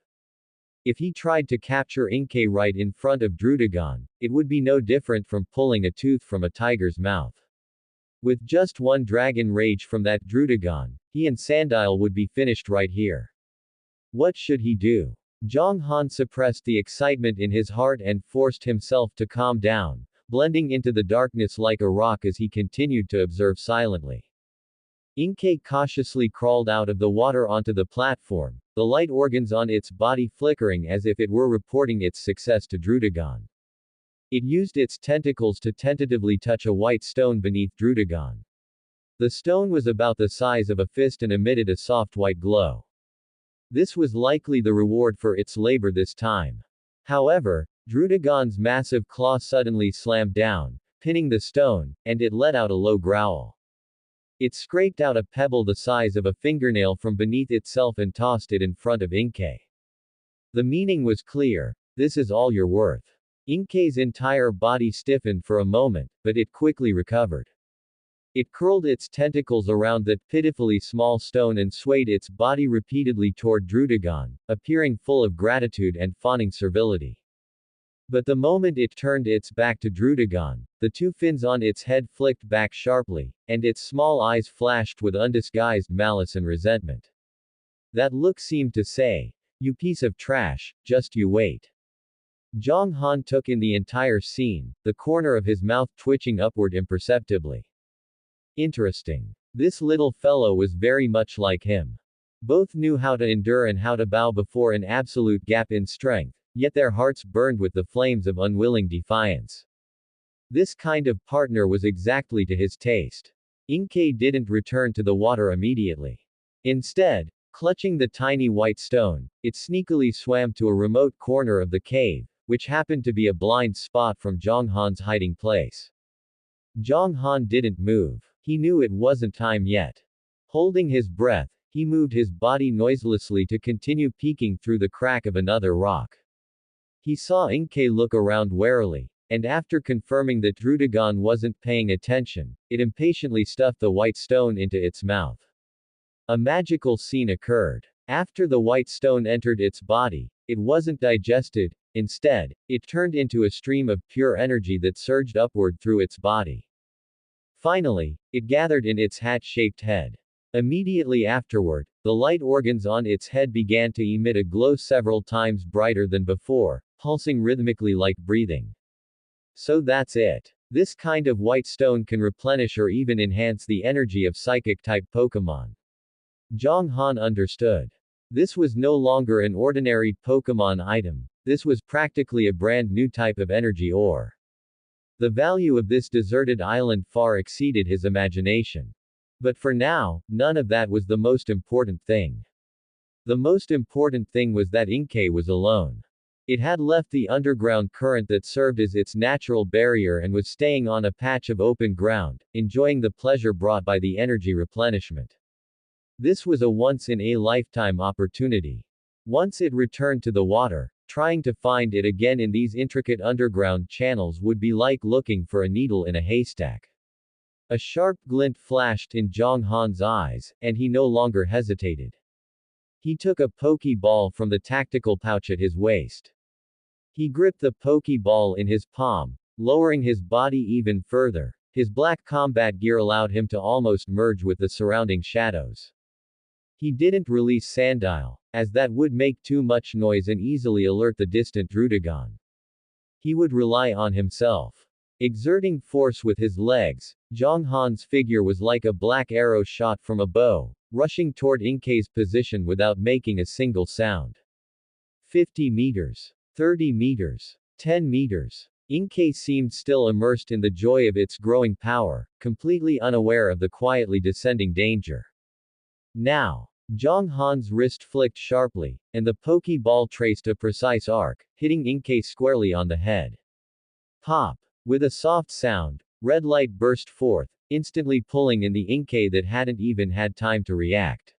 If he tried to capture Inkei right in front of Drudagon, it would be no different from pulling a tooth from a tiger's mouth. With just one dragon rage from that Drudagon, he and Sandile would be finished right here. What should he do? Zhang Han suppressed the excitement in his heart and forced himself to calm down, blending into the darkness like a rock as he continued to observe silently. Inkei cautiously crawled out of the water onto the platform, the light organs on its body flickering as if it were reporting its success to Drudagon. It used its tentacles to tentatively touch a white stone beneath Drudagon. The stone was about the size of a fist and emitted a soft white glow. This was likely the reward for its labor this time. However, Drudagon's massive claw suddenly slammed down, pinning the stone, and it let out a low growl. It scraped out a pebble the size of a fingernail from beneath itself and tossed it in front of Inkei. The meaning was clear: this is all you're worth. Inkei's entire body stiffened for a moment, but it quickly recovered. It curled its tentacles around that pitifully small stone and swayed its body repeatedly toward Drudagon, appearing full of gratitude and fawning servility. But the moment it turned its back to Drudagon, the two fins on its head flicked back sharply, and its small eyes flashed with undisguised malice and resentment. That look seemed to say, "You piece of trash, just you wait." Zhang Han took in the entire scene, the corner of his mouth twitching upward imperceptibly. Interesting. This little fellow was very much like him. Both knew how to endure and how to bow before an absolute gap in strength, yet their hearts burned with the flames of unwilling defiance. This kind of partner was exactly to his taste. Inkay didn't return to the water immediately. Instead, clutching the tiny white stone, it sneakily swam to a remote corner of the cave, which happened to be a blind spot from Zhang Han's hiding place. Zhang Han didn't move. He knew it wasn't time yet. Holding his breath, he moved his body noiselessly to continue peeking through the crack of another rock. He saw Inkay look around warily, and after confirming that Drudagon wasn't paying attention, it impatiently stuffed the white stone into its mouth. A magical scene occurred. After the white stone entered its body, it wasn't digested. Instead, it turned into a stream of pure energy that surged upward through its body. Finally, it gathered in its hat-shaped head. Immediately afterward, the light organs on its head began to emit a glow several times brighter than before, pulsing rhythmically like breathing. So that's it. This kind of white stone can replenish or even enhance the energy of psychic-type Pokémon. Zhang Han understood. This was no longer an ordinary Pokémon item, this was practically a brand new type of energy ore. The value of this deserted island far exceeded his imagination. But for now, none of that was the most important thing. The most important thing was that Inkay was alone. It had left the underground current that served as its natural barrier and was staying on a patch of open ground, enjoying the pleasure brought by the energy replenishment. This was a once-in-a-lifetime opportunity. Once it returned to the water, trying to find it again in these intricate underground channels would be like looking for a needle in a haystack. A sharp glint flashed in Zhang Han's eyes, and he no longer hesitated. He took a Pokeball from the tactical pouch at his waist. He gripped the Pokeball in his palm, lowering his body even further. His black combat gear allowed him to almost merge with the surrounding shadows. He didn't release Sandile, as that would make too much noise and easily alert the distant Drudagon. He would rely on himself. Exerting force with his legs, Zhang Han's figure was like a black arrow shot from a bow, rushing toward Inkay's position without making a single sound. 50 meters. 30 meters. 10 meters. Inkay seemed still immersed in the joy of its growing power, completely unaware of the quietly descending danger. Now, Zhang Han's wrist flicked sharply, and the Pokeball traced a precise arc, hitting Inkay squarely on the head. Pop! With a soft sound, red light burst forth, instantly pulling in the Inkay that hadn't even had time to react.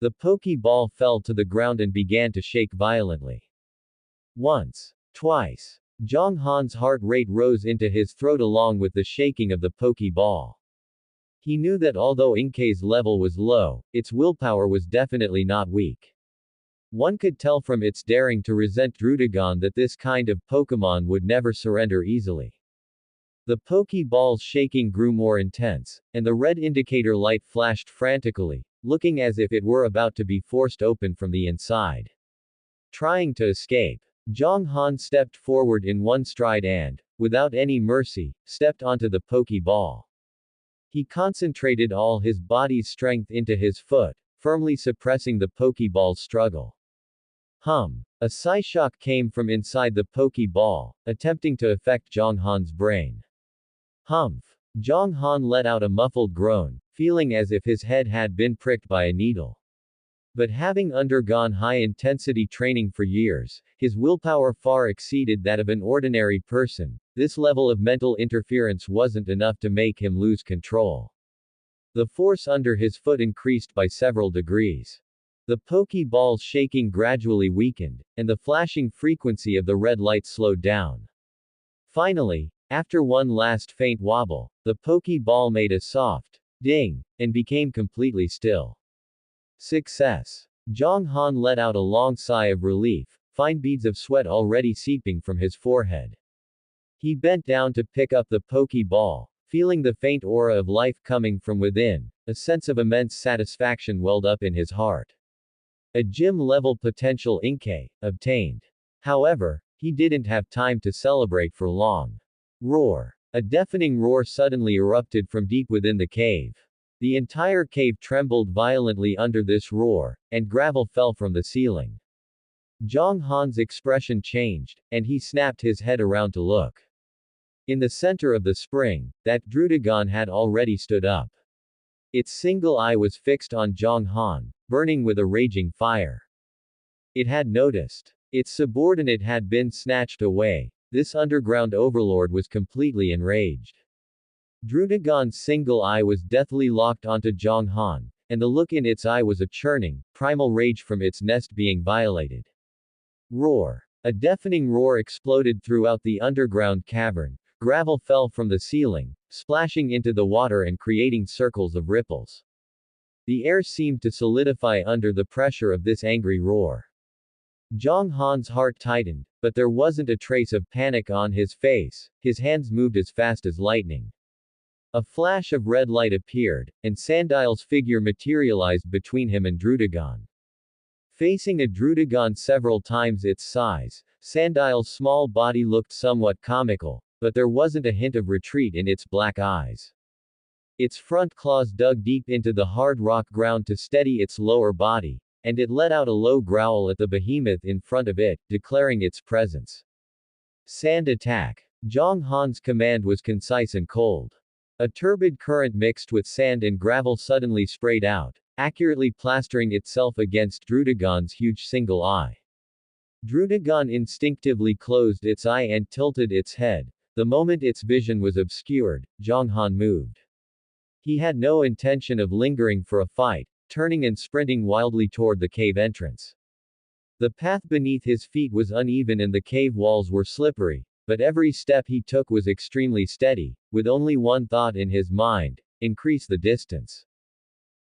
The Pokeball fell to the ground and began to shake violently. Once. Twice. Zhang Han's heart rate rose into his throat along with the shaking of the Pokeball. He knew that although Inkay's level was low, its willpower was definitely not weak. One could tell from its daring to resent Drudagon that this kind of Pokémon would never surrender easily. The Pokeball's shaking grew more intense, and the red indicator light flashed frantically, looking as if it were about to be forced open from the inside. Trying to escape, Zhang Han stepped forward in one stride and, without any mercy, stepped onto the Pokeball. He concentrated all his body's strength into his foot, firmly suppressing the Pokeball's struggle. A Psyshock came from inside the Pokeball, attempting to affect Zhang Han's brain. Zhang Han let out a muffled groan, feeling as if his head had been pricked by a needle. But having undergone high-intensity training for years, his willpower far exceeded that of an ordinary person. This level of mental interference wasn't enough to make him lose control. The force under his foot increased by several degrees. The Pokeball's shaking gradually weakened, and the flashing frequency of the red light slowed down. Finally, after one last faint wobble, the Pokeball made a soft ding, and became completely still. Success! Zhang Han let out a long sigh of relief, fine beads of sweat already seeping from his forehead. He bent down to pick up the Pokeball, feeling the faint aura of life coming from within. A sense of immense satisfaction welled up in his heart. A gym-level potential Inkay, obtained. However, he didn't have time to celebrate for long. Roar. A deafening roar suddenly erupted from deep within the cave. The entire cave trembled violently under this roar, and gravel fell from the ceiling. Zhang Han's expression changed, and he snapped his head around to look. In the center of the spring, that Drudagon had already stood up. Its single eye was fixed on Zhang Han, burning with a raging fire. It had noticed. Its subordinate had been snatched away. This underground overlord was completely enraged. Drudagon's single eye was deathly locked onto Zhang Han, and the look in its eye was a churning, primal rage from its nest being violated. Roar. A deafening roar exploded throughout the underground cavern. Gravel fell from the ceiling, splashing into the water and creating circles of ripples. The air seemed to solidify under the pressure of this angry roar. Zhang Han's heart tightened, but there wasn't a trace of panic on his face. His hands moved as fast as lightning. A flash of red light appeared, and Sandile's figure materialized between him and Drudagon. Facing a Drudagon several times its size, Sandile's small body looked somewhat comical, but there wasn't a hint of retreat in its black eyes. Its front claws dug deep into the hard rock ground to steady its lower body, and it let out a low growl at the behemoth in front of it, declaring its presence. Sand attack. Zhang Han's command was concise and cold. A turbid current mixed with sand and gravel suddenly sprayed out, accurately plastering itself against Drudagon's huge single eye. Drudagon instinctively closed its eye and tilted its head. The moment its vision was obscured, Zhang Han moved. He had no intention of lingering for a fight, turning and sprinting wildly toward the cave entrance. The path beneath his feet was uneven and the cave walls were slippery, but every step he took was extremely steady, with only one thought in his mind: increase the distance.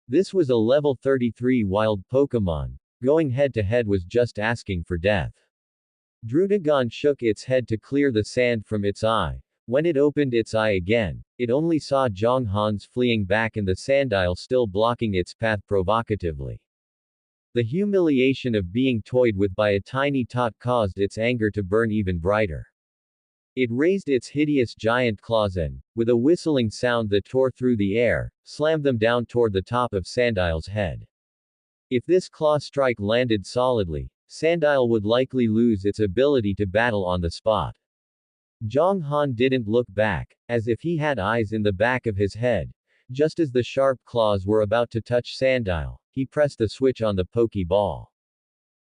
This was a level 33 wild Pokemon. Going head to head was just asking for death. Drudagon shook its head to clear the sand from its eye. When it opened its eye again, it only saw Zhang Han's fleeing back and the Sandile still blocking its path provocatively. The humiliation of being toyed with by a tiny tot caused its anger to burn even brighter. It raised its hideous giant claws and, with a whistling sound that tore through the air, slammed them down toward the top of Sandile's head. If this claw strike landed solidly, Sandile would likely lose its ability to battle on the spot. Zhang Han didn't look back, as if he had eyes in the back of his head. Just as the sharp claws were about to touch Sandile, he pressed the switch on the Pokeball.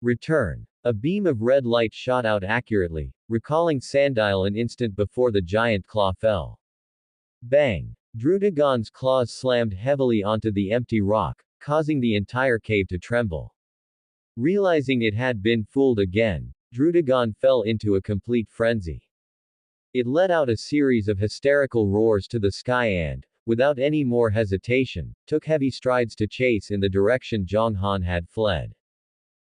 Return. A beam of red light shot out accurately, recalling Sandile an instant before the giant claw fell. Bang! Drudagon's claws slammed heavily onto the empty rock, causing the entire cave to tremble. Realizing it had been fooled again, Drudagon fell into a complete frenzy. It let out a series of hysterical roars to the sky and, without any more hesitation, took heavy strides to chase in the direction Zhang Han had fled.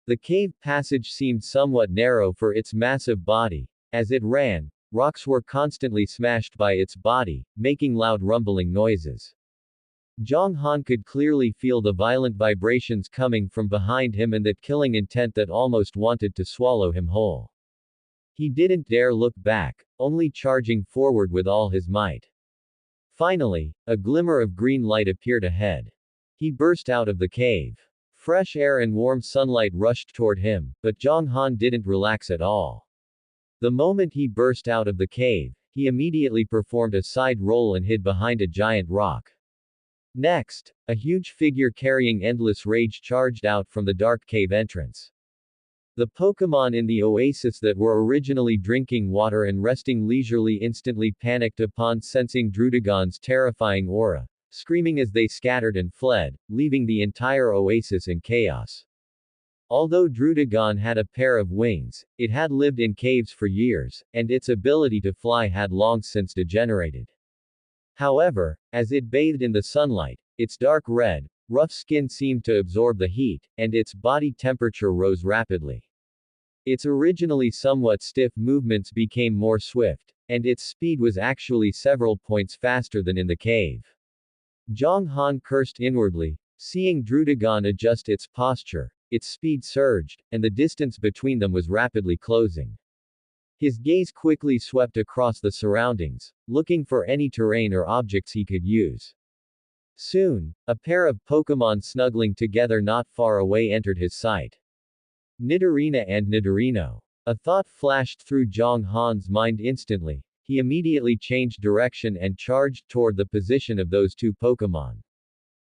The cave passage seemed somewhat narrow for its massive body. As it ran, rocks were constantly smashed by its body, making loud rumbling noises. Zhang Han could clearly feel the violent vibrations coming from behind him and that killing intent that almost wanted to swallow him whole. He didn't dare look back, only charging forward with all his might. Finally, a glimmer of green light appeared ahead. He burst out of the cave. Fresh air and warm sunlight rushed toward him, but Zhang Han didn't relax at all. The moment he burst out of the cave, he immediately performed a side roll and hid behind a giant rock. Next, a huge figure carrying endless rage charged out from the dark cave entrance. The Pokemon in the oasis that were originally drinking water and resting leisurely instantly panicked upon sensing Drudagon's terrifying aura, screaming as they scattered and fled, leaving the entire oasis in chaos. Although Drudagon had a pair of wings, it had lived in caves for years, and its ability to fly had long since degenerated. However, as it bathed in the sunlight, its dark red, rough skin seemed to absorb the heat, and its body temperature rose rapidly. Its originally somewhat stiff movements became more swift, and its speed was actually several points faster than in the cave. Zhang Han cursed inwardly, seeing Drudagon adjust its posture. Its speed surged, and the distance between them was rapidly closing. His gaze quickly swept across the surroundings, looking for any terrain or objects he could use. Soon, a pair of Pokemon snuggling together not far away entered his sight. Nidorina and Nidorino. A thought flashed through Zhang Han's mind instantly. He immediately changed direction and charged toward the position of those two Pokemon.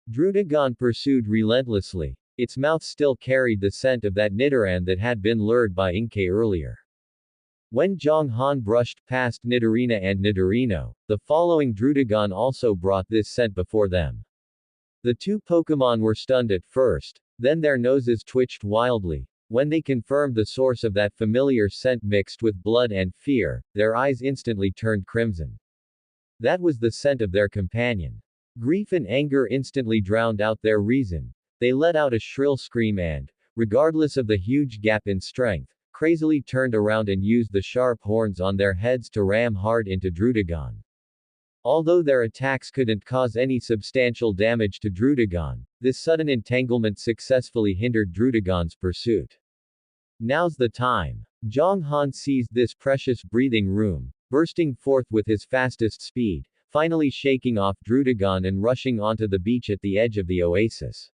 Drudagon pursued relentlessly. Its mouth still carried the scent of that Nidoran that had been lured by Inkay earlier. When Zhang Han brushed past Nidorina and Nidorino, the following Drudagon also brought this scent before them. The two Pokemon were stunned at first, then their noses twitched wildly. When they confirmed the source of that familiar scent mixed with blood and fear, their eyes instantly turned crimson. That was the scent of their companion. Grief and anger instantly drowned out their reason. They let out a shrill scream and, regardless of the huge gap in strength, crazily turned around and used the sharp horns on their heads to ram hard into Drudagon. Although their attacks couldn't cause any substantial damage to Drudagon, this sudden entanglement successfully hindered Drudagon's pursuit. Now's the time. Zhang Han seized this precious breathing room, bursting forth with his fastest speed, finally shaking off Drudagon and rushing onto the beach at the edge of the oasis.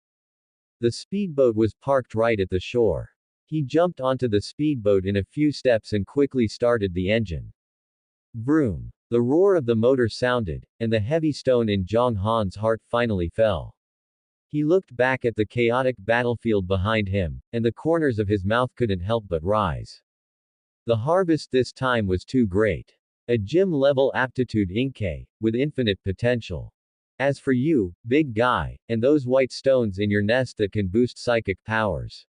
The speedboat was parked right at the shore. He jumped onto the speedboat in a few steps and quickly started the engine. Vroom! The roar of the motor sounded, and the heavy stone in Zhang Han's heart finally fell. He looked back at the chaotic battlefield behind him, and the corners of his mouth couldn't help but rise. The harvest this time was too great. A gym-level aptitude Inkay, with infinite potential. As for you, big guy, and those white stones in your nest that can boost psychic powers.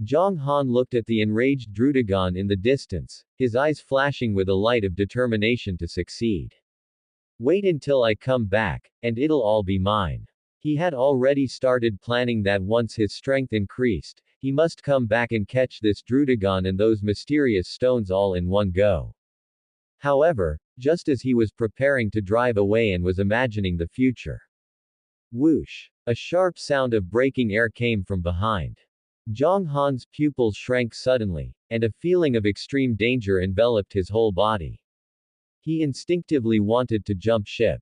Zhang Han looked at the enraged Drudagon in the distance, his eyes flashing with a light of determination to succeed. Wait until I come back, and it'll all be mine. He had already started planning that once his strength increased, he must come back and catch this Drudagon and those mysterious stones all in one go. However, just as he was preparing to drive away and was imagining the future. Whoosh! A sharp sound of breaking air came from behind. Zhang Han's pupils shrank suddenly, and a feeling of extreme danger enveloped his whole body. He instinctively wanted to jump ship.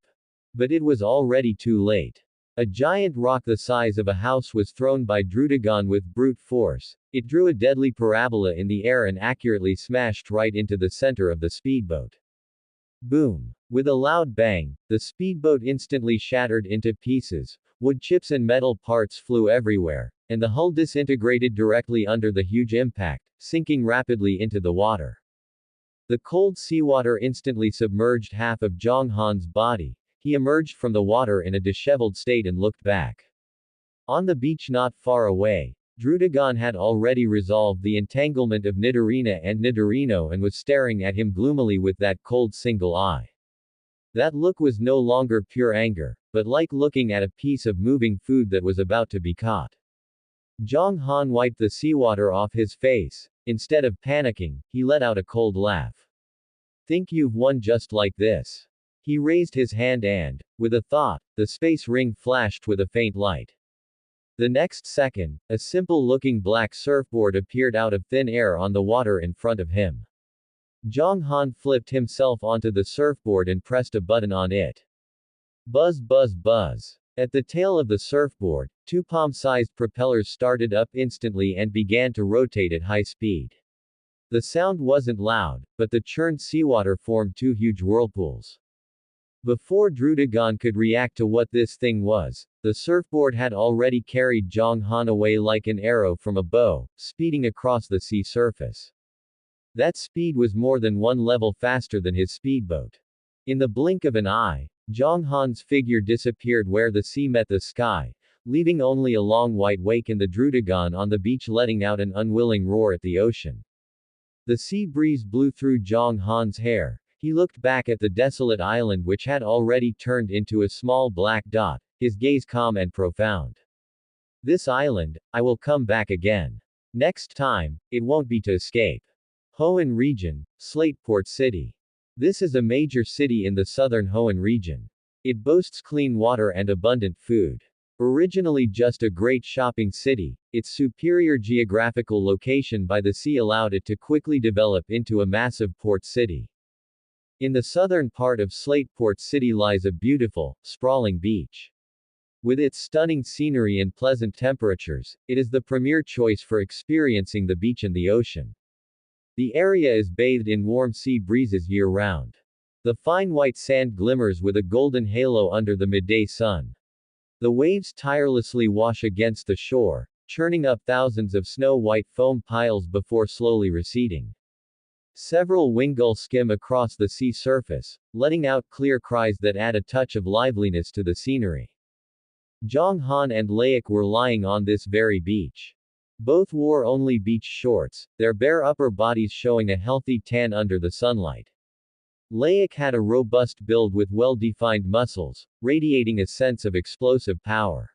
But it was already too late. A giant rock the size of a house was thrown by Drudagon with brute force. It drew a deadly parabola in the air and accurately smashed right into the center of the speedboat. Boom! With a loud bang, the speedboat instantly shattered into pieces. Wood chips and metal parts flew everywhere, and the hull disintegrated directly under the huge impact, sinking rapidly into the water. The cold seawater instantly submerged half of Zhang Han's body. He emerged from the water in a disheveled state and looked back. On the beach not far away, Drudagon had already resolved the entanglement of Nidorina and Nidorino and was staring at him gloomily with that cold single eye. That look was no longer pure anger, but like looking at a piece of moving food that was about to be caught. Zhang Han wiped the seawater off his face. Instead of panicking, he let out a cold laugh. Think you've won just like this? He raised his hand and, with a thought, the space ring flashed with a faint light. The next second, a simple-looking black surfboard appeared out of thin air on the water in front of him. Zhang Han flipped himself onto the surfboard and pressed a button on it. Buzz buzz buzz. At the tail of the surfboard, two palm-sized propellers started up instantly and began to rotate at high speed. The sound wasn't loud, but the churned seawater formed two huge whirlpools. Before Drudagon could react to what this thing was, the surfboard had already carried Zhang Han away like an arrow from a bow, speeding across the sea surface. That speed was more than one level faster than his speedboat. In the blink of an eye, Zhang Han's figure disappeared where the sea met the sky, leaving only a long white wake in the Drudagon on the beach letting out an unwilling roar at the ocean. The sea breeze blew through Zhang Han's hair. He looked back at the desolate island which had already turned into a small black dot, his gaze calm and profound. This island, I will come back again. Next time, it won't be to escape. Hoenn Region, Slateport City. This is a major city in the southern Hoenn region. It boasts clean water and abundant food. Originally just a great shopping city, its superior geographical location by the sea allowed it to quickly develop into a massive port city. In the southern part of Slateport City lies a beautiful, sprawling beach. With its stunning scenery and pleasant temperatures, it is the premier choice for experiencing the beach and the ocean. The area is bathed in warm sea breezes year-round. The fine white sand glimmers with a golden halo under the midday sun. The waves tirelessly wash against the shore, churning up thousands of snow-white foam piles before slowly receding. Several wingulls skim across the sea surface, letting out clear cries that add a touch of liveliness to the scenery. Zhang Han and Laik were lying on this very beach. Both wore only beach shorts, their bare upper bodies showing a healthy tan under the sunlight. Laik had a robust build with well-defined muscles, radiating a sense of explosive power.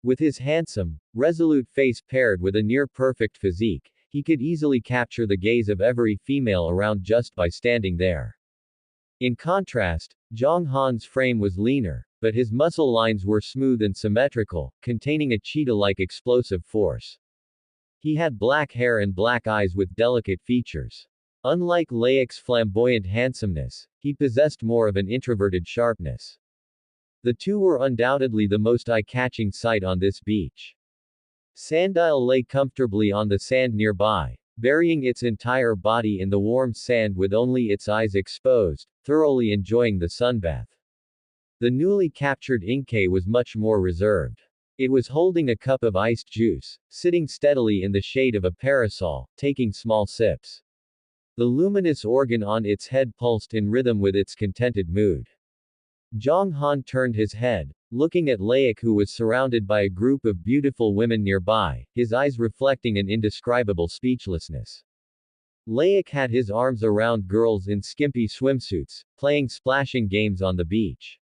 With his handsome, resolute face paired with a near-perfect physique, he could easily capture the gaze of every female around just by standing there. In contrast, Zhang Han's frame was leaner, but his muscle lines were smooth and symmetrical, containing a cheetah-like explosive force. He had black hair and black eyes with delicate features. Unlike Laik's flamboyant handsomeness, he possessed more of an introverted sharpness. The two were undoubtedly the most eye-catching sight on this beach. Sandile lay comfortably on the sand nearby, burying its entire body in the warm sand with only its eyes exposed, thoroughly enjoying the sunbath. The newly captured Inkay was much more reserved. It was holding a cup of iced juice, sitting steadily in the shade of a parasol, taking small sips. The luminous organ on its head pulsed in rhythm with its contented mood. Zhang Han turned his head, looking at Laik who was surrounded by a group of beautiful women nearby, his eyes reflecting an indescribable speechlessness. Laik had his arms around girls in skimpy swimsuits, playing splashing games on the beach.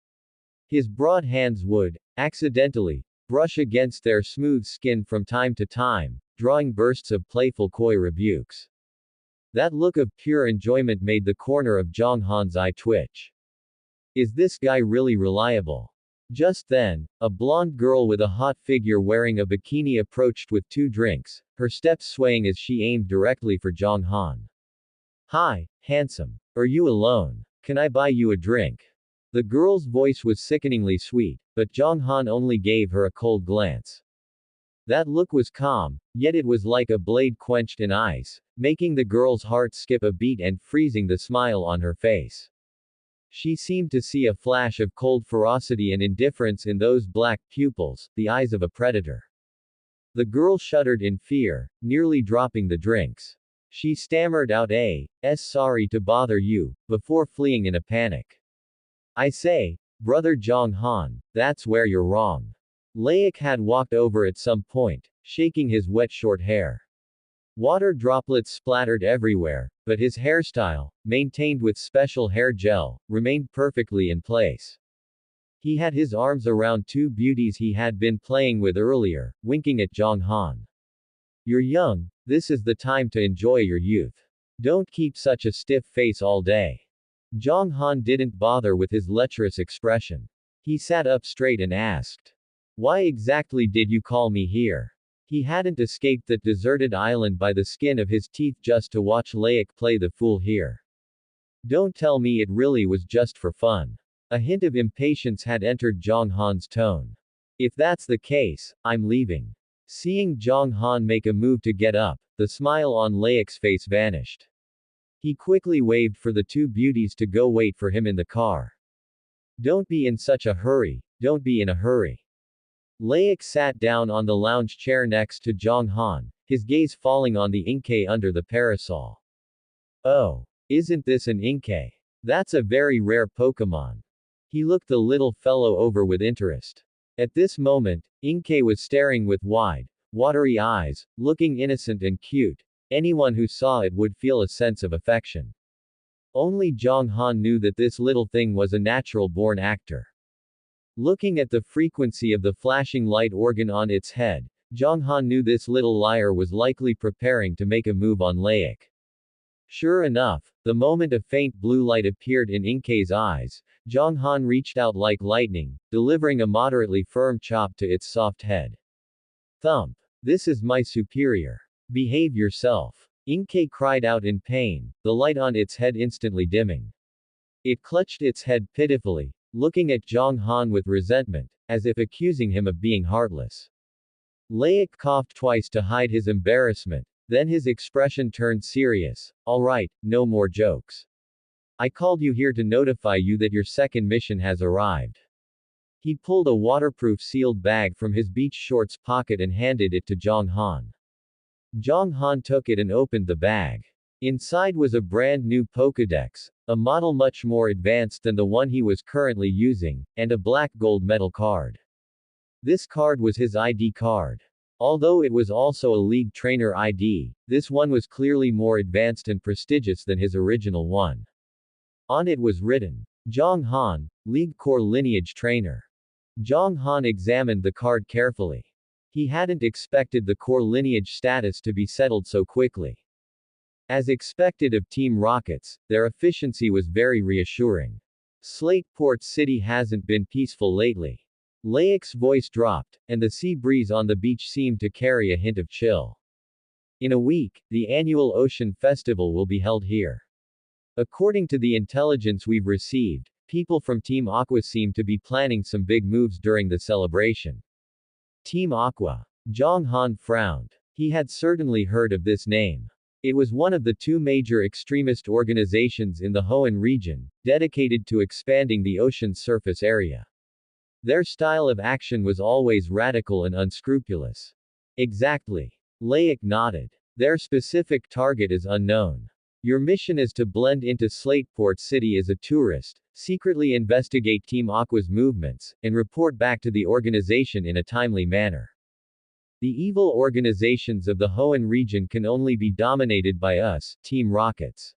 His broad hands would, accidentally, brush against their smooth skin from time to time, drawing bursts of playful coy rebukes. That look of pure enjoyment made the corner of Zhang Han's eye twitch. Is this guy really reliable? Just then, a blonde girl with a hot figure wearing a bikini approached with 2 drinks, her steps swaying as she aimed directly for Zhang Han. Hi, handsome. Are you alone? Can I buy you a drink? The girl's voice was sickeningly sweet, but Zhang Han only gave her a cold glance. That look was calm, yet it was like a blade quenched in ice, making the girl's heart skip a beat and freezing the smile on her face. She seemed to see a flash of cold ferocity and indifference in those black pupils, the eyes of a predator. The girl shuddered in fear, nearly dropping the drinks. She stammered out sorry to bother you, before fleeing in a panic. I say, brother Zhang Han, that's where you're wrong. Laik had walked over at some point, shaking his wet short hair. Water droplets splattered everywhere, but his hairstyle, maintained with special hair gel, remained perfectly in place. He had his arms around 2 beauties he had been playing with earlier, winking at Zhang Han. You're young, this is the time to enjoy your youth. Don't keep such a stiff face all day. Zhang Han didn't bother with his lecherous expression. He sat up straight and asked, why exactly did you call me here? He hadn't escaped that deserted island by the skin of his teeth just to watch Laik play the fool here. Don't tell me it really was just for fun. A hint of impatience had entered Zhang Han's tone. If that's the case, I'm leaving. Seeing Zhang Han make a move to get up, the smile on Laik's face vanished. He quickly waved for the 2 beauties to go wait for him in the car. Don't be in such a hurry, don't be in a hurry. Laik sat down on the lounge chair next to Zhang Han, his gaze falling on the Inkay under the parasol. Oh, isn't this an Inkay? That's a very rare Pokemon. He looked the little fellow over with interest. At this moment, Inkay was staring with wide, watery eyes, looking innocent and cute. Anyone who saw it would feel a sense of affection. Only Zhang Han knew that this little thing was a natural-born actor. Looking at the frequency of the flashing light organ on its head, Zhonghan knew this little liar was likely preparing to make a move on Laik. Sure enough, the moment a faint blue light appeared in Inkei's eyes, Zhonghan reached out like lightning, delivering a moderately firm chop to its soft head. Thump. This is my superior. Behave yourself. Inkei cried out in pain, the light on its head instantly dimming. It clutched its head pitifully, looking at Zhonghan with resentment, as if accusing him of being heartless. Laik coughed twice to hide his embarrassment, then his expression turned serious. All right, no more jokes. I called you here to notify you that your second mission has arrived. He pulled a waterproof sealed bag from his beach shorts pocket and handed it to Zhonghan. Zhonghan took it and opened the bag. Inside was a brand new Pokédex, a model much more advanced than the one he was currently using, and a black gold metal card. This card was his ID card. Although it was also a League Trainer ID, this one was clearly more advanced and prestigious than his original one. On it was written, Zhonghan, League Core Lineage Trainer. Zhonghan examined the card carefully. He hadn't expected the core lineage status to be settled so quickly. As expected of Team Rockets, their efficiency was very reassuring. Slateport City hasn't been peaceful lately. Laik's voice dropped, and the sea breeze on the beach seemed to carry a hint of chill. In a week, the annual Ocean Festival will be held here. According to the intelligence we've received, people from Team Aqua seem to be planning some big moves during the celebration. Team Aqua. Zhonghan frowned. He had certainly heard of this name. It was one of the two major extremist organizations in the Hoenn region, dedicated to expanding the ocean's surface area. Their style of action was always radical and unscrupulous. Exactly. Laik nodded. Their specific target is unknown. Your mission is to blend into Slateport City as a tourist, secretly investigate Team Aqua's movements, and report back to the organization in a timely manner. The evil organizations of the Hoenn region can only be dominated by us, Team Rockets.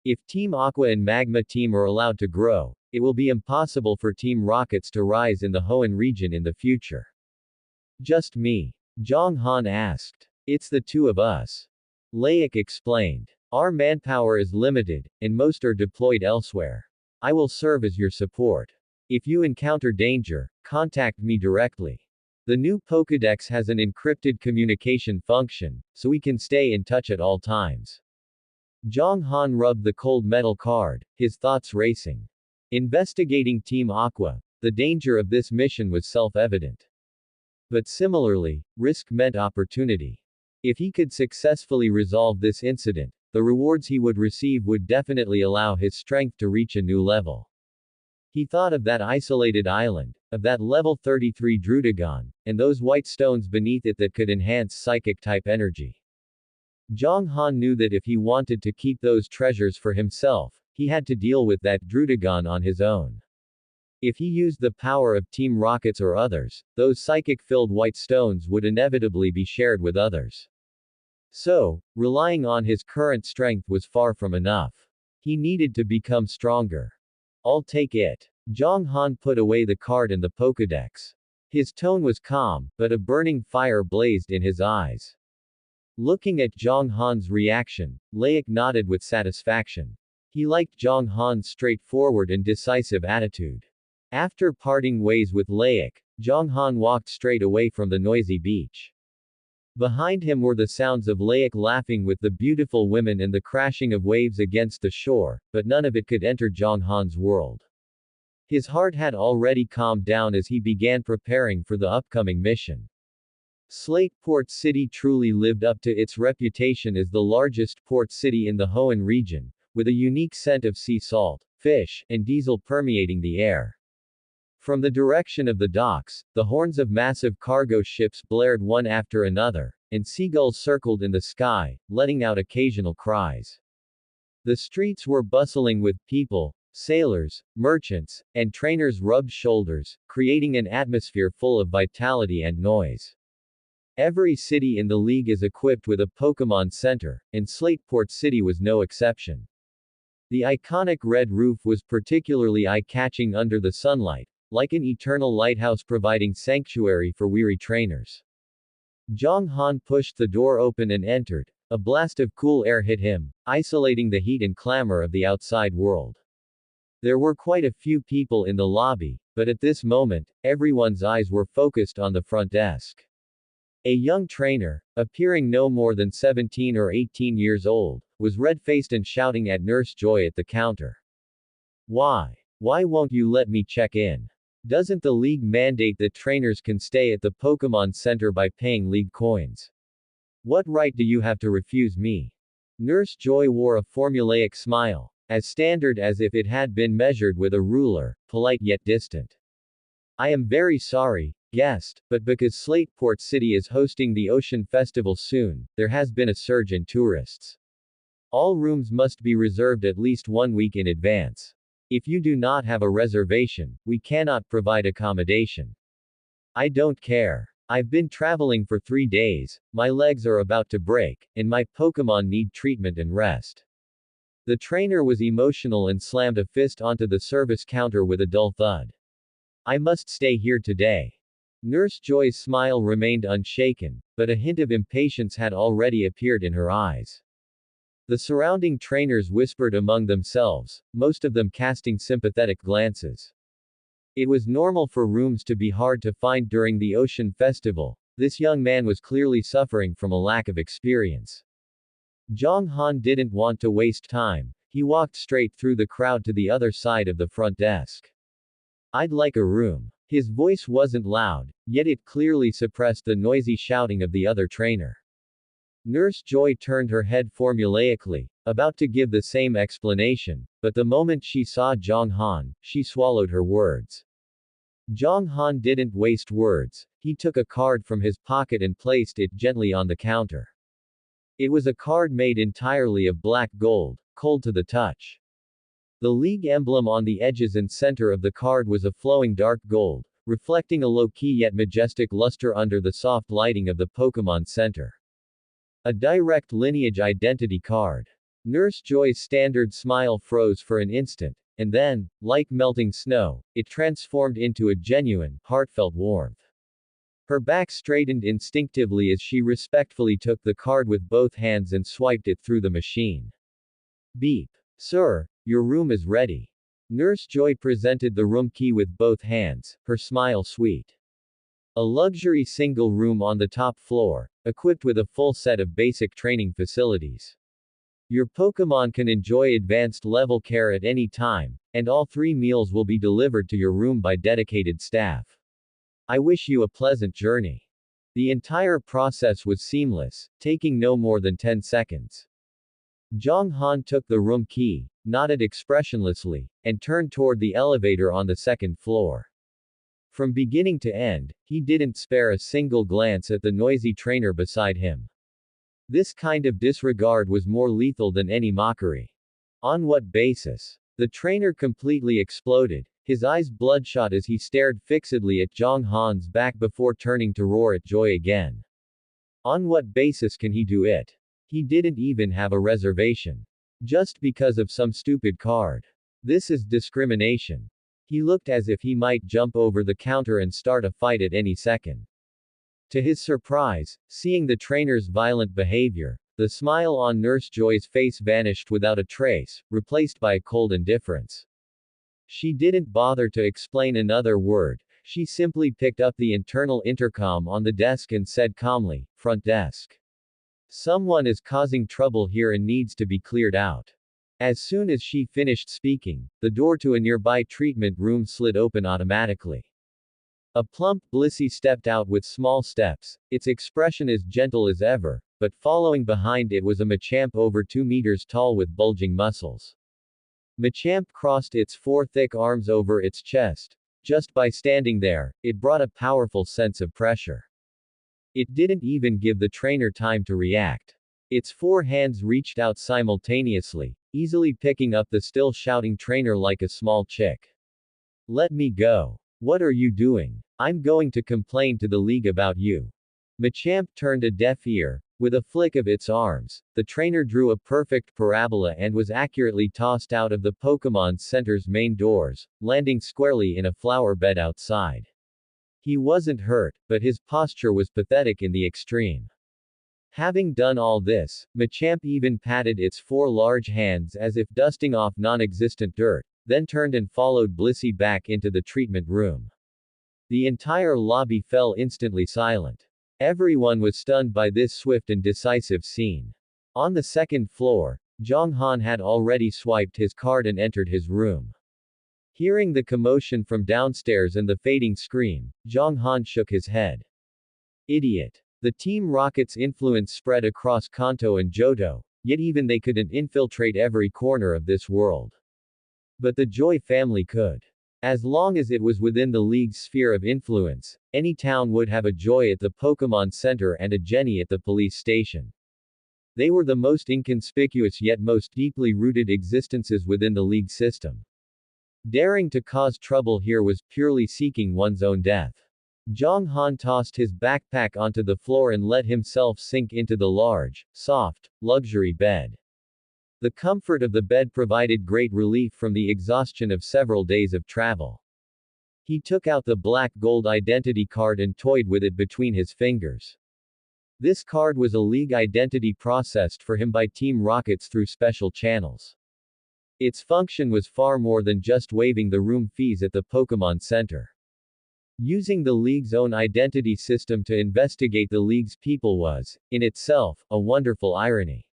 If Team Aqua and Magma Team are allowed to grow, it will be impossible for Team Rockets to rise in the Hoenn region in the future. Just me? Zhonghan asked. It's the two of us. Laik explained. Our manpower is limited, and most are deployed elsewhere. I will serve as your support. If you encounter danger, contact me directly. The new Pokédex has an encrypted communication function, so we can stay in touch at all times. Zhonghan rubbed the cold metal card, his thoughts racing. Investigating Team Aqua, the danger of this mission was self-evident. But similarly, risk meant opportunity. If he could successfully resolve this incident, the rewards he would receive would definitely allow his strength to reach a new level. He thought of that isolated island, of that level 33 Drudagon, and those white stones beneath it that could enhance psychic-type energy. Zhonghan knew that if he wanted to keep those treasures for himself, he had to deal with that Drudagon on his own. If he used the power of Team Rockets or others, those psychic-filled white stones would inevitably be shared with others. So, relying on his current strength was far from enough. He needed to become stronger. I'll take it. Zhonghan put away the card and the Pokédex. His tone was calm, but a burning fire blazed in his eyes. Looking at Zhonghan's reaction, Laik nodded with satisfaction. He liked Zhonghan's straightforward and decisive attitude. After parting ways with Laik, Zhonghan walked straight away from the noisy beach. Behind him were the sounds of Laik laughing with the beautiful women and the crashing of waves against the shore, but none of it could enter Zhonghan's world. His heart had already calmed down as he began preparing for the upcoming mission. Slateport City truly lived up to its reputation as the largest port city in the Hoenn region, with a unique scent of sea salt, fish, and diesel permeating the air. From the direction of the docks, the horns of massive cargo ships blared one after another, and seagulls circled in the sky, letting out occasional cries. The streets were bustling with people, sailors, merchants, and trainers rubbed shoulders, creating an atmosphere full of vitality and noise. Every city in the league is equipped with a Pokémon Center, and Slateport City was no exception. The iconic red roof was particularly eye-catching under the sunlight, like an eternal lighthouse providing sanctuary for weary trainers. Zhang Han pushed the door open and entered. A blast of cool air hit him, isolating the heat and clamor of the outside world. There were quite a few people in the lobby, but at this moment, everyone's eyes were focused on the front desk. A young trainer, appearing no more than 17 or 18 years old, was red-faced and shouting at Nurse Joy at the counter. Why? Why won't you let me check in? Doesn't the league mandate that trainers can stay at the Pokemon Center by paying league coins? What right do you have to refuse me? Nurse Joy wore a formulaic smile, as standard as if it had been measured with a ruler, polite yet distant. I am very sorry, guest, but because Slateport City is hosting the Ocean Festival soon, there has been a surge in tourists. All rooms must be reserved at least 1 week in advance. If you do not have a reservation, we cannot provide accommodation. I don't care. I've been traveling for 3 days, my legs are about to break, and my Pokemon need treatment and rest. The trainer was emotional and slammed a fist onto the service counter with a dull thud. I must stay here today. Nurse Joy's smile remained unshaken, but a hint of impatience had already appeared in her eyes. The surrounding trainers whispered among themselves, most of them casting sympathetic glances. It was normal for rooms to be hard to find during the Ocean Festival. This young man was clearly suffering from a lack of experience. Zhang Han didn't want to waste time. He walked straight through the crowd to the other side of the front desk. I'd like a room. His voice wasn't loud, yet it clearly suppressed the noisy shouting of the other trainer. Nurse Joy turned her head formulaically, about to give the same explanation, but the moment she saw Zhang Han, she swallowed her words. Zhang Han didn't waste words. He took a card from his pocket and placed it gently on the counter. It was a card made entirely of black gold, cold to the touch. The league emblem on the edges and center of the card was a flowing dark gold, reflecting a low-key yet majestic luster under the soft lighting of the Pokemon Center. A direct lineage identity card. Nurse Joy's standard smile froze for an instant, and then, like melting snow, it transformed into a genuine, heartfelt warmth. Her back straightened instinctively as she respectfully took the card with both hands and swiped it through the machine. Beep. Sir, your room is ready. Nurse Joy presented the room key with both hands, her smile sweet. A luxury single room on the top floor, equipped with a full set of basic training facilities. Your Pokemon can enjoy advanced level care at any time, and all 3 meals will be delivered to your room by dedicated staff. I wish you a pleasant journey. The entire process was seamless, taking no more than 10 seconds. Zhang Han took the room key, nodded expressionlessly, and turned toward the elevator on the 2nd floor. From beginning to end, he didn't spare a single glance at the noisy trainer beside him. This kind of disregard was more lethal than any mockery. On what basis? The trainer completely exploded, his eyes bloodshot as he stared fixedly at Zhang Han's back before turning to roar at Joy again. On what basis can he do it? He didn't even have a reservation. Just because of some stupid card. This is discrimination. He looked as if he might jump over the counter and start a fight at any second. To his surprise, seeing the trainer's violent behavior, the smile on Nurse Joy's face vanished without a trace, replaced by a cold indifference. She didn't bother to explain another word, she simply picked up the internal intercom on the desk and said calmly, "Front desk. Someone is causing trouble here and needs to be cleared out." As soon as she finished speaking, the door to a nearby treatment room slid open automatically. A plump Blissey stepped out with small steps, its expression as gentle as ever, but following behind it was a Machamp over 2 meters tall with bulging muscles. Machamp crossed its 4 thick arms over its chest. Just by standing there, it brought a powerful sense of pressure. It didn't even give the trainer time to react. Its 4 hands reached out simultaneously, easily picking up the still shouting trainer like a small chick. Let me go. What are you doing? I'm going to complain to the league about you. Machamp turned a deaf ear. With a flick of its arms, the trainer drew a perfect parabola and was accurately tossed out of the Pokemon Center's main doors, landing squarely in a flower bed outside. He wasn't hurt, but his posture was pathetic in the extreme. Having done all this, Machamp even patted its four large hands as if dusting off non-existent dirt, then turned and followed Blissey back into the treatment room. The entire lobby fell instantly silent. Everyone was stunned by this swift and decisive scene. On the second floor, Zhang Han had already swiped his card and entered his room. Hearing the commotion from downstairs and the fading scream, Zhang Han shook his head. Idiot. The Team Rocket's influence spread across Kanto and Johto, yet even they couldn't infiltrate every corner of this world. But the Joy family could. As long as it was within the League's sphere of influence, any town would have a Joy at the Pokemon Center and a Jenny at the police station. They were the most inconspicuous yet most deeply rooted existences within the League system. Daring to cause trouble here was purely seeking one's own death. Zhang Han tossed his backpack onto the floor and let himself sink into the large, soft, luxury bed. The comfort of the bed provided great relief from the exhaustion of several days of travel. He took out the black gold identity card and toyed with it between his fingers. This card was a League identity processed for him by Team Rockets through special channels. Its function was far more than just waiving the room fees at the Pokemon Center. Using the League's own identity system to investigate the League's people was, in itself, a wonderful irony.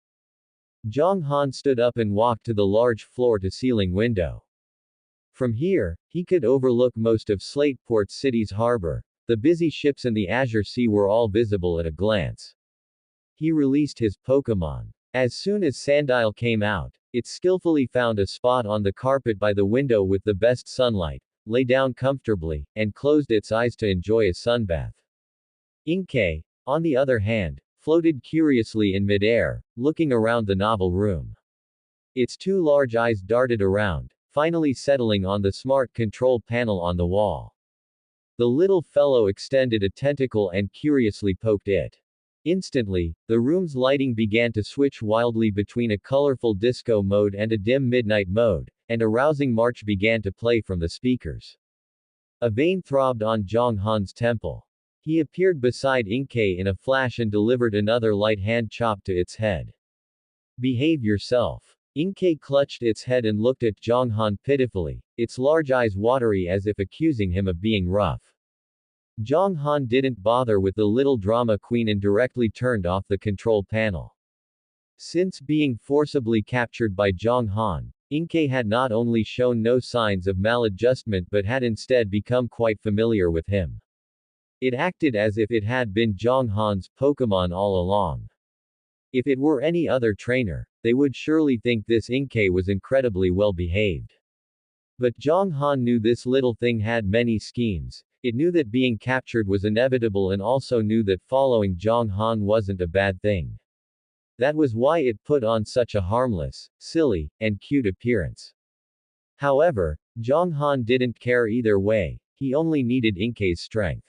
Zhang Han stood up and walked to the large floor-to-ceiling window. From here, he could overlook most of Slateport City's harbor. The busy ships and the Azure Sea were all visible at a glance. He released his Pokemon. As soon as Sandile came out, it skillfully found a spot on the carpet by the window with the best sunlight, lay down comfortably, and closed its eyes to enjoy a sunbath. Inkay, on the other hand, floated curiously in midair, looking around the novel room. Its two large eyes darted around, finally settling on the smart control panel on the wall. The little fellow extended a tentacle and curiously poked it. Instantly, the room's lighting began to switch wildly between a colorful disco mode and a dim midnight mode, and a rousing march began to play from the speakers. A vein throbbed on Zhang Han's temple. He appeared beside Inkay in a flash and delivered another light hand chop to its head. Behave yourself. Inkay clutched its head and looked at Zhang Han pitifully, its large eyes watery as if accusing him of being rough. Zhang Han didn't bother with the little drama queen and directly turned off the control panel. Since being forcibly captured by Zhang Han, Inkay had not only shown no signs of maladjustment but had instead become quite familiar with him. It acted as if it had been Zhang Han's Pokemon all along. If it were any other trainer, they would surely think this Inkay was incredibly well behaved. But Zhang Han knew this little thing had many schemes. It knew that being captured was inevitable and also knew that following Zhang Han wasn't a bad thing. That was why it put on such a harmless, silly, and cute appearance. However, Zhang Han didn't care either way, he only needed Inkay's strength.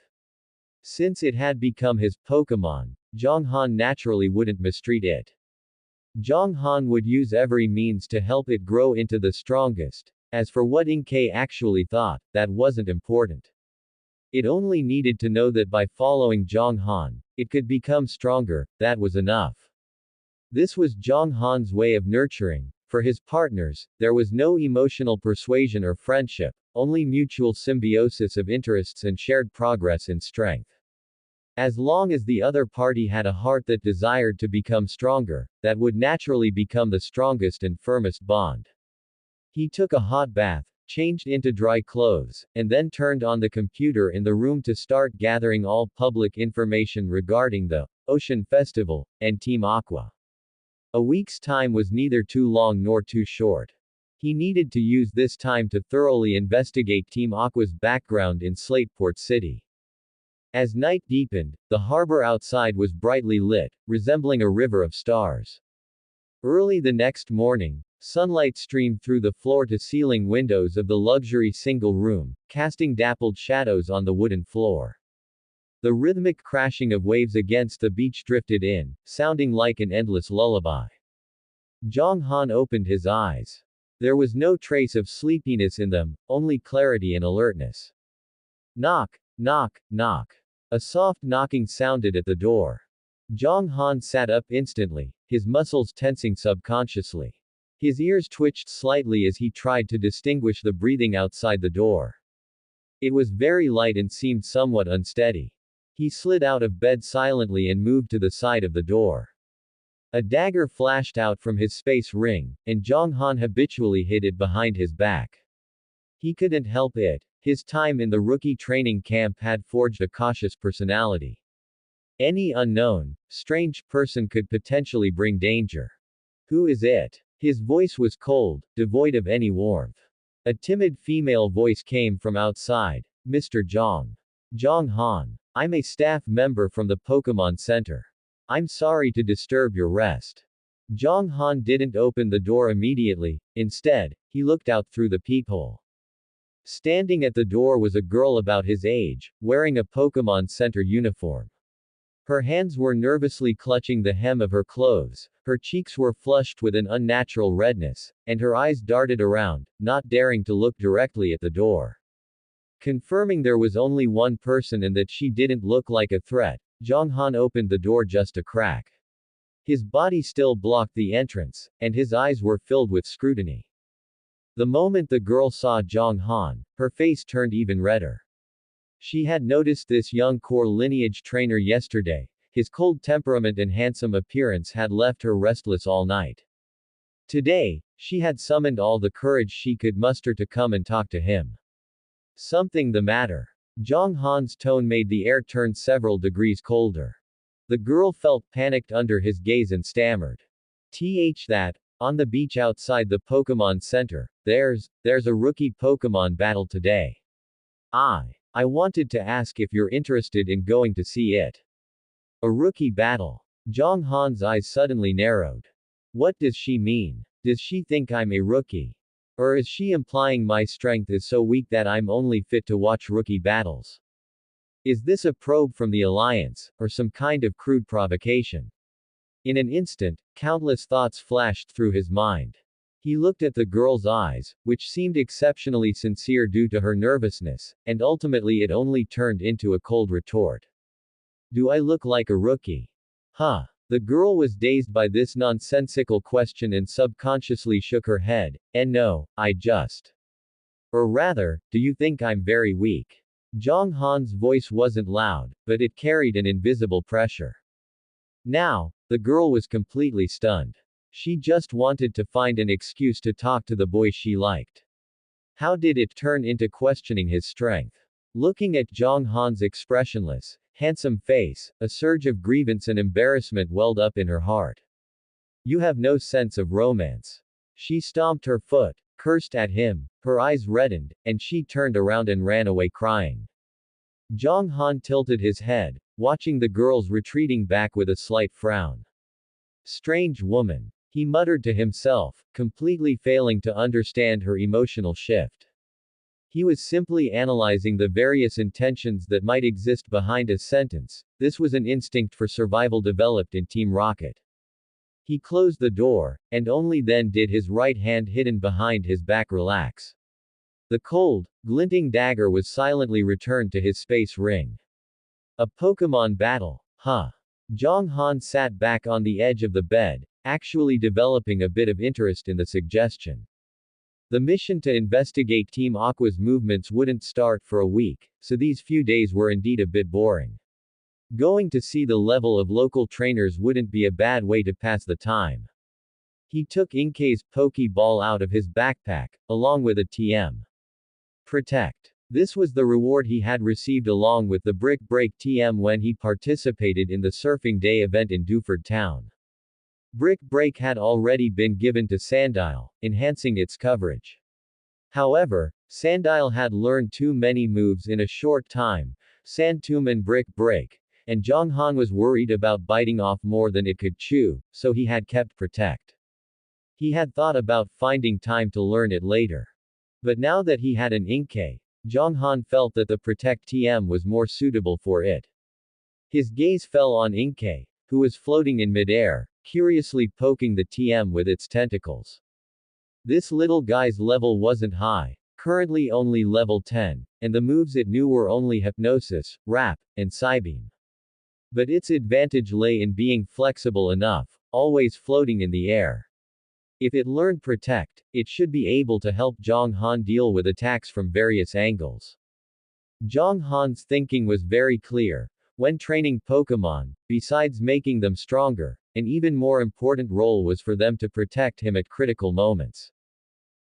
Since it had become his Pokemon, Zhang Han naturally wouldn't mistreat it. Zhang Han would use every means to help it grow into the strongest. As for what Inkay actually thought, that wasn't important. It only needed to know that by following Zhang Han, it could become stronger, that was enough. This was Zhang Han's way of nurturing. For his partners, there was no emotional persuasion or friendship, only mutual symbiosis of interests and shared progress in strength. As long as the other party had a heart that desired to become stronger, that would naturally become the strongest and firmest bond. He took a hot bath, changed into dry clothes, and then turned on the computer in the room to start gathering all public information regarding the Ocean Festival and Team Aqua. A week's time was neither too long nor too short. He needed to use this time to thoroughly investigate Team Aqua's background in Slateport City. As night deepened, the harbor outside was brightly lit, resembling a river of stars. Early the next morning, sunlight streamed through the floor-to-ceiling windows of the luxury single room, casting dappled shadows on the wooden floor. The rhythmic crashing of waves against the beach drifted in, sounding like an endless lullaby. Zhang Han opened his eyes. There was no trace of sleepiness in them, only clarity and alertness. Knock. Knock, knock. A soft knocking sounded at the door. Zhang Han sat up instantly, his muscles tensing subconsciously. His ears twitched slightly as he tried to distinguish the breathing outside the door. It was very light and seemed somewhat unsteady. He slid out of bed silently and moved to the side of the door. A dagger flashed out from his space ring, and Zhang Han habitually hid it behind his back. He couldn't help it. His time in the rookie training camp had forged a cautious personality. Any unknown, strange person could potentially bring danger. Who is it? His voice was cold, devoid of any warmth. A timid female voice came from outside. Mr. Zhang. Zhang Han. I'm a staff member from the Pokemon Center. I'm sorry to disturb your rest. Zhang Han didn't open the door immediately, instead, he looked out through the peephole. Standing at the door was a girl about his age, wearing a Pokemon Center uniform. Her hands were nervously clutching the hem of her clothes, her cheeks were flushed with an unnatural redness, and her eyes darted around, not daring to look directly at the door. Confirming there was only one person and that she didn't look like a threat, Zhang Han opened the door just a crack. His body still blocked the entrance, and his eyes were filled with scrutiny. The moment the girl saw Zhang Han, her face turned even redder. She had noticed this young core lineage trainer yesterday. His cold temperament and handsome appearance had left her restless all night. Today, she had summoned all the courage she could muster to come and talk to him. Something the matter? Zhang Han's tone made the air turn several degrees colder. The girl felt panicked under his gaze and stammered. That, on the beach outside the Pokemon Center, there's a rookie Pokemon battle today. I wanted to ask if you're interested in going to see it. A rookie battle. Zhang Han's eyes suddenly narrowed. What does she mean? Does she think I'm a rookie? Or is she implying my strength is so weak that I'm only fit to watch rookie battles? Is this a probe from the Alliance, or some kind of crude provocation? In an instant, countless thoughts flashed through his mind. He looked at the girl's eyes, which seemed exceptionally sincere due to her nervousness, and ultimately it only turned into a cold retort. Do I look like a rookie? Huh. The girl was dazed by this nonsensical question and subconsciously shook her head, and no, I just. Or rather, do you think I'm very weak? Zhang Han's voice wasn't loud, but it carried an invisible pressure. Now, the girl was completely stunned. She just wanted to find an excuse to talk to the boy she liked. How did it turn into questioning his strength? Looking at Zhang Han's expressionless, handsome face, a surge of grievance and embarrassment welled up in her heart. You have no sense of romance. She stomped her foot, cursed at him, her eyes reddened, and she turned around and ran away crying. Zhang Han tilted his head, watching the girls retreating back with a slight frown. Strange woman. He muttered to himself, completely failing to understand her emotional shift. He was simply analyzing the various intentions that might exist behind a sentence. This was an instinct for survival developed in Team Rocket. He closed the door, and only then did his right hand hidden behind his back relax. The cold, glinting dagger was silently returned to his space ring. A Pokemon battle, huh? Zhang Han sat back on the edge of the bed, actually developing a bit of interest in the suggestion. The mission to investigate Team Aqua's movements wouldn't start for a week, so these few days were indeed a bit boring. Going to see the level of local trainers wouldn't be a bad way to pass the time. He took Inkei's Pokeball out of his backpack, along with a TM. Protect. This was the reward he had received along with the Brick Break TM when he participated in the Surfing Day event in Dewford Town. Brick Break had already been given to Sandile, enhancing its coverage. However, Sandile had learned too many moves in a short time, Sand Tomb and Brick Break, and Zhang Han was worried about biting off more than it could chew, so he had kept Protect. He had thought about finding time to learn it later. But now that he had an Inkei, Zhang Han felt that the Protect TM was more suitable for it. His gaze fell on Inkei, who was floating in midair, curiously poking the TM with its tentacles. This little guy's level wasn't high. currently only level 10, and the moves it knew were only Hypnosis, Wrap, and Psybeam. But its advantage lay in being flexible enough, always floating in the air. If it learned Protect, it should be able to help Zhang Han deal with attacks from various angles. Zhang Han's thinking was very clear. When training Pokemon, besides making them stronger, an even more important role was for them to protect him at critical moments.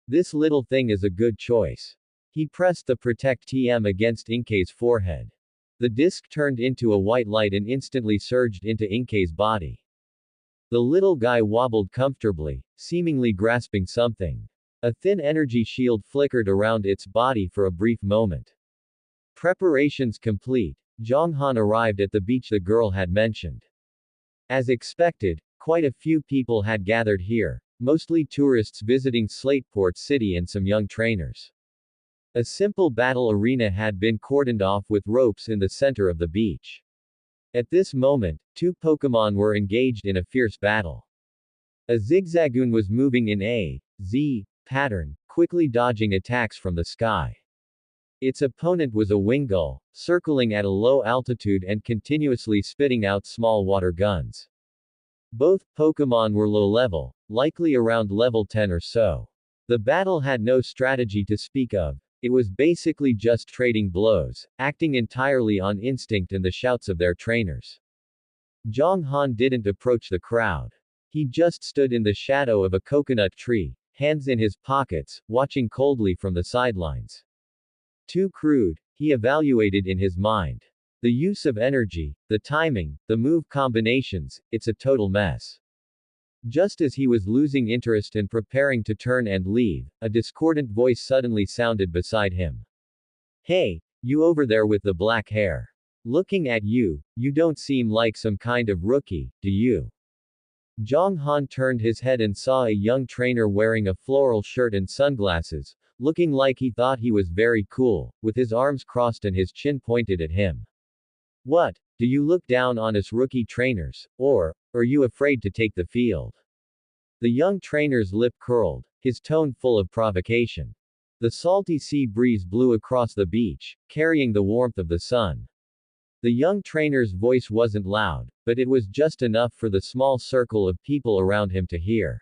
This little thing is a good choice. He pressed the Protect TM against Inkay's forehead. The disc turned into a white light and instantly surged into Inkay's body. The little guy wobbled comfortably, seemingly grasping something. A thin energy shield flickered around its body for a brief moment. Preparations complete, Zhang Han arrived at the beach the girl had mentioned. As expected, quite a few people had gathered here, mostly tourists visiting Slateport City and some young trainers. A simple battle arena had been cordoned off with ropes in the center of the beach. At this moment, two Pokemon were engaged in a fierce battle. A Zigzagoon was moving in a Z pattern, quickly dodging attacks from the sky. Its opponent was a Wingull, circling at a low altitude and continuously spitting out small water guns. Both Pokemon were low level, likely around level 10 or so. The battle had no strategy to speak of. It was basically just trading blows, acting entirely on instinct and the shouts of their trainers. Zhang Han didn't approach the crowd. He just stood in the shadow of a coconut tree, hands in his pockets, watching coldly from the sidelines. Too crude, he evaluated in his mind. The use of energy, the timing, the move combinations, it's a total mess. Just as he was losing interest and preparing to turn and leave, a discordant voice suddenly sounded beside him. Hey, you over there with the black hair. Looking at you, you don't seem like some kind of rookie, do you? Zhang Han turned his head and saw a young trainer wearing a floral shirt and sunglasses, looking like he thought he was very cool, with his arms crossed and his chin pointed at him. What, do you look down on us rookie trainers, or are you afraid to take the field? The young trainer's lip curled, his tone full of provocation. The salty sea breeze blew across the beach, carrying the warmth of the sun. The young trainer's voice wasn't loud, but it was just enough for the small circle of people around him to hear.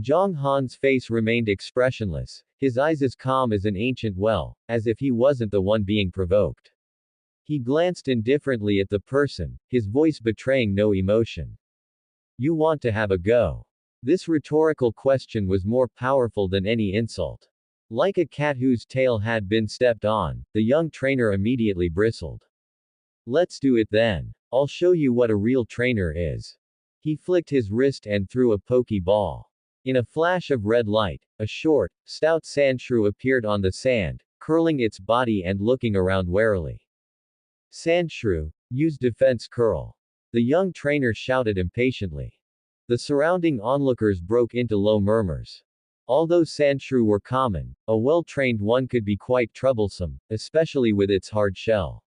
Zhang Han's face remained expressionless, his eyes as calm as an ancient well, as if he wasn't the one being provoked. He glanced indifferently at the person, his voice betraying no emotion. You want to have a go? This rhetorical question was more powerful than any insult. Like a cat whose tail had been stepped on, the young trainer immediately bristled. Let's do it then. I'll show you what a real trainer is. He flicked his wrist and threw a pokeball. In a flash of red light, a short, stout sandshrew appeared on the sand, curling its body and looking around warily. Sandshrew, use defense curl. The young trainer shouted impatiently. The surrounding onlookers broke into low murmurs. Although sandshrew were common, a well-trained one could be quite troublesome, especially with its hard shell.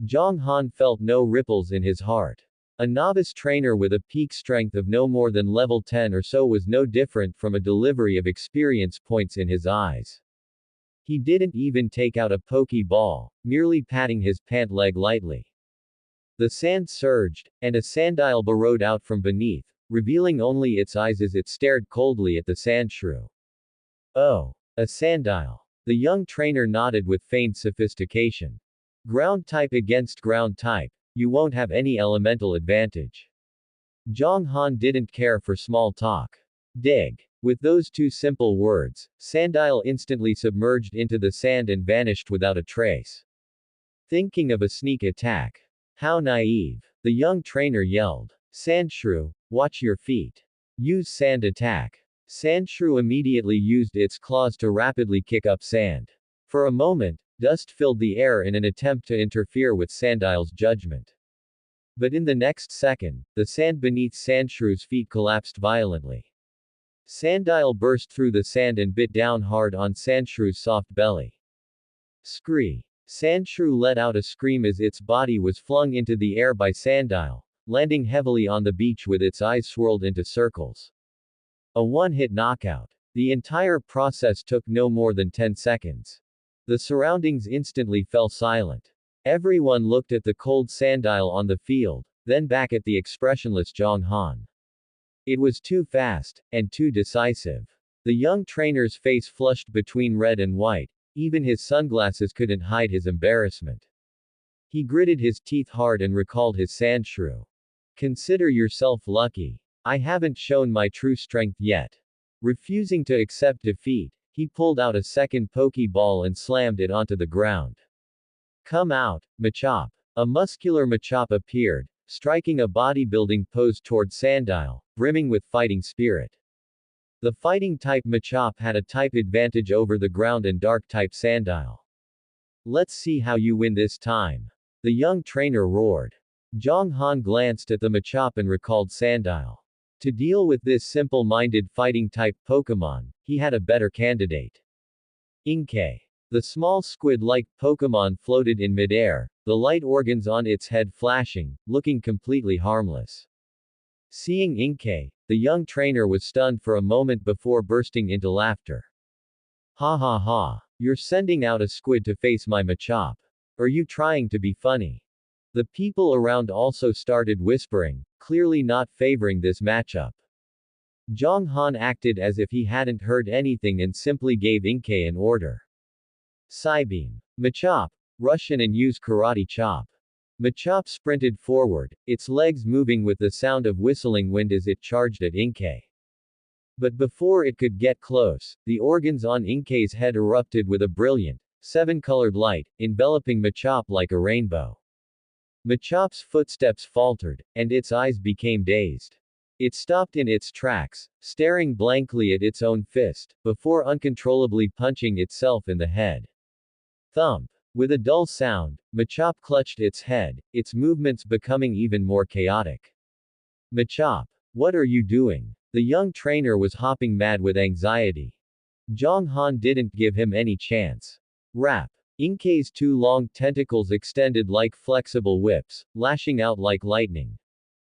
Zhang Han felt no ripples in his heart. A novice trainer with a peak strength of no more than level 10 or so was no different from a delivery of experience points in his eyes. He didn't even take out a pokeball, merely patting his pant leg lightly. The sand surged, and a sandile burrowed out from beneath, revealing only its eyes as it stared coldly at the sandshrew. Oh, a sandile. The young trainer nodded with feigned sophistication. Ground type against ground type, you won't have any elemental advantage. Zhang Han didn't care for small talk. Dig. With those two simple words, Sandile instantly submerged into the sand and vanished without a trace. Thinking of a sneak attack. How naive. The young trainer yelled. Sandshrew, watch your feet. Use sand attack. Sandshrew immediately used its claws to rapidly kick up sand. For a moment, dust filled the air in an attempt to interfere with Sandile's judgment. But in the next second, the sand beneath Sandshrew's feet collapsed violently. Sandile burst through the sand and bit down hard on Sandshrew's soft belly. Scree. Sandshrew let out a scream as its body was flung into the air by Sandile, landing heavily on the beach with its eyes swirled into circles. A one-hit knockout. The entire process took no more than 10 seconds. The surroundings instantly fell silent. Everyone looked at the cold sandile on the field, then back at the expressionless Zhang Han. It was too fast, and too decisive. The young trainer's face flushed between red and white, even his sunglasses couldn't hide his embarrassment. He gritted his teeth hard and recalled his sandshrew. Consider yourself lucky. I haven't shown my true strength yet. Refusing to accept defeat, he pulled out a second pokeball and slammed it onto the ground. Come out, Machop. A muscular Machop appeared, striking a bodybuilding pose toward Sandile, brimming with fighting spirit. The fighting-type Machop had a type advantage over the ground and dark-type Sandile. Let's see how you win this time. The young trainer roared. Zhang Han glanced at the Machop and recalled Sandile. To deal with this simple-minded fighting-type Pokemon, he had a better candidate. Inkay. The small squid-like Pokemon floated in midair, the light organs on its head flashing, looking completely harmless. Seeing Inkay, the young trainer was stunned for a moment before bursting into laughter. Ha ha ha. You're sending out a squid to face my Machop. Are you trying to be funny? The people around also started whispering, clearly not favoring this matchup. Zhang Han acted as if he hadn't heard anything and simply gave Inkay an order. Psybeam. Machop. Rush in and use Karate Chop. Machop sprinted forward, its legs moving with the sound of whistling wind as it charged at Inkay. But before it could get close, the organs on Inkay's head erupted with a brilliant, seven-colored light, enveloping Machop like a rainbow. Machop's footsteps faltered, and its eyes became dazed. It stopped in its tracks, staring blankly at its own fist, before uncontrollably punching itself in the head. Thump. With a dull sound, Machop clutched its head, its movements becoming even more chaotic. Machop. What are you doing? The young trainer was hopping mad with anxiety. Zhang Han didn't give him any chance. Rap. Inkay's two long tentacles extended like flexible whips, lashing out like lightning.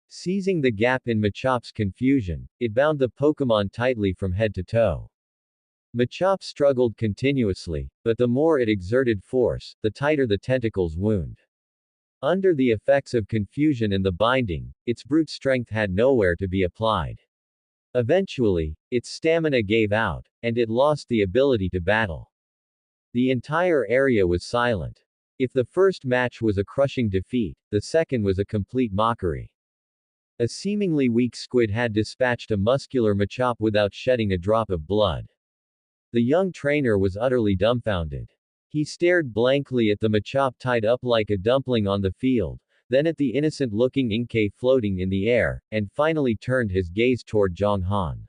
Seizing the gap in Machop's confusion, it bound the Pokemon tightly from head to toe. Machop struggled continuously, but the more it exerted force, the tighter the tentacles wound. Under the effects of confusion and the binding, its brute strength had nowhere to be applied. Eventually, its stamina gave out, and it lost the ability to battle. The entire area was silent. If the first match was a crushing defeat, the second was a complete mockery. A seemingly weak squid had dispatched a muscular Machop without shedding a drop of blood. The young trainer was utterly dumbfounded. He stared blankly at the Machop tied up like a dumpling on the field, then at the innocent-looking Inkay floating in the air, and finally turned his gaze toward Zhang Han.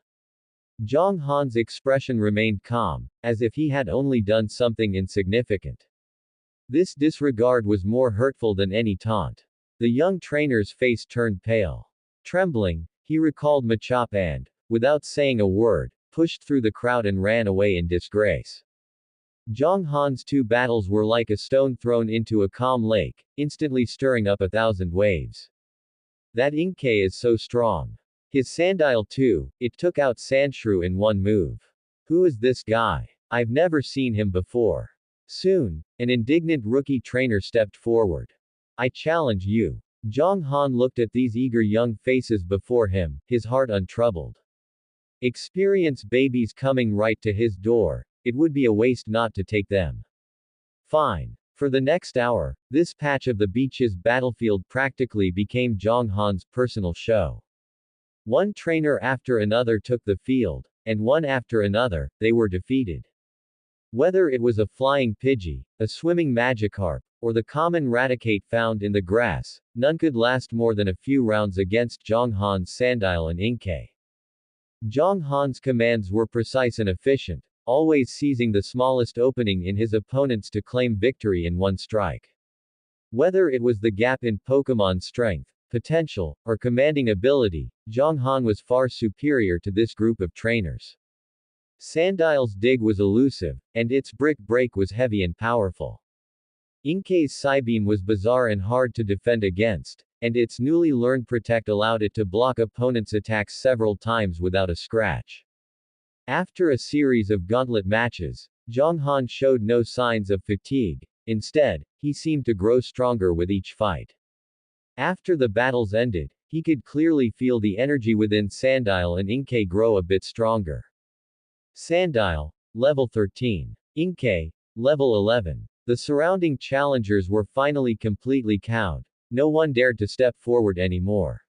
Zhang Han's expression remained calm, as if he had only done something insignificant. This disregard was more hurtful than any taunt. The young trainer's face turned pale. Trembling, he recalled Machop and, without saying a word, pushed through the crowd and ran away in disgrace. Zhang Han's two battles were like a stone thrown into a calm lake, instantly stirring up 1,000 waves. That Inkay is so strong. His Sandile too, it took out Sandshrew in one move. Who is this guy? I've never seen him before. Soon, an indignant rookie trainer stepped forward. I challenge you. Zhang Han looked at these eager young faces before him, his heart untroubled. Experienced babies coming right to his door, it would be a waste not to take them. Fine. For the next hour, this patch of the beach's battlefield practically became Zhang Han's personal show. One trainer after another took the field, and one after another, they were defeated. Whether it was a flying Pidgey, a swimming Magikarp, or the common Raticate found in the grass, none could last more than a few rounds against Zhang Han's Sandile and Inkay. Zhang Han's commands were precise and efficient, always seizing the smallest opening in his opponents to claim victory in one strike. Whether it was the gap in Pokemon strength, potential, or commanding ability, Zhang Han was far superior to this group of trainers. Sandile's dig was elusive, and its brick break was heavy and powerful. Inkay's Psybeam was bizarre and hard to defend against, and its newly learned Protect allowed it to block opponents' attacks several times without a scratch. After a series of gauntlet matches, Zhang Han showed no signs of fatigue. Instead, he seemed to grow stronger with each fight. After the battles ended, he could clearly feel the energy within Sandile and Inkay grow a bit stronger. Sandile, level 13. Inkay, level 11. The surrounding challengers were finally completely cowed. No one dared to step forward anymore.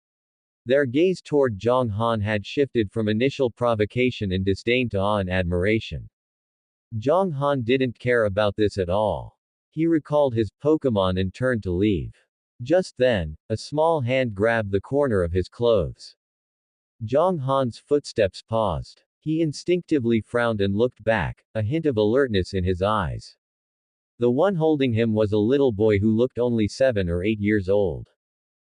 Their gaze toward Zhang Han had shifted from initial provocation and disdain to awe and admiration. Zhang Han didn't care about this at all. He recalled his Pokemon and turned to leave. Just then, a small hand grabbed the corner of his clothes. Zhang Han's footsteps paused. He instinctively frowned and looked back, a hint of alertness in his eyes. The one holding him was a little boy who looked only 7 or 8 years old.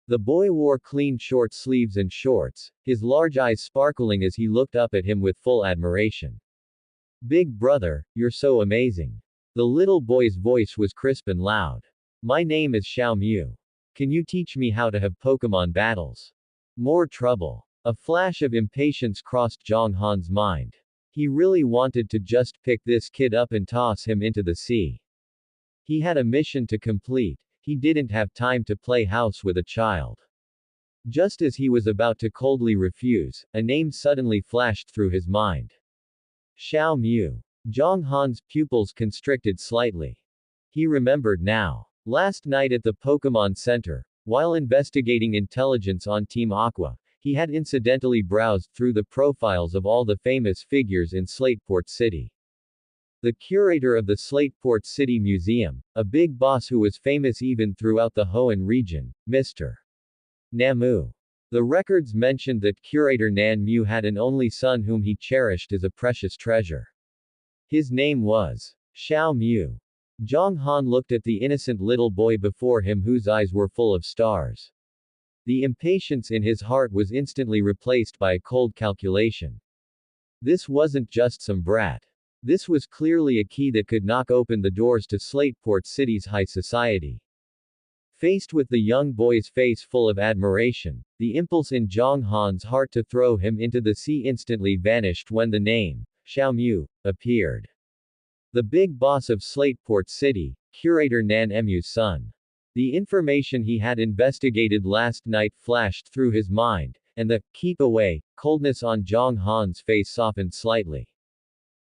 The boy wore clean short sleeves and shorts, his large eyes sparkling as he looked up at him with full admiration. "Big brother, you're so amazing." The little boy's voice was crisp and loud. "My name is Xiao Mu. Can you teach me how to have Pokemon battles?" More trouble. A flash of impatience crossed Zhang Han's mind. He really wanted to just pick this kid up and toss him into the sea. He had a mission to complete. He didn't have time to play house with a child. Just as he was about to coldly refuse, a name suddenly flashed through his mind. Xiao Mu. Zhang Han's pupils constricted slightly. He remembered now. Last night at the Pokemon Center, while investigating intelligence on Team Aqua, he had incidentally browsed through the profiles of all the famous figures in Slateport City. The curator of the Slateport City Museum, a big boss who was famous even throughout the Hoenn region, Mr. Namu. The records mentioned that curator Nan Mu had an only son whom he cherished as a precious treasure. His name was Xiao Mu. Zhang Han looked at the innocent little boy before him whose eyes were full of stars. The impatience in his heart was instantly replaced by a cold calculation. This wasn't just some brat. This was clearly a key that could knock open the doors to Slateport City's high society. Faced with the young boy's face full of admiration, the impulse in Zhang Han's heart to throw him into the sea instantly vanished when the name, Xiao Mu, appeared. The big boss of Slateport City, curator Nan Mu's son. The information he had investigated last night flashed through his mind, and the keep away coldness on Zhang Han's face softened slightly.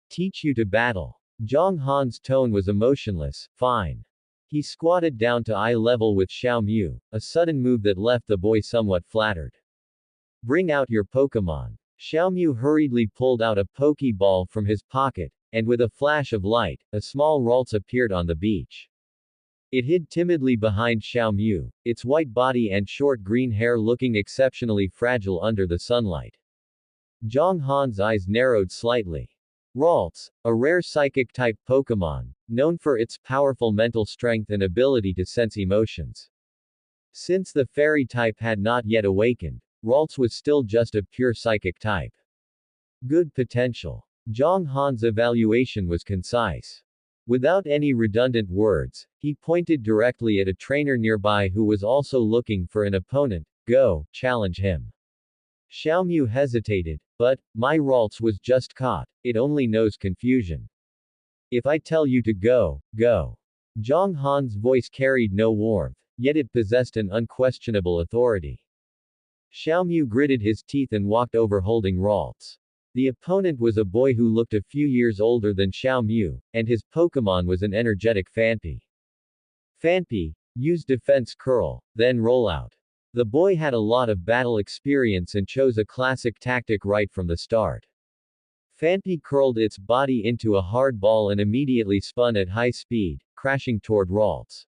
Teach you to battle. Zhang Han's tone was emotionless. Fine. He squatted down to eye level with Xiao Mu, a sudden move that left the boy somewhat flattered. Bring out your Pokemon. Xiao Mu hurriedly pulled out a Pokeball from his pocket, and with a flash of light, a small Ralts appeared on the beach. It hid timidly behind Xiao Mu, its white body and short green hair looking exceptionally fragile under the sunlight. Zhang Han's eyes narrowed slightly. Ralts, a rare psychic-type Pokemon, known for its powerful mental strength and ability to sense emotions. Since the fairy type had not yet awakened, Ralts was still just a pure psychic type. Good potential. Zhang Han's evaluation was concise. Without any redundant words, he pointed directly at a trainer nearby who was also looking for an opponent. Go, challenge him. Xiao Mu hesitated, but, my Ralts was just caught, it only knows confusion. If I tell you to go, go. Zhang Han's voice carried no warmth, yet it possessed an unquestionable authority. Xiao Mu gritted his teeth and walked over holding Ralts. The opponent was a boy who looked a few years older than Xiao Mu, and his Pokemon was an energetic Phanpy. Phanpy, use defense curl, then roll out. The boy had a lot of battle experience and chose a classic tactic right from the start. Phanpy curled its body into a hard ball and immediately spun at high speed, crashing toward Ralts.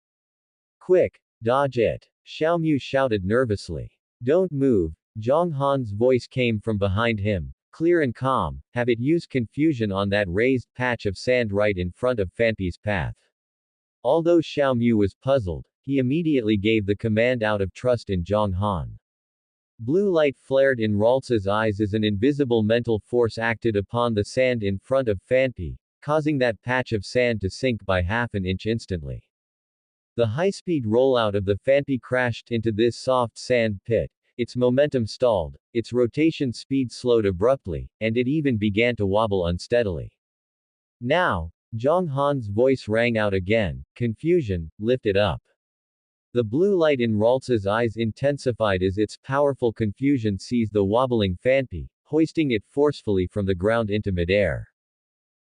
Quick, dodge it. Xiao Mu shouted nervously. Don't move. Zhang Han's voice came from behind him, clear and calm. Have it use confusion on that raised patch of sand right in front of Phanpy's path. Although Xiao Mu was puzzled, he immediately gave the command out of trust in Zhang Han. Blue light flared in Ralts's eyes as an invisible mental force acted upon the sand in front of Phanpy, causing that patch of sand to sink by half an inch instantly. The high-speed rollout of the Phanpy crashed into this soft sand pit, its momentum stalled, its rotation speed slowed abruptly, and it even began to wobble unsteadily. Now, Zhang Han's voice rang out again, confusion, lifted up. The blue light in Raltz's eyes intensified as its powerful confusion seized the wobbling Fanpi, hoisting it forcefully from the ground into midair.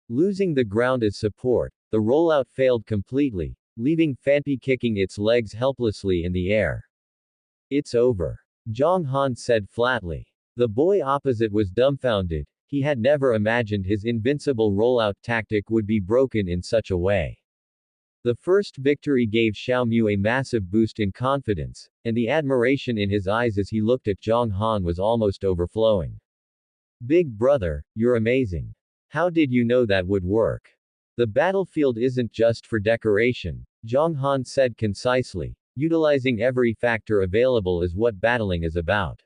Losing the ground as support, the rollout failed completely, leaving Fanpi kicking its legs helplessly in the air. It's over. Zhang Han said flatly. The boy opposite was dumbfounded. He had never imagined his invincible rollout tactic would be broken in such a way. The first victory gave Xiaomu a massive boost in confidence, and the admiration in his eyes as he looked at Zhang Han was almost overflowing. Big brother, you're amazing. How did you know that would work? The battlefield isn't just for decoration, Zhang Han said concisely. Utilizing every factor available is what battling is about.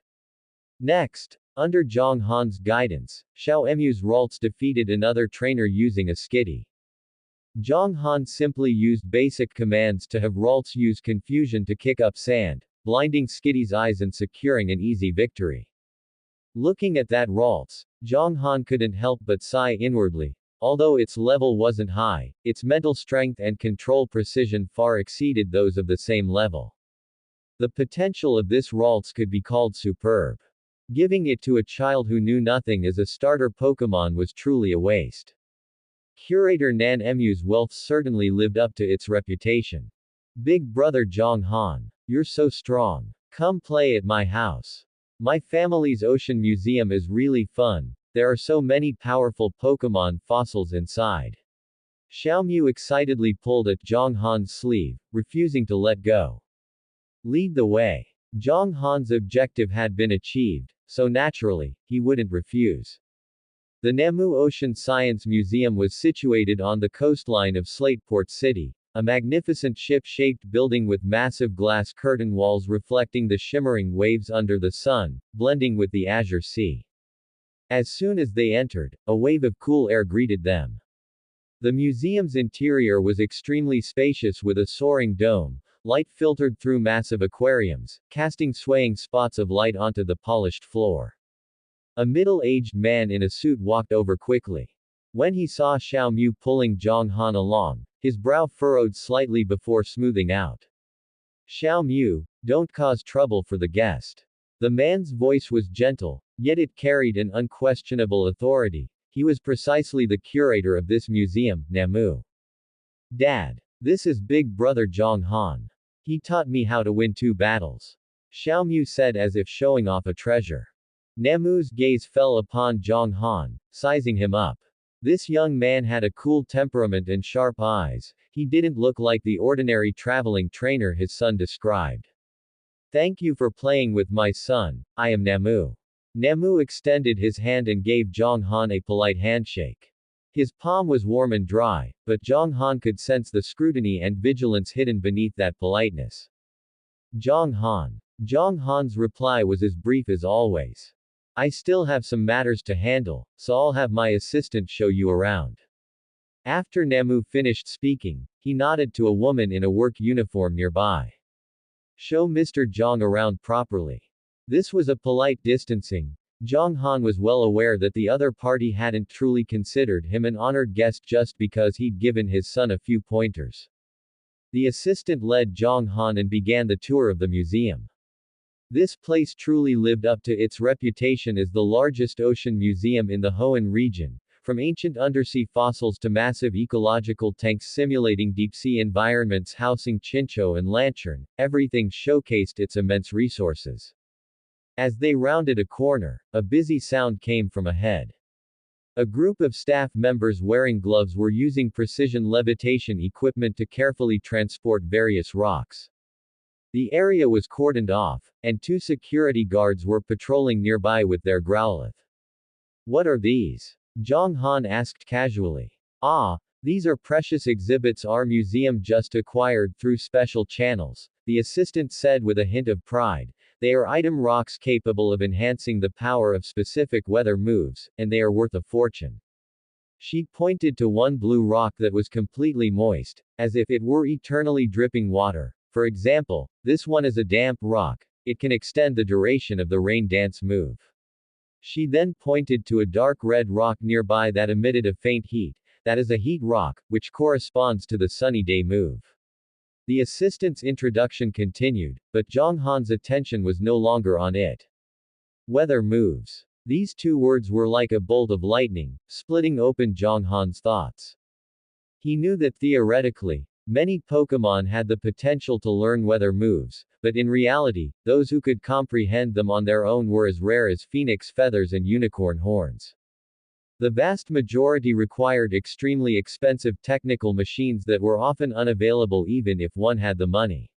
Next, under Zhang Han's guidance, Xiaomu's Raltz defeated another trainer using a skitty. Zhang Han simply used basic commands to have Raltz use confusion to kick up sand, blinding Skitty's eyes and securing an easy victory. Looking at that Raltz, Zhang Han couldn't help but sigh inwardly. Although its level wasn't high, its mental strength and control precision far exceeded those of the same level. The potential of this Raltz could be called superb. Giving it to a child who knew nothing as a starter Pokemon was truly a waste. Curator Nan Emu's wealth certainly lived up to its reputation. Big brother Zhang Han. You're so strong. Come play at my house. My family's ocean museum is really fun. There are so many powerful Pokemon fossils inside. Xiaomu excitedly pulled at Zhang Han's sleeve, refusing to let go. Lead the way. Zhang Han's objective had been achieved, so naturally, he wouldn't refuse. The Namu Ocean Science Museum was situated on the coastline of Slateport City, a magnificent ship-shaped building with massive glass curtain walls reflecting the shimmering waves under the sun, blending with the azure sea. As soon as they entered, a wave of cool air greeted them. The museum's interior was extremely spacious with a soaring dome, light filtered through massive aquariums, casting swaying spots of light onto the polished floor. A middle-aged man in a suit walked over quickly. When he saw Xiaomu pulling Zhang Han along, his brow furrowed slightly before smoothing out. Xiaomu, don't cause trouble for the guest. The man's voice was gentle, yet it carried an unquestionable authority. He was precisely the curator of this museum, Namu. Dad. This is big brother Zhang Han. He taught me how to win 2 battles. Xiaomu said as if showing off a treasure. Namu's gaze fell upon Zhang Han, sizing him up. This young man had a cool temperament and sharp eyes. He didn't look like the ordinary traveling trainer his son described. Thank you for playing with my son, I am Namu. Namu extended his hand and gave Zhang Han a polite handshake. His palm was warm and dry, but Zhang Han could sense the scrutiny and vigilance hidden beneath that politeness. Zhang Han. Zhang Han's reply was as brief as always. I still have some matters to handle, so I'll have my assistant show you around. After Namu finished speaking, he nodded to a woman in a work uniform nearby. Show Mr. Zhang around properly. This was a polite distancing. Zhang Han was well aware that the other party hadn't truly considered him an honored guest just because he'd given his son a few pointers. The assistant led Zhang Han and began the tour of the museum. This place truly lived up to its reputation as the largest ocean museum in the Hoenn region. From ancient undersea fossils to massive ecological tanks simulating deep-sea environments housing Chinchou and Lantern, everything showcased its immense resources. As they rounded a corner, a busy sound came from ahead. A group of staff members wearing gloves were using precision levitation equipment to carefully transport various rocks. The area was cordoned off, and 2 security guards were patrolling nearby with their growlith. What are these? Zhang Han asked casually. Ah, these are precious exhibits our museum just acquired through special channels, the assistant said with a hint of pride. They are item rocks capable of enhancing the power of specific weather moves, and they are worth a fortune. She pointed to one blue rock that was completely moist, as if it were eternally dripping water. For example, this one is a damp rock, it can extend the duration of the rain dance move. She then pointed to a dark red rock nearby that emitted a faint heat. That is a heat rock, which corresponds to the sunny day move. The assistant's introduction continued, but Zhang Han's attention was no longer on it. Weather moves. These two words were like a bolt of lightning, splitting open Zhang Han's thoughts. He knew that theoretically, many Pokemon had the potential to learn weather moves, but in reality, those who could comprehend them on their own were as rare as phoenix feathers and unicorn horns. The vast majority required extremely expensive technical machines that were often unavailable even if one had the money.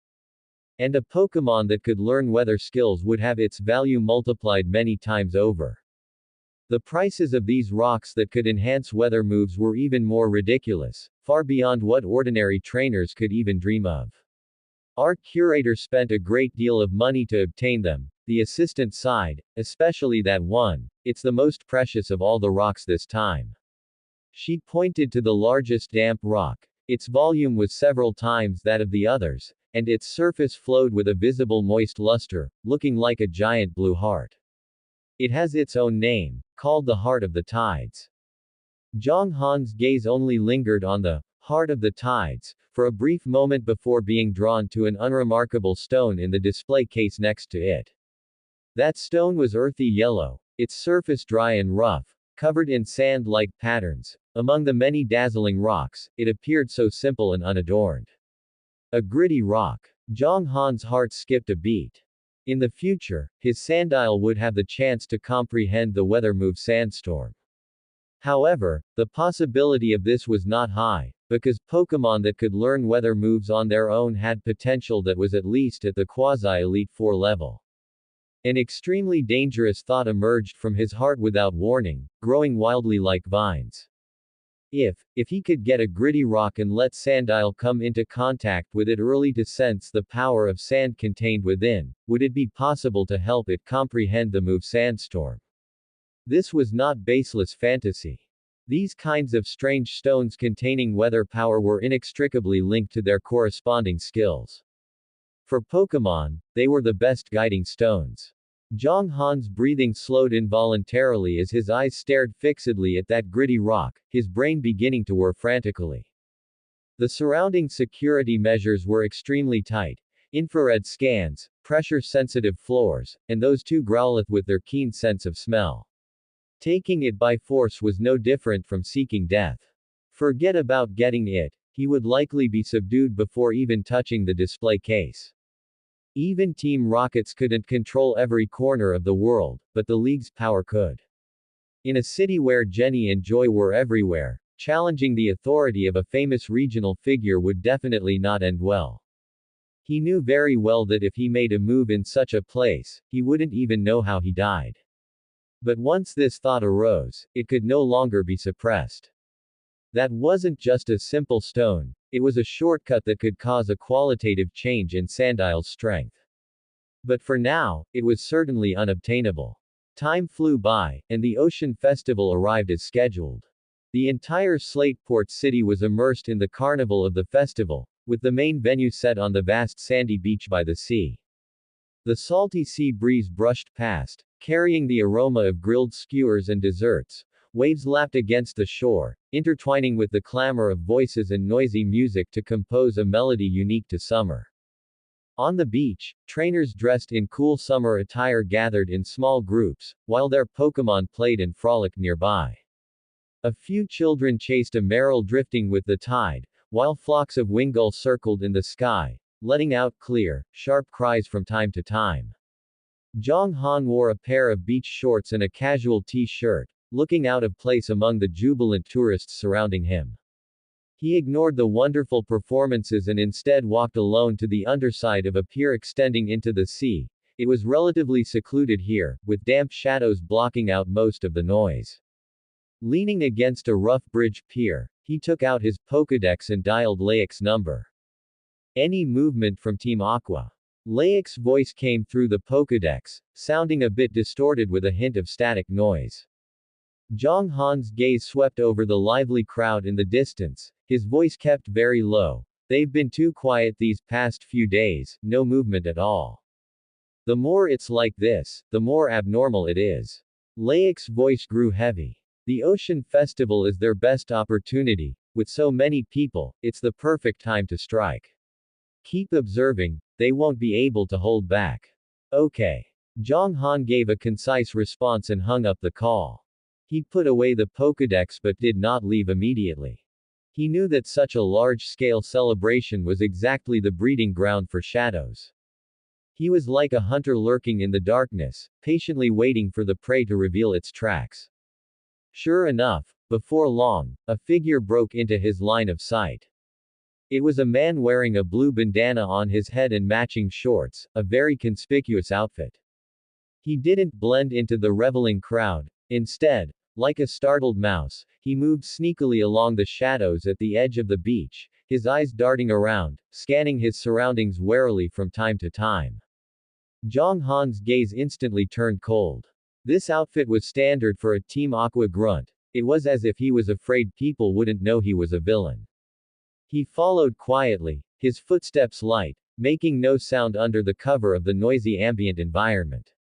And a Pokemon that could learn weather skills would have its value multiplied many times over. The prices of these rocks that could enhance weather moves were even more ridiculous, far beyond what ordinary trainers could even dream of. Our curator spent a great deal of money to obtain them, the assistant sighed, especially that one, it's the most precious of all the rocks this time. She pointed to the largest damp rock. Its volume was several times that of the others, and its surface flowed with a visible moist luster, looking like a giant blue heart. It has its own name, called the Heart of the Tides. Zhang Han's gaze only lingered on the Heart of the Tides, for a brief moment before being drawn to an unremarkable stone in the display case next to it. That stone was earthy yellow, its surface dry and rough, covered in sand-like patterns. Among the many dazzling rocks, it appeared so simple and unadorned. A gritty rock. Zhang Han's heart skipped a beat. In the future, his Sandile would have the chance to comprehend the weather move Sandstorm. However, the possibility of this was not high, because Pokemon that could learn weather moves on their own had potential that was at least at the quasi-Elite Four level. An extremely dangerous thought emerged from his heart without warning, growing wildly like vines. If he could get a gritty rock and let Sandile come into contact with it early to sense the power of sand contained within, would it be possible to help it comprehend the move Sandstorm? This was not baseless fantasy. These kinds of strange stones containing weather power were inextricably linked to their corresponding skills. For Pokemon, they were the best guiding stones. Zhang Han's breathing slowed involuntarily as his eyes stared fixedly at that gritty rock, his brain beginning to whir frantically. The surrounding security measures were extremely tight. Infrared scans, pressure-sensitive floors, and those two Growlithe with their keen sense of smell. Taking it by force was no different from seeking death. Forget about getting it, he would likely be subdued before even touching the display case. Even Team Rockets couldn't control every corner of the world, but the League's power could. In a city where Jenny and Joy were everywhere, challenging the authority of a famous regional figure would definitely not end well. He knew very well that if he made a move in such a place, he wouldn't even know how he died. But once this thought arose, it could no longer be suppressed. That wasn't just a simple stone, it was a shortcut that could cause a qualitative change in Sandile's strength. But for now, it was certainly unobtainable. Time flew by, and the Ocean Festival arrived as scheduled. The entire Slateport city was immersed in the carnival of the festival, with the main venue set on the vast sandy beach by the sea. The salty sea breeze brushed past, carrying the aroma of grilled skewers and desserts. Waves lapped against the shore, intertwining with the clamor of voices and noisy music to compose a melody unique to summer. On the beach, trainers dressed in cool summer attire gathered in small groups, while their Pokemon played and frolicked nearby. A few children chased a Marill drifting with the tide, while flocks of Wingull circled in the sky, letting out clear, sharp cries from time to time. Zhang Han wore a pair of beach shorts and a casual t-shirt, looking out of place among the jubilant tourists surrounding him. He ignored the wonderful performances and instead walked alone to the underside of a pier extending into the sea. It was relatively secluded here, with damp shadows blocking out most of the noise. Leaning against a rough bridge pier, he took out his Pokédex and dialed Laic's number. Any movement from Team Aqua? Laic's voice came through the Pokédex, sounding a bit distorted with a hint of static noise. Zhang Han's gaze swept over the lively crowd in the distance, his voice kept very low. They've been too quiet these past few days, no movement at all. The more it's like this, the more abnormal it is. Layak's voice grew heavy. The Ocean Festival is their best opportunity. With so many people, it's the perfect time to strike. Keep observing, they won't be able to hold back. Okay. Zhang Han gave a concise response and hung up the call. He put away the Pokédex but did not leave immediately. He knew that such a large-scale celebration was exactly the breeding ground for shadows. He was like a hunter lurking in the darkness, patiently waiting for the prey to reveal its tracks. Sure enough, before long, a figure broke into his line of sight. It was a man wearing a blue bandana on his head and matching shorts, a very conspicuous outfit. He didn't blend into the reveling crowd. Instead, like a startled mouse, he moved sneakily along the shadows at the edge of the beach, his eyes darting around, scanning his surroundings warily from time to time. Zhang Han's gaze instantly turned cold. This outfit was standard for a Team Aqua grunt. It was as if he was afraid people wouldn't know he was a villain. He followed quietly, his footsteps light, making no sound under the cover of the noisy ambient environment.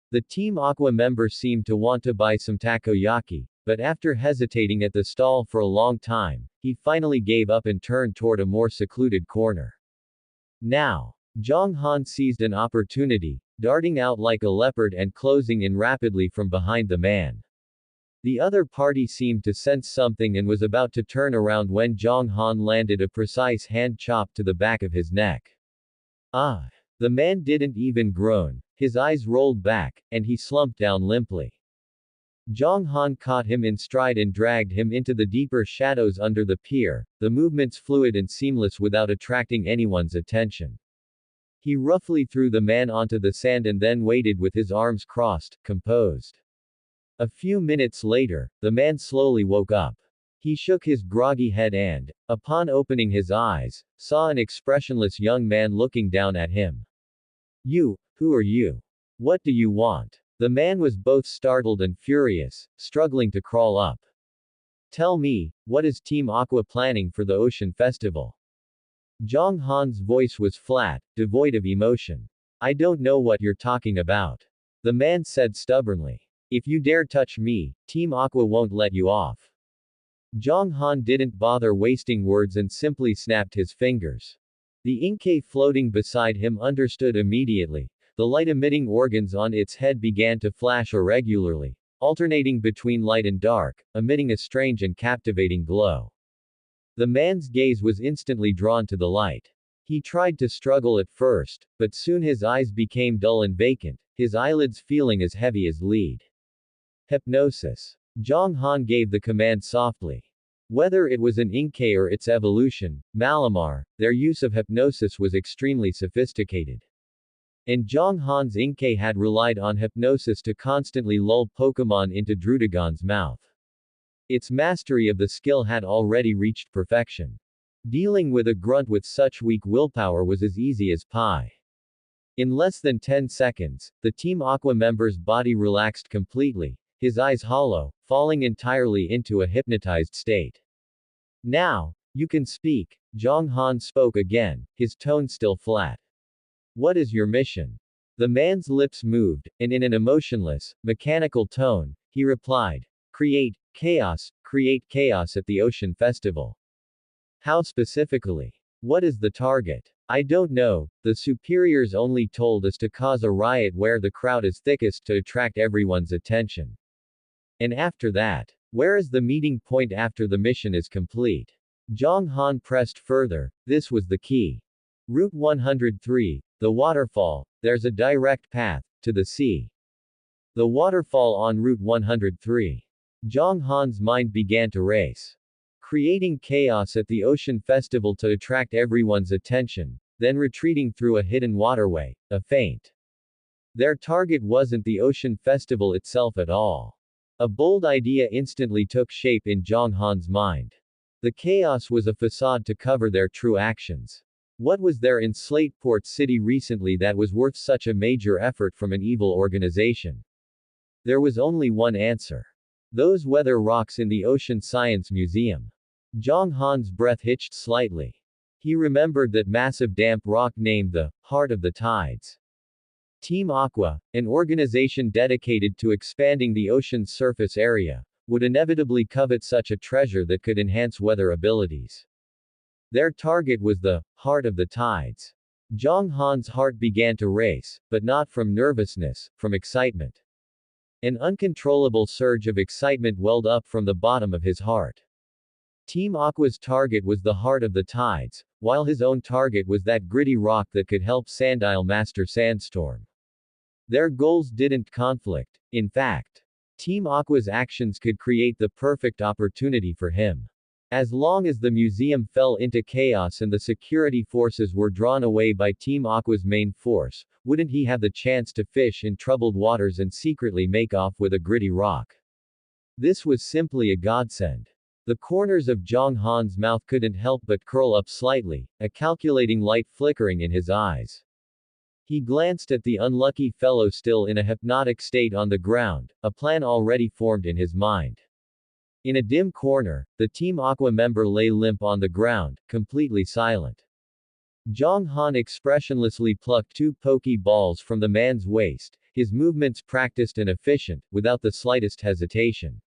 The Team Aqua member seemed to want to buy some takoyaki, but after hesitating at the stall for a long time, he finally gave up and turned toward a more secluded corner. Now, Zhang Han seized an opportunity, darting out like a leopard and closing in rapidly from behind the man. The other party seemed to sense something and was about to turn around when Zhang Han landed a precise hand chop to the back of his neck. Ah! The man didn't even groan, his eyes rolled back, and he slumped down limply. Zhang Han caught him in stride and dragged him into the deeper shadows under the pier, the movements fluid and seamless without attracting anyone's attention. He roughly threw the man onto the sand and then waited with his arms crossed, composed. A few minutes later, the man slowly woke up. He shook his groggy head and, upon opening his eyes, saw an expressionless young man looking down at him. You, who are you? What do you want? The man was both startled and furious, struggling to crawl up. Tell me, what is Team Aqua planning for the Ocean Festival? Zhang Han's voice was flat, devoid of emotion. I don't know what you're talking about. The man said stubbornly. If you dare touch me, Team Aqua won't let you off. Zhang Han didn't bother wasting words and simply snapped his fingers. The Inkei floating beside him understood immediately. The light-emitting organs on its head began to flash irregularly, alternating between light and dark, emitting a strange and captivating glow. The man's gaze was instantly drawn to the light. He tried to struggle at first, but soon his eyes became dull and vacant, his eyelids feeling as heavy as lead. Hypnosis. Zhang Han gave the command softly. Whether it was an Inkei or its evolution, Malamar, their use of hypnosis was extremely sophisticated. And Zhang Han's Inkei had relied on hypnosis to constantly lull Pokemon into Drudagon's mouth. Its mastery of the skill had already reached perfection. Dealing with a grunt with such weak willpower was as easy as pie. In less than 10 seconds, the Team Aqua member's body relaxed completely, his eyes hollow, falling entirely into a hypnotized state. Now, you can speak, Zhang Han spoke again, his tone still flat. What is your mission? The man's lips moved, and in an emotionless, mechanical tone, he replied, create chaos at the Ocean Festival. How specifically? What is the target? I don't know, the superiors only told us to cause a riot where the crowd is thickest to attract everyone's attention. And after that, where is the meeting point after the mission is complete? Zhang Han pressed further, this was the key. Route 103, the waterfall, there's a direct path to the sea. The waterfall on Route 103. Zhang Han's mind began to race. Creating chaos at the Ocean Festival to attract everyone's attention, then retreating through a hidden waterway, a feint. Their target wasn't the Ocean Festival itself at all. A bold idea instantly took shape in Zhang Han's mind. The chaos was a facade to cover their true actions. What was there in Slateport City recently that was worth such a major effort from an evil organization? There was only one answer. Those weather rocks in the Ocean Science Museum. Zhang Han's breath hitched slightly. He remembered that massive damp rock named the Heart of the Tides. Team Aqua, an organization dedicated to expanding the ocean's surface area, would inevitably covet such a treasure that could enhance weather abilities. Their target was the heart of the tides. Zhang Han's heart began to race, but not from nervousness, from excitement. An uncontrollable surge of excitement welled up from the bottom of his heart. Team Aqua's target was the heart of the tides, while his own target was that gritty rock that could help Sandile master Sandstorm. Their goals didn't conflict. In fact, Team Aqua's actions could create the perfect opportunity for him. As long as the museum fell into chaos and the security forces were drawn away by Team Aqua's main force, wouldn't he have the chance to fish in troubled waters and secretly make off with a gritty rock? This was simply a godsend. The corners of Zhang Han's mouth couldn't help but curl up slightly, a calculating light flickering in his eyes. He glanced at the unlucky fellow still in a hypnotic state on the ground, a plan already formed in his mind. In a dim corner, the Team Aqua member lay limp on the ground, completely silent. Zhang Han expressionlessly plucked two pokey balls from the man's waist, his movements practiced and efficient, without the slightest hesitation.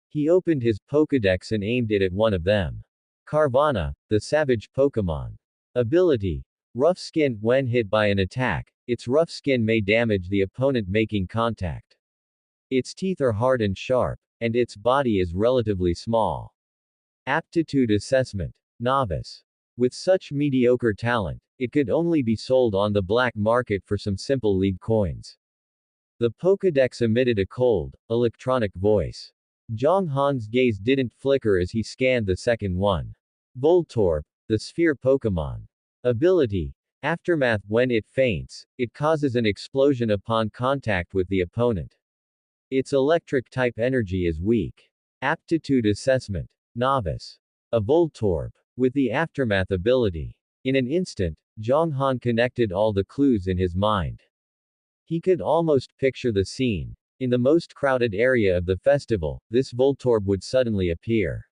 He opened his Pokédex and aimed it at one of them. Carvana, the savage Pokémon. Ability. Rough skin. When hit by an attack, its rough skin may damage the opponent making contact. Its teeth are hard and sharp, and its body is relatively small. Aptitude assessment. Novice. With such mediocre talent, it could only be sold on the black market for some simple league coins. The Pokédex emitted a cold, electronic voice. Zhang Han's gaze didn't flicker as he scanned the second one. Voltorb, the sphere Pokémon. Ability. Aftermath. When it faints, it causes an explosion upon contact with the opponent. Its electric-type energy is weak. Aptitude assessment. Novice. A Voltorb. With the Aftermath ability. In an instant, Zhang Han connected all the clues in his mind. He could almost picture the scene. In the most crowded area of the festival, this Voltorb would suddenly appear.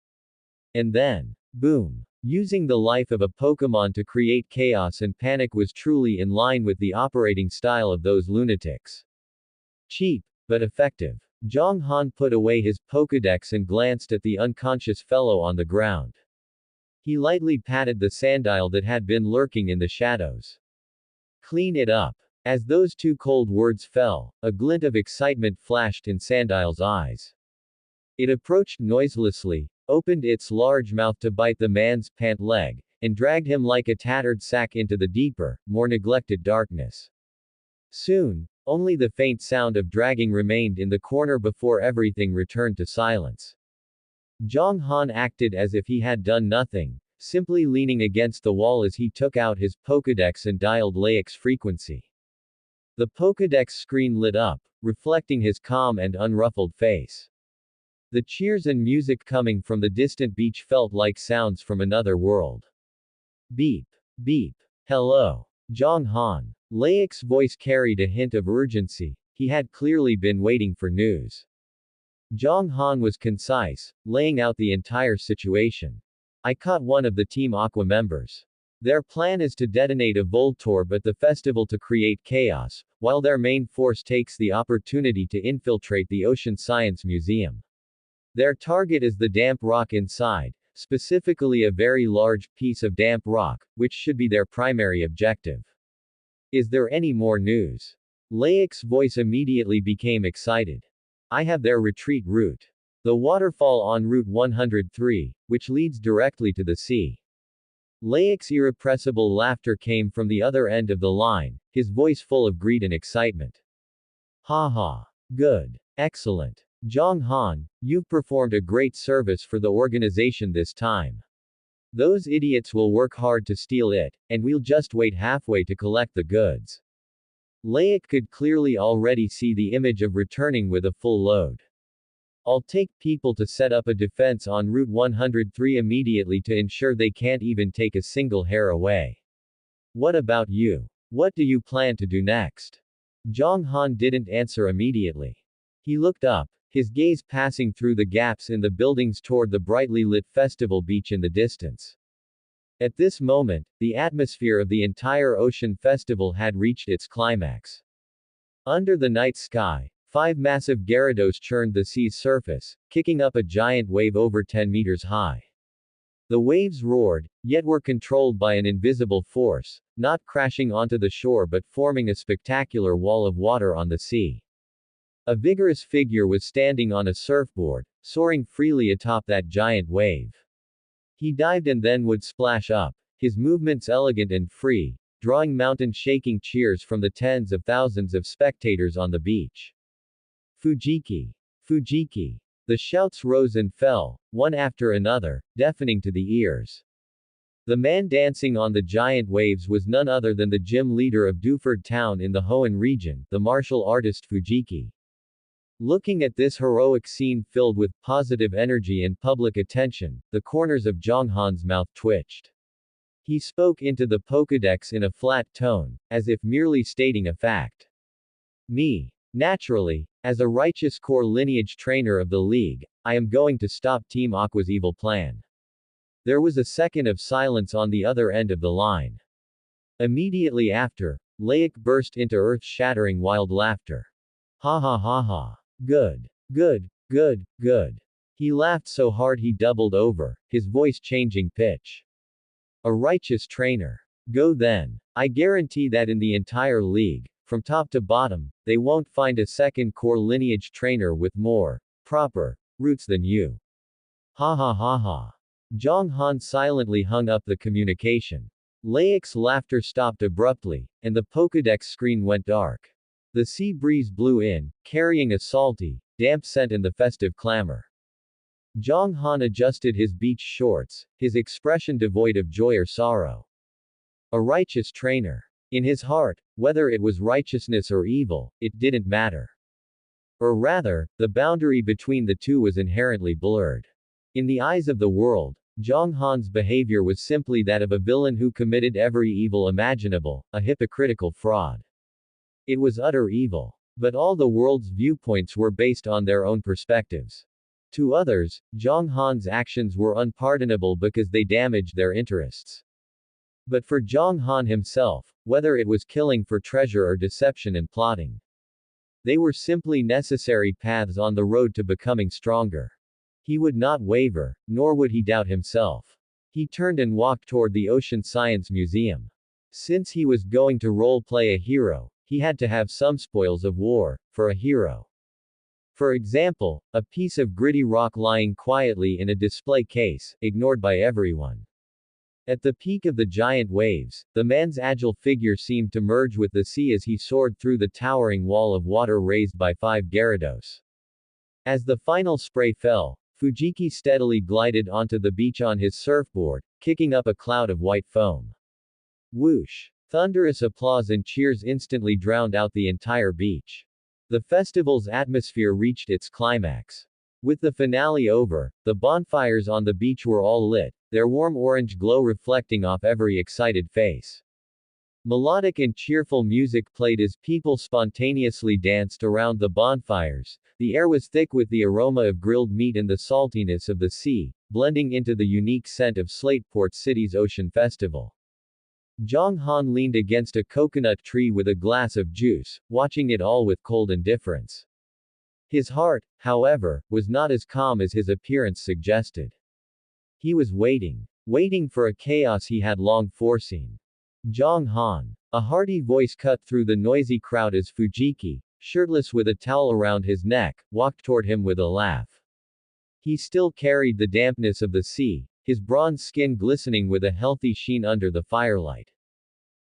And then, boom. Using the life of a Pokémon to create chaos and panic was truly in line with the operating style of those lunatics. Cheap, but effective. Zhang Han put away his Pokédex and glanced at the unconscious fellow on the ground. He lightly patted the Sandile that had been lurking in the shadows. Clean it up. As those two cold words fell, a glint of excitement flashed in Sandile's eyes. It approached noiselessly, opened its large mouth to bite the man's pant leg, and dragged him like a tattered sack into the deeper, more neglected darkness. Soon, only the faint sound of dragging remained in the corner before everything returned to silence. Zhang Han acted as if he had done nothing, simply leaning against the wall as he took out his Pokédex and dialed Laic's frequency. The Pokédex screen lit up, reflecting his calm and unruffled face. The cheers and music coming from the distant beach felt like sounds from another world. Beep. Beep. Hello. Zhang Han. Laic's voice carried a hint of urgency. He had clearly been waiting for news. Zhang Han was concise, laying out the entire situation. I caught one of the Team Aqua members. Their plan is to detonate a Voltorb at the festival to create chaos, while their main force takes the opportunity to infiltrate the Ocean Science Museum. Their target is the damp rock inside, specifically a very large piece of damp rock, which should be their primary objective. Is there any more news? Laic's voice immediately became excited. I have their retreat route. The waterfall on Route 103, which leads directly to the sea. Laic's irrepressible laughter came from the other end of the line, his voice full of greed and excitement. Ha ha. Good. Excellent. Zhang Han, you've performed a great service for the organization this time. Those idiots will work hard to steal it, and we'll just wait halfway to collect the goods. Laic could clearly already see the image of returning with a full load. I'll take people to set up a defense on Route 103 immediately to ensure they can't even take a single hair away. What about you? What do you plan to do next? Zhang Han didn't answer immediately. He looked up, his gaze passing through the gaps in the buildings toward the brightly lit festival beach in the distance. At this moment, the atmosphere of the entire ocean festival had reached its climax. Under the night sky, 5 massive Gyarados churned the sea's surface, kicking up a giant wave over 10 meters high. The waves roared, yet were controlled by an invisible force, not crashing onto the shore but forming a spectacular wall of water on the sea. A vigorous figure was standing on a surfboard, soaring freely atop that giant wave. He dived and then would splash up, his movements elegant and free, drawing mountain-shaking cheers from the tens of thousands of spectators on the beach. Fujiki! Fujiki! The shouts rose and fell, one after another, deafening to the ears. The man dancing on the giant waves was none other than the gym leader of Duford Town in the Hoenn region, the martial artist Fujiki. Looking at this heroic scene filled with positive energy and public attention, the corners of Zhonghan's mouth twitched. He spoke into the Pokédex in a flat tone, as if merely stating a fact. Me. Naturally, as a righteous core lineage trainer of the league, I am going to stop Team Aqua's evil plan. There was a second of silence on the other end of the line. Immediately after, Laik burst into earth-shattering wild laughter. Ha ha ha ha. Good. Good. Good. Good. He laughed so hard he doubled over, his voice changing pitch. A righteous trainer. Go then. I guarantee that in the entire league, from top to bottom, they won't find a second core lineage trainer with more proper roots than you. Ha ha ha ha. Zhonghan silently hung up the communication. Laik's laughter stopped abruptly, and the Pokédex screen went dark. The sea breeze blew in, carrying a salty, damp scent in the festive clamor. Zhonghan adjusted his beach shorts, his expression devoid of joy or sorrow. A righteous trainer. In his heart, whether it was righteousness or evil, it didn't matter. Or rather, the boundary between the two was inherently blurred. In the eyes of the world, Zhonghan's behavior was simply that of a villain who committed every evil imaginable, a hypocritical fraud. It was utter evil. But all the world's viewpoints were based on their own perspectives. To others, Zhonghan's actions were unpardonable because they damaged their interests. But for Zhonghan himself, whether it was killing for treasure or deception and plotting, they were simply necessary paths on the road to becoming stronger. He would not waver, nor would he doubt himself. He turned and walked toward the Ocean Science Museum. Since he was going to role-play a hero, he had to have some spoils of war, for a hero. For example, a piece of gritty rock lying quietly in a display case, ignored by everyone. At the peak of the giant waves, the man's agile figure seemed to merge with the sea as he soared through the towering wall of water raised by 5 Gyarados. As the final spray fell, Fujiki steadily glided onto the beach on his surfboard, kicking up a cloud of white foam. Whoosh! Thunderous applause and cheers instantly drowned out the entire beach. The festival's atmosphere reached its climax. With the finale over, the bonfires on the beach were all lit, their warm orange glow reflecting off every excited face. Melodic and cheerful music played as people spontaneously danced around the bonfires. The air was thick with the aroma of grilled meat and the saltiness of the sea, blending into the unique scent of Slateport City's Ocean Festival. Zhonghan leaned against a coconut tree with a glass of juice, watching it all with cold indifference. His heart, however, was not as calm as his appearance suggested. He was waiting for a chaos he had long foreseen. Zhonghan. A hearty voice cut through the noisy crowd as Fujiki, shirtless with a towel around his neck, walked toward him with a laugh. He still carried the dampness of the sea, his bronze skin glistening with a healthy sheen under the firelight.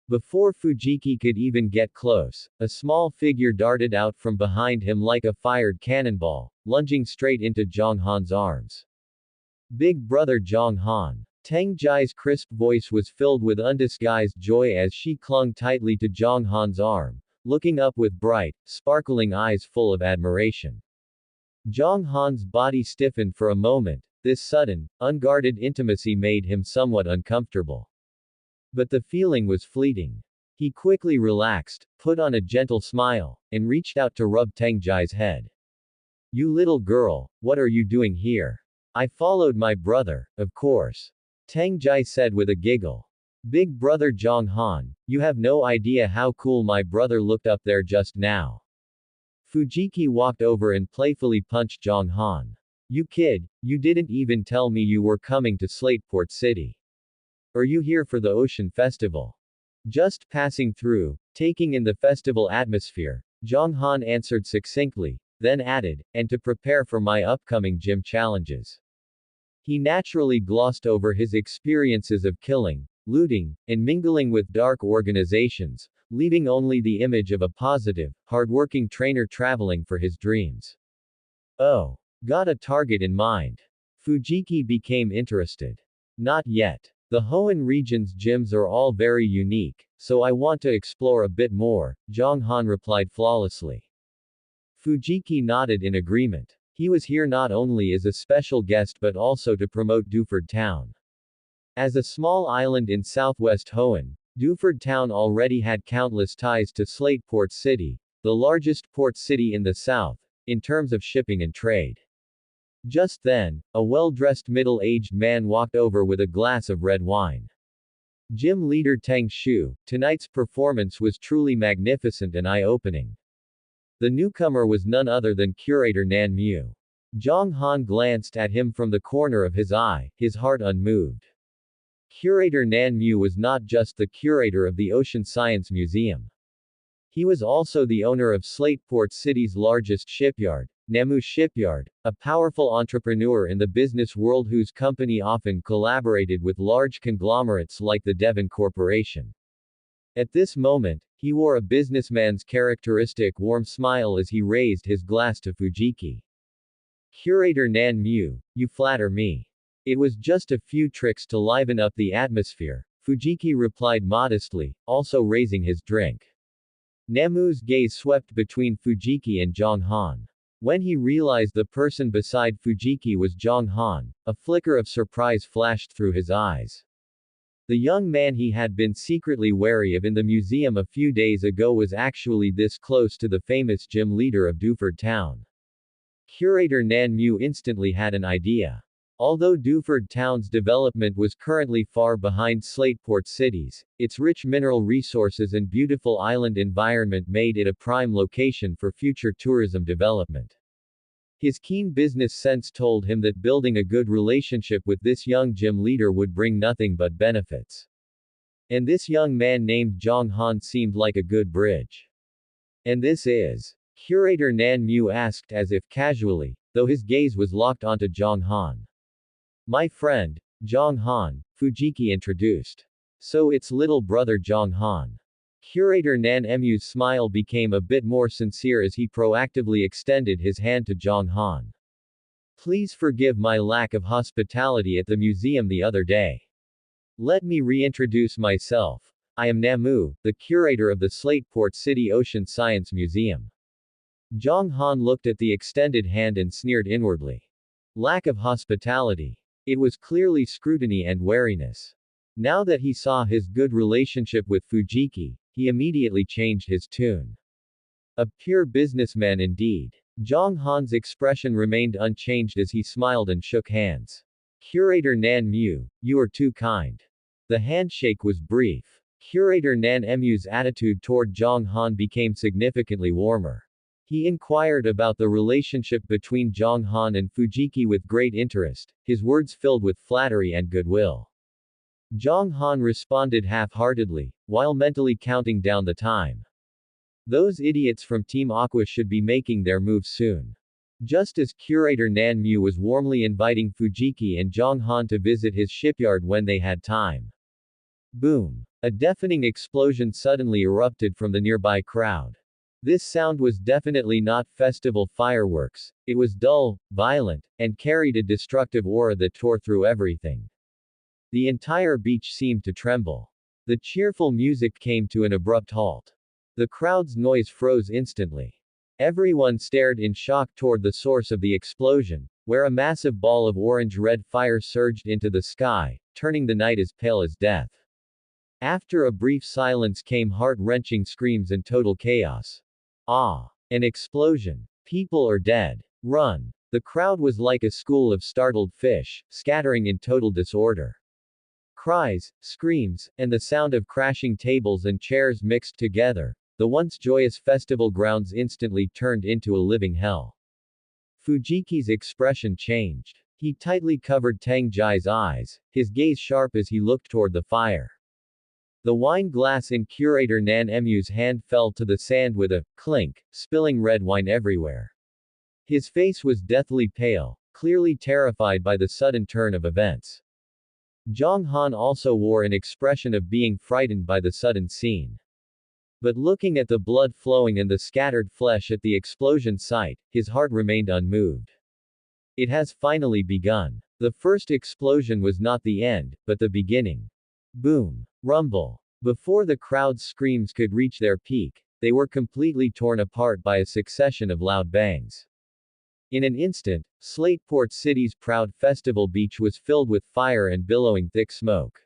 Before Fujiki could even get close, a small figure darted out from behind him like a fired cannonball, lunging straight into Zhonghan's arms. Big brother Zhonghan. Teng Jai's crisp voice was filled with undisguised joy as she clung tightly to Zhonghan's arm, looking up with bright, sparkling eyes full of admiration. Zhonghan's body stiffened for a moment. This sudden, unguarded intimacy made him somewhat uncomfortable. But the feeling was fleeting. He quickly relaxed, put on a gentle smile, and reached out to rub Teng Jai's head. You little girl, what are you doing here? I followed my brother, of course. Teng Jai said with a giggle. Big brother Zhonghan, you have no idea how cool my brother looked up there just now. Fujiki walked over and playfully punched Zhang Han. You kid, you didn't even tell me you were coming to Slateport City. Are you here for the Ocean Festival? Just passing through, taking in the festival atmosphere, Zhang Han answered succinctly, then added, and to prepare for my upcoming gym challenges. He naturally glossed over his experiences of killing, looting, and mingling with dark organizations, leaving only the image of a positive, hardworking trainer traveling for his dreams. Oh. Got a target in mind. Fujiki became interested. Not yet. The Hoenn region's gyms are all very unique, so I want to explore a bit more, Zhang Han replied flawlessly. Fujiki nodded in agreement. He was here not only as a special guest but also to promote Duford Town. As a small island in southwest Hoenn, Duford Town already had countless ties to Slateport City, the largest port city in the south, in terms of shipping and trade. Just then, a well-dressed middle-aged man walked over with a glass of red wine. Gym leader Teng Shu, tonight's performance was truly magnificent and eye-opening. The newcomer was none other than curator Nan Mu. Zhang Han glanced at him from the corner of his eye, his heart unmoved. Curator Nan Mu was not just the curator of the Ocean Science Museum. He was also the owner of Slateport City's largest shipyard, Namu Shipyard, a powerful entrepreneur in the business world whose company often collaborated with large conglomerates like the Devon Corporation. At this moment, he wore a businessman's characteristic warm smile as he raised his glass to Fujiki. Curator Nan Mu, you flatter me. It was just a few tricks to liven up the atmosphere, Fujiki replied modestly, also raising his drink. Namu's gaze swept between Fujiki and Zhang Han. When he realized the person beside Fujiki was Zhang Han, a flicker of surprise flashed through his eyes. The young man he had been secretly wary of in the museum a few days ago was actually this close to the famous gym leader of Duford Town. Curator Nan Mu instantly had an idea. Although Duford Town's development was currently far behind Slateport City's, its rich mineral resources and beautiful island environment made it a prime location for future tourism development. His keen business sense told him that building a good relationship with this young gym leader would bring nothing but benefits. And this young man named Zhang Han seemed like a good bridge. And this is? Curator Nan Mu asked as if casually, though his gaze was locked onto Zhang Han. My friend, Zhang Han, Fujiki introduced. So it's little brother Zhang Han. Curator Nan Mu's smile became a bit more sincere as he proactively extended his hand to Zhang Han. Please forgive my lack of hospitality at the museum the other day. Let me reintroduce myself. I am Namu, the curator of the Slateport City Ocean Science Museum. Zhang Han looked at the extended hand and sneered inwardly. Lack of hospitality. It was clearly scrutiny and wariness. Now that he saw his good relationship with Fujiki, he immediately changed his tune. A pure businessman indeed. Zhang Han's expression remained unchanged as he smiled and shook hands. Curator Nan Mu, you are too kind. The handshake was brief. Curator Nan Mu's attitude toward Zhang Han became significantly warmer. He inquired about the relationship between Zhang Han and Fujiki with great interest, his words filled with flattery and goodwill. Zhang Han responded half-heartedly, while mentally counting down the time. Those idiots from Team Aqua should be making their move soon. Just as Curator Nan Mu was warmly inviting Fujiki and Zhang Han to visit his shipyard when they had time. Boom! A deafening explosion suddenly erupted from the nearby crowd. This sound was definitely not festival fireworks, it was dull, violent, and carried a destructive aura that tore through everything. The entire beach seemed to tremble. The cheerful music came to an abrupt halt. The crowd's noise froze instantly. Everyone stared in shock toward the source of the explosion, where a massive ball of orange-red fire surged into the sky, turning the night as pale as death. After a brief silence came heart-wrenching screams and total chaos. Ah! An explosion. People are dead. Run! The crowd was like a school of startled fish, scattering in total disorder. Cries, screams, and the sound of crashing tables and chairs mixed together, the once joyous festival grounds instantly turned into a living hell. Fujiki's expression changed. He tightly covered Tang Jai's eyes, his gaze sharp as he looked toward the fire. The wine glass in curator Nan Emu's hand fell to the sand with a clink, spilling red wine everywhere. His face was deathly pale, clearly terrified by the sudden turn of events. Zhang Han also wore an expression of being frightened by the sudden scene. But looking at the blood flowing and the scattered flesh at the explosion site, his heart remained unmoved. It has finally begun. The first explosion was not the end, but the beginning. Boom. Rumble. Before the crowd's screams could reach their peak, they were completely torn apart by a succession of loud bangs. In an instant, Slateport City's proud festival beach was filled with fire and billowing thick smoke.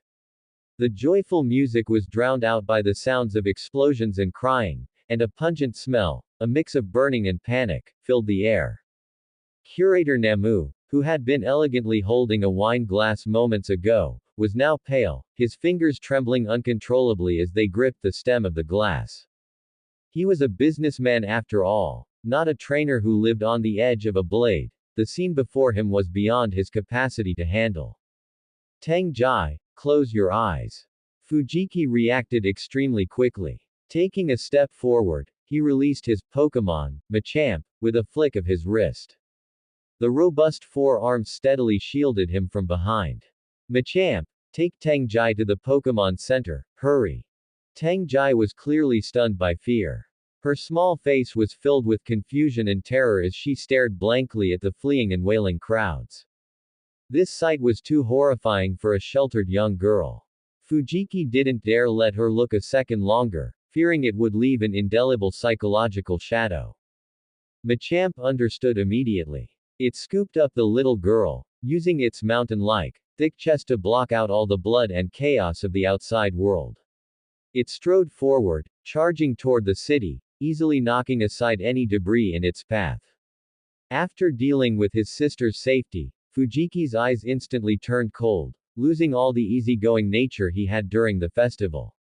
The joyful music was drowned out by the sounds of explosions and crying, and a pungent smell, a mix of burning and panic, filled the air. Curator Namu, who had been elegantly holding a wine glass moments ago, was now pale, his fingers trembling uncontrollably as they gripped the stem of the glass. He was a businessman after all, not a trainer who lived on the edge of a blade. The scene before him was beyond his capacity to handle. Tang Jai, close your eyes. Fujiki reacted extremely quickly. Taking a step forward, he released his Pokemon, Machamp, with a flick of his wrist. The robust forearms steadily shielded him from behind. Machamp, take Tang Jai to the Pokemon Center, hurry. Tang Jai was clearly stunned by fear. Her small face was filled with confusion and terror as she stared blankly at the fleeing and wailing crowds. This sight was too horrifying for a sheltered young girl. Fujiki didn't dare let her look a second longer, fearing it would leave an indelible psychological shadow. Machamp understood immediately. It scooped up the little girl, using its mountain-like, thick chest to block out all the blood and chaos of the outside world. It strode forward, charging toward the city, easily knocking aside any debris in its path. After dealing with his sister's safety, Fujiki's eyes instantly turned cold, losing all the easygoing nature he had during the festival.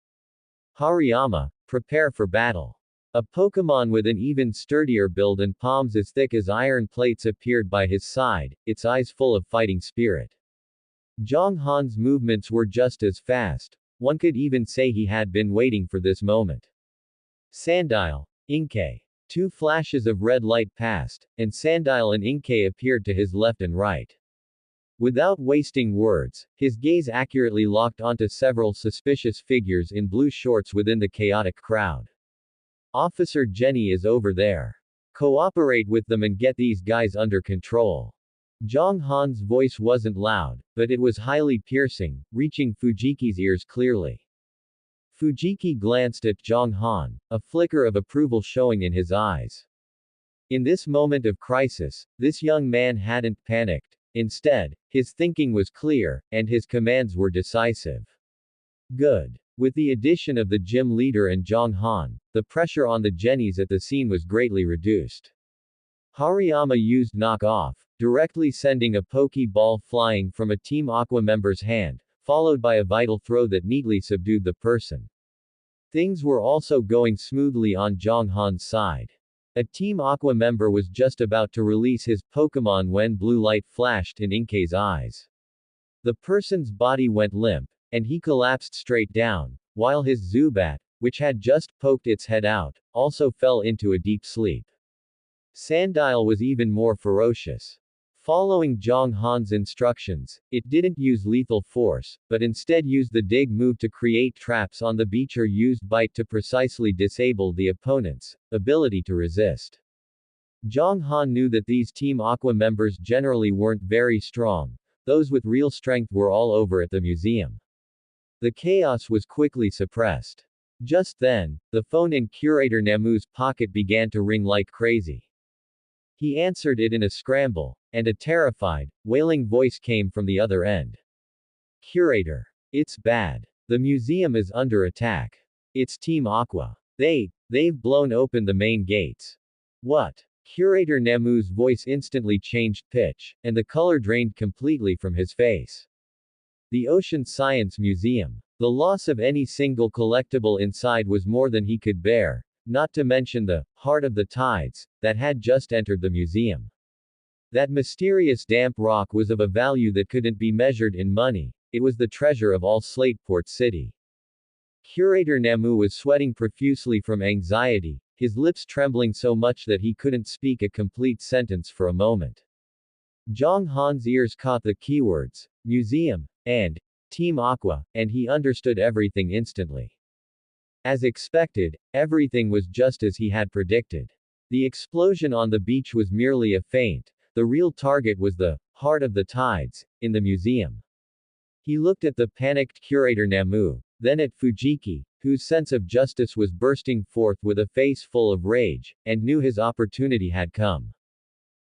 Hariyama, prepare for battle. A Pokemon with an even sturdier build and palms as thick as iron plates appeared by his side, its eyes full of fighting spirit. Zhang Han's movements were just as fast. One could even say he had been waiting for this moment. Sandile, Inkay. Two flashes of red light passed, and Sandile and Inkay appeared to his left and right. Without wasting words, his gaze accurately locked onto several suspicious figures in blue shorts within the chaotic crowd. Officer Jenny is over there. Cooperate with them and get these guys under control. Zhang Han's voice wasn't loud, but it was highly piercing, reaching Fujiki's ears clearly. Fujiki glanced at Zhang Han, a flicker of approval showing in his eyes. In this moment of crisis, this young man hadn't panicked. Instead, his thinking was clear, and his commands were decisive. Good. With the addition of the gym leader and Zhang Han, the pressure on the Jennies at the scene was greatly reduced. Hariyama used Knock Off, directly sending a Pokeball flying from a Team Aqua member's hand, followed by a vital throw that neatly subdued the person. Things were also going smoothly on Zhang Han's side. A Team Aqua member was just about to release his Pokemon when blue light flashed in Inkay's eyes. The person's body went limp, and he collapsed straight down, while his Zubat, which had just poked its head out, also fell into a deep sleep. Sandile was even more ferocious. Following Zhang Han's instructions, it didn't use lethal force, but instead used the dig move to create traps on the beach or used bite to precisely disable the opponent's ability to resist. Zhang Han knew that these Team Aqua members generally weren't very strong. Those with real strength were all over at the museum. The chaos was quickly suppressed. Just then, the phone in Curator Namu's pocket began to ring like crazy. He answered it in a scramble, and a terrified, wailing voice came from the other end. Curator. It's bad. The museum is under attack. It's Team Aqua. They've blown open the main gates. What? Curator Namu's voice instantly changed pitch, and the color drained completely from his face. The Ocean Science Museum. The loss of any single collectible inside was more than he could bear. not to mention the heart of the tides that had just entered the museum. That mysterious damp rock was of a value that couldn't be measured in money. It was the treasure of all Slateport City. Curator Namu was sweating profusely from anxiety, his lips trembling so much that he couldn't speak a complete sentence for a moment. Zhang Han's ears caught the keywords, museum, and Team Aqua, and he understood everything instantly. As expected, everything was just as he had predicted. The explosion on the beach was merely a feint. The real target was the heart of the tides in the museum. He looked at the panicked curator Namu, then at Fujiki, whose sense of justice was bursting forth with a face full of rage, and knew his opportunity had come.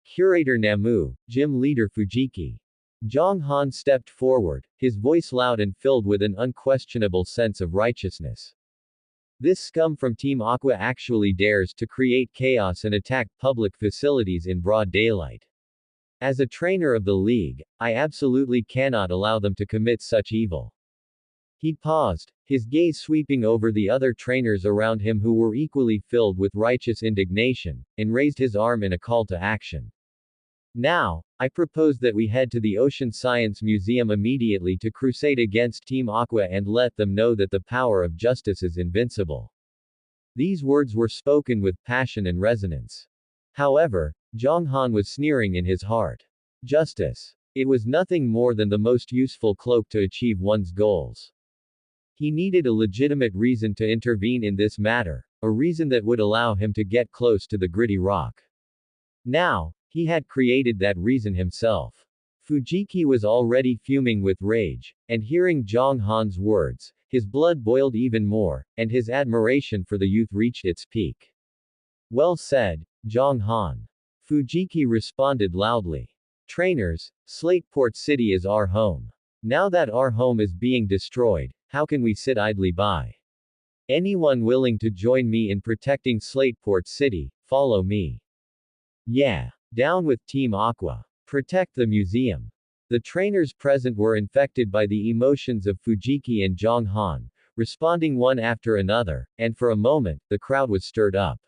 Curator Namu, Gym Leader Fujiki. Zhang Han stepped forward, his voice loud and filled with an unquestionable sense of righteousness. This scum from Team Aqua actually dares to create chaos and attack public facilities in broad daylight. As a trainer of the league, I absolutely cannot allow them to commit such evil. He paused, his gaze sweeping over the other trainers around him who were equally filled with righteous indignation, and raised his arm in a call to action. Now, I propose that we head to the Ocean Science Museum immediately to crusade against Team Aqua and let them know that the power of justice is invincible. These words were spoken with passion and resonance. However, Zhang Han was sneering in his heart. Justice. It was nothing more than the most useful cloak to achieve one's goals. He needed a legitimate reason to intervene in this matter, a reason that would allow him to get close to the gritty rock. Now, he had created that reason himself. Fujiki was already fuming with rage, and hearing Zhang Han's words, his blood boiled even more, and his admiration for the youth reached its peak. Well said, Zhang Han. Fujiki responded loudly. Trainers, Slateport City is our home. Now that our home is being destroyed, how can we sit idly by? Anyone willing to join me in protecting Slateport City, follow me. Yeah. Down with Team Aqua. Protect the museum. The trainers present were infected by the emotions of Fujiki and Zhang Han, responding one after another, and for a moment, the crowd was stirred up.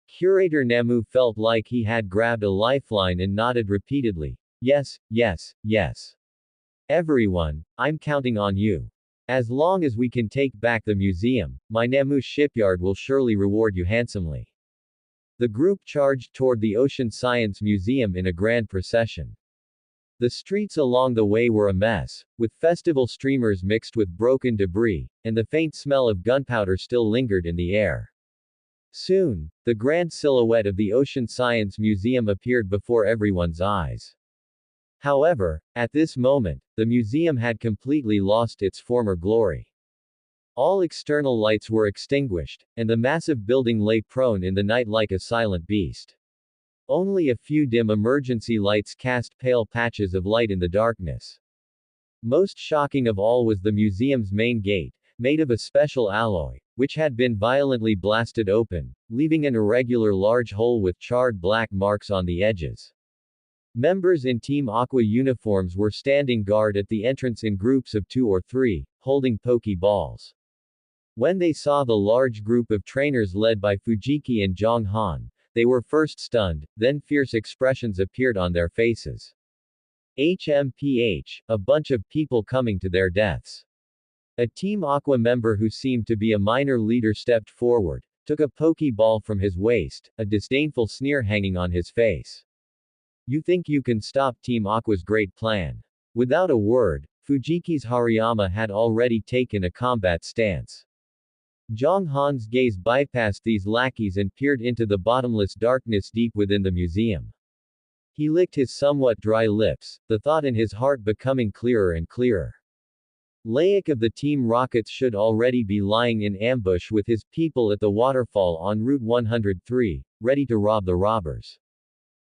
Curator Namu felt like he had grabbed a lifeline and nodded repeatedly. Yes, yes, yes. Everyone, I'm counting on you. As long as we can take back the museum, my Namu shipyard will surely reward you handsomely. The group charged toward the Ocean Science Museum in a grand procession. The streets along the way were a mess, with festival streamers mixed with broken debris, and the faint smell of gunpowder still lingered in the air. Soon, the grand silhouette of the Ocean Science Museum appeared before everyone's eyes. However, at this moment, the museum had completely lost its former glory. All external lights were extinguished, and the massive building lay prone in the night like a silent beast. Only a few dim emergency lights cast pale patches of light in the darkness. Most shocking of all was the museum's main gate, made of a special alloy, which had been violently blasted open, leaving an irregular large hole with charred black marks on the edges. Members in Team Aqua uniforms were standing guard at the entrance in groups of 2 or 3, holding pokeballs. When they saw the large group of trainers led by Fujiki and Zhang Han, they were first stunned, then fierce expressions appeared on their faces. HMPH, a bunch of people coming to their deaths. A Team Aqua member who seemed to be a minor leader stepped forward, took a pokeball from his waist, a disdainful sneer hanging on his face. You think you can stop Team Aqua's great plan? Without a word, Fujiki's Hariyama had already taken a combat stance. Zhang Han's gaze bypassed these lackeys and peered into the bottomless darkness deep within the museum. He licked his somewhat dry lips, the thought in his heart becoming clearer and clearer. Laik of the Team Rockets should already be lying in ambush with his people at the waterfall on Route 103, ready to rob the robbers.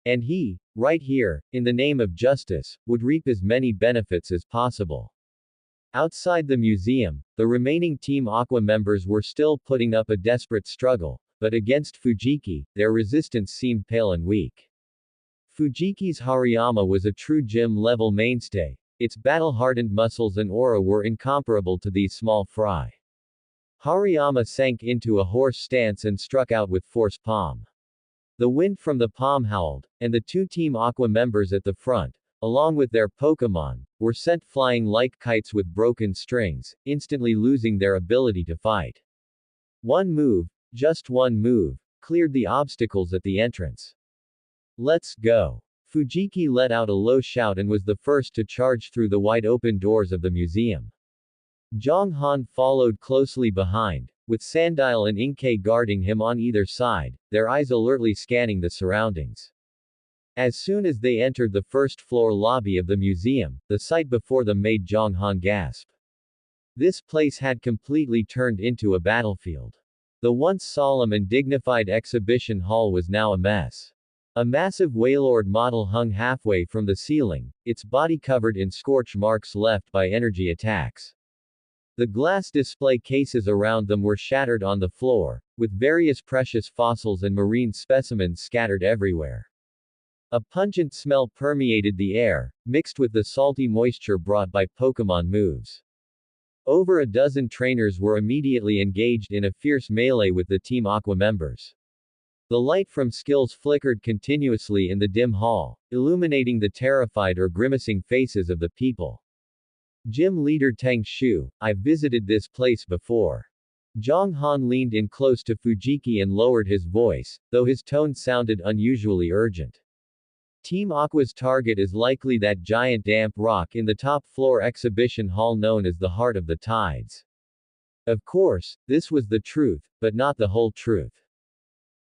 And he, right here, in the name of justice, would reap as many benefits as possible. Outside the museum, the remaining Team Aqua members were still putting up a desperate struggle, but against Fujiki, their resistance seemed pale and weak. Fujiki's Hariyama was a true gym-level mainstay. Its battle-hardened muscles and aura were incomparable to these small fry. Hariyama sank into a horse stance and struck out with force palm. The wind from the palm howled, and the two Team Aqua members at the front, along with their Pokémon, were sent flying like kites with broken strings, instantly losing their ability to fight. One move, just one move, cleared the obstacles at the entrance. Let's go. Fujiki let out a low shout and was the first to charge through the wide-open doors of the museum. Zhang Han followed closely behind, with Sandile and Inkei guarding him on either side, their eyes alertly scanning the surroundings. As soon as they entered the first-floor lobby of the museum, the sight before them made Zhang Han gasp. This place had completely turned into a battlefield. The once solemn and dignified exhibition hall was now a mess. A massive Wailord model hung halfway from the ceiling, its body covered in scorch marks left by energy attacks. The glass display cases around them were shattered on the floor, with various precious fossils and marine specimens scattered everywhere. A pungent smell permeated the air, mixed with the salty moisture brought by Pokémon moves. Over a dozen trainers were immediately engaged in a fierce melee with the Team Aqua members. The light from skills flickered continuously in the dim hall, illuminating the terrified or grimacing faces of the people. Gym leader Tang Shu, I've visited this place before. Zhang Han leaned in close to Fujiki and lowered his voice, though his tone sounded unusually urgent. Team Aqua's target is likely that giant damp rock in the top-floor exhibition hall known as the Heart of the Tides. Of course, this was the truth, but not the whole truth.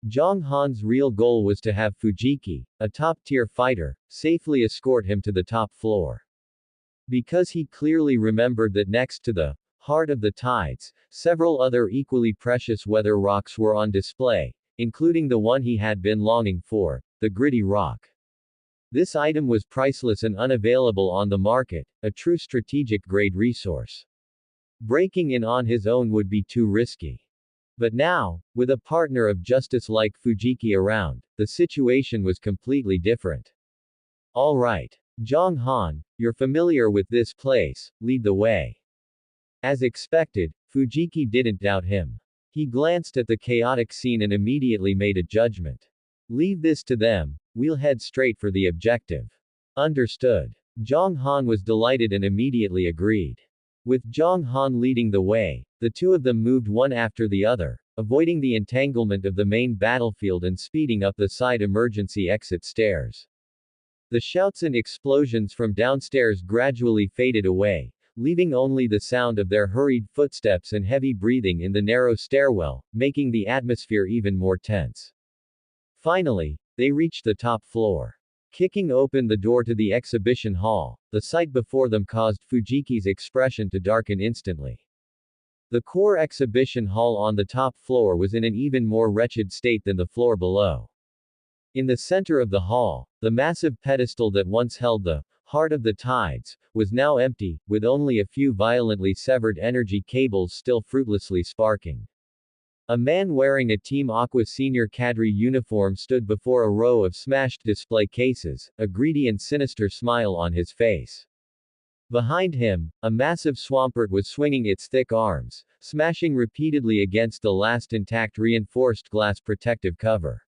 Zhang Han's real goal was to have Fujiki, a top-tier fighter, safely escort him to the top floor. Because he clearly remembered that next to the Heart of the Tides, several other equally precious weather rocks were on display, including the one he had been longing for, the Gritty Rock. This item was priceless and unavailable on the market, a true strategic grade resource. Breaking in on his own would be too risky. But now, with a partner of justice like Fujiki around, the situation was completely different. All right. Zhang Han, you're familiar with this place, lead the way. As expected, Fujiki didn't doubt him. He glanced at the chaotic scene and immediately made a judgment. Leave this to them, we'll head straight for the objective. Understood. Zhang Han was delighted and immediately agreed. With Zhang Han leading the way, the two of them moved one after the other, avoiding the entanglement of the main battlefield and speeding up the side emergency exit stairs. The shouts and explosions from downstairs gradually faded away, leaving only the sound of their hurried footsteps and heavy breathing in the narrow stairwell, making the atmosphere even more tense. Finally, they reached the top floor. Kicking open the door to the exhibition hall, the sight before them caused Fujiki's expression to darken instantly. The core exhibition hall on the top floor was in an even more wretched state than the floor below. In the center of the hall, the massive pedestal that once held the Heart of the Tides was now empty, with only a few violently severed energy cables still fruitlessly sparking. A man wearing a Team Aqua senior cadre uniform stood before a row of smashed display cases, a greedy and sinister smile on his face. Behind him, a massive Swampert was swinging its thick arms, smashing repeatedly against the last intact reinforced glass protective cover.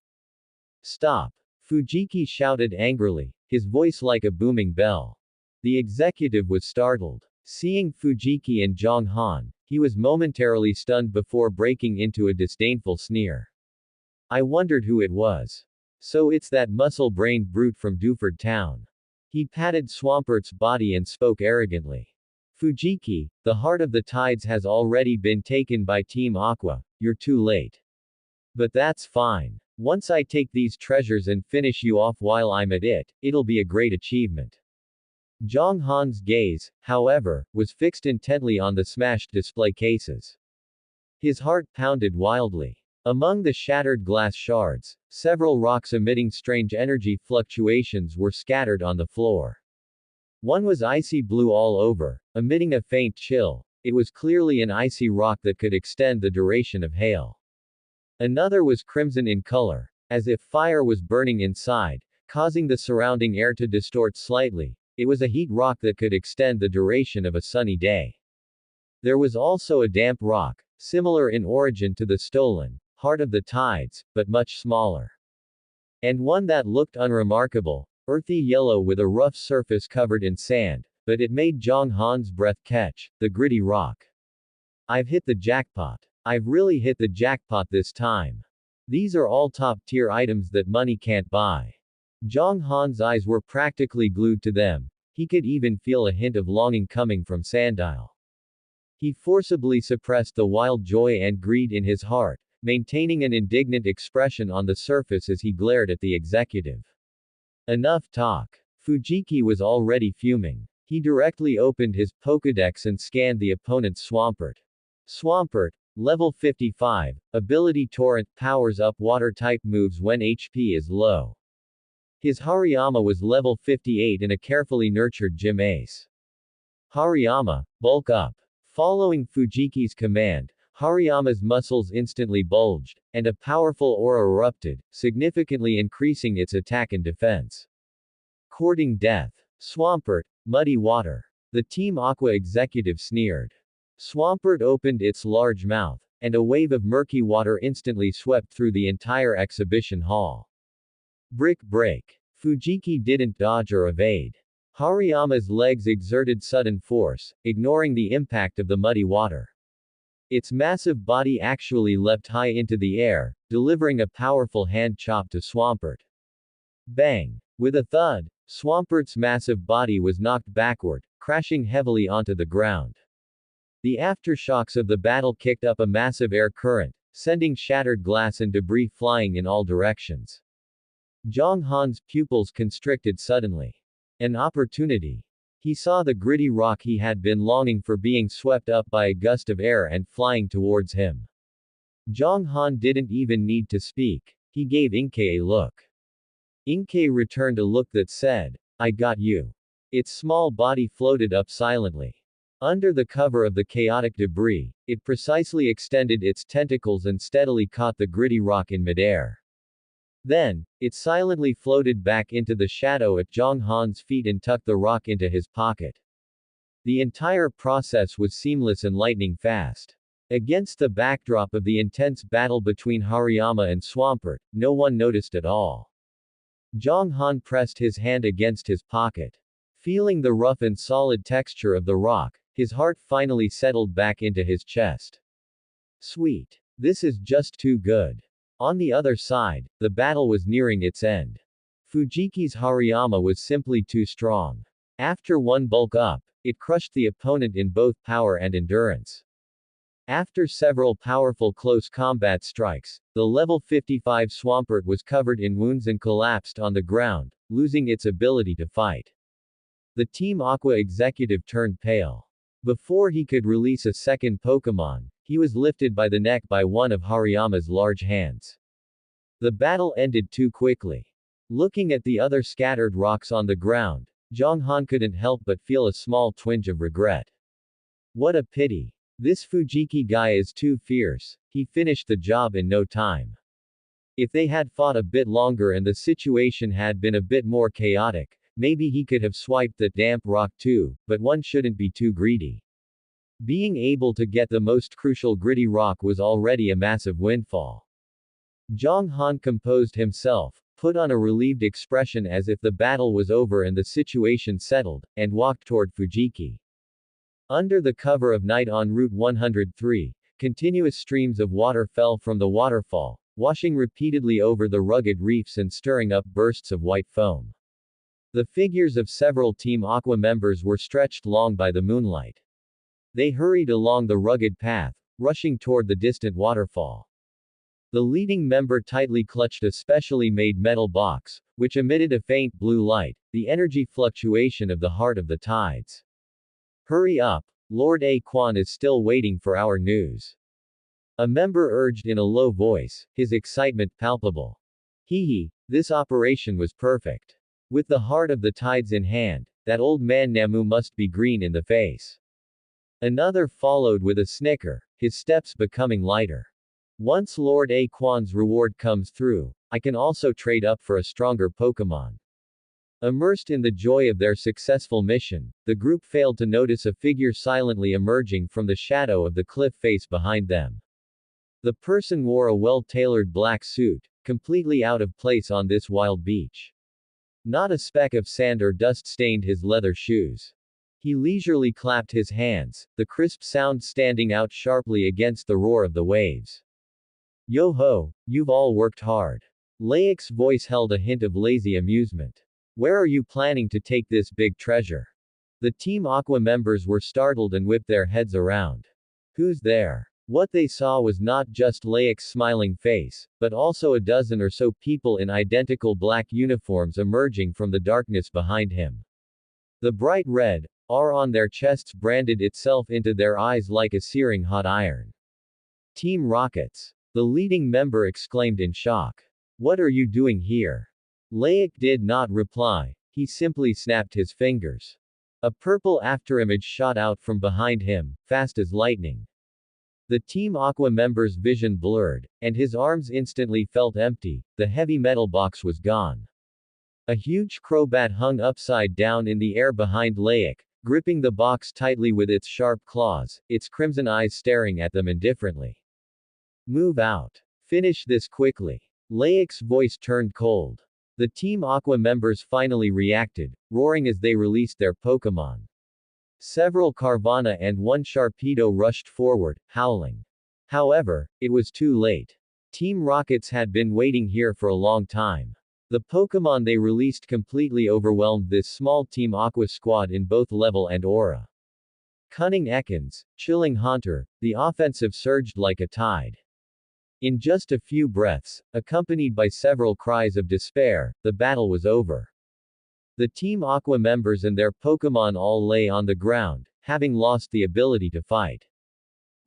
Stop! Fujiki shouted angrily, his voice like a booming bell. The executive was startled. Seeing Fujiki and Zhang Han, he was momentarily stunned before breaking into a disdainful sneer. I wondered who it was. So it's that muscle-brained brute from Dewford Town. He patted Swampert's body and spoke arrogantly. Fujiki, the Heart of the Tides has already been taken by Team Aqua, you're too late. But that's fine. Once I take these treasures and finish you off while I'm at it, it'll be a great achievement. Zhang Han's gaze, however, was fixed intently on the smashed display cases. His heart pounded wildly. Among the shattered glass shards, several rocks emitting strange energy fluctuations were scattered on the floor. One was icy blue all over, emitting a faint chill. It was clearly an icy rock that could extend the duration of hail. Another was crimson in color, as if fire was burning inside, causing the surrounding air to distort slightly. It was a heat rock that could extend the duration of a sunny day. There was also a damp rock, similar in origin to the stolen Heart of the Tides, but much smaller. And one that looked unremarkable, earthy yellow with a rough surface covered in sand, but it made Zhang Han's breath catch, the gritty rock. I've hit the jackpot. I've really hit the jackpot this time. These are all top-tier items that money can't buy. Zhang Han's eyes were practically glued to them. He could even feel a hint of longing coming from Sandile. He forcibly suppressed the wild joy and greed in his heart, maintaining an indignant expression on the surface as he glared at the executive. Enough talk. Fujiki was already fuming. He directly opened his Pokédex and scanned the opponent's Swampert. Swampert, level 55, ability Torrent, powers up water-type moves when HP is low. His Hariyama was level 58 and a carefully nurtured gym ace. Hariyama, bulk up. Following Fujiki's command, Hariyama's muscles instantly bulged, and a powerful aura erupted, significantly increasing its attack and defense. Courting death. Swampert, muddy water. The Team Aqua executive sneered. Swampert opened its large mouth, and a wave of murky water instantly swept through the entire exhibition hall. Brick break. Fujiki didn't dodge or evade. Hariyama's legs exerted sudden force, ignoring the impact of the muddy water. Its massive body actually leapt high into the air, delivering a powerful hand chop to Swampert. Bang! With a thud, Swampert's massive body was knocked backward, crashing heavily onto the ground. The aftershocks of the battle kicked up a massive air current, sending shattered glass and debris flying in all directions. Zhang Han's pupils constricted suddenly. An opportunity. He saw the gritty rock he had been longing for being swept up by a gust of air and flying towards him. Zhang Han didn't even need to speak. He gave Inkei a look. Inkei returned a look that said, "I got you." Its small body floated up silently. Under the cover of the chaotic debris, it precisely extended its tentacles and steadily caught the gritty rock in midair. Then, it silently floated back into the shadow at Zhang Han's feet and tucked the rock into his pocket. The entire process was seamless and lightning fast. Against the backdrop of the intense battle between Hariyama and Swampert, no one noticed at all. Zhang Han pressed his hand against his pocket. Feeling the rough and solid texture of the rock, his heart finally settled back into his chest. Sweet. This is just too good. On the other side, the battle was nearing its end. Fujiki's Hariyama was simply too strong. After one bulk up, it crushed the opponent in both power and endurance. After several powerful close combat strikes, the level 55 Swampert was covered in wounds and collapsed on the ground, losing its ability to fight. The Team Aqua executive turned pale. Before he could release a second Pokémon, he was lifted by the neck by one of Hariyama's large hands. The battle ended too quickly. Looking at the other scattered rocks on the ground, Zhang Han couldn't help but feel a small twinge of regret. What a pity. This Fujiki guy is too fierce. He finished the job in no time. If they had fought a bit longer and the situation had been a bit more chaotic, maybe he could have swiped that damp rock too, but one shouldn't be too greedy. Being able to get the most crucial gritty rock was already a massive windfall. Zhang Han composed himself, put on a relieved expression as if the battle was over and the situation settled, and walked toward Fujiki. Under the cover of night on Route 103, continuous streams of water fell from the waterfall, washing repeatedly over the rugged reefs and stirring up bursts of white foam. The figures of several Team Aqua members were stretched long by the moonlight. They hurried along the rugged path, rushing toward the distant waterfall. The leading member tightly clutched a specially made metal box, which emitted a faint blue light, the energy fluctuation of the heart of the tides. Hurry up, Lord A. Quan is still waiting for our news. A member urged in a low voice, his excitement palpable. Hee, this operation was perfect. With the heart of the tides in hand, that old man Namu must be green in the face. Another followed with a snicker, his steps becoming lighter. Once Lord A. Quan's reward comes through, I can also trade up for a stronger Pokemon. Immersed in the joy of their successful mission, the group failed to notice a figure silently emerging from the shadow of the cliff face behind them. The person wore a well-tailored black suit, completely out of place on this wild beach. Not a speck of sand or dust stained his leather shoes. He leisurely clapped his hands, the crisp sound standing out sharply against the roar of the waves. Yo ho, you've all worked hard. Layek's voice held a hint of lazy amusement. Where are you planning to take this big treasure? The Team Aqua members were startled and whipped their heads around. Who's there? What they saw was not just Layek's smiling face, but also a dozen or so people in identical black uniforms emerging from the darkness behind him. The bright red R on their chests branded itself into their eyes like a searing hot iron. Team Rockets. The leading member exclaimed in shock. What are you doing here? Layek did not reply, he simply snapped his fingers. A purple afterimage shot out from behind him, fast as lightning. The Team Aqua member's vision blurred, and his arms instantly felt empty, the heavy metal box was gone. A huge crowbat hung upside down in the air behind Layek, gripping the box tightly with its sharp claws, its crimson eyes staring at them indifferently. Move out. Finish this quickly. Layek's voice turned cold. The Team Aqua members finally reacted, roaring as they released their Pokémon. Several Carvana and one Sharpedo rushed forward, howling. However, it was too late. Team Rockets had been waiting here for a long time. The Pokémon they released completely overwhelmed this small Team Aqua squad in both level and aura. Cunning Ekans, chilling Haunter, the offensive surged like a tide. In just a few breaths, accompanied by several cries of despair, the battle was over. The Team Aqua members and their Pokémon all lay on the ground, having lost the ability to fight.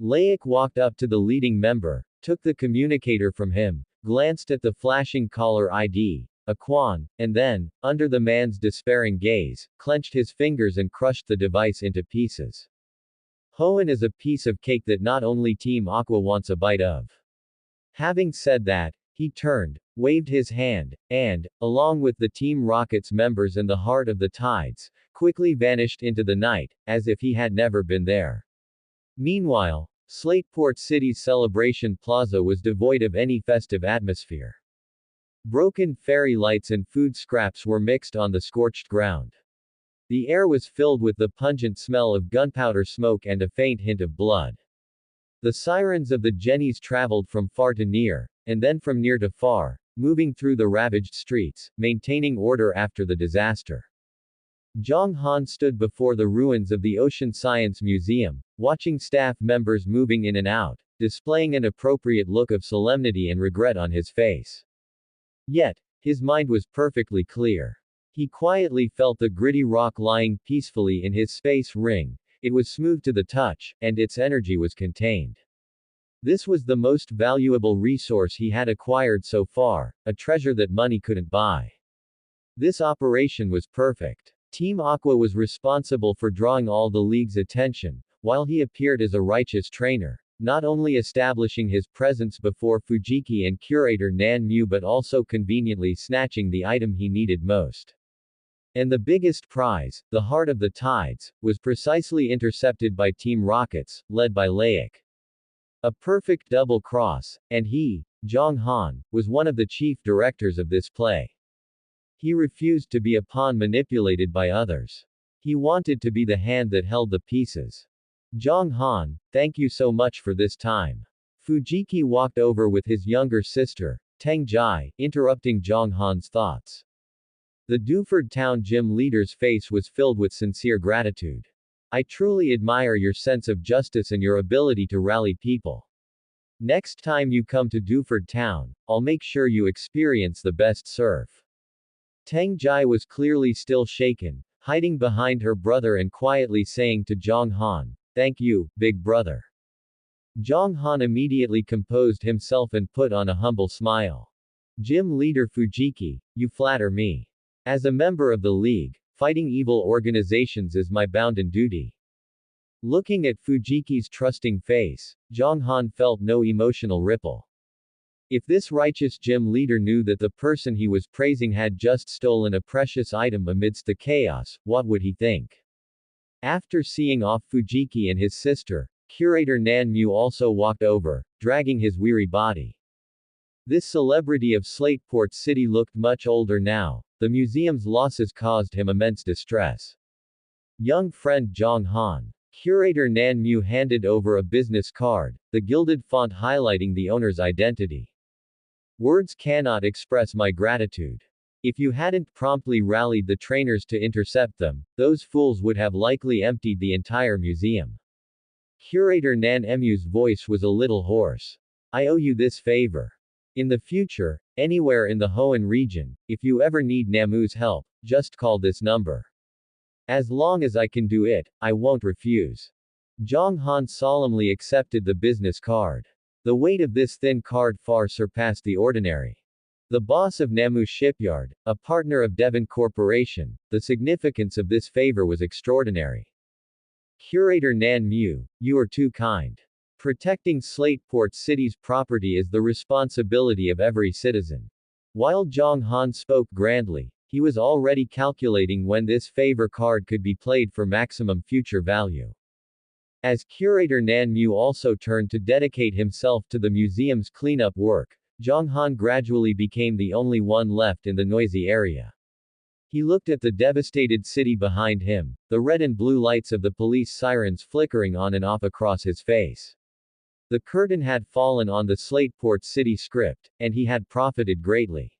Layek walked up to the leading member, took the communicator from him, glanced at the flashing caller ID, Aquan, and then, under the man's despairing gaze, clenched his fingers and crushed the device into pieces. Hoenn is a piece of cake that not only Team Aqua wants a bite of. Having said that, he turned, waved his hand, and, along with the Team Rockets members and the heart of the tides, quickly vanished into the night, as if he had never been there. Meanwhile, Slateport City's celebration plaza was devoid of any festive atmosphere. Broken fairy lights and food scraps were mixed on the scorched ground. The air was filled with the pungent smell of gunpowder smoke and a faint hint of blood. The sirens of the Jennies traveled from far to near, and then from near to far, moving through the ravaged streets, maintaining order after the disaster. Zhang Han stood before the ruins of the Ocean Science Museum, watching staff members moving in and out, displaying an appropriate look of solemnity and regret on his face. Yet, his mind was perfectly clear. He quietly felt the gritty rock lying peacefully in his space ring. It was smooth to the touch, and its energy was contained. This was the most valuable resource he had acquired so far, a treasure that money couldn't buy. This operation was perfect. Team Aqua was responsible for drawing all the league's attention, while he appeared as a righteous trainer, not only establishing his presence before Fujiki and curator Nan Mu but also conveniently snatching the item he needed most. And the biggest prize, the Heart of the Tides, was precisely intercepted by Team Rockets, led by Layek. A perfect double cross, and he, Zhang Han, was one of the chief directors of this play. He refused to be a pawn manipulated by others. He wanted to be the hand that held the pieces. Zhang Han, thank you so much for this time. Fujiki walked over with his younger sister, Teng Jai, interrupting Zhang Han's thoughts. The Duford Town gym leader's face was filled with sincere gratitude. I truly admire your sense of justice and your ability to rally people. Next time you come to Duford Town, I'll make sure you experience the best surf. Teng Jai was clearly still shaken, hiding behind her brother and quietly saying to Zhang Han, thank you, big brother. Zhang Han immediately composed himself and put on a humble smile. Gym leader Fujiki, you flatter me. As a member of the League, fighting evil organizations is my bounden duty. Looking at Fujiki's trusting face, Zhang Han felt no emotional ripple. If this righteous gym leader knew that the person he was praising had just stolen a precious item amidst the chaos, what would he think? After seeing off Fujiki and his sister, curator Nan Mu also walked over, dragging his weary body. This celebrity of Slateport City looked much older now. The museum's losses caused him immense distress. Young friend Zhang Han. Curator Nan Mu handed over a business card, the gilded font highlighting the owner's identity. Words cannot express my gratitude. If you hadn't promptly rallied the trainers to intercept them, those fools would have likely emptied the entire museum. Curator Nan Mu's voice was a little hoarse. I owe you this favor. In the future, anywhere in the Hoenn region, if you ever need Namu's help, just call this number. As long as I can do it, I won't refuse. Zhang Han solemnly accepted the business card. The weight of this thin card far surpassed the ordinary. The boss of Namu Shipyard, a partner of Devon Corporation, the significance of this favor was extraordinary. Curator Nan Mu, you are too kind. Protecting Slateport City's property is the responsibility of every citizen. While Zhang Han spoke grandly, he was already calculating when this favor card could be played for maximum future value. As curator Nan Mu also turned to dedicate himself to the museum's cleanup work, Zhang Han gradually became the only one left in the noisy area. He looked at the devastated city behind him, the red and blue lights of the police sirens flickering on and off across his face. The curtain had fallen on the Slateport City script, and he had profited greatly.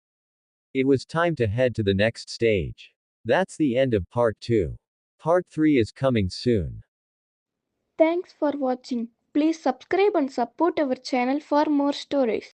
It was time to head to the next stage. That's the end of part 2. Part 3 is coming soon. Thanks for watching. Please subscribe and support our channel for more stories.